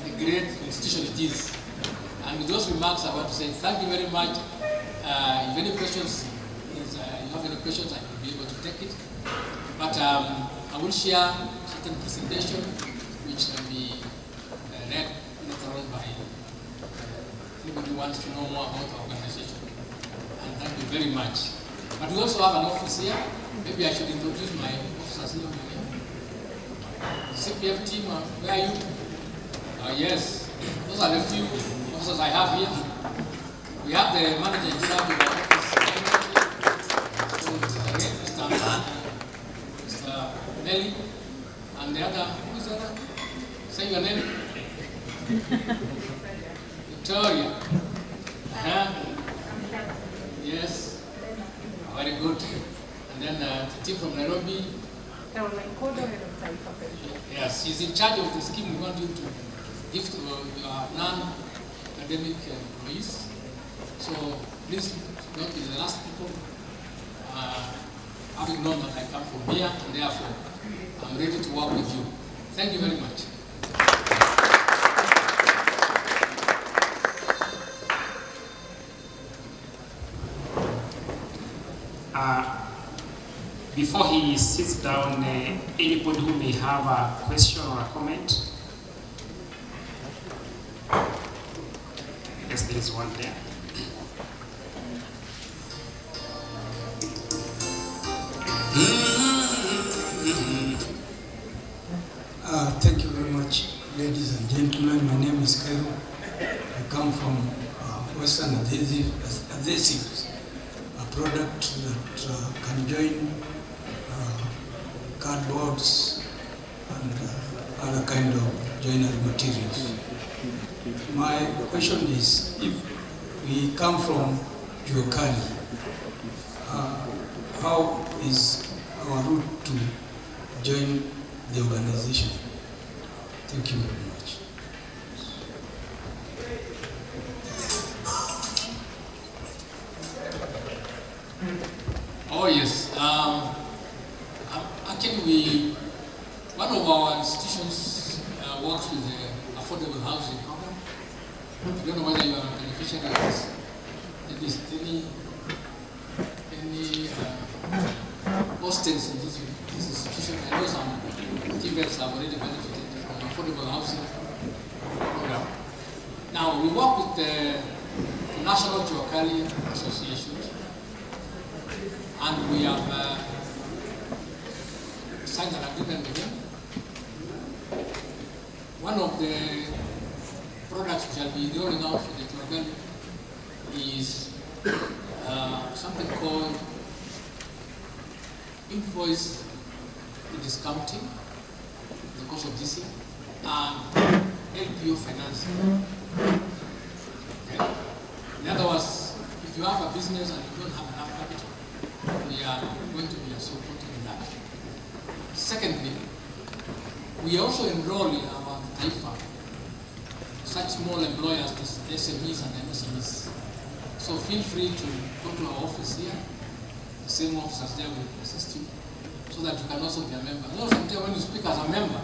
Speaker 13: the great institution it is. And with those remarks, I want to say thank you very much. If any questions, you have any questions, I will be able to take it. But I will share certain presentation which can be read later on by anybody who wants to know more about our organization. And thank you very much. But we also have an office here. Maybe I should introduce my officers here. CPF team, where are you? Yes, those are the few officers I have here. We have the manager in charge of our office, Mr. Nelly, and the other, who is the other? Say your name. Victoria. Yes, very good. And then the team from Nairobi. Yes, she's in charge of the scheme we want you to give to your non-academic employees. So please do not be the last people. Having known that I come from here, and therefore I'm ready to work with you. Thank you very much.
Speaker 3: Before he sits down, anybody who may have a question or a comment? Yes, there is one there.
Speaker 15: Thank you very much, ladies and gentlemen. My name is Cairo. I come from Western adhesives, a product that can join cardboards and other kind of joinery materials. My question is, if we come from Juakali, how is our route to join the organization? Thank you very much.
Speaker 13: Oh yes. Actually, one of our institutions works with the affordable housing program. I don't know whether you are a beneficiary of this. There is any hostels in this institution. I know some Tibets have already benefited from affordable housing program. Now we work with the National Juakali Association, and we have signed an agreement with them. One of the products which shall be rolling out for the Juakali is something called invoice discounting, the cost of this year, and LPO financing. Okay? In other words, if you have a business and you don't have enough capital, we are going to be supporting in that. Secondly, we also enroll in our Taifa such small employers, the SMEs and MSMEs. So feel free to go to our office here. The same officers there will assist you so that you can also be a member. You know, sometimes when you speak as a member,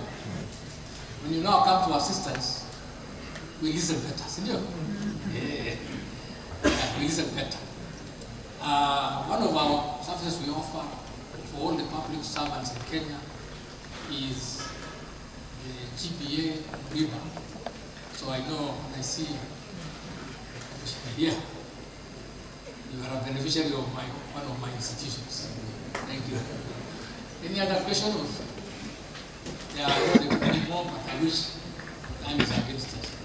Speaker 13: when you now come to assistance, we listen better, senor. Yeah, we listen better. One of our services we offer for all the public servants in Kenya is the GPA River. So I know when I see here, you are a beneficiary of one of my institutions. Thank you. Any other question? Yeah, I know there could be more, but I wish time is against us.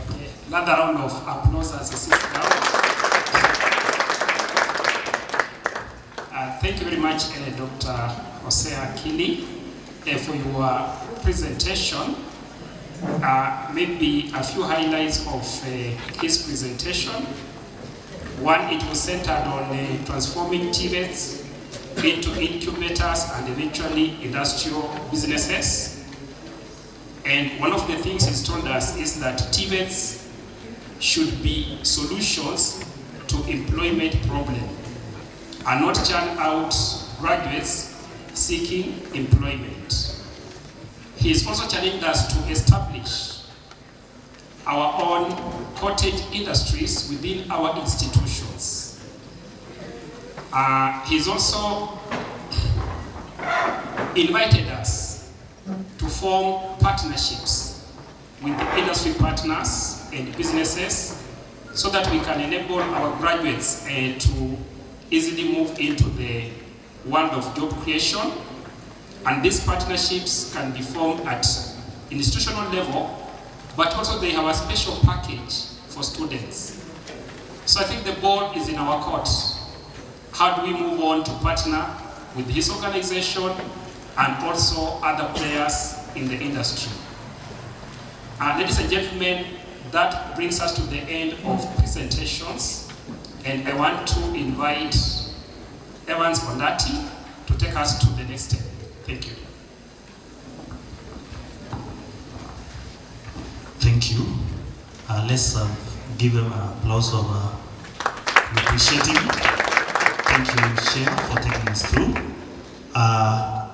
Speaker 3: Okay. Another round of applause as I sit down. Thank you very much, Dr. Jose Akili, for your presentation. Maybe a few highlights of his presentation. One, it was centered on transforming TVETs into incubators and eventually industrial businesses. And one of the things he's told us is that TVETs should be solutions to employment problems and not churn out graduates seeking employment. He's also challenged us to establish our own cottage industries within our institutions. He's also invited us to form partnerships with industry partners and businesses so that we can enable our graduates to easily move into the world of job creation. And these partnerships can be formed at institutional level, but also they have a special package for students. So I think the ball is in our court. How do we move on to partner with his organization and also other players in the industry? Ladies and gentlemen, that brings us to the end of presentations, and I want to invite Evans Ondati to take us to the next step. Thank you.
Speaker 4: Thank you. Let's give him an applause of appreciating it. Thank you, Chair, for taking us through.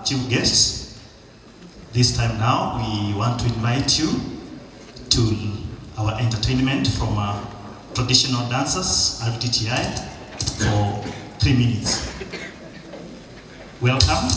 Speaker 4: Chief guests, this time now we want to invite you to our entertainment from traditional dancers, Rvtti, for 3 minutes. Welcome.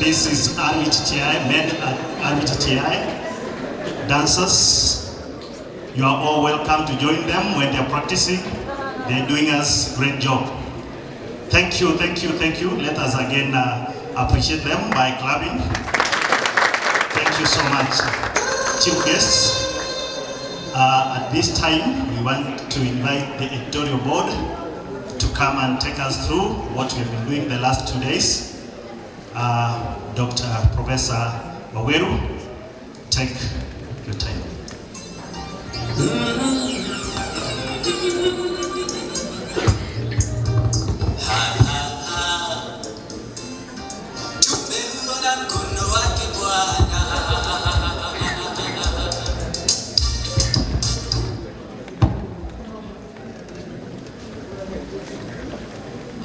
Speaker 4: This is Rvtti, men at Rvtti, dancers. You are all welcome to join them when they're practicing. They're doing us great job. Thank you, thank you, thank you. Let us again appreciate them by clapping. Thank you so much. Chief guests, at this time, we want to invite the editorial board to come and take us through what we have been doing the last 2 days. Dr. Professor Waweru, take your time.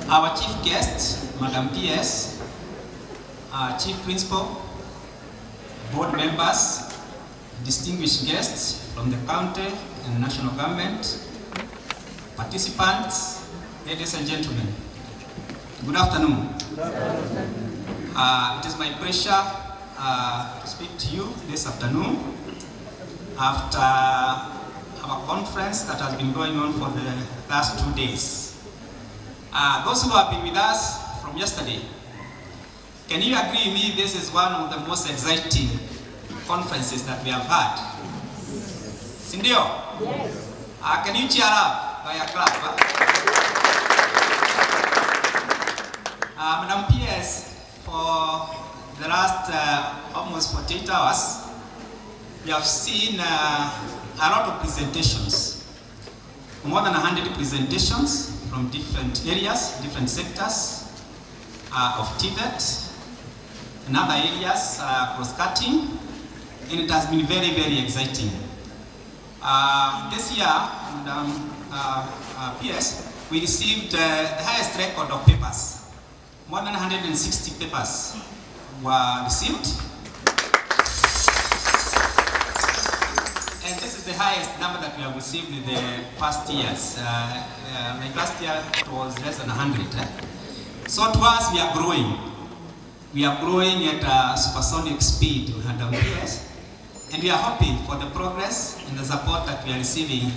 Speaker 11: Our chief guest, Madam PS, Chief Principal, board members, distinguished guests from the county and national government, participants, ladies and gentlemen, good afternoon. It is my pleasure to speak to you this afternoon after our conference that has been going on for the last 2 days. Those who have been with us from yesterday, can you agree with me this is one of the most exciting conferences that we have had? Sindio? Yes. Can you cheer up by a clap? Madam PS, for the last almost 48 hours, we have seen a lot of presentations, more than 100 presentations from different areas, different sectors of TVET and other areas, cross-cutting, and it has been very, very exciting. This year, PS, we received the highest record of papers. More than 160 papers were received. And this is the highest number that we have received in the past years. Like last year, it was less than 100. So to us, we are growing. We are growing at a supersonic speed with Madam PS, and we are happy for the progress and the support that we are receiving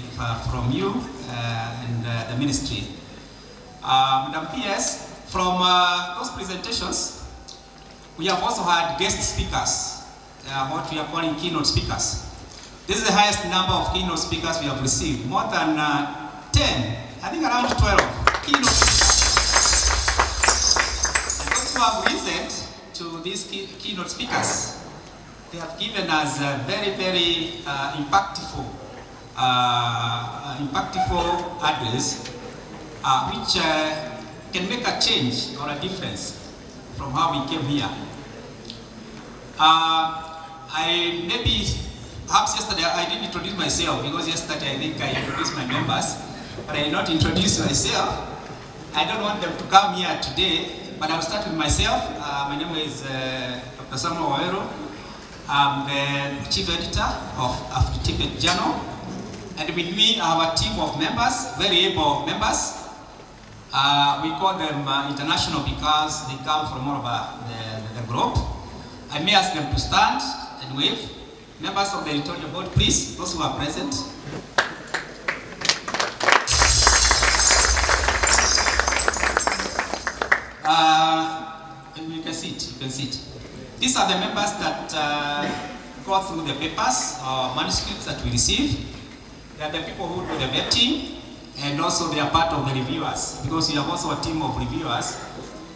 Speaker 11: from you and the ministry. Madam PS, from those presentations, we have also had guest speakers what we are calling keynote speakers. This is the highest number of keynote speakers we have received, more than 10, I think around 12 keynote speakers. And those who have listened to these keynote speakers, they have given us very, very impactful address, which can make a change or a difference from how we came here. Perhaps yesterday I didn't introduce myself, because yesterday I think I introduced my members, but I did not introduce myself. I don't want them to come here today, but I'll start with myself. My name is Dr. Samuel Waweru. I'm the chief editor of Rvtti Journal, and with me I have a team of members, very able members. We call them international because they come from all over the globe. I may ask them to stand and wave. Members of the editorial board, please, those who are present. You can sit. These are the members that go through the papers or manuscripts that we receive. They are the people who do the vetting, and also they are part of the reviewers, because you have also a team of reviewers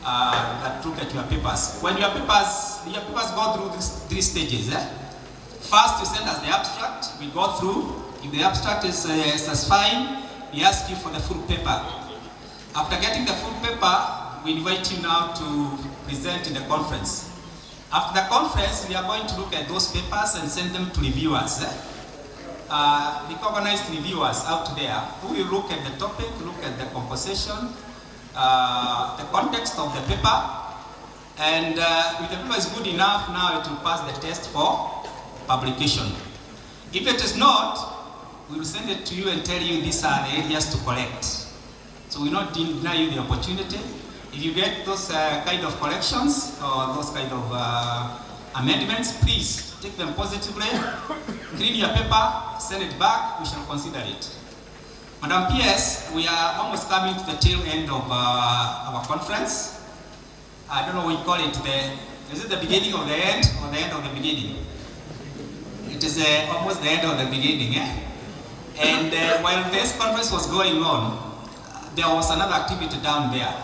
Speaker 11: that look at your papers. When your papers go through these 3 stages. First, you send us the abstract, we go through. If the abstract is satisfying, we ask you for the full paper. After getting the full paper, we invite you now to present in the conference. After the conference, we are going to look at those papers and send them to reviewers. Recognized reviewers out there who will look at the topic, look at the composition, the context of the paper, and if the paper is good enough, now it will pass the test for publication. If it is not, we will send it to you and tell you these are the areas to correct. So we will not deny you the opportunity. If you get those kind of corrections or those kind of amendments, please take them positively, clean your paper, send it back, we shall consider it. Madam PS, we are almost coming to the tail end of our conference. I don't know what you call it, is it the beginning of the end or the end of the beginning? It is almost the end of the beginning. And while this conference was going on, there was another activity down there.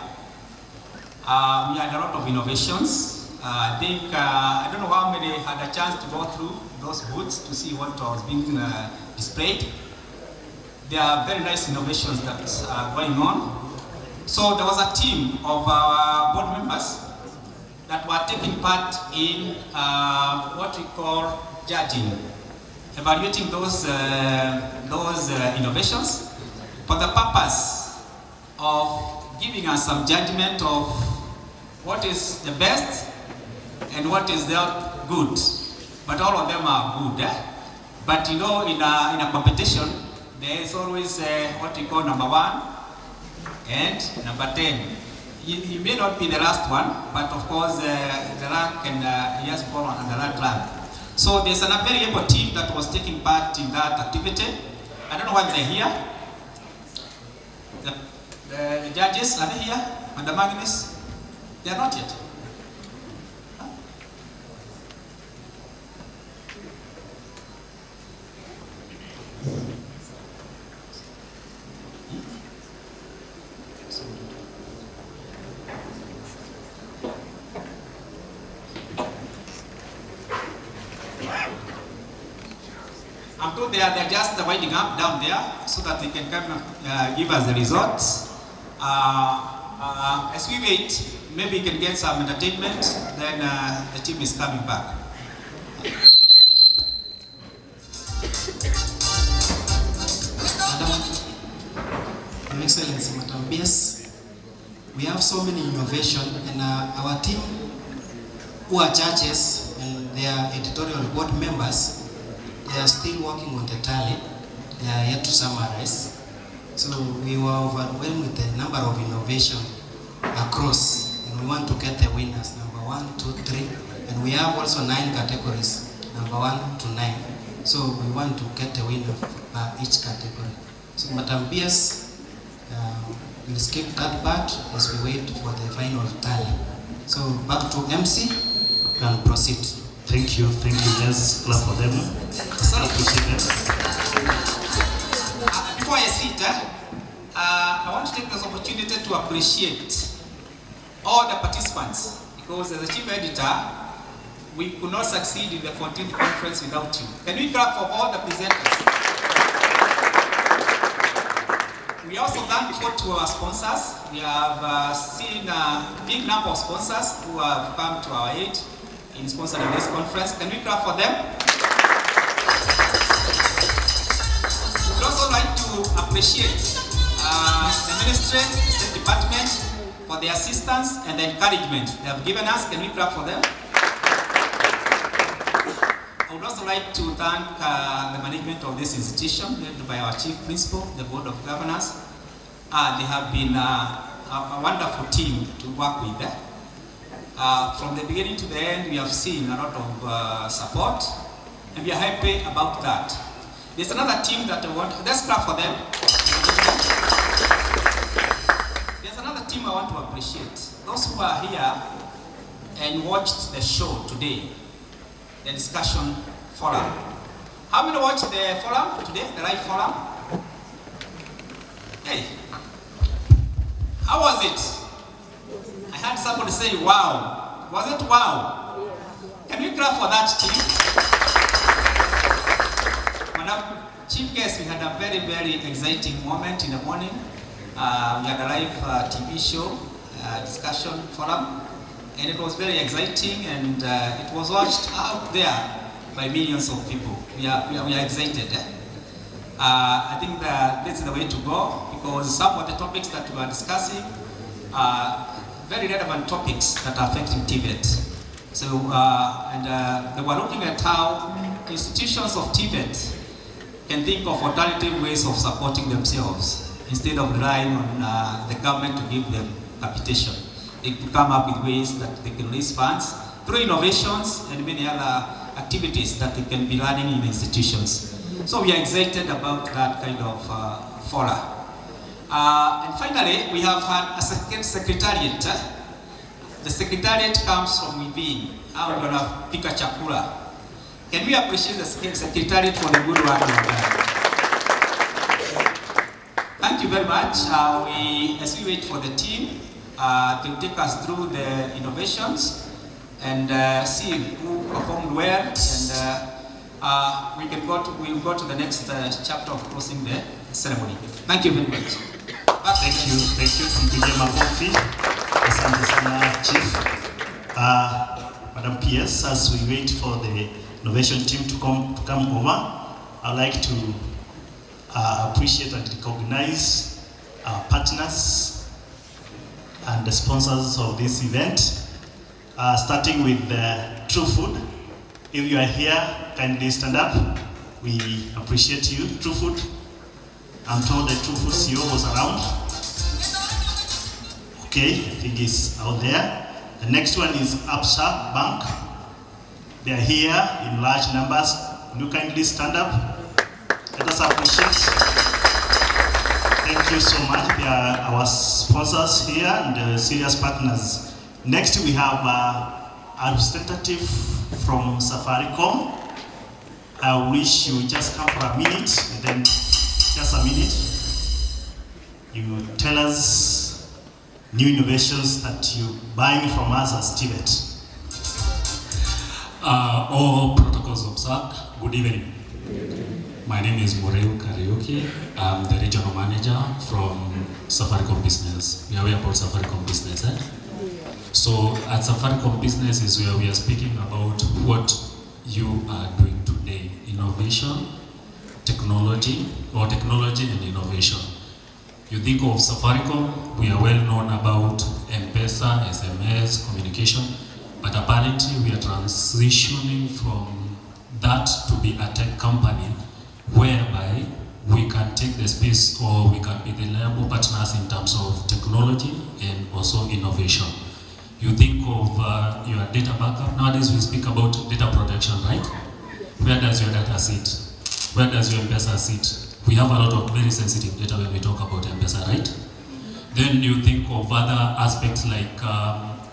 Speaker 11: We had a lot of innovations. I think, I don't know how many had a chance to go through those booths to see what was being displayed. There are very nice innovations that are going on. So there was a team of our board members that were taking part in what we call judging, evaluating those innovations for the purpose of giving us some judgment of what is the best and what is not good. But all of them are good. But you know, in a competition, there is always what we call number 1 and number 10. You may not be the last one, but of course the rank can just fall on the last rank. So there's a very able team that was taking part in that activity. I don't know whether they're here. The judges, are they here? Madam Agnes? They are not yet. I'm told they're just winding up down there so that they can come give us the results. As we wait, maybe we can get some entertainment, then the team is coming back.
Speaker 6: Madam, Your Excellency, Madam PS, we have so many innovation, and our team, who are judges and they are editorial board members, they are still working on the tally. They are yet to summarize. So we were overwhelmed with the number of innovation across, and we want to get the winners, number 1, 2, 3, and we have also 9 categories, number 1 to 9. So we want to get the winner for each category. So Madam PS, we'll skip that part as we wait for the final tally. So back to MC, you can proceed.
Speaker 4: Thank you. Let's clap for them. Appreciate them.
Speaker 11: Before I sit, I want to take this opportunity to appreciate all the participants, because as a chief editor, we could not succeed in the 14th conference without you. Can we clap for all the presenters? We also thank God to our sponsors. We have seen a big number of sponsors who have come to our aid in sponsoring this conference. Can we clap for them? We'd also like to appreciate the Ministry, the State Department for the assistance and the encouragement they have given us. Can we clap for them? I would also like to thank the management of this institution, led by our Chief Principal, the Board of Governors. They have been a wonderful team to work with. From the beginning to the end, we have seen a lot of support, and we are happy about that. There's another team that I want, let's clap for them. There's another team I want to appreciate. Those who are here and watched the show today, the discussion forum. How many watched the forum today, the live forum? Hey, how was it? I heard somebody say, wow. Was it wow? Can we clap for that team? Madam Chief Guest, we had a very, very exciting moment in the morning. We had a live TV show, discussion forum, and it was very exciting, and it was watched out there by millions of people. We are excited. I think that this is the way to go, because some of the topics that we are discussing are very relevant topics that are affecting Tibet. So, they were looking at how institutions of Tibet can think of alternative ways of supporting themselves instead of relying on the government to give them capitation. They could come up with ways that they can raise funds through innovations and many other activities that they can be running in institutions. So we are excited about that kind of fora. And finally, we have had a secretariat. The secretariat comes from within. How we're going to pick a chakula. Can we appreciate the secretariat for the good work they've done? Thank you very much. As we wait for the team, they will take us through the innovations and see who performed well, and we'll go to the next chapter of closing the ceremony. Thank you very much.
Speaker 4: Thank you. Kijema Kofi. Asante sana, Chief. Madam PS, as we wait for the innovation team to come over, I'd like to appreciate and recognize our partners and the sponsors of this event, starting with True Food. If you are here, kindly stand up. We appreciate you. True Food. I'm told the True Food CEO was around. Okay, I think he's out there. The next one is Absa Bank. They are here in large numbers. Will you kindly stand up? Let us appreciate. Thank you so much. They are our sponsors here and serious partners. Next, we have a representative from Safaricom. I wish you just come for a minute, and then just a minute. You tell us new innovations that you're buying from us as Tibet.
Speaker 5: All protocols observed. Good evening. My name is Moreu Karaoke. I'm the regional manager from Safaricom Business. We are aware about Safaricom Business. So at Safaricom Business is where we are speaking about what you are doing today. Innovation, technology and innovation. You think of Safaricom, we are well known about M-Pesa, SMS, communication, but apparently we are transitioning from that to be a tech company whereby we can take the space, or we can be the reliable partners in terms of technology and also innovation. You think of your data backup. Nowadays we speak about data protection, right? Where does your data sit? Where does your M-Pesa sit? We have a lot of very sensitive data when we talk about M-Pesa, right? Then you think of other aspects like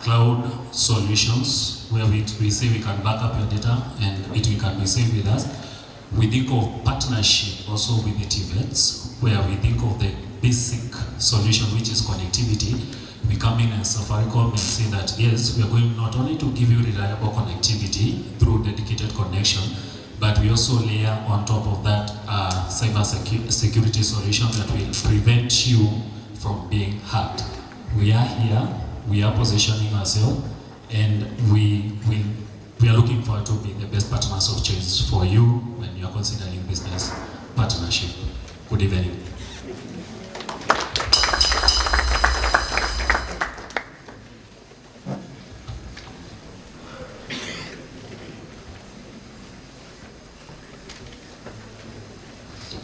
Speaker 5: cloud solutions where we say we can back up your data and it can be saved with us. We think of partnership also with the TVETs, where we think of the basic solution, which is connectivity. We come in as Safaricom and say that yes, we are going not only to give you reliable connectivity through dedicated connection, but we also layer on top of that cyber security solution that will prevent you from being hacked. We are here, we are positioning ourselves, and we are looking forward to being the best partners of choice for you when you are considering business partnership. Good evening.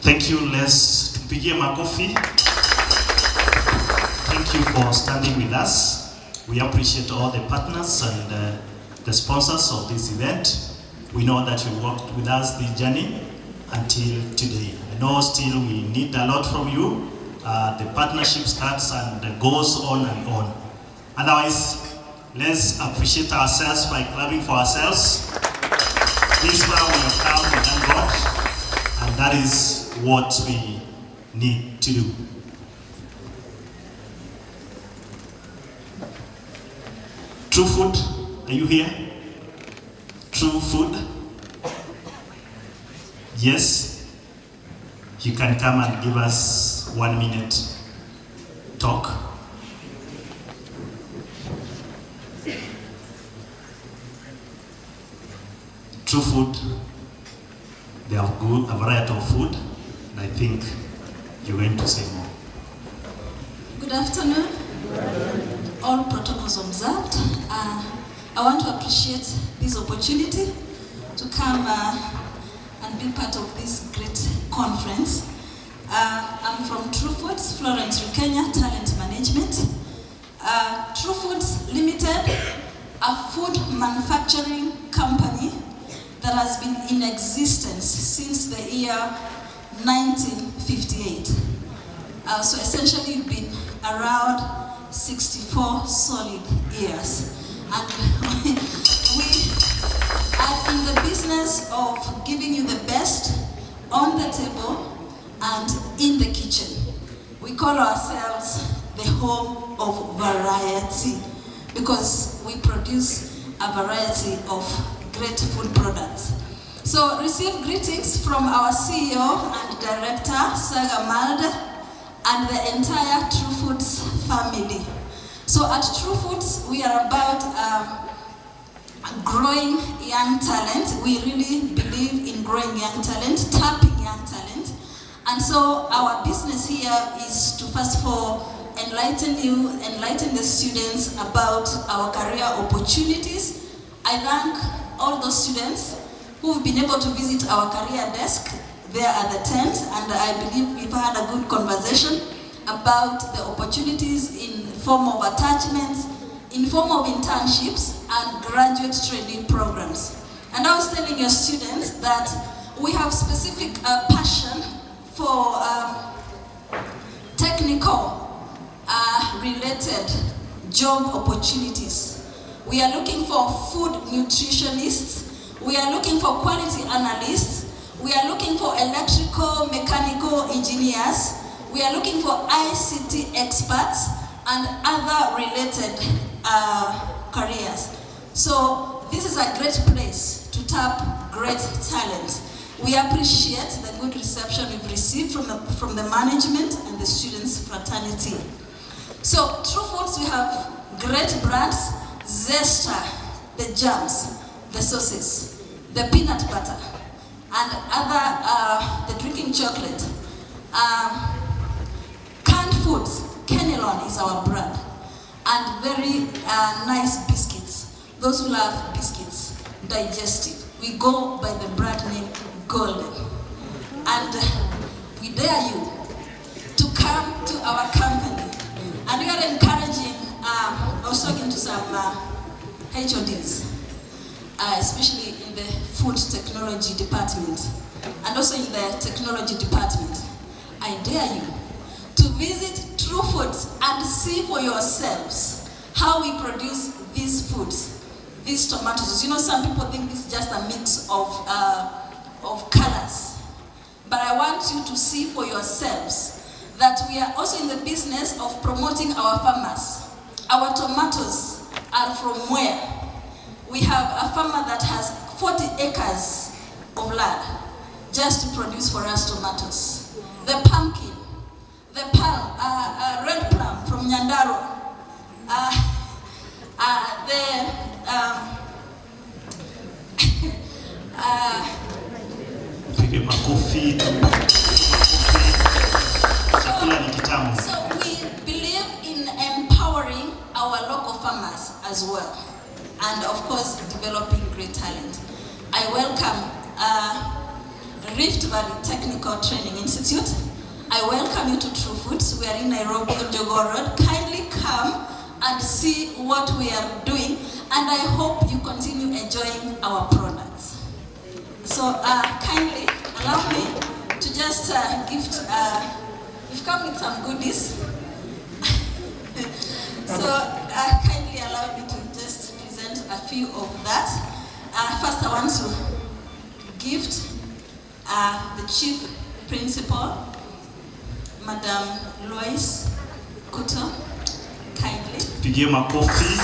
Speaker 4: Thank you. Let's tupigie makofi. Thank you for standing with us. We appreciate all the partners and the sponsors of this event. We know that you worked with us the journey until today. I know still we need a lot from you. The partnership starts and goes on and on. Otherwise, let's appreciate ourselves by clapping for ourselves. This far we have come, we thank God, and that is what we need to do. True Food, are you here? True Food? Yes? You can come and give us 1 minute talk. True Food, they have a variety of food, and I think you're going to say more.
Speaker 10: Good afternoon. All protocols observed. I want to appreciate this opportunity to come and be part of this great conference. I'm from True Foods, Florence, Kenya, Talent Management. True Foods Limited, a food manufacturing company that has been in existence since the year 1958. So essentially we've been around 64 solid years. And we are in the business of giving you the best on the table and in the kitchen. We call ourselves the home of variety because we produce a variety of great food products. So receive greetings from our CEO and Director, Saga Malde, and the entire True Foods family. So at True Foods, we are about growing young talent. We really believe in growing young talent, tapping young talent. And so our business here is to first of all enlighten you, enlighten the students about our career opportunities. I thank all those students who've been able to visit our career desk there at the tent, and I believe we've had a good conversation about the opportunities in form of attachments, in form of internships and graduate training programs. And I was telling your students that we have specific passion for technical related job opportunities. We are looking for food nutritionists, we are looking for quality analysts, we are looking for electrical, mechanical engineers, we are looking for ICT experts and other related careers. So this is a great place to tap great talent. We appreciate the good reception we've received from the management and the students' fraternity. So True Foods, we have great brands: Zesta, the jams, the sauces, the peanut butter, and other, the drinking chocolate. Canned foods, Kenelon is our brand, and very nice biscuits. Those who love biscuits, digestive. We go by the brand name Golden. And we dare you to come to our company. And we are encouraging, I was talking to some HODs, especially in the food technology department, and also in the technology department. I dare you to visit True Foods and see for yourselves how we produce these foods, these tomatoes. You know, some people think this is just a mix of colors. But I want you to see for yourselves that we are also in the business of promoting our farmers. Our tomatoes are from where? We have a farmer that has 40 acres of land just to produce for us tomatoes. The pumpkin, the palm, red plum from Nyandaro, So we believe in empowering our local farmers as well, and of course developing great talent. I welcome Rvtti Technical Training Institute. I welcome you to True Foods. We are in Nairobi on Jogoo Road. Kindly come and see what we are doing, and I hope you continue enjoying our products. So kindly allow me to just gift. We've come with some goodies. So kindly allow me to just present a few of that. First, I want to gift the Chief Principal, Madam Lois Kuto, kindly.
Speaker 4: Pigie makofi.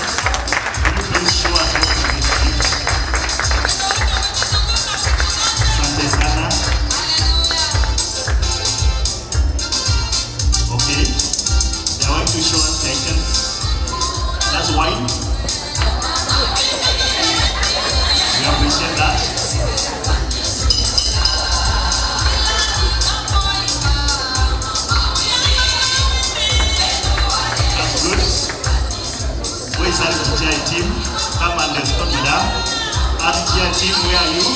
Speaker 4: Can you please show us what is this gift? Asante sana. Okay. They are going to show us the items. That's wine. We appreciate that. Where is Rvtti team? Come and respond, madam. Rvtti team, where are you?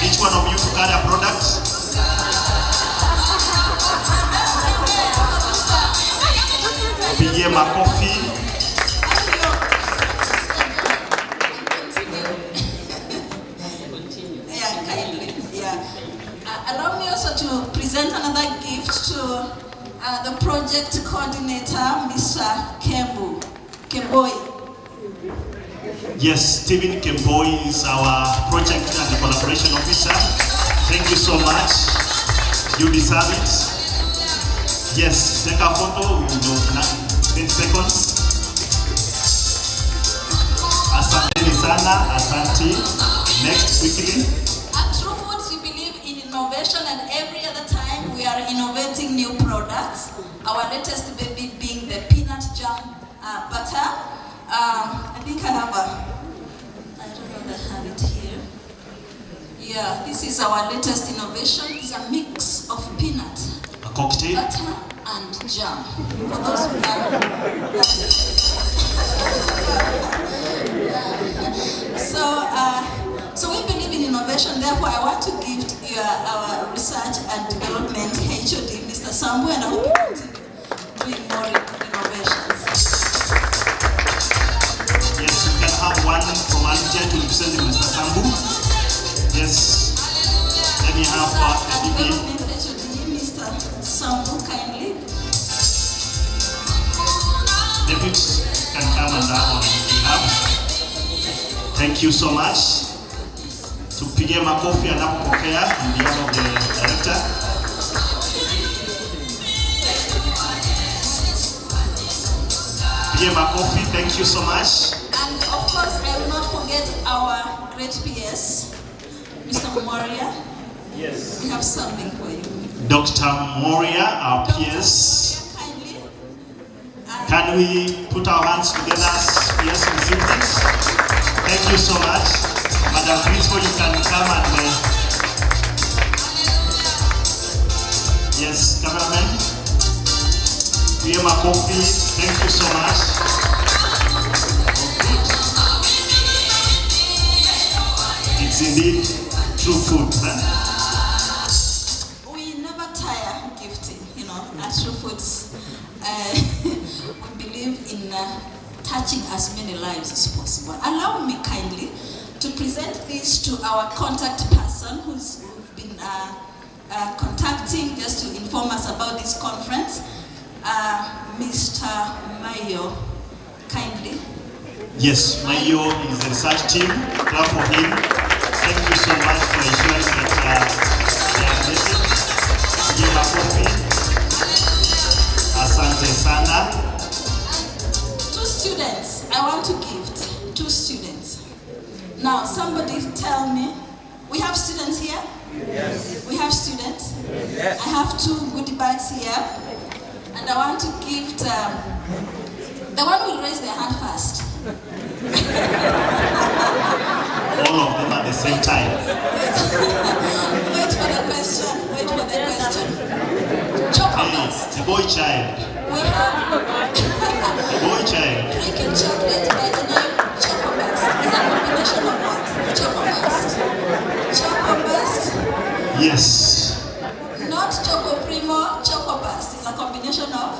Speaker 4: Each one of you to carry a product. Pigie makofi.
Speaker 10: Yeah, kindly. Yeah. Allow me also to present another gift to the project coordinator, Mr. Kemboi.
Speaker 4: Yes, Stephen Kemboi is our project and collaboration officer. Thank you so much. You deserve it. Yes, take a photo in 10 seconds. Asante sana, asante. Next, quickly.
Speaker 10: At True Foods, we believe in innovation, and every other time we are innovating new products. Our latest baby being the peanut jam butter. I think I have I don't know if I have it here. Yeah, this is our latest innovation. It's a mix of peanut,
Speaker 4: a cocktail,
Speaker 10: butter, and jam. For those who are so we believe in innovation. Therefore, I want to gift our research and development HOD, Mr. Sambu, and I hope you continue doing more innovations.
Speaker 4: Yes, we can have one from Rvtti to represent Mr. Sambu. Yes, let me have the
Speaker 10: development HOD, Mr. Sambu, kindly.
Speaker 4: Deputy can come and have on behalf. Thank you so much. Tupige makofi anapopokea on behalf of the director. Pige makofi, thank you so much.
Speaker 10: And of course, I will not forget our great PS, Mr. Moria.
Speaker 4: Yes.
Speaker 10: We have something for you.
Speaker 4: Dr. Moria, our PS. Can we put our hands together? Yes, receive this. Thank you so much. Madam Principal, you can come and yes, cameraman. We have a coffee. Thank you so much. Oh, it's indeed true food. Huh?
Speaker 10: We never tire gifting, you know, at True Foods. We believe in touching as many lives as possible. Allow me kindly to present this to our contact person who's been contacting just to inform us about this conference, Mr. Mayo, kindly.
Speaker 4: Yes, Mayo is the research team. Clap for him. Thank you so much for ensuring that they are blessed. Give a coffee. Asante sana.
Speaker 10: Two students, I want to gift. Two students. Now, somebody tell me, we have students here? Yes. We have students? Yes. I have two goodie bags here. And I want to gift, the one who will raise their hand first.
Speaker 4: All of them at the same time.
Speaker 10: Wait for the question. Wait for the question. Chocolates.
Speaker 4: The boy child.
Speaker 10: We have
Speaker 4: The boy child.
Speaker 10: drinking chocolate by the name Chocobust. It's a combination of what? Chocobust. Chocobust.
Speaker 4: Yes.
Speaker 10: Not Choco Primo, Chocobust. It's a combination of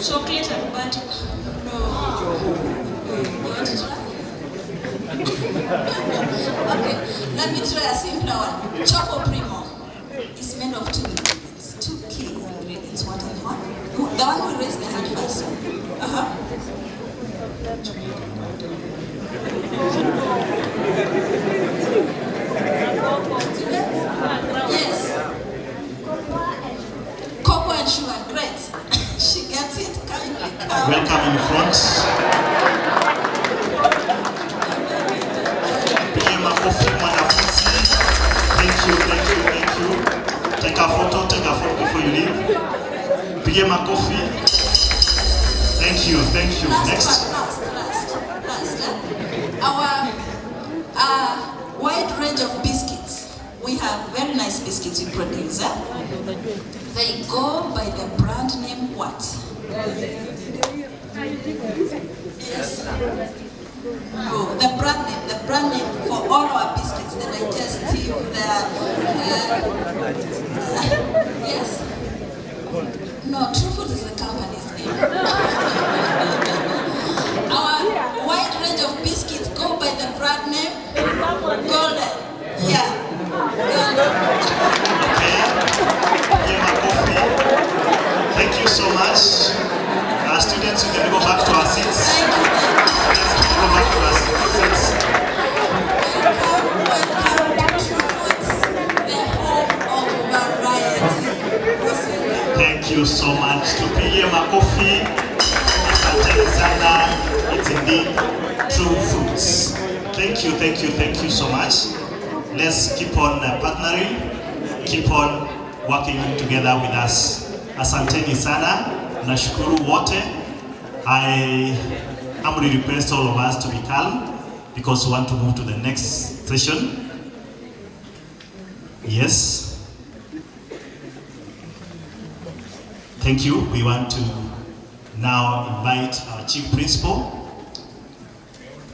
Speaker 10: chocolate and butter. No. You want to try? Okay, let me try a simpler one. Choco Primo is made of two ingredients, two key ingredients. What and what? The one who raised the hand first. Yes. Cocoa and sugar, great. She gets it. Kindly come.
Speaker 4: Welcome in front. Pima coffee, mwanafunzi. Thank you. Take a photo before you leave. Pima coffee. Thank you. Next.
Speaker 10: Last. Our wide range of biscuits. We have very nice biscuits we produce. They go by the brand name what? Yes. No, the brand name for all our biscuits, the digestive, yes. No, True Food is the company's name. Our wide range of biscuits go by the brand name Golden. Yeah.
Speaker 4: Thank you so much. Our students, we can go back to our seats. Go back to our seats. Thank you so much. Tupige makofi. Asante sana. It's indeed True Foods. Thank you so much. Let's keep on partnering, keep on working together with us. Asanteni sana, nashukuru wote. I humbly request all of us to be calm because we want to move to the next session. Yes. Thank you. We want to now invite our Chief Principal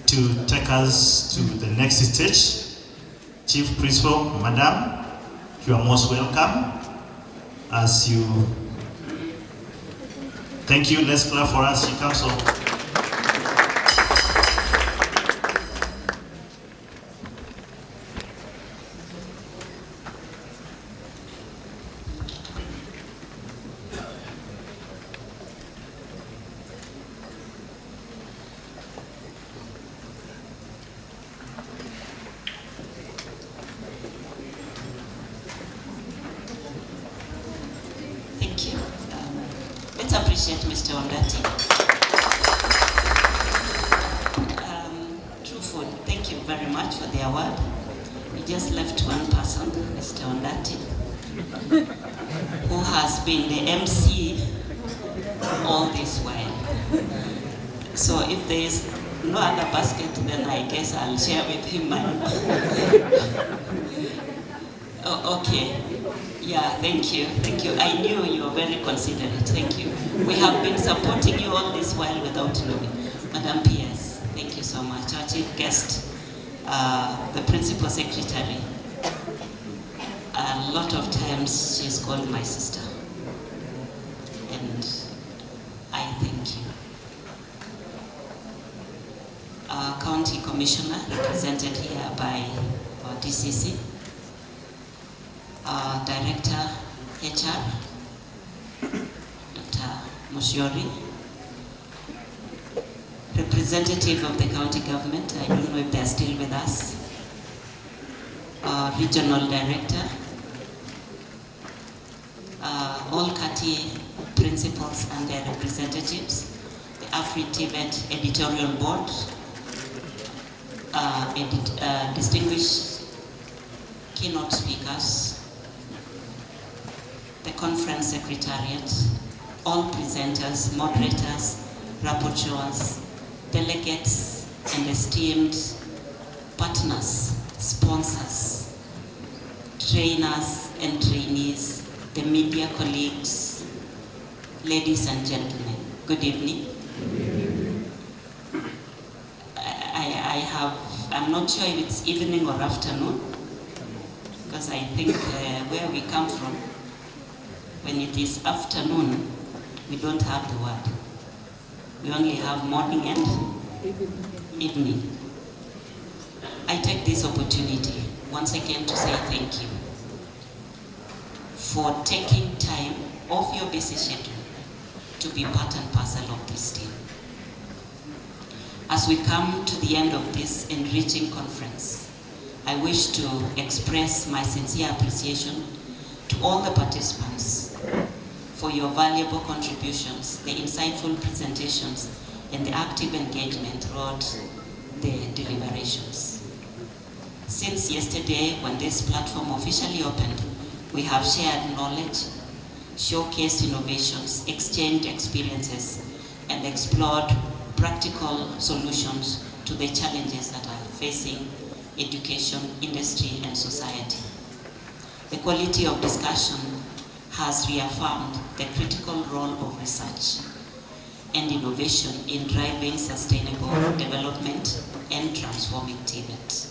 Speaker 4: to take us to the next stage. Chief Principal, Madam, you are most welcome. As you, thank you. Let's clap for us. She comes up.
Speaker 12: Let's appreciate Mr. Rvtti. True Food, thank you very much for the award. We just left one person, Mr. Rvtti, who has been the MC all this while. So if there is no other basket, then I guess I'll share with him mine. Oh, okay. Yeah, thank you. I knew you were very considerate. Thank you. We have been supporting you all this while without knowing. Madam P.S., thank you so much. Our chief guest, the principal secretary. A lot of times she's called my sister. And I thank you. Our county commissioner, represented here by our DCC. Director HR, Moshiori, representative of the county government, I don't know if they're still with us, regional director, all CATI principals and their representatives, the Rvtti editorial board, distinguished keynote speakers, the conference secretariat, all presenters, moderators, rapporteurs, delegates, and esteemed partners, sponsors, trainers and trainees, the media colleagues, ladies and gentlemen, good evening. I'm not sure if it's evening or afternoon, because I think where we come from, when it is afternoon, we don't have the word. We only have morning and evening. I take this opportunity once again to say thank you for taking time off your busy schedule to be part and parcel of this team. As we come to the end of this enriching conference, I wish to express my sincere appreciation to all the participants for your valuable contributions, the insightful presentations, and the active engagement throughout the deliberations. Since yesterday, when this platform officially opened, we have shared knowledge, showcased innovations, exchanged experiences, and explored practical solutions to the challenges that are facing education, industry, and society. The quality of discussion has reaffirmed the critical role of research and innovation in driving sustainable development and transforming Tibet.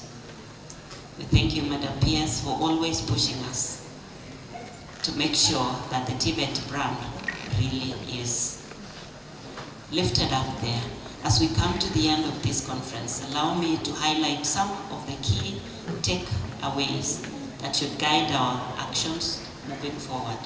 Speaker 12: We thank you, Madam PS, for always pushing us to make sure that the Tibet brand really is lifted up there. As we come to the end of this conference, allow me to highlight some of the key takeaways that should guide our actions moving forward.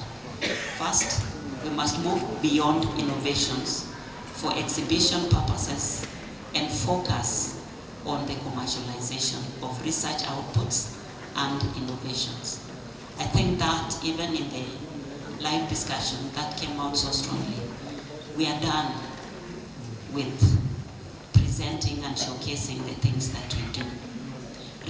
Speaker 12: First, we must move beyond innovations for exhibition purposes and focus on the commercialization of research outputs and innovations. I think that even in the live discussion, that came out so strongly. We are done with presenting and showcasing the things that we do.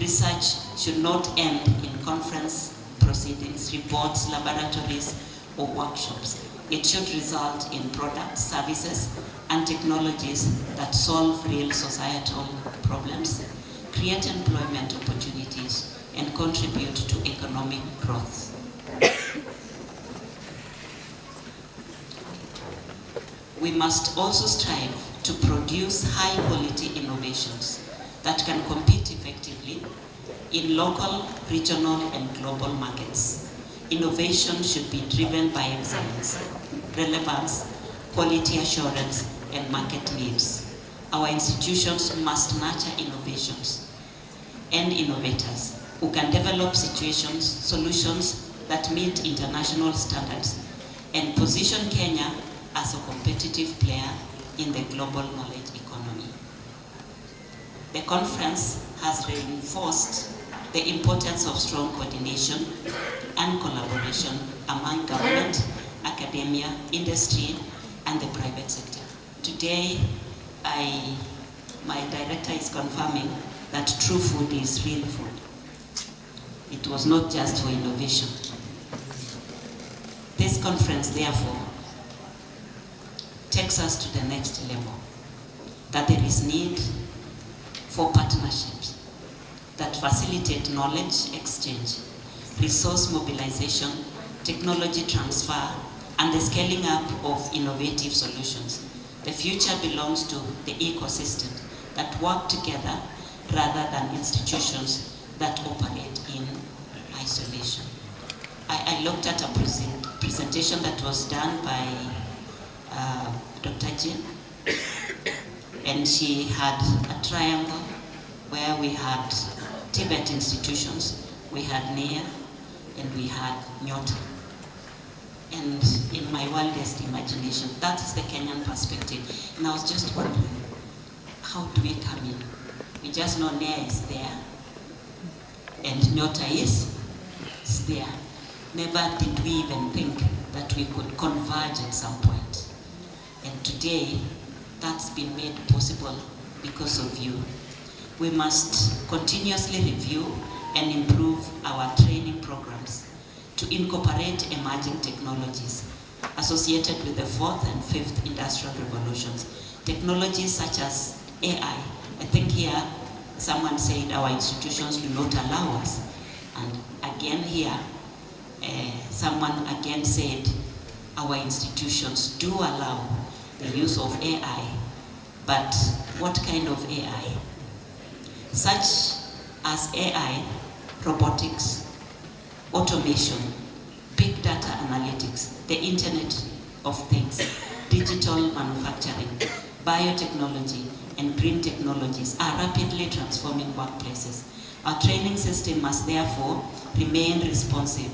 Speaker 12: Research should not end in conference proceedings, reports, laboratories, or workshops. It should result in products, services, and technologies that solve real societal problems, create employment opportunities, and contribute to economic growth. We must also strive to produce high-quality innovations that can compete effectively in local, regional, and global markets. Innovation should be driven by excellence, relevance, quality assurance, and market needs. Our institutions must nurture innovations and innovators who can develop solutions that meet international standards and position Kenya as a competitive player in the global knowledge economy. The conference has reinforced the importance of strong coordination and collaboration among government, academia, industry, and the private sector. Today, my director is confirming that true food is real food. It was not just for innovation. This conference, therefore, takes us to the next level, that there is need for partnerships that facilitate knowledge exchange, resource mobilization, technology transfer, and the scaling up of innovative solutions. The future belongs to the ecosystem that work together rather than institutions that operate in isolation. I looked at a presentation that was done by Dr. Jin, and she had a triangle where we had Tibet institutions, we had NEA, and we had Nyota. and in my wildest imagination. That is the Kenyan perspective. And I was just wondering, how do we come in? We just know NEA is there, and Nyota is there. Never did we even think that we could converge at some point. And today, that's been made possible because of you. We must continuously review and improve our training programs to incorporate emerging technologies associated with the 4th and 5th industrial revolutions. Technologies such as AI. I think here someone said our institutions do not allow us. And again here, someone again said our institutions do allow the use of AI. But what kind of AI? Such as AI, robotics, automation, big data analytics, the Internet of Things, digital manufacturing, biotechnology, and green technologies are rapidly transforming workplaces. Our training system must therefore remain responsive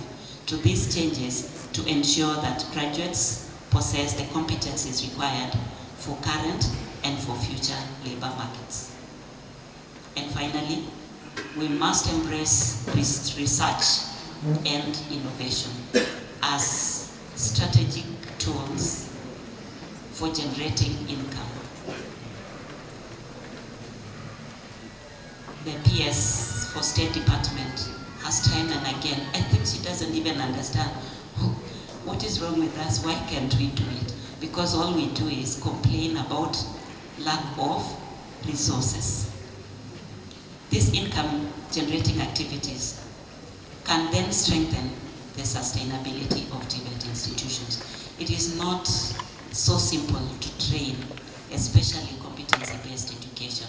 Speaker 12: to these changes to ensure that graduates possess the competencies required for current and for future labor markets. And finally, we must embrace research and innovation as strategic tools for generating income. The PS for State Department has time and again, I think she doesn't even understand what is wrong with us, why can't we do it? Because all we do is complain about lack of resources. These income generating activities can then strengthen the sustainability of TVET institutions. It is not so simple to train, especially competency-based education.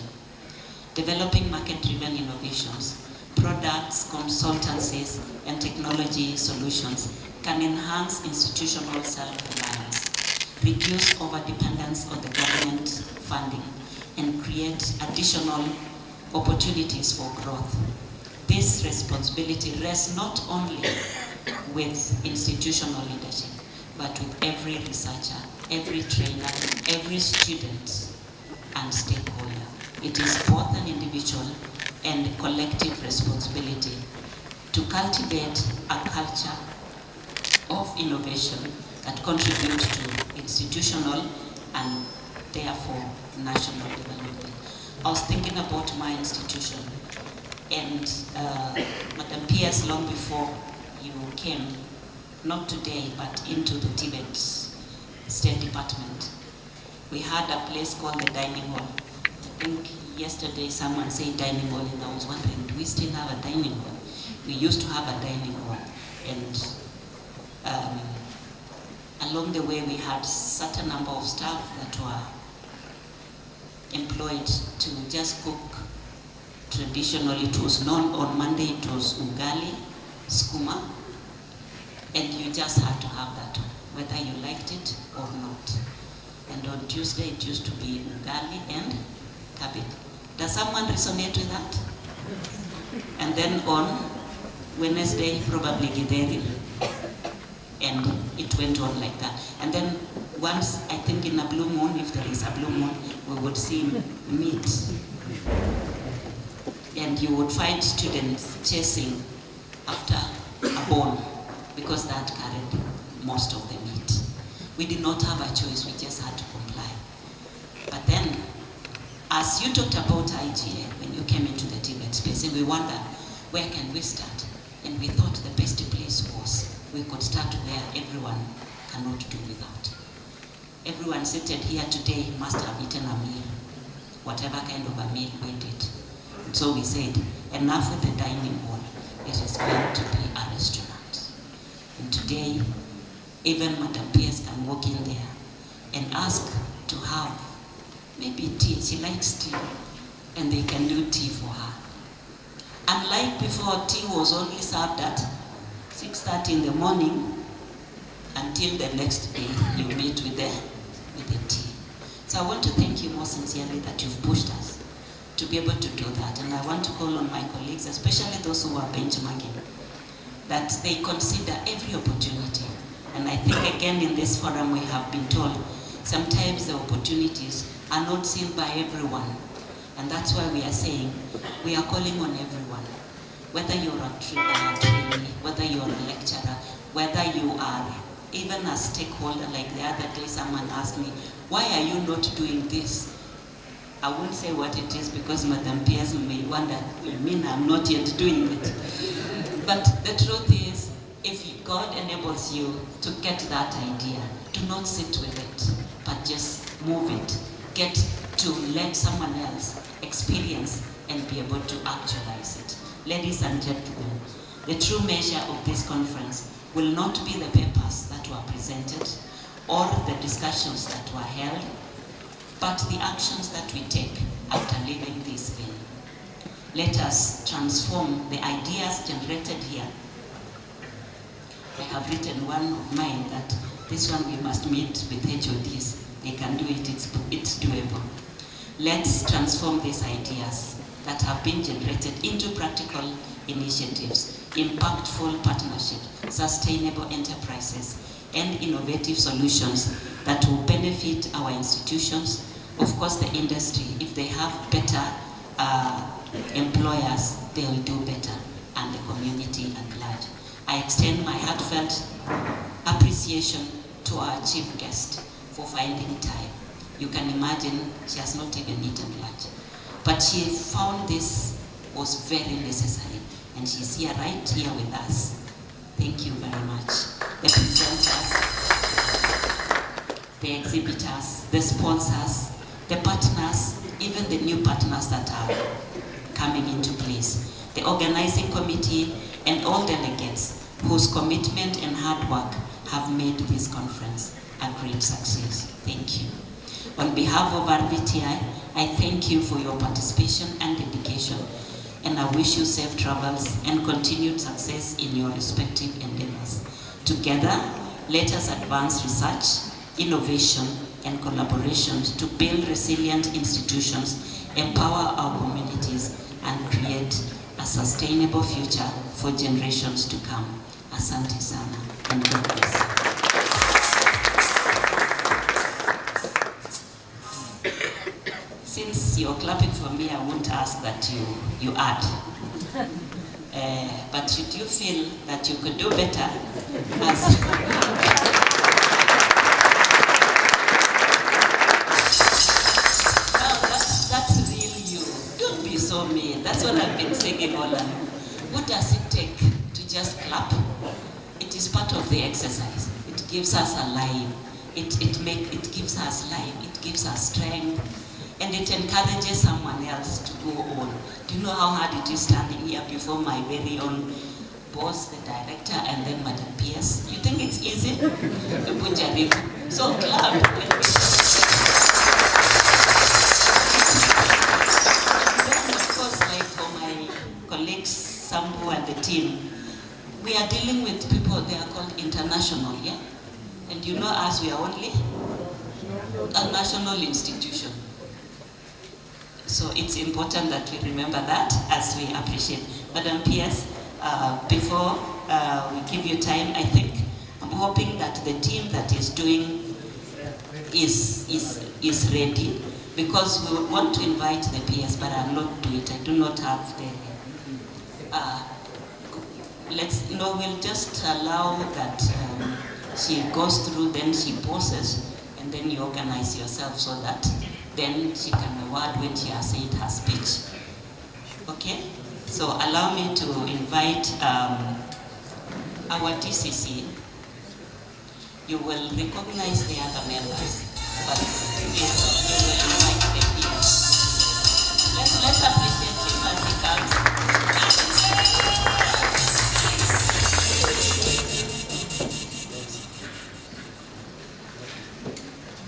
Speaker 12: Developing market-driven innovations, products, consultancies, and technology solutions can enhance institutional self-reliance, reduce over-dependence on the government funding, and create additional opportunities for growth. This responsibility rests not only with institutional leadership, but with every researcher, every trainer, every student, and stakeholder. It is both an individual and a collective responsibility to cultivate a culture of innovation that contributes to institutional and therefore national development. I was thinking about my institution, and Madam Pierce, long before you came, not today, but into the TVET State Department, we had a place called the dining hall. I think yesterday someone said dining hall, and I was wondering, do we still have a dining hall? We used to have a dining hall, and along the way we had certain number of staff that were employed to just cook. Traditionally, it was known on Monday, it was ugali, skuma, and you just had to have that, whether you liked it or not. And on Tuesday, it used to be ugali and cabbage. Does someone resonate with that? And then on Wednesday, probably githeri, and it went on like that. And then once, I think in a blue moon, if there is a blue moon, we would see meat. And you would find students chasing after a bone because that carried most of the meat. We did not have a choice, we just had to comply. But then, as you talked about IGA, when you came into the TVET space, and we wondered, where can we start? And we thought the best place was we could start where everyone cannot do without. Everyone seated here today must have eaten a meal, whatever kind of a meal we did. So we said, enough with the dining hall, it is going to be a restaurant. And today, even Madam Pierce can walk in there and ask to have maybe tea. She likes tea, and they can do tea for her. Unlike before, tea was only served at 6:30 in the morning until the next day you meet with the tea. So I want to thank you more sincerely that you've pushed us to be able to do that. And I want to call on my colleagues, especially those who are benchmarking, that they consider every opportunity And I think again in this forum we have been told sometimes the opportunities are not seen by everyone. And that's why we are saying we are calling on everyone. Whether you're a trainee, whether you're a lecturer, whether you are even a stakeholder, like the other day someone asked me, why are you not doing this? I won't say what it is because Madam Pierce may wonder, you mean I'm not yet doing it? But the truth is, if God enables you to get that idea, do not sit with it, but just move it. Get to let someone else experience and be able to actualize it. Ladies and gentlemen, the true measure of this conference will not be the papers that were presented or the discussions that were held, but the actions that we take after leaving this venue. Let us transform the ideas generated here. I have written one of mine that this one we must meet with HODs. They can do it, it's doable. Let's transform these ideas that have been generated into practical initiatives, impactful partnership, sustainable enterprises, and innovative solutions that will benefit our institutions, of course the industry. If they have better employers, they will do better, and the community at large. I extend my heartfelt appreciation to our chief guest for finding time. You can imagine she has not even eaten lunch, but she found this was very necessary, and she's here right here with us. Thank you very much. The presenters, the exhibitors, the sponsors, the partners, even the new partners that are coming into place, the organizing committee, and all delegates whose commitment and hard work have made this conference a great success. Thank you. On behalf of Rvtti, I thank you for your participation and dedication, and I wish you safe travels and continued success in your respective endeavors. Together, let us advance research, innovation, and collaborations to build resilient institutions, empower our communities, and create a sustainable future for generations to come. Asante sana, and God bless you. Since you're clapping for me, I won't ask that you add. But should you feel that you could do better, that's real you. Don't be so mean. That's what I've been saying all along. What does it take to just clap? It is part of the exercise. It gives us a life. It gives us life. It gives us strength. And it encourages someone else to go on. Do you know how hard it is standing here before my very own boss, the director, and then Madam Pierce? You think it's easy? So clap. Then of course, like for my colleagues, Sambu and the team, we are dealing with people, they are called international, yeah? And you know us, we are only a national institution. So it's important that we remember that as we appreciate. Madam Pierce, before we give you time, I think I'm hoping that the team that is doing is ready, because we would want to invite the PS, but I'll not do it. I do not have the. We'll just allow that she goes through, then she pauses, and then you organize yourself so that then she can award when she has said her speech. Okay? So allow me to invite our DCC. You will recognize the other members, but yes, you will invite them here. Let's appreciate him as he comes.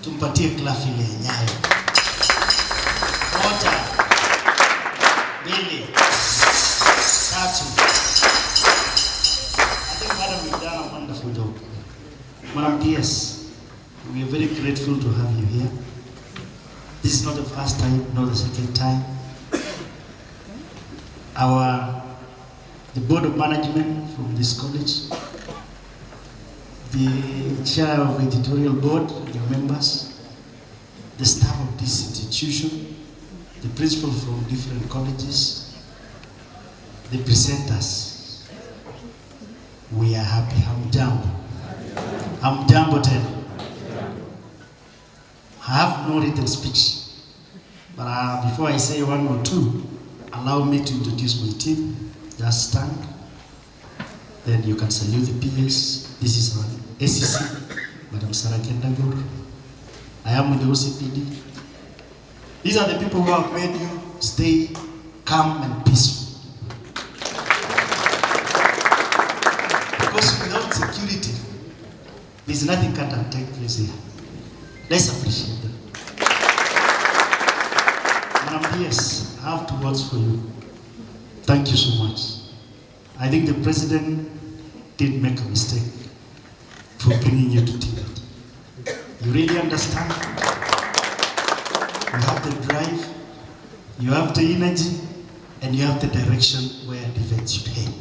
Speaker 1: Tumpatie klafu ile nyayo. Moja, mbili, tatu. I think Madam, you've done a wonderful job. Madam PS, we are very grateful to have you here. This is not the first time, nor the second time. The board of management from this college, the chair of editorial board, the members, the staff of this institution, the principal from different colleges, the presenters. We are happy. Hamjambo. Hamjambo tena. I have no written speech, but before I say one or two, allow me to introduce my team. Just stand. Then you can salute the PS. This is our SEC, Madam Sarah Kendagur. I am with the OCPD. These are the people who have made you stay calm and peaceful. Because without security, there's nothing can take place here. Let's appreciate them. Madam PS, I have 2 words for you. Thank you so much. I think the president did make a mistake for bringing you to Tibet. You really understand? You have the drive, you have the energy, and you have the direction where Tibet should head.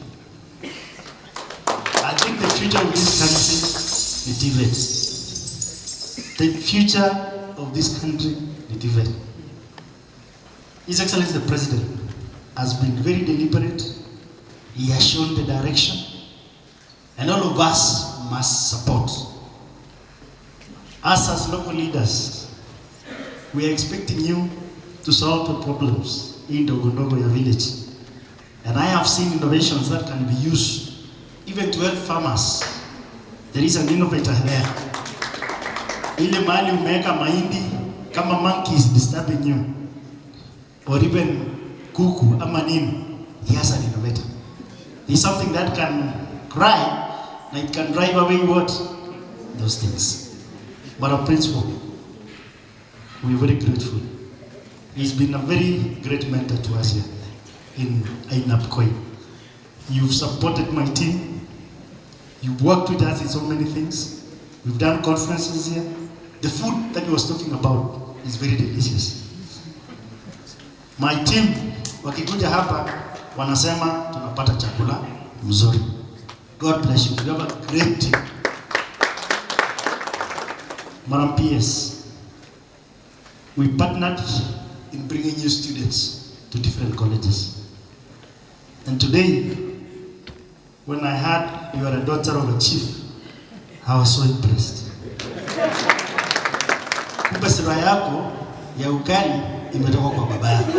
Speaker 1: I think the future of this country is Tibet. The future of this country is Tibet. His Excellency the President has been very deliberate. He has shown the direction, and all of us must support. Us as local leaders, we are expecting you to solve the problems in Dogondogoya village. And I have seen innovations that can be used even to help farmers. There is an innovator there. Ile mali umeweka mahindi kama monkey is disturbing you, or even kuku ama nini, he has an innovator. There's something that can cry and it can drive away what? Those things. But our principal, we are very grateful. He's been a very great mentor to us here in Apkoi. You've supported my team. You've worked with us in so many things. We've done conferences here. The food that he was talking about is very delicious. My team, wakikuja hapa, wanasema tunapata chakula mzuri. God bless you. You have a great team. Madam PS, we partnered in bringing new students to different colleges. And today, when I heard you are a daughter of a chief, I was so impressed. Kumbe sura yako ya ukali imetoka kwa baba yako.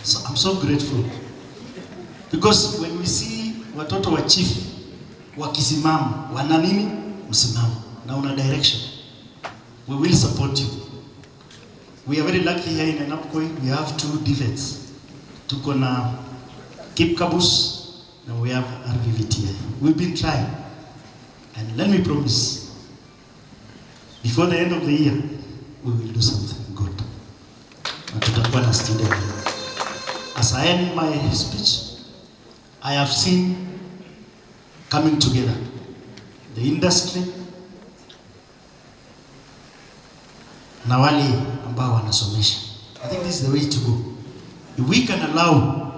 Speaker 1: So I'm so grateful. Because when we see watoto wa chief wakisimama, wana nini? Msimamo. Na una direction. We will support you. We are very lucky here in Enapkoi. We have 2 divets. Tuko na Kip Kabus and we have Rvtti. We've been trying. And let me promise, before the end of the year, we will do something good. Na tutakuwa na student here. As I end my speech, I have seen coming together the industry na wale ambao wanasomesha. I think this is the way to go. If we can allow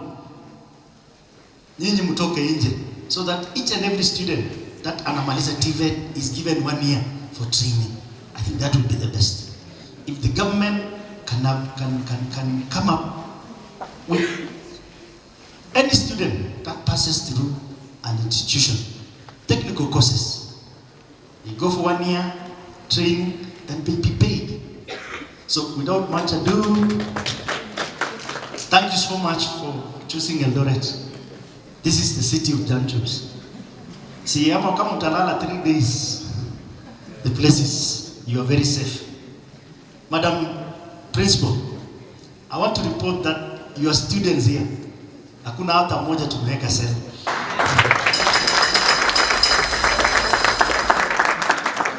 Speaker 1: nyinyi mtoke nje, so that each and every student that anamaliza TVET is given 1 year for training, I think that would be the best. If the government can come up with any student that passes through an institution, technical courses, they go for 1 year training, then be paid. So without much ado, thank you so much for choosing Eldoret. This is the city of Janjos. See, kama utalala 3 days, the places, you are very safe. Madam Principal, I want to report that your students here, hakuna hata mmoja tumeweka sel.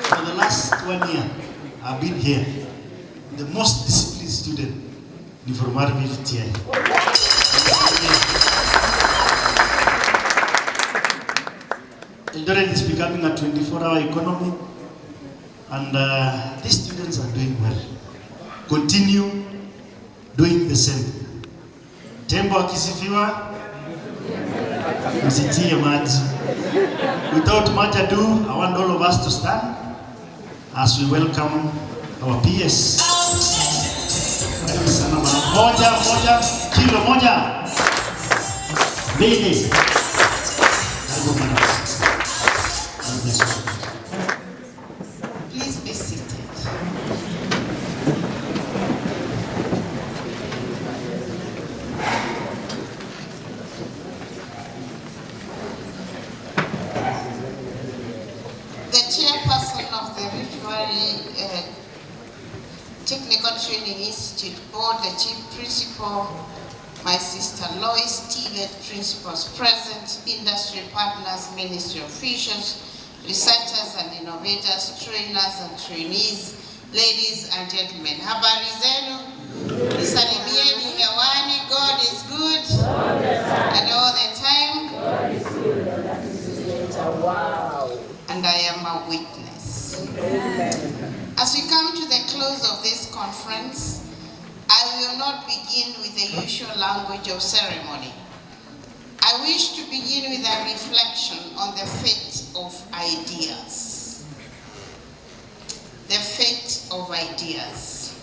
Speaker 1: For the last 1 year, I've been here. The most disciplined student ni from Rvtti. Eldoret is becoming a 24-hour economy, and these students are doing well. Continue doing the same. Tembo akisifiwa, Msitie maji. Without much ado, I want all of us to stand as we welcome our PS. Karibu sana mara moja, kilo moja. Mbili. Karibu mwana.
Speaker 7: Please be seated. The chairperson of the Rvtti Technical Training Institute Board, the chief principal, my sister Lois, TVET principals present, industry partners, ministry officials, researchers and innovators, trainers and trainees, ladies and gentlemen. Habari zenu? Nisalimieni hewani. God is good. And all the time. God is good. And that is later. Wow. And I am a witness. As we come to the close of this conference, I will not begin with the usual language of ceremony. I wish to begin with a reflection on the fate of ideas. The fate of ideas.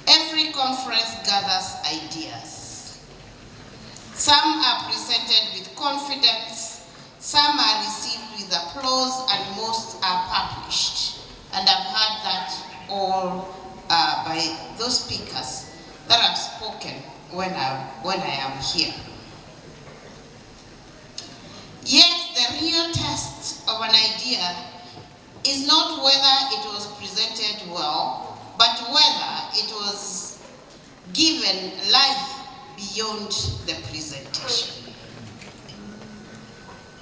Speaker 7: Every conference gathers ideas. Some are presented with confidence, some are received with applause, and most are published. And I've heard that all by those speakers that have spoken when I am here. Yet the real test of an idea is not whether it was presented well, but whether it was given life beyond the presentation.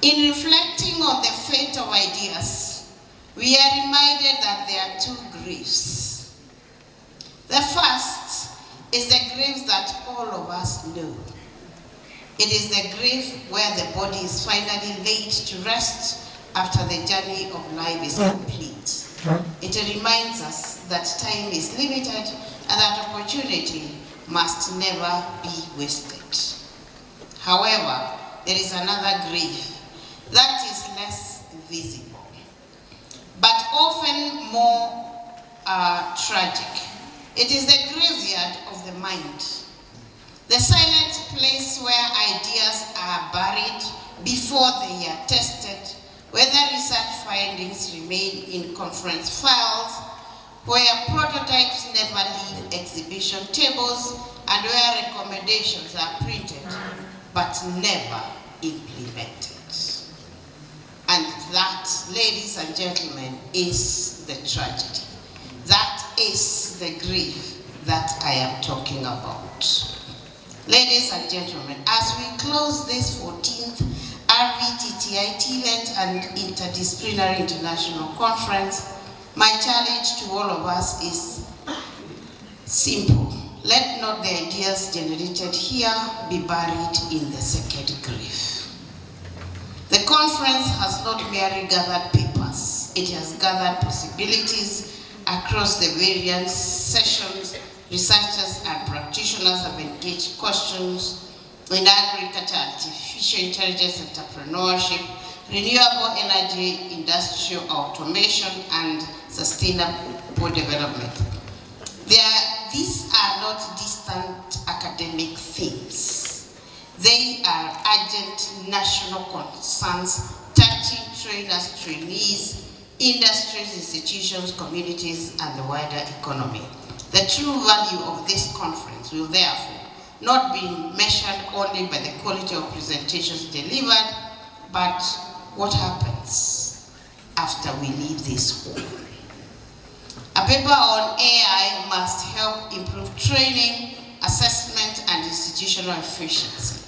Speaker 7: In reflecting on the fate of ideas, we are reminded that there are two griefs. The first is the grief that all of us know. It is the grief where the body is finally laid to rest after the journey of life is complete. It reminds us that time is limited and that opportunity must never be wasted. However, there is another grief that is less visible, but often more tragic. It is the graveyard of the mind. The silent place where ideas are buried before they are tested, where the research findings remain in conference files, where prototypes never leave exhibition tables, and where recommendations are printed but never implemented. And that, ladies and gentlemen, is the tragedy. That is the grief that I am talking about. Ladies and gentlemen, as we close this 14th Rvtti TVET and Interdisciplinary International Conference, my challenge to all of us is simple. Let not the ideas generated here be buried in the second grief. The conference has not merely gathered papers, it has gathered possibilities across the various sessions. Researchers and practitioners have engaged questions in agriculture, artificial intelligence, entrepreneurship, renewable energy, industrial automation, and sustainable development. These are not distant academic themes. They are urgent national concerns touching trainers, trainees, industries, institutions, communities, and the wider economy. The true value of this conference will therefore not be measured only by the quality of presentations delivered, but what happens after we leave this hall. A paper on AI must help improve training, assessment, and institutional efficiency.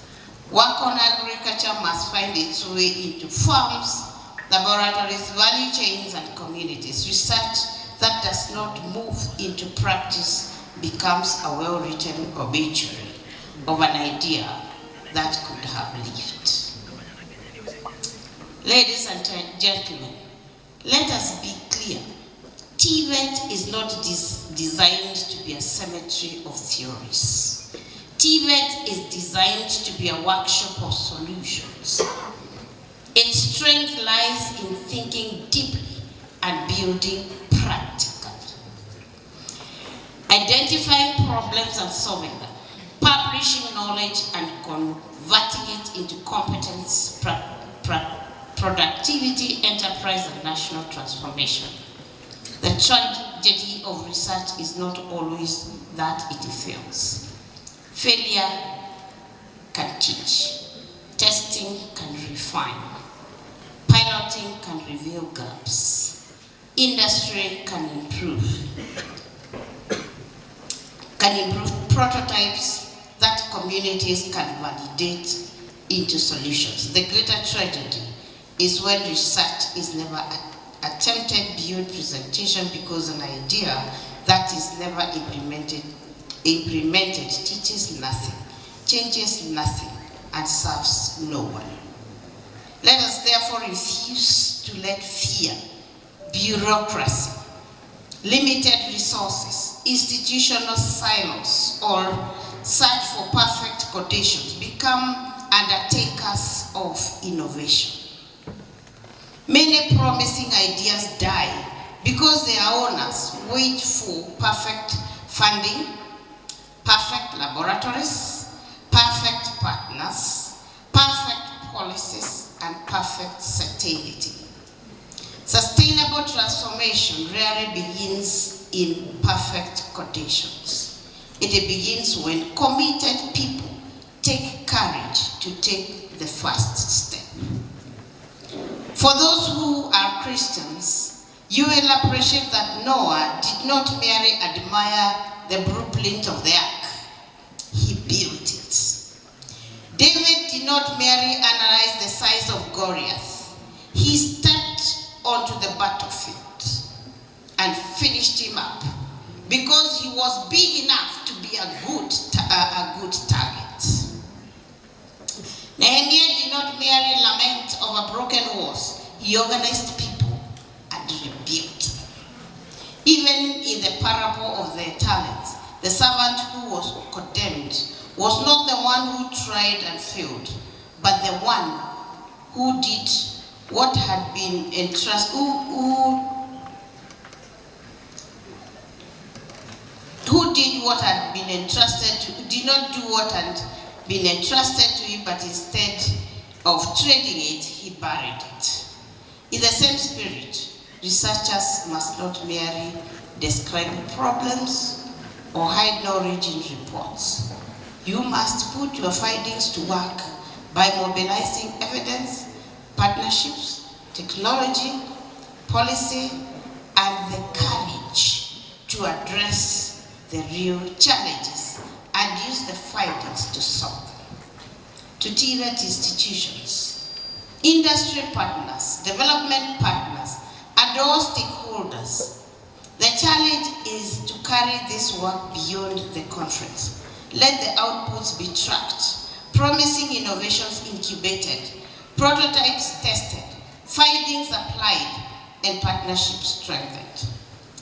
Speaker 7: Work on agriculture must find its way into farms, laboratories, value chains, and communities. Research that does not move into practice becomes a well-written obituary of an idea that could have lived. Ladies and gentlemen, let us be clear. TVET is not designed to be a cemetery of theories. TVET is designed to be a workshop of solutions. Its strength lies in thinking deeply and building practically. Identifying problems and solving them, publishing knowledge and converting it into competence, productivity, enterprise, and national transformation. The tragedy of research is not always that it fails. Failure can teach. Testing can refine. Piloting can reveal gaps. Industry can improve prototypes that communities can validate into solutions. The greater tragedy is when research is never attempted beyond presentation because an idea that is never implemented teaches nothing, changes nothing, and serves no one. Let us therefore refuse to let fear, bureaucracy, limited resources, institutional silos, or search for perfect conditions become undertakers of innovation. Many promising ideas die because their owners wait for perfect funding, perfect laboratories, perfect partners, perfect policies, and perfect certainty. Sustainable transformation rarely begins in perfect conditions. It begins when committed people take courage to take the first step. For those who are Christians, you will appreciate that Noah did not merely admire the blueprint of the ark, he built it. David did not merely analyze the size of Goliath, he stepped onto the battlefield and finished him up because he was big enough to be a good target. Nehemiah did not merely lament over broken walls, he organized people and rebuilt them. Even in the parable of the talents, the servant who was condemned was not the one who tried and failed, but the one who did what had been entrusted, who did what had been entrusted to, did not do what had been entrusted to him, but instead of trading it, he buried it. In the same spirit, researchers must not merely describe problems or hide knowledge in reports. You must put your findings to work by mobilizing evidence, partnerships, technology, policy, and the courage to address the real challenges and use the findings to solve them. To TVET institutions, industry partners, development partners, and all stakeholders, the challenge is to carry this work beyond the conference. Let the outputs be tracked, promising innovations incubated, prototypes tested, findings applied, and partnerships strengthened.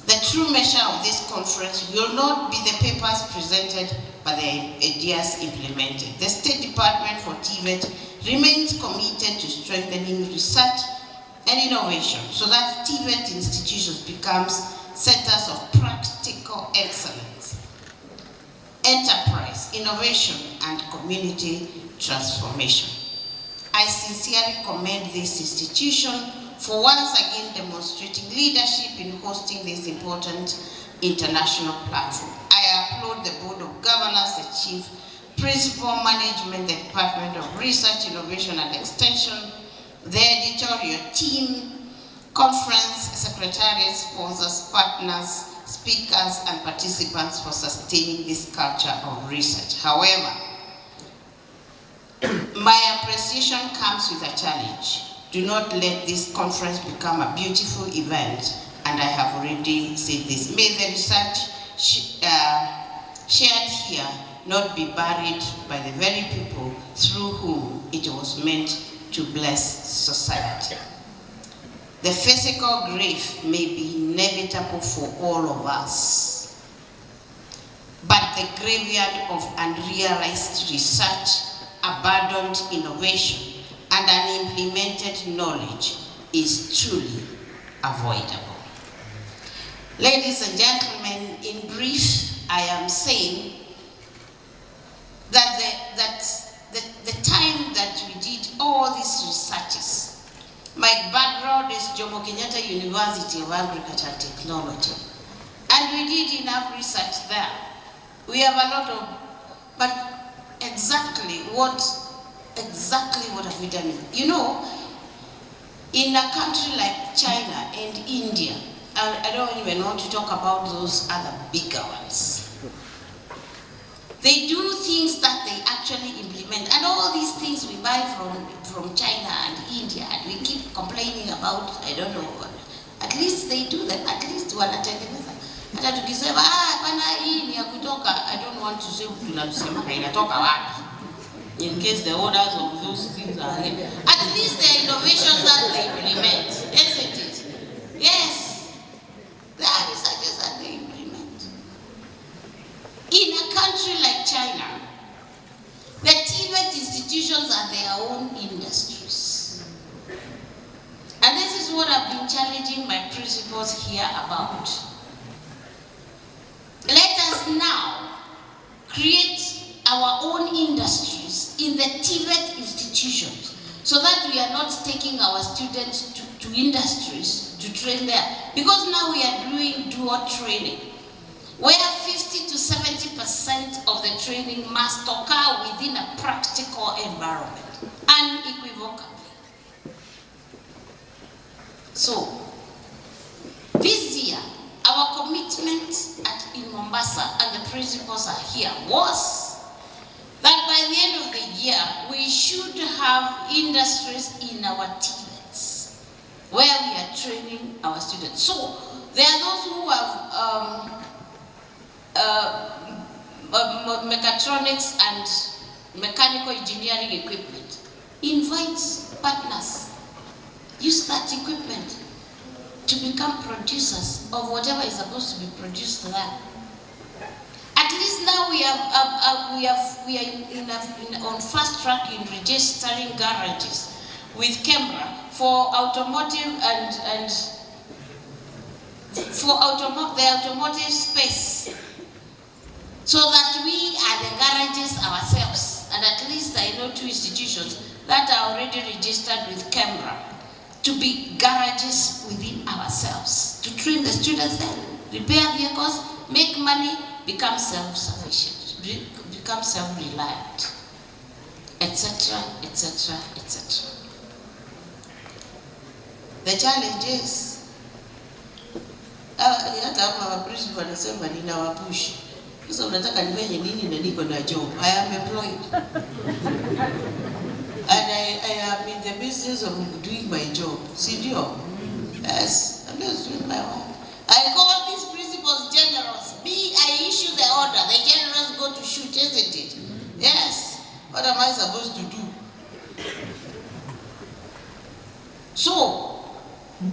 Speaker 7: The true measure of this conference will not be the papers presented, but the ideas implemented. The State Department for TVET remains committed to strengthening research and innovation so that TVET institutions become centers of practical excellence, enterprise, innovation, and community transformation. I sincerely commend this institution for once again demonstrating leadership in hosting this important international platform. I applaud the Board of Governors, the Chief Principal Management, the Department of Research, Innovation and Extension, the editorial team, conference secretariats, sponsors, partners, speakers, and participants for sustaining this culture of research. However, my appreciation comes with a challenge. Do not let this conference become a beautiful event, and I have already said this. May the research shared here not be buried by the very people through whom it was meant to bless society. The physical grief may be inevitable for all of us, but the graveyard of unrealized research, abandoned innovation, and unimplemented knowledge is truly avoidable. Ladies and gentlemen, in brief, I am saying that the time that we did all these researches, my background is Jomo Kenyatta University of Agriculture and Technology, and we did enough research there. We have a lot of, but exactly what have we done? You know, in a country like China and India, I don't even want to talk about those other bigger ones. They do things that they actually implement, and all these things we buy from China and India, and we keep complaining about, I don't know, at least they do that, at least wanatengeneza. Hata tukisema, pana hii ni ya kutoka, I don't want to say tunasema inatoka wapi. In case the orders of those things are here. At least there are innovations that they implement, isn't it? Yes, there are researches that they implement. In a country like China, the TVET institutions are their own industries. And this is what I've been challenging my principals here about. Let us now create our own industries in the TVET institutions so that we are not taking our students to industries to train there. Because now we are doing dual training, where 50 to 70% of the training must occur within a practical environment, unequivocally. So, this year, our commitment in Mombasa, and the principals are here, was that by the end of the year, we should have industries in our TVETs, where we are training our students. So, there are those who have mechatronics and mechanical engineering equipment. Invite partners. Use that equipment to become producers of whatever is supposed to be produced there. At least now we are on fast track in registering garages with camera for automotive and for the automotive space, so that we are the garages ourselves. And at least I know 2 institutions that are already registered with camera to be garages within ourselves, to train the students there, repair vehicles, make money, become self-sufficient, become self-reliant, etc., etc., etc. The challenge is, hata hapa principal anasema ninawapush. Sasa unataka nifanye nini na niko na job? I am employed. And I am in the business of doing my job. Sindio? Yes, I'm just doing my work. I call these principals generals. Me, I issue the order. The generals go to shoot, isn't it? Yes. What am I supposed to do? So,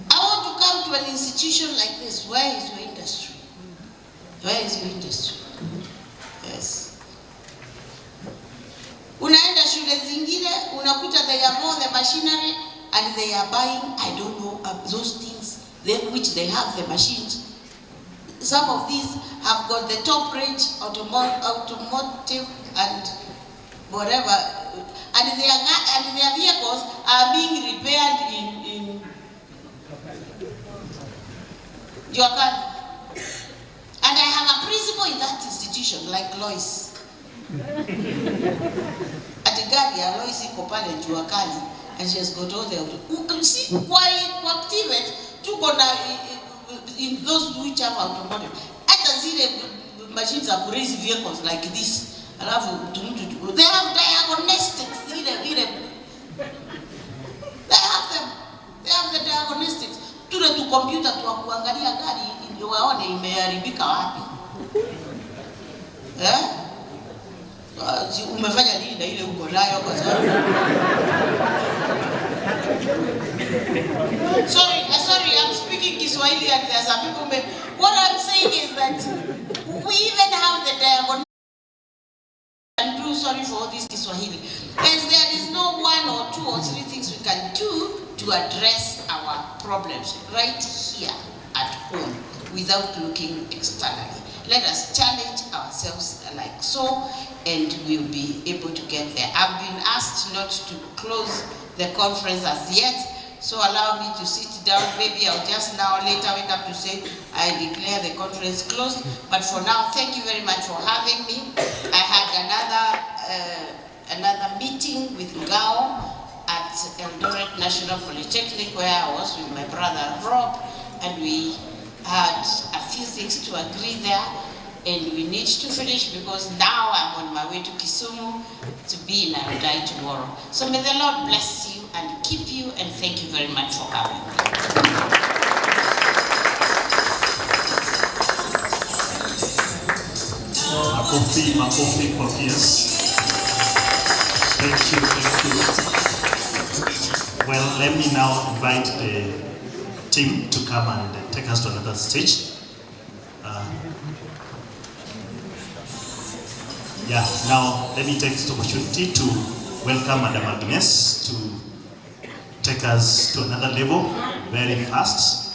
Speaker 7: I want to come to an institution like this. Where is your industry? Where is your industry? Yes. Unaenda shule zingine, unakuta they have all the machinery and they are buying, I don't know, those things which they have the machines. Some of these have got the top range automotive and whatever, and their vehicles are being repaired in Juakali. And I have a principal in that institution, like Lois. At a gari ya Lois iko pale Juakali, and she has got all the see kwa TVET tuko na in those which have automotive. Hata zile machines za raise vehicles like this. Alafu they have diagnostics. They have the diagnostics. Tule tu computer tu kuangalia gari ndio waone imeharibika wapi. Umefanya nini na ile uko nayo kwa sababu sorry, I'm speaking Kiswahili and there's some people what I'm saying is that we even have the diagnostics. sorry for all this Kiswahili. As there is no one or two or three things we can do to address our problems right here at home without looking externally. Let us challenge ourselves like so, and we'll be able to get there. I've been asked not to close the conference as yet, so allow me to sit down. Maybe I'll just now later wake up to say I declare the conference closed. But for now, thank you very much for having me. I had another meeting with Ngao at Eldoret National Polytechnic, where I was with my brother Rob, and we had a few things to agree there, and we need to finish because now I'm on my way to Kisumu to be in Rvtti tomorrow. So may the Lord bless you and keep you, and thank you very much for coming.
Speaker 1: Makofi, yes. Thank you. Well, let me now invite the team to come and take us to another stage. Now let me take this opportunity to welcome Madam Agnes to take us to another level very fast.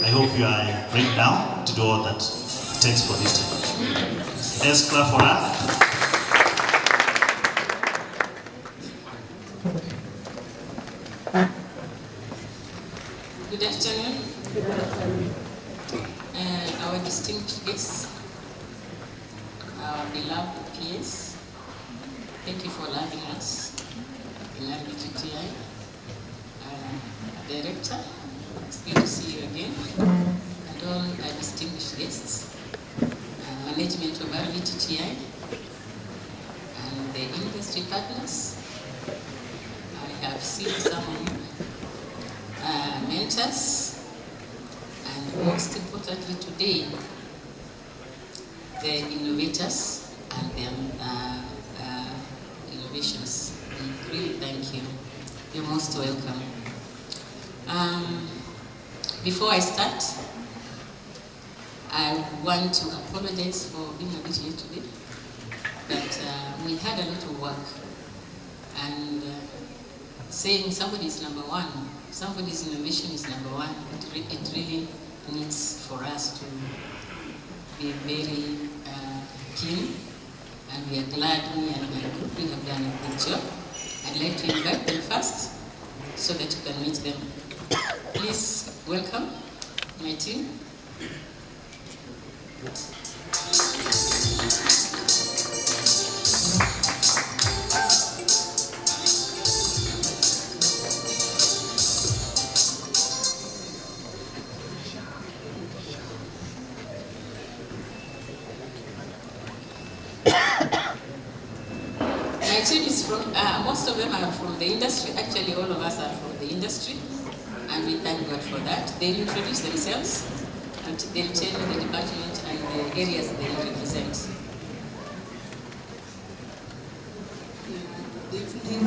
Speaker 1: I hope you are ready now to do all that it takes for this to happen. Let's clap for her.
Speaker 23: Good afternoon. Our distinguished guests, our beloved peers, thank you for loving us in Rvtti. Director, it's good to see you again, and all our distinguished guests, management of Rvtti, and the industry partners. I have seen some of you, mentors, and most importantly today, the innovators and their innovations. We really thank you. You're most welcome. Before I start, I want to apologize for being a bit late today, but we had a lot of work, and saying somebody is number one, somebody's innovation is number one, it really needs for us to be very keen, and we are glad me and my group we have done a good job. I'd like to invite them first so that you can meet them. Please welcome my team. My team is from, most of them are from the industry. Actually, all of us are from the industry, and we thank God for that. They'll introduce themselves, and they'll tell you the department and the areas they represent.
Speaker 17: Good evening,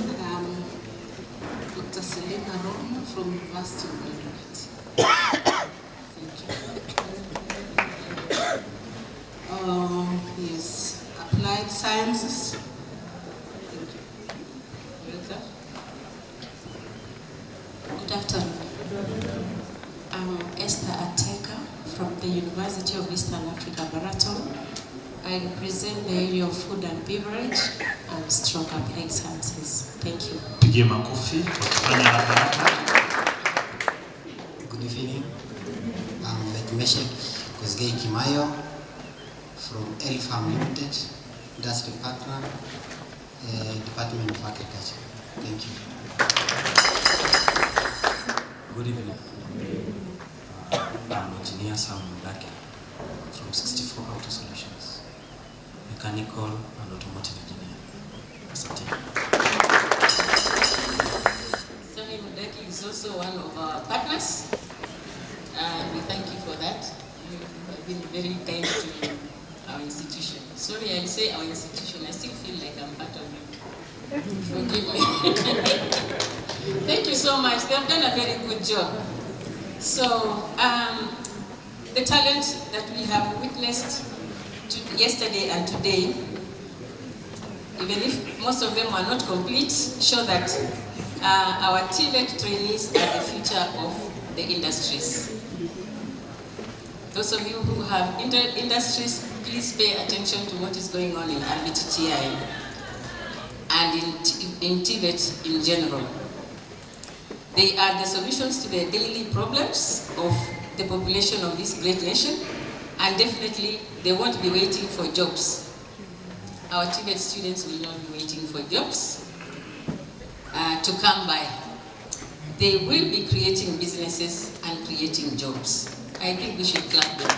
Speaker 17: Dr. Selena Romo from University of Rvtti. Thank you. Yes, Applied Sciences.
Speaker 18: Good afternoon. I'm Esther Ateka from the University of Eastern Africa, Baraton. I represent the area of food and beverage and stroke applied sciences. Thank you.
Speaker 1: Pigie makofi kwa kufanya haraka.
Speaker 6: Good evening. I'm Meshek Kosgei Kimayo from Elfam Limited, industry partner, Department of Agriculture. Thank you.
Speaker 20: Good evening. I'm Engineer Sam Mudake from 64 Auto Solutions, Mechanical and Automotive Engineer. Asante.
Speaker 23: Sami Mudaki is also one of our partners, and we thank you for that. You have been very kind to our institution. Sorry, I say our institution, I still feel like I'm part of it. Forgive me. Thank you so much. They have done a very good job. So, the talent that we have witnessed yesterday and today
Speaker 17: even if most of them are not complete, show that our TVET trainees are the future of the industries. Those of you who have industries, please pay attention to what is going on in Rvtti and in TVET in general. They are the solutions to the daily problems of the population of this great nation, and definitely they won't be waiting for jobs. Our TVET students will not be waiting for jobs to come by. They will be creating businesses and creating jobs. I think we should clap them.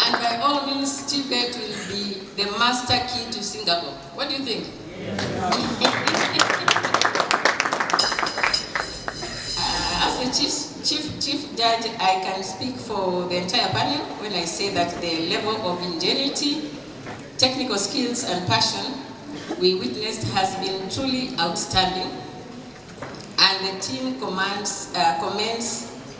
Speaker 17: And by all means, TVET will be the master key to Singapore. What do you think? As a chief judge, I can speak for the entire panel when I say that the level of ingenuity, technical skills, and passion we witnessed has been truly outstanding. And the team commends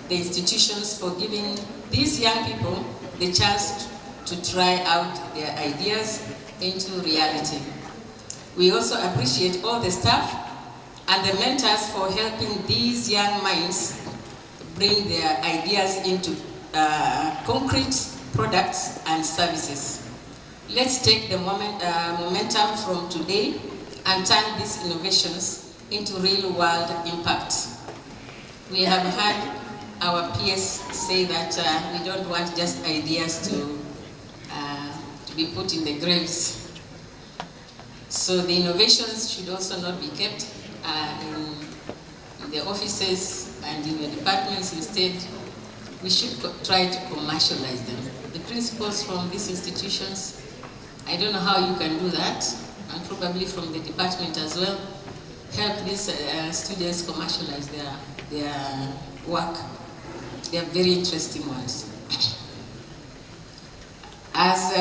Speaker 17: the institutions for giving these young people the chance to try out their ideas into reality. We also appreciate all the staff and the mentors for helping these young minds bring their ideas into concrete products and services. Let's take the momentum from today and turn these innovations into real-world impact. We have had our peers say that we don't want just ideas to be put in the graves. So the innovations should also not be kept in the offices and in the departments. Instead, we should try to commercialize them. The principals from these institutions, I don't know how you can do that, and probably from the department as well, help these students commercialize their work. They are very interesting ones. As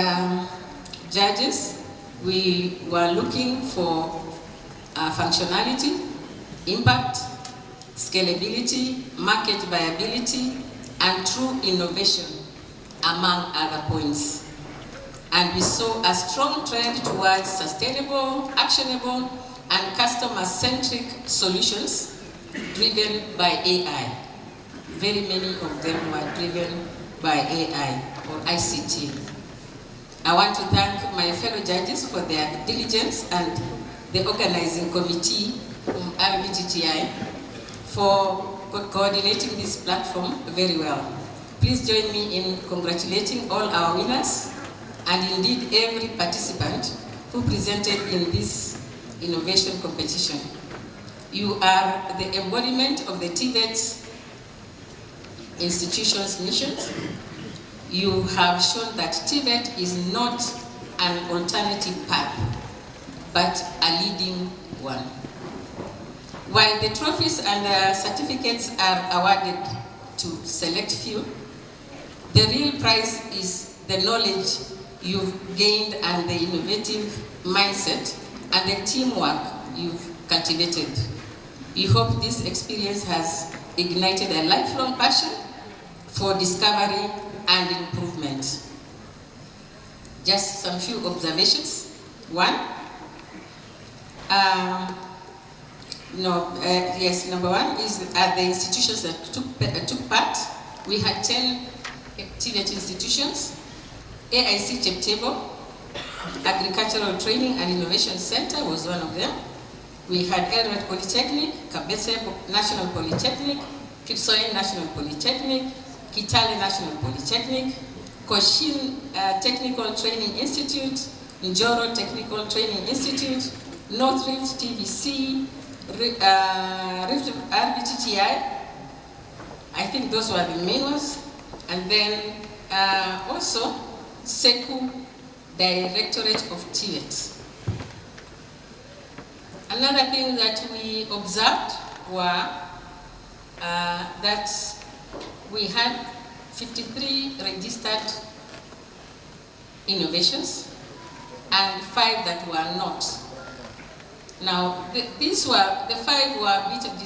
Speaker 17: judges, we were looking for functionality, impact, scalability, market viability, and true innovation, among other points. And we saw a strong trend towards sustainable, actionable, and customer-centric solutions driven by AI. Very many of them were driven by AI or ICT. I want to thank my fellow judges for their diligence and the organizing committee from Rvtti for coordinating this platform very well. Please join me in congratulating all our winners and indeed every participant who presented in this innovation competition. You are the embodiment of the TVET institution's mission. You have shown that TVET is not an alternative path, but a leading one. While the trophies and certificates are awarded to select few, the real prize is the knowledge you've gained and the innovative mindset and the teamwork you've cultivated. We hope this experience has ignited a lifelong passion for discovery and improvement. Just some few observations. One, number one is the institutions that took part. We had 10 TVET institutions, AIC Cheptebo, Agricultural Training and Innovation Center was one of them. We had Rvtti Polytechnic, Kabese National Polytechnic, Kipsoen National Polytechnic, Kitale National Polytechnic, Cochin Technical Training Institute, Njoro Technical Training Institute, North Rift TVC, Rvtti. I think those were the main ones. And then also SECU, Directorate of TVET. Another thing that we observed were that we had 53 registered innovations and 5 that were not. Now, the 5 were a bit of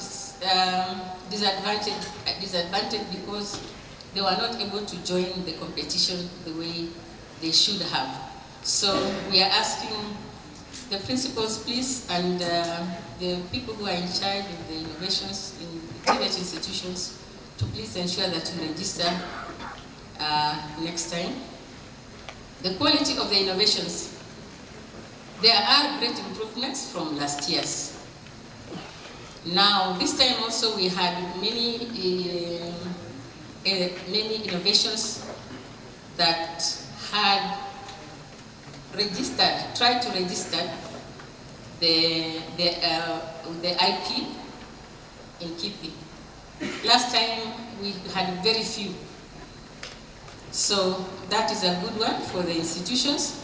Speaker 17: disadvantaged because they were not able to join the competition the way they should have. So we are asking the principals, please, and the people who are in charge of the innovations in the TVET institutions to please ensure that you register next time. The quality of the innovations. There are great improvements from last year's. Now, this time also we had many innovations that had tried to register the IP in keeping. Last time we had very few. So that is a good one for the institutions.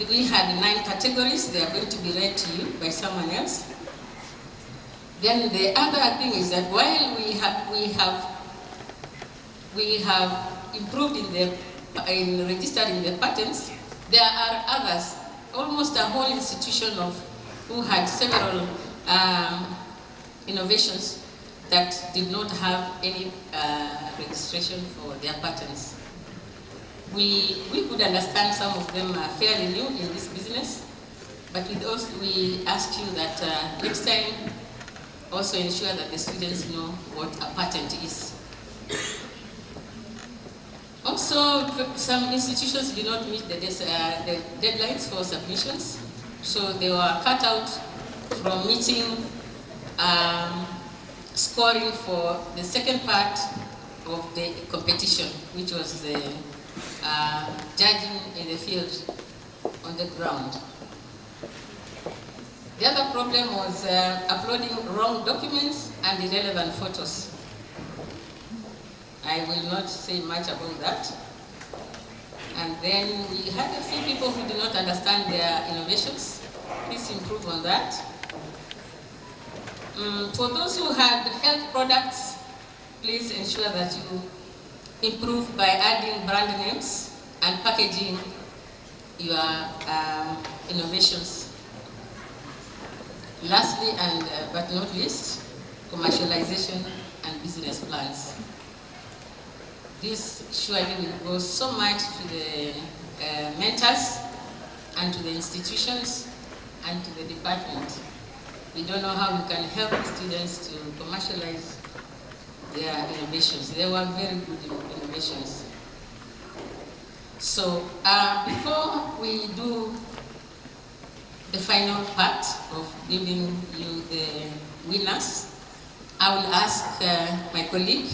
Speaker 17: We had 9 categories. They are going to be read to you by someone else. Then the other thing is that while we have improved in registering the patents, there are others, almost a whole institution who had several innovations that did not have any registration for their patents. We could understand some of them are fairly new in this business, but we ask you that next time also ensure that the students know what a patent is. Also, some institutions did not meet the deadlines for submissions, so they were cut out from meeting scoring for the second part of the competition, which was the judging in the field on the ground. The other problem was uploading wrong documents and irrelevant photos. I will not say much about that. And then we had a few people who did not understand their innovations. Please improve on that. For those who had health products, please ensure that you improve by adding brand names and packaging your innovations. Lastly, and but not least, commercialization and business plans. This surely will go so much to the mentors and to the institutions and to the department. We don't know how we can help the students to commercialize their innovations. They were very good innovations. So before we do the final part of giving you the winners, I will ask my colleague,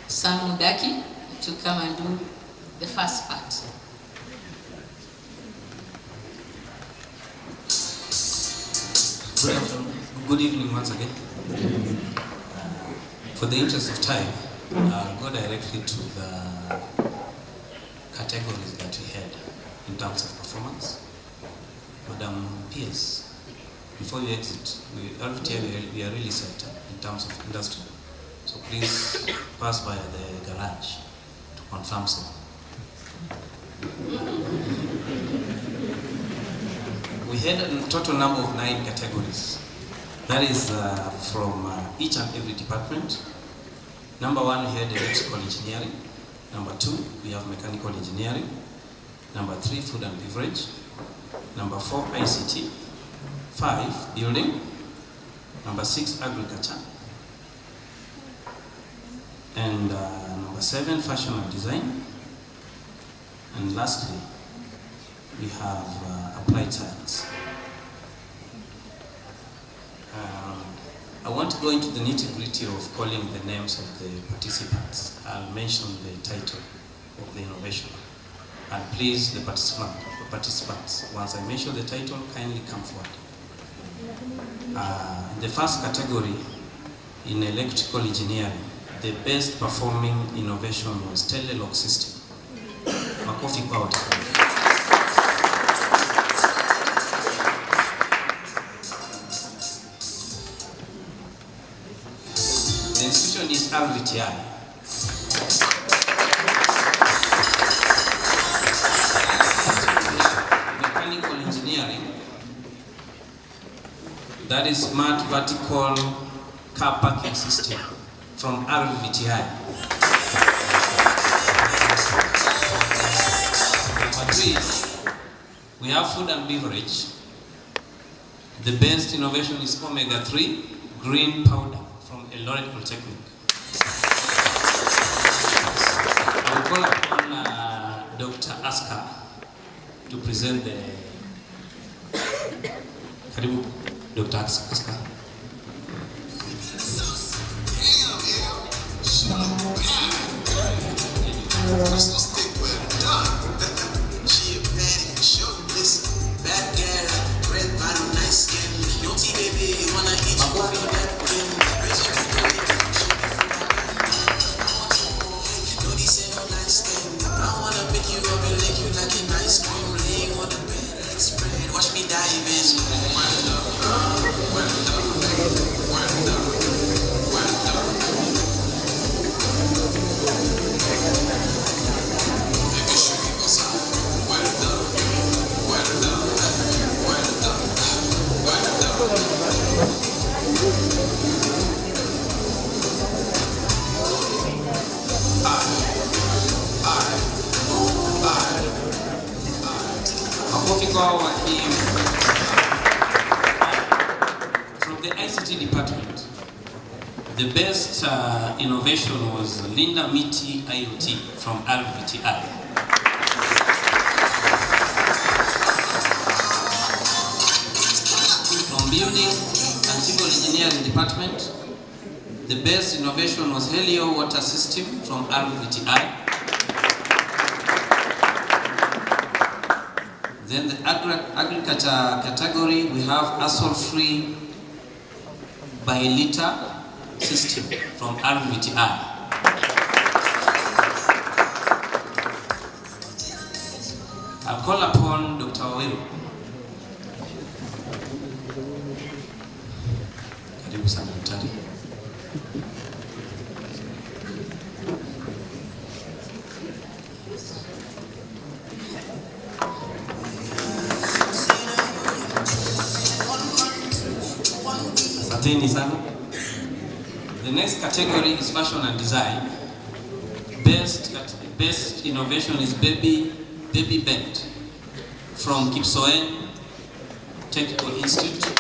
Speaker 17: Sam Mudaki, to come and do the first part.
Speaker 20: Good evening once again. For the interest of time, I'll go directly to the categories that we had in terms of performance. Madam Pierce, before you exit, Rvtti, we are really set in terms of industry. So please pass by the garage to confirm so. We had a total number of 9 categories. That is from each and every department. Number 1, we had electrical engineering. Number 2, we have mechanical engineering. Number 3, food and beverage. Number 4, ICT. 5, building. Number 6, agriculture. And number 7, fashion and design. And lastly, we have applied science. I want to go into the nitty-gritty of calling the names of the participants. I'll mention the title of the innovation. And please, the participants, once I mention the title, kindly come forward. In the first category, in electrical engineering, the best performing innovation was telelock system. Makofi kwa wote. The institution is Rvtti. Mechanical engineering, that is smart vertical car parking system from Rvtti. we have food and beverage. The best innovation is omega-3 green powder from Eldoret Polytechnic. I will call upon Dr. Aska to present the Karibu, Dr. Aska. From the ICT department, the best innovation was Linda Miti IoT from Rvtti. From building and civil engineering department, the best innovation was Helio water system from Rvtti. Then the agriculture category, we have asshole-free bi-liter system from Rvtti. I'll call upon Dr. Owiru. Karibu sana daktari. The next category is fashion and design. Best innovation is baby belt from Kipsoen Technical Institute.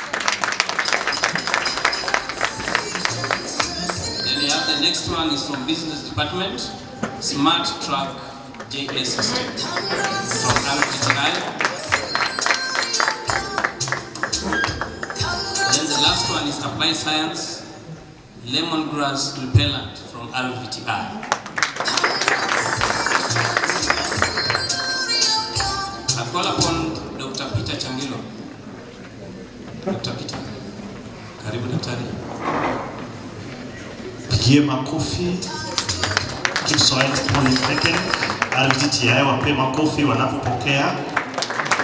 Speaker 20: Then we have the next one is from business department, smart truck JS system from Rvtti. Then the last one is applied science, lemongrass repellent from Rvtti. I call upon Dr. Peter Changilo. Dr. Peter, karibu daktari.
Speaker 1: Pigie makofi Kipsoen Polytechnic, Rvtti wape makofi wanapopokea.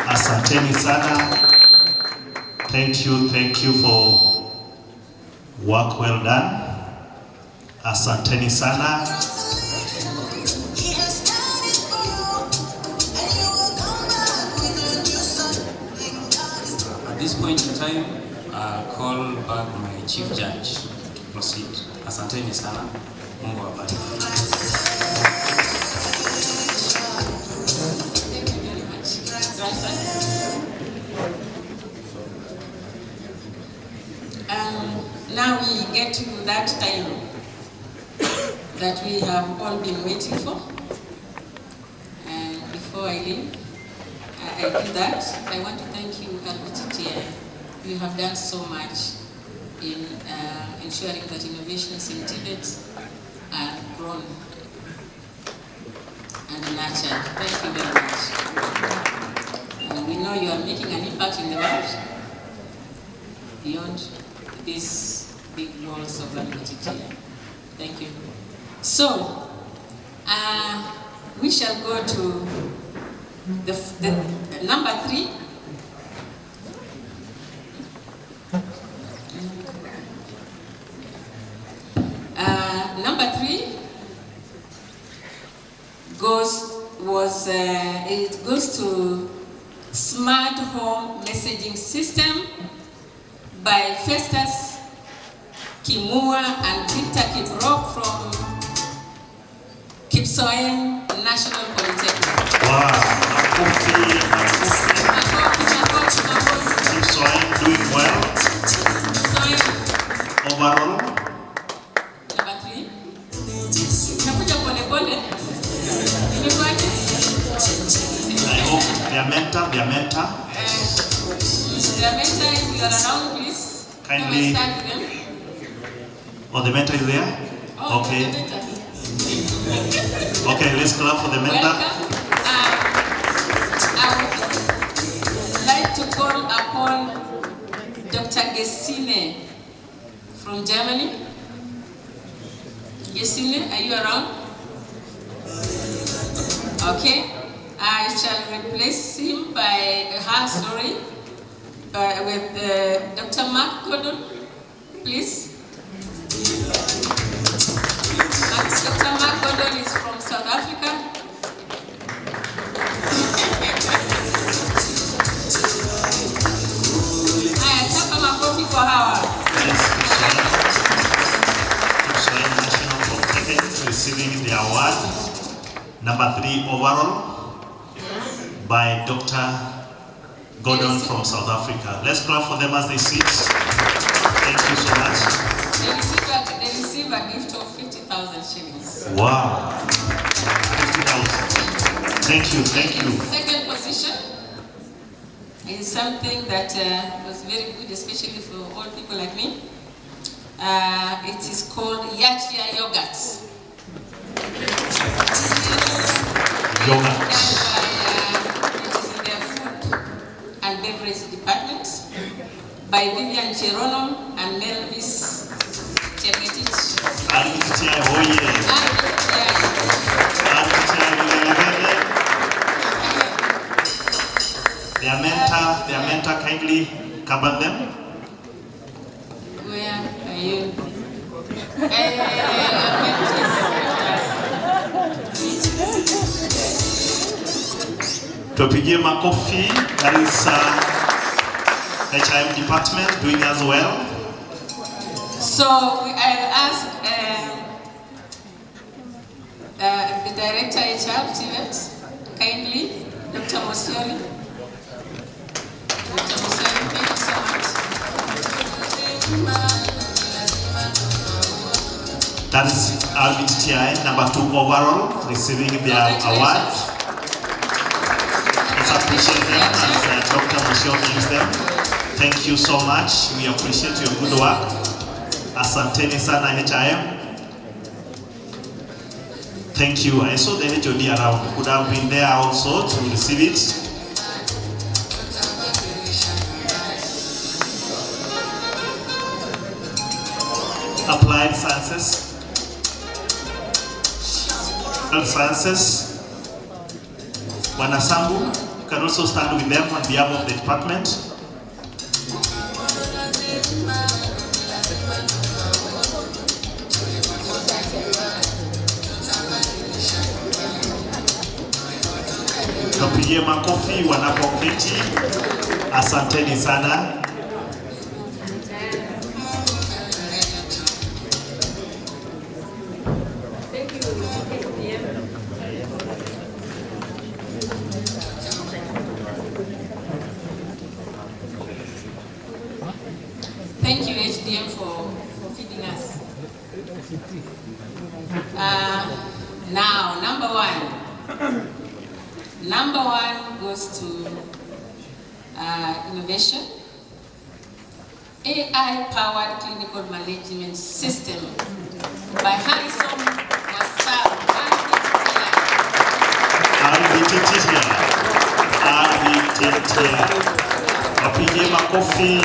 Speaker 1: Asanteni sana. Thank you for work well done. Asanteni sana.
Speaker 20: At this point in time, I'll call back my chief judge to proceed. Asanteni sana. Mungu awabariki.
Speaker 17: Thank you very much. Now we get to that time that we have all been waiting for. And before I leave, I do that. I want to thank you, Rvtti. You have done so much in ensuring that innovations in Tibet are grown and nurtured. Thank you very much. And we know you are making an impact in the world beyond these big walls of Rvtti. Thank you. So, we shall go to the number 3. Number 3 goes to Smart Home Messaging System by Festus Kimua and Victor Kibrok from Kipsoen National Polytechnic.
Speaker 1: Wow. overall.
Speaker 17: Number 3. Nakuja pole pole. Nimekwaje?
Speaker 1: I hope their mentor.
Speaker 17: Their mentor, if you are around, please
Speaker 1: Kindly.
Speaker 17: come and stand with them.
Speaker 1: Oh, the mentor is there?
Speaker 17: Oh,
Speaker 1: Okay.
Speaker 17: the mentor.
Speaker 1: Okay, let's clap for the mentor.
Speaker 17: Welcome. I would like to call upon Dr. Gesine from Germany. Gesine, are you around? Okay. I shall replace him by her story with Dr. Mark Gordon, please. Dr. Mark Gordon is from South Africa. Haya, chapa makofi kwa hawa.
Speaker 1: National Polytechnic receiving the award number 3 overall by Dr. Gordon from South Africa. Let's clap for them as they sit. Thank you so much.
Speaker 17: They receive a gift of 50,000 shillings.
Speaker 1: Wow. 50,000. Thank you.
Speaker 17: Second position is something that was very good, especially for old people like me. It is called Yachia yogurt.
Speaker 1: Yogurt.
Speaker 17: It is in their food and beverage department by Vivian Cherono and Melvis Chegetich.
Speaker 1: Rvtti, oh yeah. Their mentor kindly cover them.
Speaker 17: Where are you?
Speaker 1: Tupigie makofi. That is HIM department doing as well.
Speaker 17: So I'll ask the director HR TVET, kindly, Dr. Mosioli. Dr. Mosioli, thank you so much.
Speaker 1: That is Rvtti number 2 overall receiving their award. Let's appreciate them as Dr. Mosioli gives them. Thank you so much. We appreciate your good work. Asanteni sana HIM. Thank you. I saw the HOD around. Could have been there also to receive it. Applied Sciences. Health Sciences. Wanasambu, you can also stand with them on behalf of the department. Tupigie makofi wanapoketi. Asanteni sana.
Speaker 17: Thank you, HDM, for feeding us. Now, number 1. Number 1 goes to innovation. AI-powered clinical management system by Harrison Wasau.
Speaker 1: Rvtti. Wapigie makofi.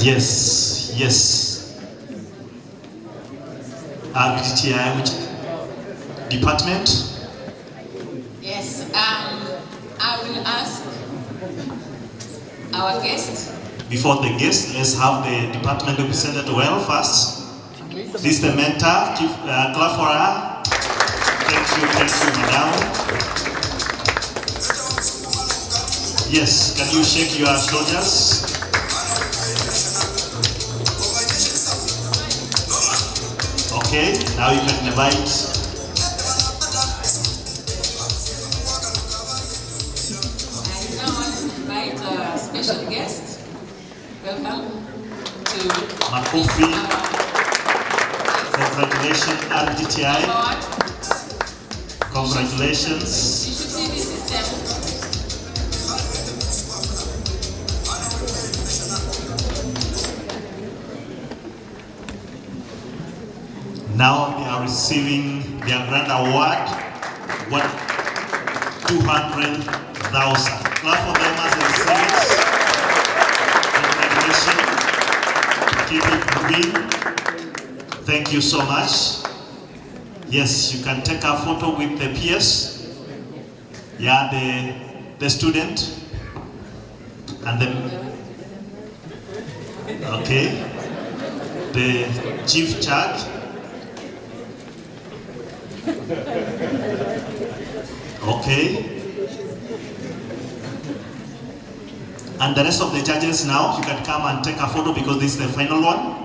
Speaker 1: Yes. Rvtti, which department?
Speaker 17: Yes, I will ask our guest.
Speaker 1: Before the guest, let's have the department represented well first. This is the mentor. Clap for her. Thank you, madam. Yes, can you shake your shoulders? Okay, now you can invite Makofi. Congratulations, Rvtti. Congratulations. Now they are receiving their grand award, worth 200,000. Clap for them as they receive it. Congratulations. Keep it moving. Thank you so much. Yes, you can take a photo with the peers. Yeah, the student and the the chief judge. Okay. And the rest of the judges now, you can come and take a photo because this is the final one.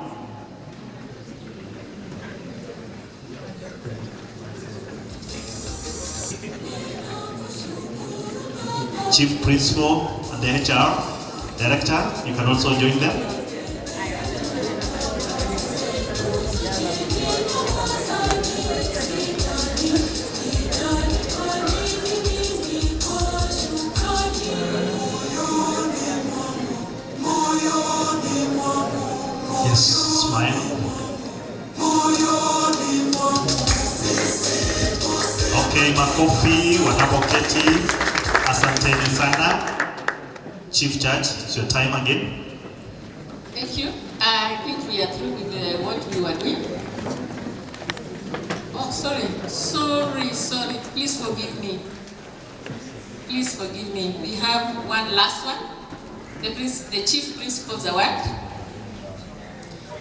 Speaker 1: Chief Principal and the HR Director, you can also join them. Yes, smile. Okay, makofi wanapoketi. Asanteni sana. Chief Judge, it's your time again.
Speaker 17: Thank you. I think we are through with what we were doing. Oh, sorry. Please forgive me. Please forgive me. We have one last one. The Chief Principal's Award.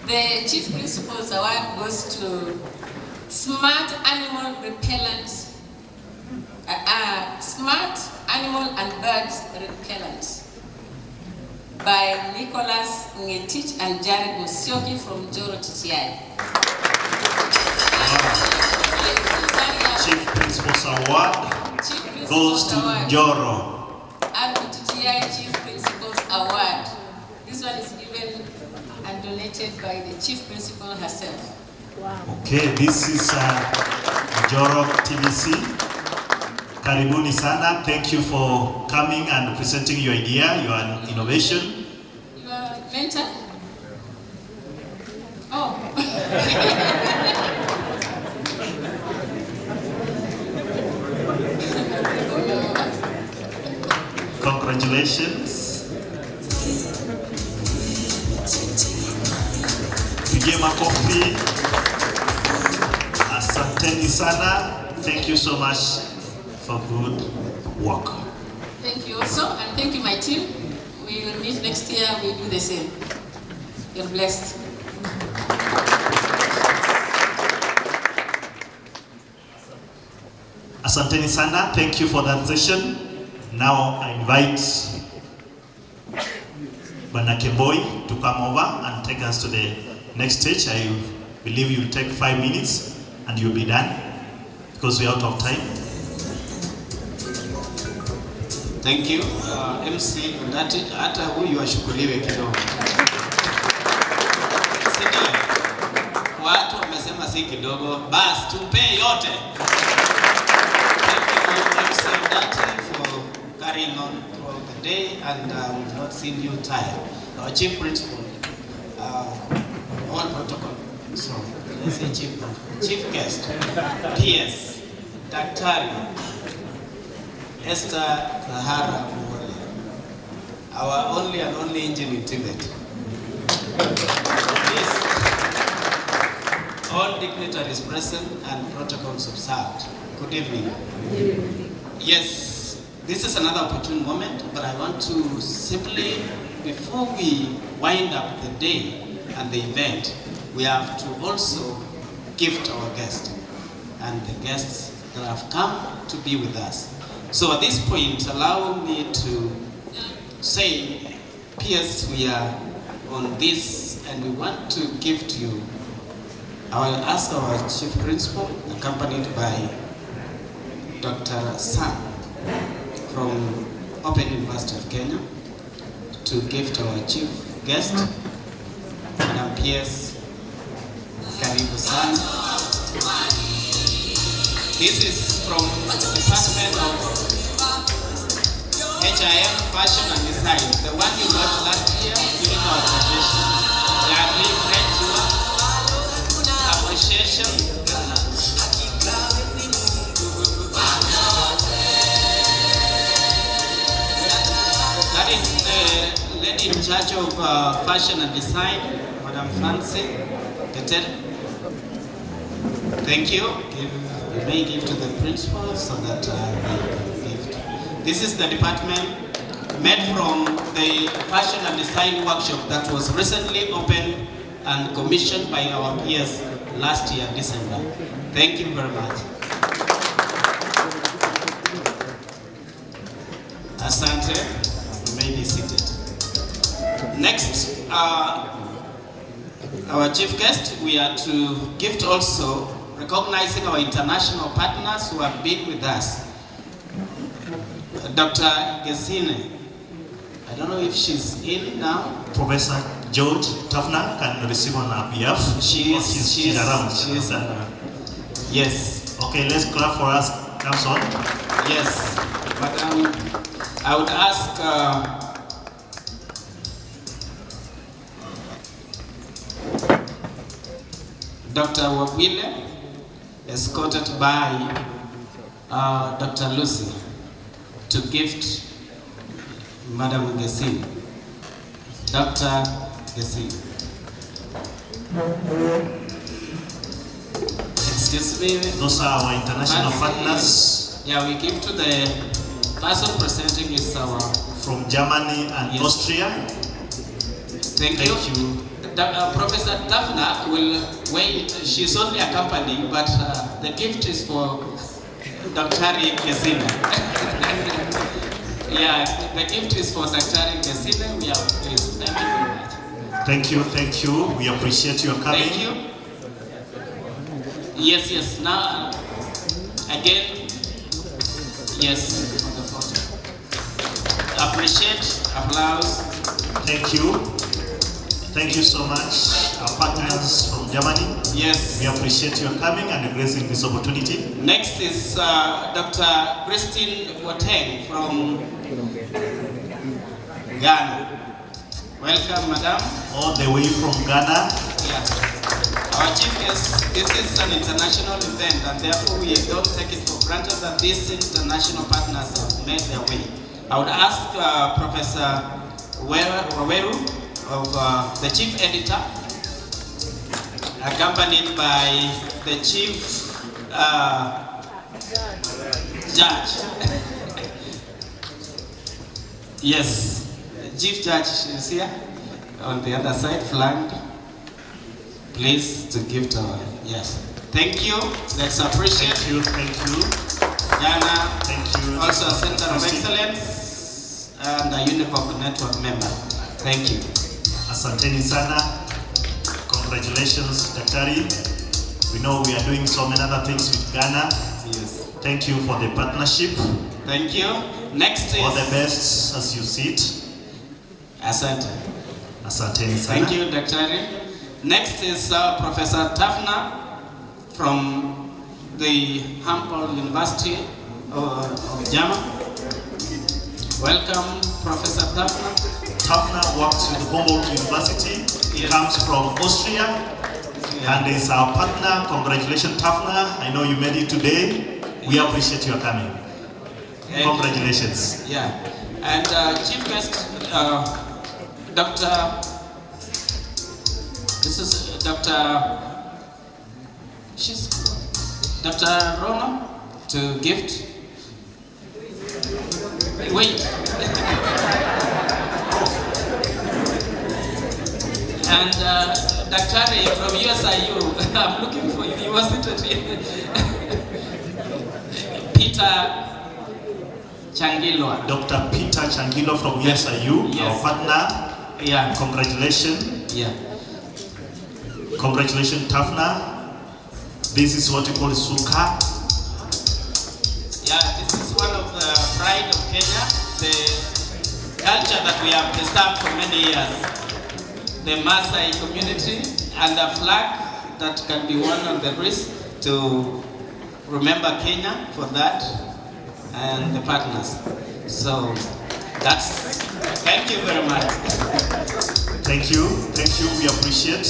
Speaker 17: The Chief Principal's Award goes to Smart Animal Repellent, Smart Animal and Birds Repellent by Nicholas Ngetich and Jared Musyoki from Rvtti.
Speaker 1: Chief Principal's Award goes to Joro.
Speaker 17: Rvtti Chief Principal's Award. This one is given and donated by the Chief Principal herself. Wow.
Speaker 1: Okay, this is Joro TVC. Karibuni sana. Thank you for coming and presenting your idea, your innovation.
Speaker 17: Your mentor? Oh.
Speaker 1: Congratulations. Pige makofi. Asanteni sana. Thank you so much for good work.
Speaker 17: Thank you also, and thank you my team. We will meet next year, we do the same. You're blessed.
Speaker 1: Asanteni sana. Thank you for that session. Now I invite Bana Kemboi to come over and take us to the next stage. I believe you'll take 5 minutes and you'll be done because we're out of time.
Speaker 11: Thank you. MC Rvtti, hata huyu ashukuriwe kidogo. Sio? Watu wamesema si kidogo, basi tupe yote. Thank you MC Rvtti for carrying on throughout the day, and we've not seen you tired. Our Chief Principal, all protocol, sorry, let's say Chief Guest, PS, Daktari, Esther Zahara Mwole, our only and only engine in Tibet. Please, all dignitaries present and protocols observed. Good evening. Yes, this is another opportune moment, but I want to simply, before we wind up the day and the event, we have to also gift our guests and the guests that have come to be with us. So at this point, allow me to say, PS, we are on this and we want to gift you. I will ask our Chief Principal, accompanied by Dr. Sam from Open University of Kenya, to gift our chief guest, Madam peers, karibu sana. This is from the Department of HIM, Fashion and Design, the one you got last year during our graduation. They are doing great work, appreciation. That is the lady in charge of fashion and design, Madam Fancy Keter. Thank you. You may give to the principal so that they give. This is the department made from the fashion and design workshop that was recently opened and commissioned by our peers last year, December. Thank you very much. Asante, you may be seated. Next, our chief guest, we are to gift also, recognizing our international partners who have been with us. Dr. Gesine, I don't know if she's in now.
Speaker 4: Professor George Tafna can receive on our behalf. She's around.
Speaker 11: She's yes.
Speaker 4: Okay, let's clap for us. Comes on.
Speaker 11: Yes, but I would ask Dr. Wabwile, escorted by Dr. Lucy, to gift Madam Gesine. Dr. Gesine. Excuse me.
Speaker 4: Those are our international partners.
Speaker 11: Yeah, we give to the person presenting is our
Speaker 4: from Germany and Austria.
Speaker 11: Thank you. Professor Daphna will wait. She's only accompanying, but the gift is for Dr. Gesine. Yeah, the gift is for Dr. Gesine. We are pleased. Thank you very much.
Speaker 4: Thank you. We appreciate your coming.
Speaker 11: Thank you. Yes. Now, again, yes, on the photo. Appreciate, applause.
Speaker 4: Thank you so much. Our partners from Germany.
Speaker 11: Yes.
Speaker 4: We appreciate your coming and gracing this opportunity.
Speaker 11: Next is Dr. Christine Wateng from Ghana. Welcome, madam.
Speaker 4: All the way from Ghana.
Speaker 11: Yeah. Our chief guest, this is an international event, and therefore we don't take it for granted that these international partners have made their way. I would ask Professor Roweru of the chief editor, accompanied by the chief judge. Yes, the chief judge is here on the other side, flanked. Please to give to our, yes. Thank you. Let's appreciate.
Speaker 4: Thank you.
Speaker 11: Ghana.
Speaker 4: Thank you.
Speaker 11: Also a Center of Excellence and a Univoc Network member. Thank you.
Speaker 4: Asanteni sana. Congratulations, Daktari. We know we are doing so many other things with Ghana.
Speaker 11: Yes.
Speaker 4: Thank you for the partnership.
Speaker 11: Thank you. Next is...
Speaker 4: All the best as you sit.
Speaker 11: Asante.
Speaker 4: Asanteni sana.
Speaker 11: Thank you, Daktari. Next is Professor Tafna from the Humboldt University of Germany. Welcome, Professor Tafna.
Speaker 4: Tafna works with Humboldt University. He comes from Austria and is our partner. Congratulations, Tafna. I know you made it today. We appreciate your coming. Congratulations.
Speaker 11: Yeah. And chief guest, this is Dr. Rona to gift. Wait. And Daktari from USIU, I'm looking for you. You were seated here. Peter Changilo.
Speaker 4: Dr. Peter Changilo from USIU,
Speaker 11: yes.
Speaker 4: Our partner.
Speaker 11: Yeah.
Speaker 4: Congratulations.
Speaker 11: Yeah.
Speaker 4: Congratulations, Tafna. This is what we call Suka.
Speaker 11: Yeah, this is one of the pride of Kenya, the culture that we have preserved for many years. the Maasai community and a flag that can be worn on the wrist to remember Kenya for that and the partners. So that's, thank you very much.
Speaker 4: Thank you, we appreciate.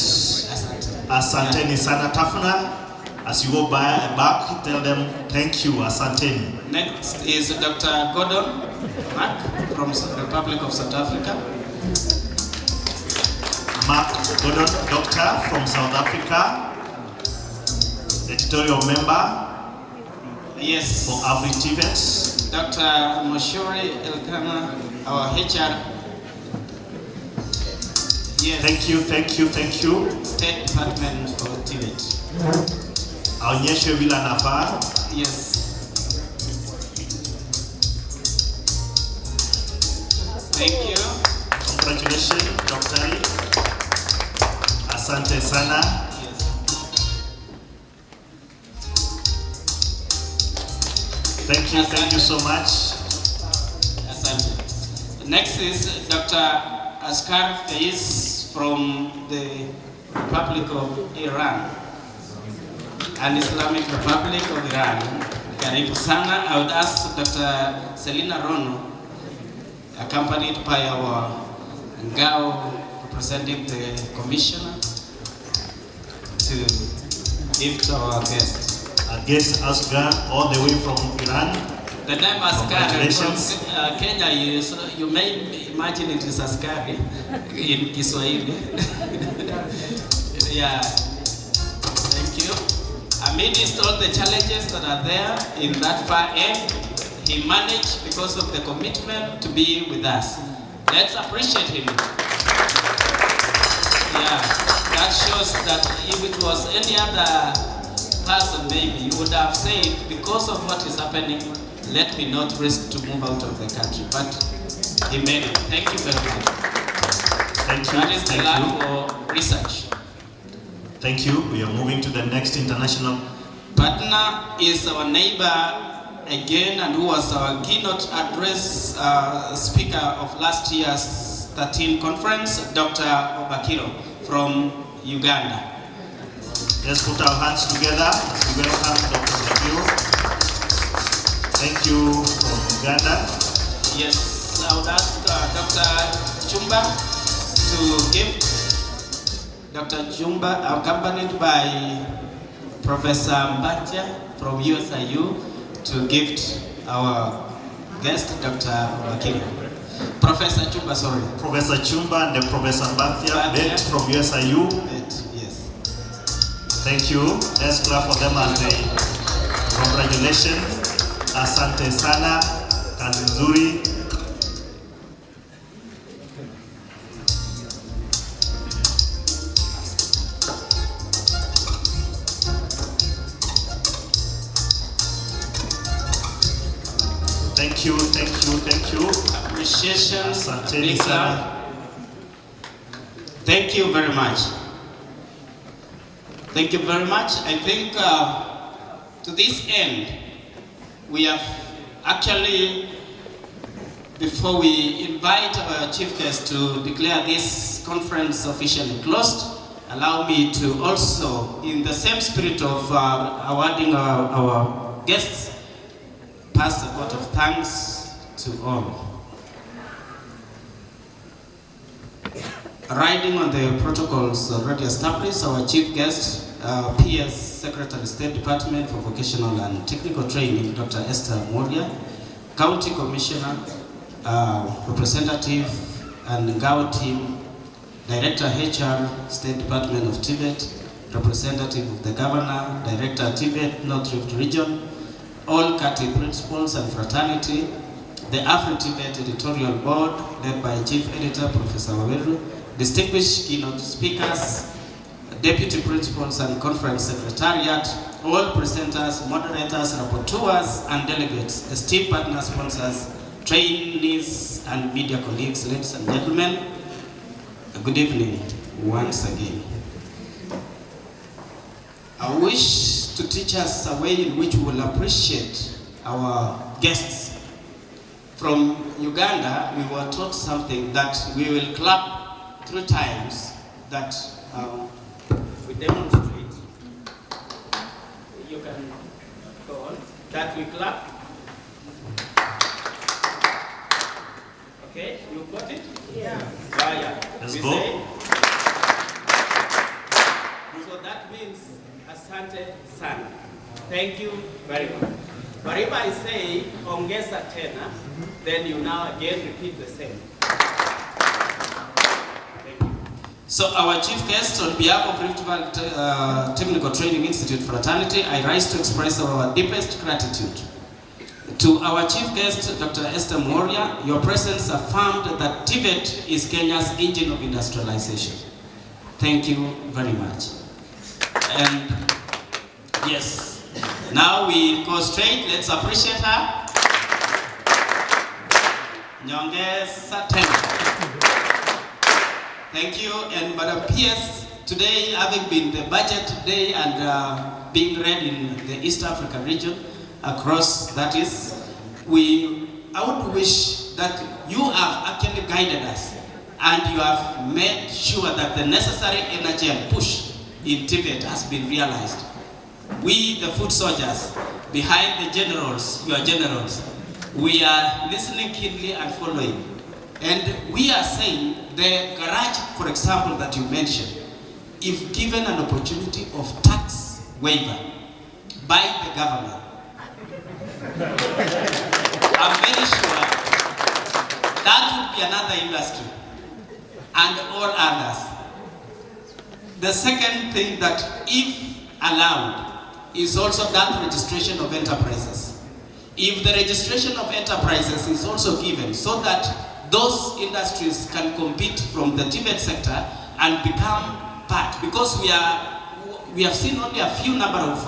Speaker 4: Asanteni sana Tafuna. As you go back, tell them thank you, Asanteni.
Speaker 11: Next is Dr. Gordon Mark from the Republic of South Africa.
Speaker 4: Mark Gordon, doctor from South Africa, editorial member.
Speaker 11: Yes.
Speaker 4: For Rvtti.
Speaker 11: Dr. Moshori Elkana, our HR. Yes.
Speaker 4: Thank you.
Speaker 11: State Department for Tibet.
Speaker 4: Aonyeshe vile anafaa.
Speaker 11: Yes. Thank you.
Speaker 4: Congratulations, Dr. Asante sana. Thank you so much.
Speaker 11: Asante. Next is Dr. Askar Faiz from the Republic of Iran, an Islamic Republic of Iran. Karibu sana. I would ask Dr. Selina Rono, accompanied by our Ngao representing the commissioner, to give to our guest.
Speaker 4: Our guest Asghar, all the way from Iran.
Speaker 11: The name Asghar from Kenya, you may imagine it is Askari in Kiswahili. Yeah, thank you. Amidst all the challenges that are there in that far end, he managed, because of the commitment, to be with us. Let's appreciate him. Yeah, that shows that if it was any other person, maybe you would have said, because of what is happening, let me not risk to move out of the country. But he made it. Thank you very much.
Speaker 4: Thank you.
Speaker 11: That is the lab for research.
Speaker 4: Thank you. We are moving to the next international
Speaker 11: partner. Is our neighbor again, and who was our keynote address speaker of last year's 13 conference, Dr. Obakiro from Uganda.
Speaker 4: Let's put our hands together as we welcome Dr. Obakiro. Thank you from Uganda.
Speaker 11: Yes, I would ask Dr. Chumba to give. Dr. Chumba, accompanied by Professor Mbatia from USIU, to gift our guest, Dr. Obakiro. Professor Chumba, sorry.
Speaker 4: Professor Chumba and Professor Mbatia, both from USIU.
Speaker 11: Yes.
Speaker 4: Thank you. Let's clap for them as they congratulations. Asante sana, kazi nzuri. Thank you.
Speaker 11: Appreciation.
Speaker 4: Asante sana.
Speaker 11: Thank you very much. Thank you very much. I think to this end, we have actually, before we invite our chief guest to declare this conference officially closed, allow me to also, in the same spirit of awarding our guests, pass a vote of thanks to all. Riding on the protocols already established, our chief guest, PS Secretary State Department for Vocational and Technical Training, Dr. Esther Moria, County Commissioner, Representative and Ngao Team, Director HR, State Department of Tibet, Representative of the Governor, Director Tibet North Rift Region, all Kati principals and fraternity, the Rvtti Editorial Board, led by Chief Editor Professor Waweru, distinguished keynote speakers, deputy principals and conference secretariat, all presenters, moderators, rapporteurs, and delegates, esteemed partner sponsors, trainees, and media colleagues, ladies and gentlemen, good evening once again. I wish to teach us a way in which we will appreciate our guests. From Uganda, we were taught something that we will clap 3 times
Speaker 9: that we demonstrate. You can go on. That we clap. Okay, you got it? Yeah.
Speaker 4: Let's
Speaker 9: We
Speaker 4: go.
Speaker 9: say, so that means asante sana. Thank you very much. But if I say ongeza tena, then you now again repeat the same.
Speaker 6: So our chief guest, on behalf of Rift Valley Technical Training Institute Fraternity, I rise to express our deepest gratitude. To our chief guest, Dr. Esther Moria, your presence affirmed that TVET is Kenya's engine of industrialization. Thank you very much. And yes, now we go straight. Let's appreciate her. Nyongeza tena. Thank you. And Madam PS, today having been the budget day and being read in the East African region across, that is, I would wish that you have actually guided us and you have made sure that the necessary energy and push in Tibet has been realized. We, the foot soldiers, behind the generals, your generals, we are listening keenly and following. And we are saying the garage, for example, that you mentioned, if given an opportunity of tax waiver by the government, I'm very sure that would be another industry and all others. The second thing that, if allowed, is also that registration of enterprises. If the registration of enterprises is also given so that those industries can compete from the Tibet sector and become part, because we have seen only a few number of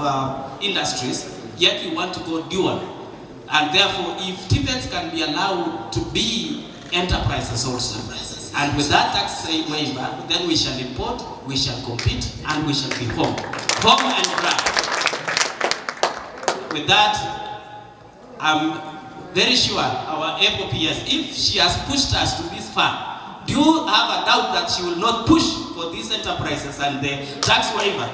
Speaker 6: industries, yet we want to go dual. And therefore, if Tibet can be allowed to be enterprises also, and with that tax waiver, then we shall import, we shall compete, and we shall be home and proud. With that, I'm very sure our APOPS, if she has pushed us to this far, do you have a doubt that she will not push for these enterprises and the tax waiver?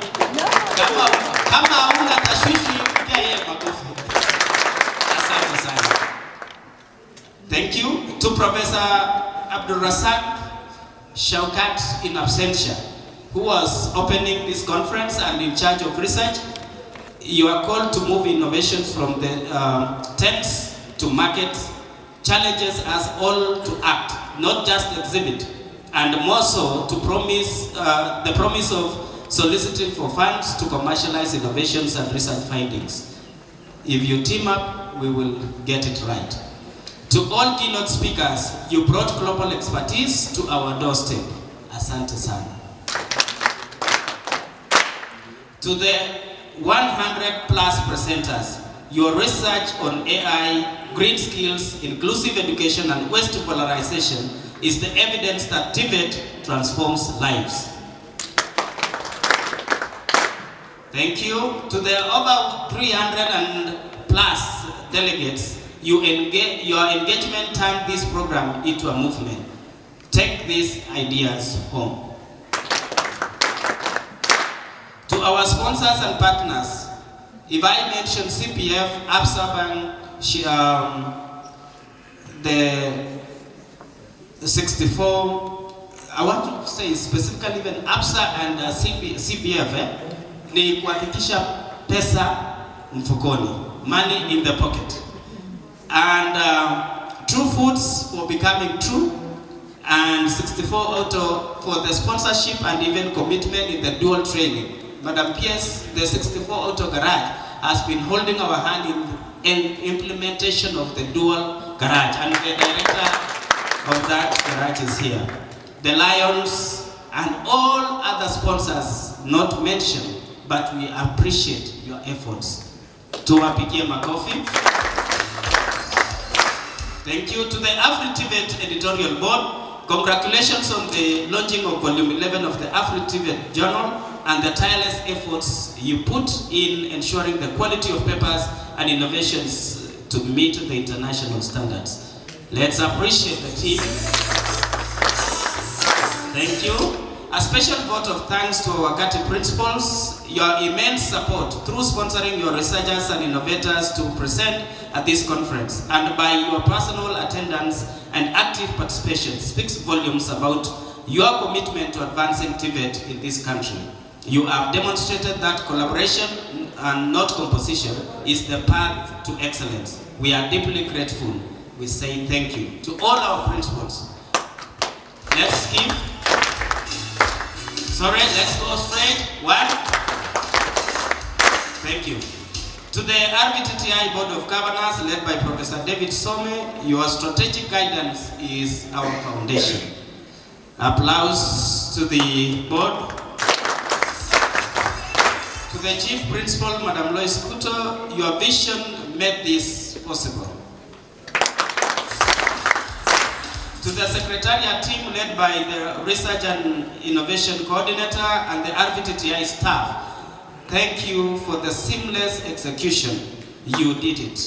Speaker 6: Kama hauna tashwishi, pia yeye makofi. Asante sana. Thank you to Professor Abdul Razak Shaukat in absentia, who was opening this conference and in charge of research. You are called to move innovations from the tents to market, challenges us all to act, not just exhibit, and more so to promise the promise of soliciting for funds to commercialize innovations and research findings. If you team up, we will get it right. To all keynote speakers, you brought global expertise to our doorstep. Asante sana. To the 100 plus presenters, your research on AI, green skills, inclusive education, and waste polarization is the evidence that Tibet transforms lives. Thank you. To the over 300 and plus delegates, your engagement turned this program into a movement. Take these ideas home. To our sponsors and partners, if I mention CPF, ABSA the 64, I want to say specifically even ABSA and CPF, ni kuhakikisha pesa mfukoni, money in the pocket. And True Foods for becoming true, and 64 Auto for the sponsorship and even commitment in the dual training. Madam PS, the 64 Auto Garage has been holding our hand in implementation of the dual garage, and the director of that garage is here. The Lions and all other sponsors not mentioned, but we appreciate your efforts. Tuwapigie makofi. Thank you to the Rvtti editorial board. Congratulations on the launching of volume 11 of the Rvtti journal and the tireless efforts you put in ensuring the quality of papers and innovations to meet the international standards. Let's appreciate the team. Thank you.
Speaker 9: A special vote of thanks to our Rvtti principals, your immense support through sponsoring your researchers and innovators to present at this conference, and by your personal attendance and active participation speaks volumes about your commitment to advancing TVET in this country. You have demonstrated that collaboration and not composition is the path to excellence. We are deeply grateful. We say thank you to all our principals. Let's give. Sorry, let's go straight. One. Thank you. To the Rvtti Board of Governors led by Professor David Some, your strategic guidance is our foundation. Applause to the board. To the Chief Principal, Madam Lois Kuto, your vision made this possible. To the Secretariat team led by the Research and Innovation Coordinator and the Rvtti staff, thank you for the seamless execution. You did it.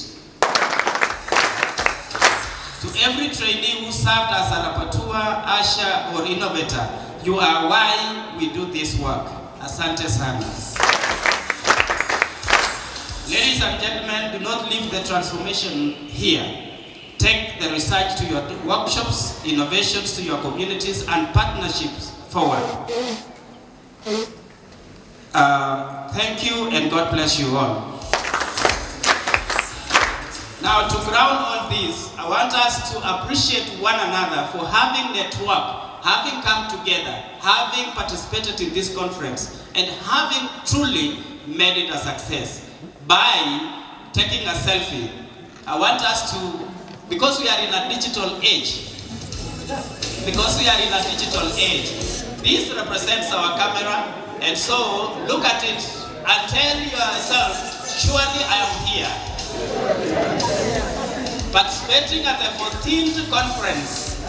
Speaker 9: To every trainee who served as a rapporteur, usher, or innovator, you are why we do this work. Asante sana. Ladies and gentlemen, do not leave the transformation here. Take the research to your workshops, innovations to your communities, and partnerships forward. Thank you, and God bless you all. Now, to ground all this, I want us to appreciate one another for having networked, having come together, having participated in this conference, and having truly made it a success by taking a selfie. I want us to, because we are in a digital age, this represents our camera, and so look at it and tell yourself, surely I am here. Participating at the 14th conference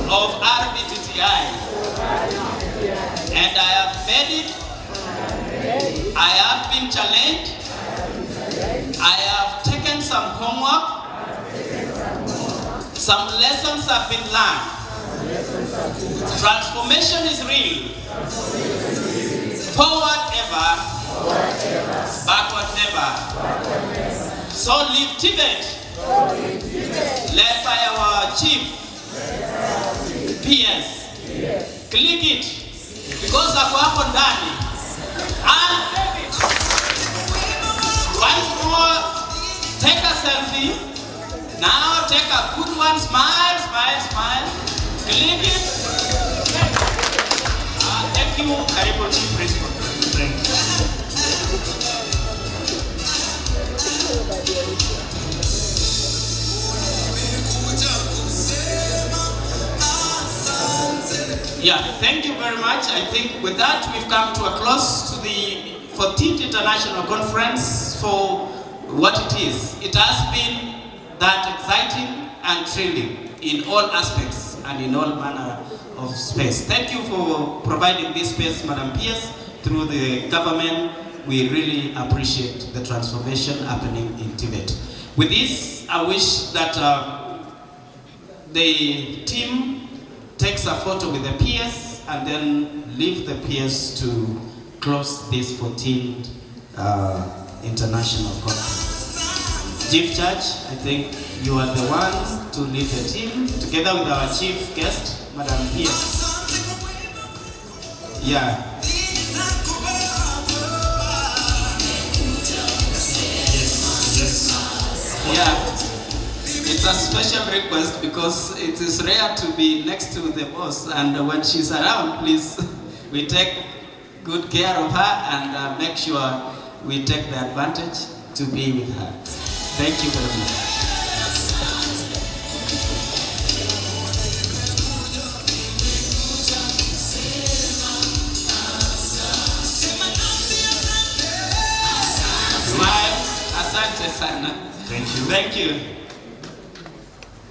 Speaker 9: of Rvtti, and I have made it. I have been challenged. I have taken some homework. Some lessons have been learned. Transformation is real. Forward ever, backward never. So live TVET, led by our chief PS. Click it, because ako hapo ndani. And once more, take a selfie. Now take a good one. Smile, smile, smile. Click it. Thank you, Karibu Chief Principal. Thank you. Yeah, thank you very much. I think with that we've come to a close to the 14th International Conference for what it is. It has been that exciting and thrilling in all aspects and in all manner of space. Thank you for providing this space, Madam Pierce, through the government. We really appreciate the transformation happening in TVET. With this, I wish that the team takes a photo with the PS and then leave the PS to close this 14th International Conference. Chief Judge, I think you are the one to lead the team together with our chief guest, Madam Pierce. Yeah. Yeah. It's a special request because it is rare to be next to the boss, and when she's around, please, we take good care of her and make sure we take the advantage to be with her. Thank you very much. Smile. Asante sana.
Speaker 4: Thank you.
Speaker 9: Thank you.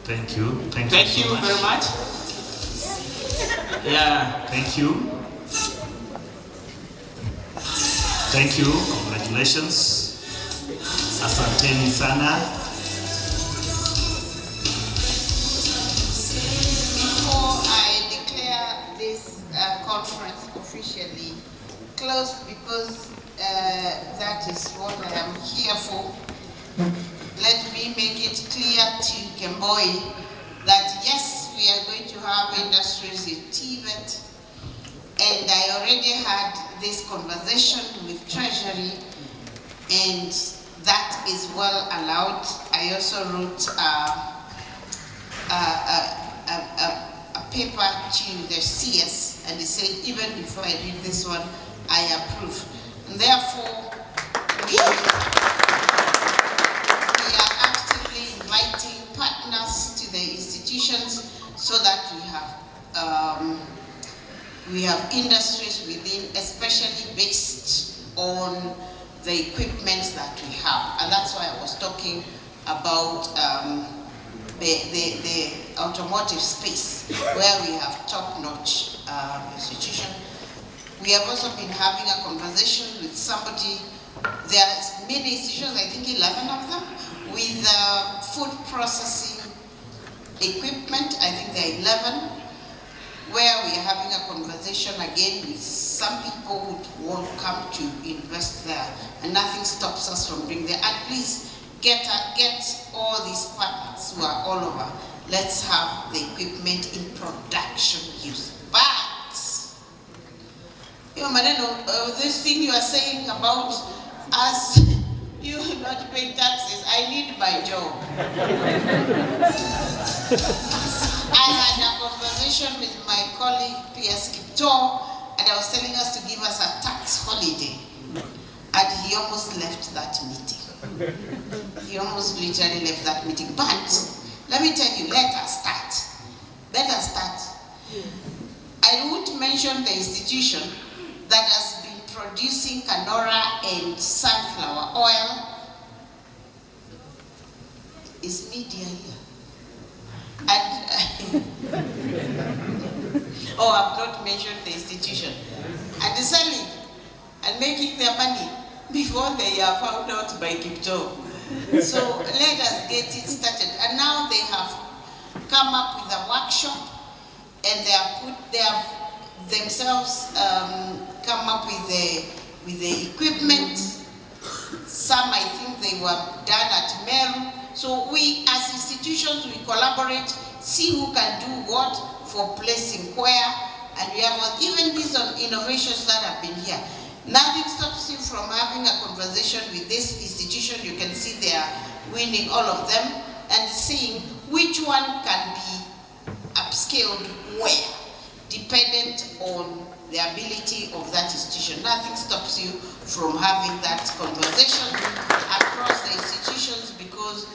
Speaker 4: Thank you. Thank
Speaker 9: you
Speaker 4: so much.
Speaker 9: very much. Yeah.
Speaker 4: Thank you. Thank you. Congratulations. Asanteni sana.
Speaker 7: Before I declare this officially closed because that is what I am here for. Let me make it clear to Kemboi that yes, we are going to have industries in Tibet, and I already had this conversation with Treasury, and that is well allowed. I also wrote a paper to the CS, and he said even before I read this one, I approve. And therefore, we are actively inviting partners to the institutions so that we have industries within, especially based on the equipment that we have. And that's why I was talking about the automotive space, where we have top-notch institution. We have also been having a conversation with somebody. There are many institutions, I think 11 of them, with food processing equipment. I think there are 11, where we are having a conversation again with some people who will come to invest there, and nothing stops us from being there. And please get all these partners who are all over. Let's have the equipment in production use. But this thing you are saying about us, you not paying taxes, I need my job. I had a conversation with my colleague P.S. Kipto, and I was telling us to give us a tax holiday, and he almost left that meeting. He almost literally left that meeting. But let me tell you, let us start. Let us start. I won't mention the institution that has been producing canola and sunflower oil. Is media here? And oh, I've not mentioned the institution. And selling and making their money before they are found out by Kipto. So let us get it started. And now they have come up with a workshop, and they have themselves come up with the equipment. Some, I think, they were done at Meru. So we, as institutions, we collaborate, see who can do what for placing where, and we have even these innovations that have been here. Nothing stops you from having a conversation with this institution. You can see they are winning all of them, and seeing which one can be upscaled where, dependent on the ability of that institution. Nothing stops you from having that conversation across the institutions, because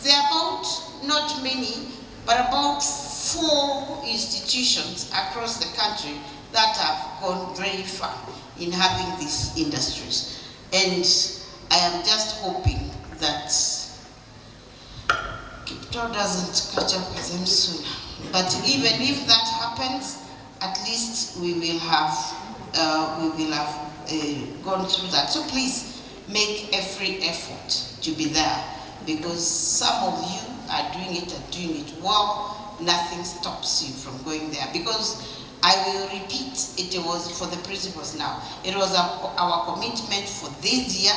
Speaker 7: there are about, not many, but about 4 institutions across the country that have gone very far in having these industries. And I am just hoping that Kipto doesn't catch up with them soon. But even if that happens, at least we will have gone through that. So please make every effort to be there, because some of you are doing it well. Nothing stops you from going there, because I will repeat, it was for the principals now. It was our commitment for this year,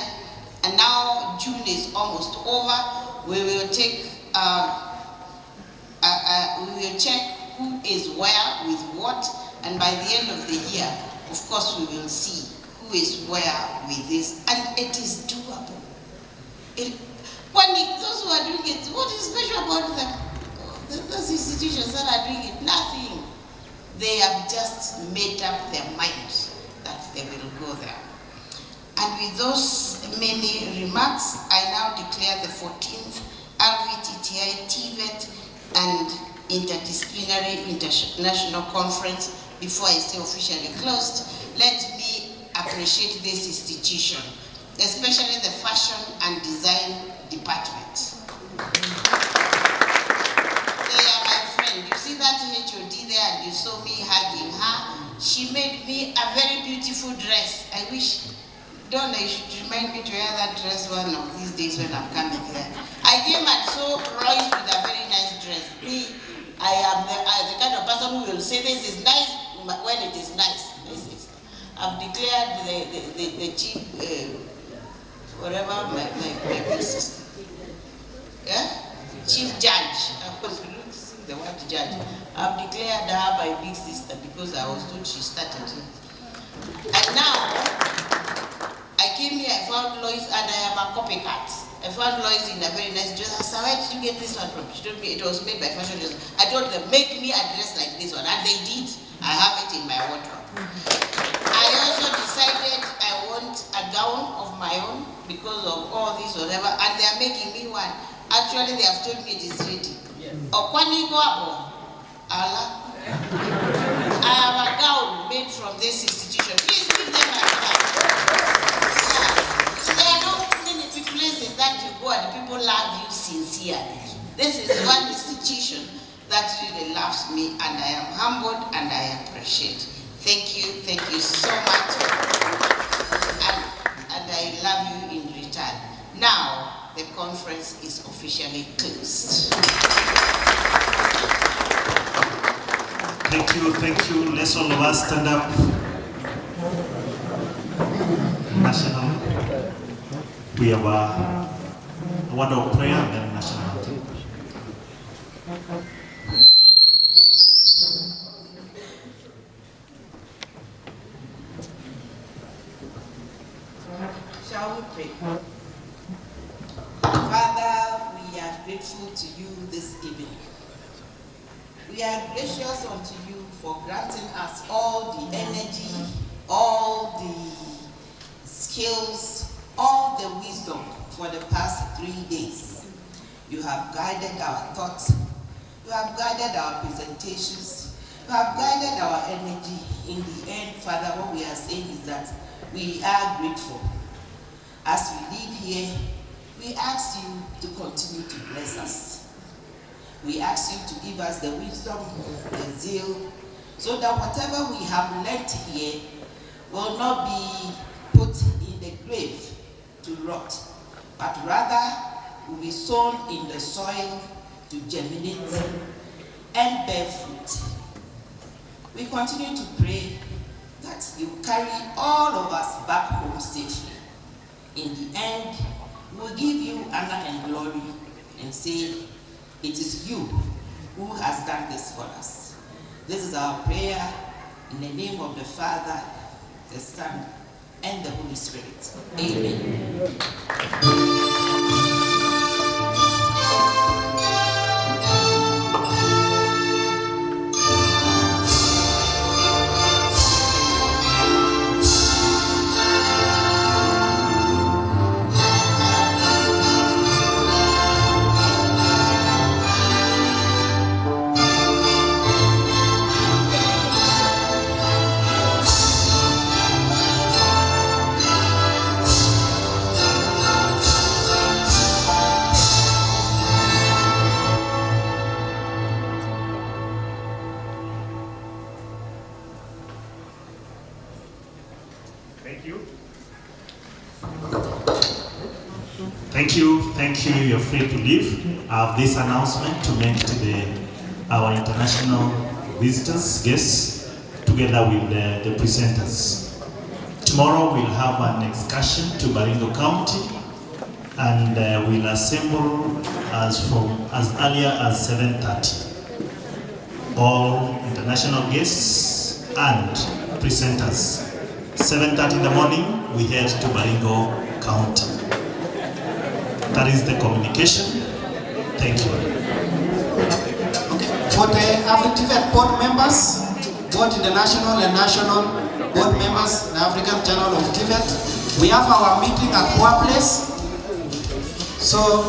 Speaker 7: and now June is almost over. We will take, we will check who is where with what, and by the end of the year, of course, we will see who is where with this, and it is doable. Those who are doing it, what is special about them? Those institutions that are doing it, nothing. They have just made up their minds that they will go there. And with those many remarks, I now declare the 14th Rvtti TVET and Interdisciplinary International Conference, before I say officially closed. Let me appreciate this institution, especially the Fashion and Design Department. They are my friend. You see that HOD there, and you saw me hugging her. She made me a very beautiful dress. I wish, Donna, you should remind me to wear that dress one of these days when I'm coming here. I came and saw Royce with a very nice dress. Me, I am the kind of person who will say this is nice when it is nice. I've declared the chief, whatever, my big sister. Yeah? Chief judge. I was using the word judge. I've declared her my big sister because I was told she started it. And now, I came here, I found Lois, and I am a copycat. I found Lois in a very nice dress. I said, where did you get this one from? She told me it was made by fashion designers. I told them, make me a dress like this one. And they did. I have it in my wardrobe. I also decided I want a gown of my own because of all this, whatever, and they are making me one. Actually, they have told me it is ready. Okwaniko abo, Allah. I have a gown made from this institution. Please give them a clap. There are not many places that you go and people love you sincerely. This is one institution that really loves me, and I am humbled and I appreciate. Thank you so much. And I love you in return. Now, the conference is officially closed.
Speaker 4: Thank you. Let's all of us stand up. National. We have a word of prayer and then national anthem.
Speaker 7: Shall we pray? Father, we are grateful to you this evening. We are gracious unto you for granting us all the energy, all the skills, all the wisdom for the past 3 days. You have guided our thoughts. You have guided our presentations. You have guided our energy. In the end, Father, what we are saying is that we are grateful. As we leave here, we ask you to continue to bless us. We ask you to give us the wisdom, the zeal, so that whatever we have learnt here will not be put in the grave to rot, but rather will be sown in the soil to germinate and bear fruit. We continue to pray that you carry all of us back home safely. In the end, we'll give you honor and glory and say, it is you who has done this for us. This is our prayer in the name of the Father, the Son, and the Holy Spirit. Amen.
Speaker 4: Thank you. You're free to leave. I have this announcement to make to our international visitors, guests, together with the presenters. Tomorrow we'll have an excursion to Baringo County, and we'll assemble as earlier as 7:30. All international guests and presenters. 7:30 in the morning, we head to Baringo County. That is the communication. Thank you.
Speaker 6: For the Rvtti board members, both international and national board members, the African Channel of Tibet, we have our meeting at Kwa Place. So,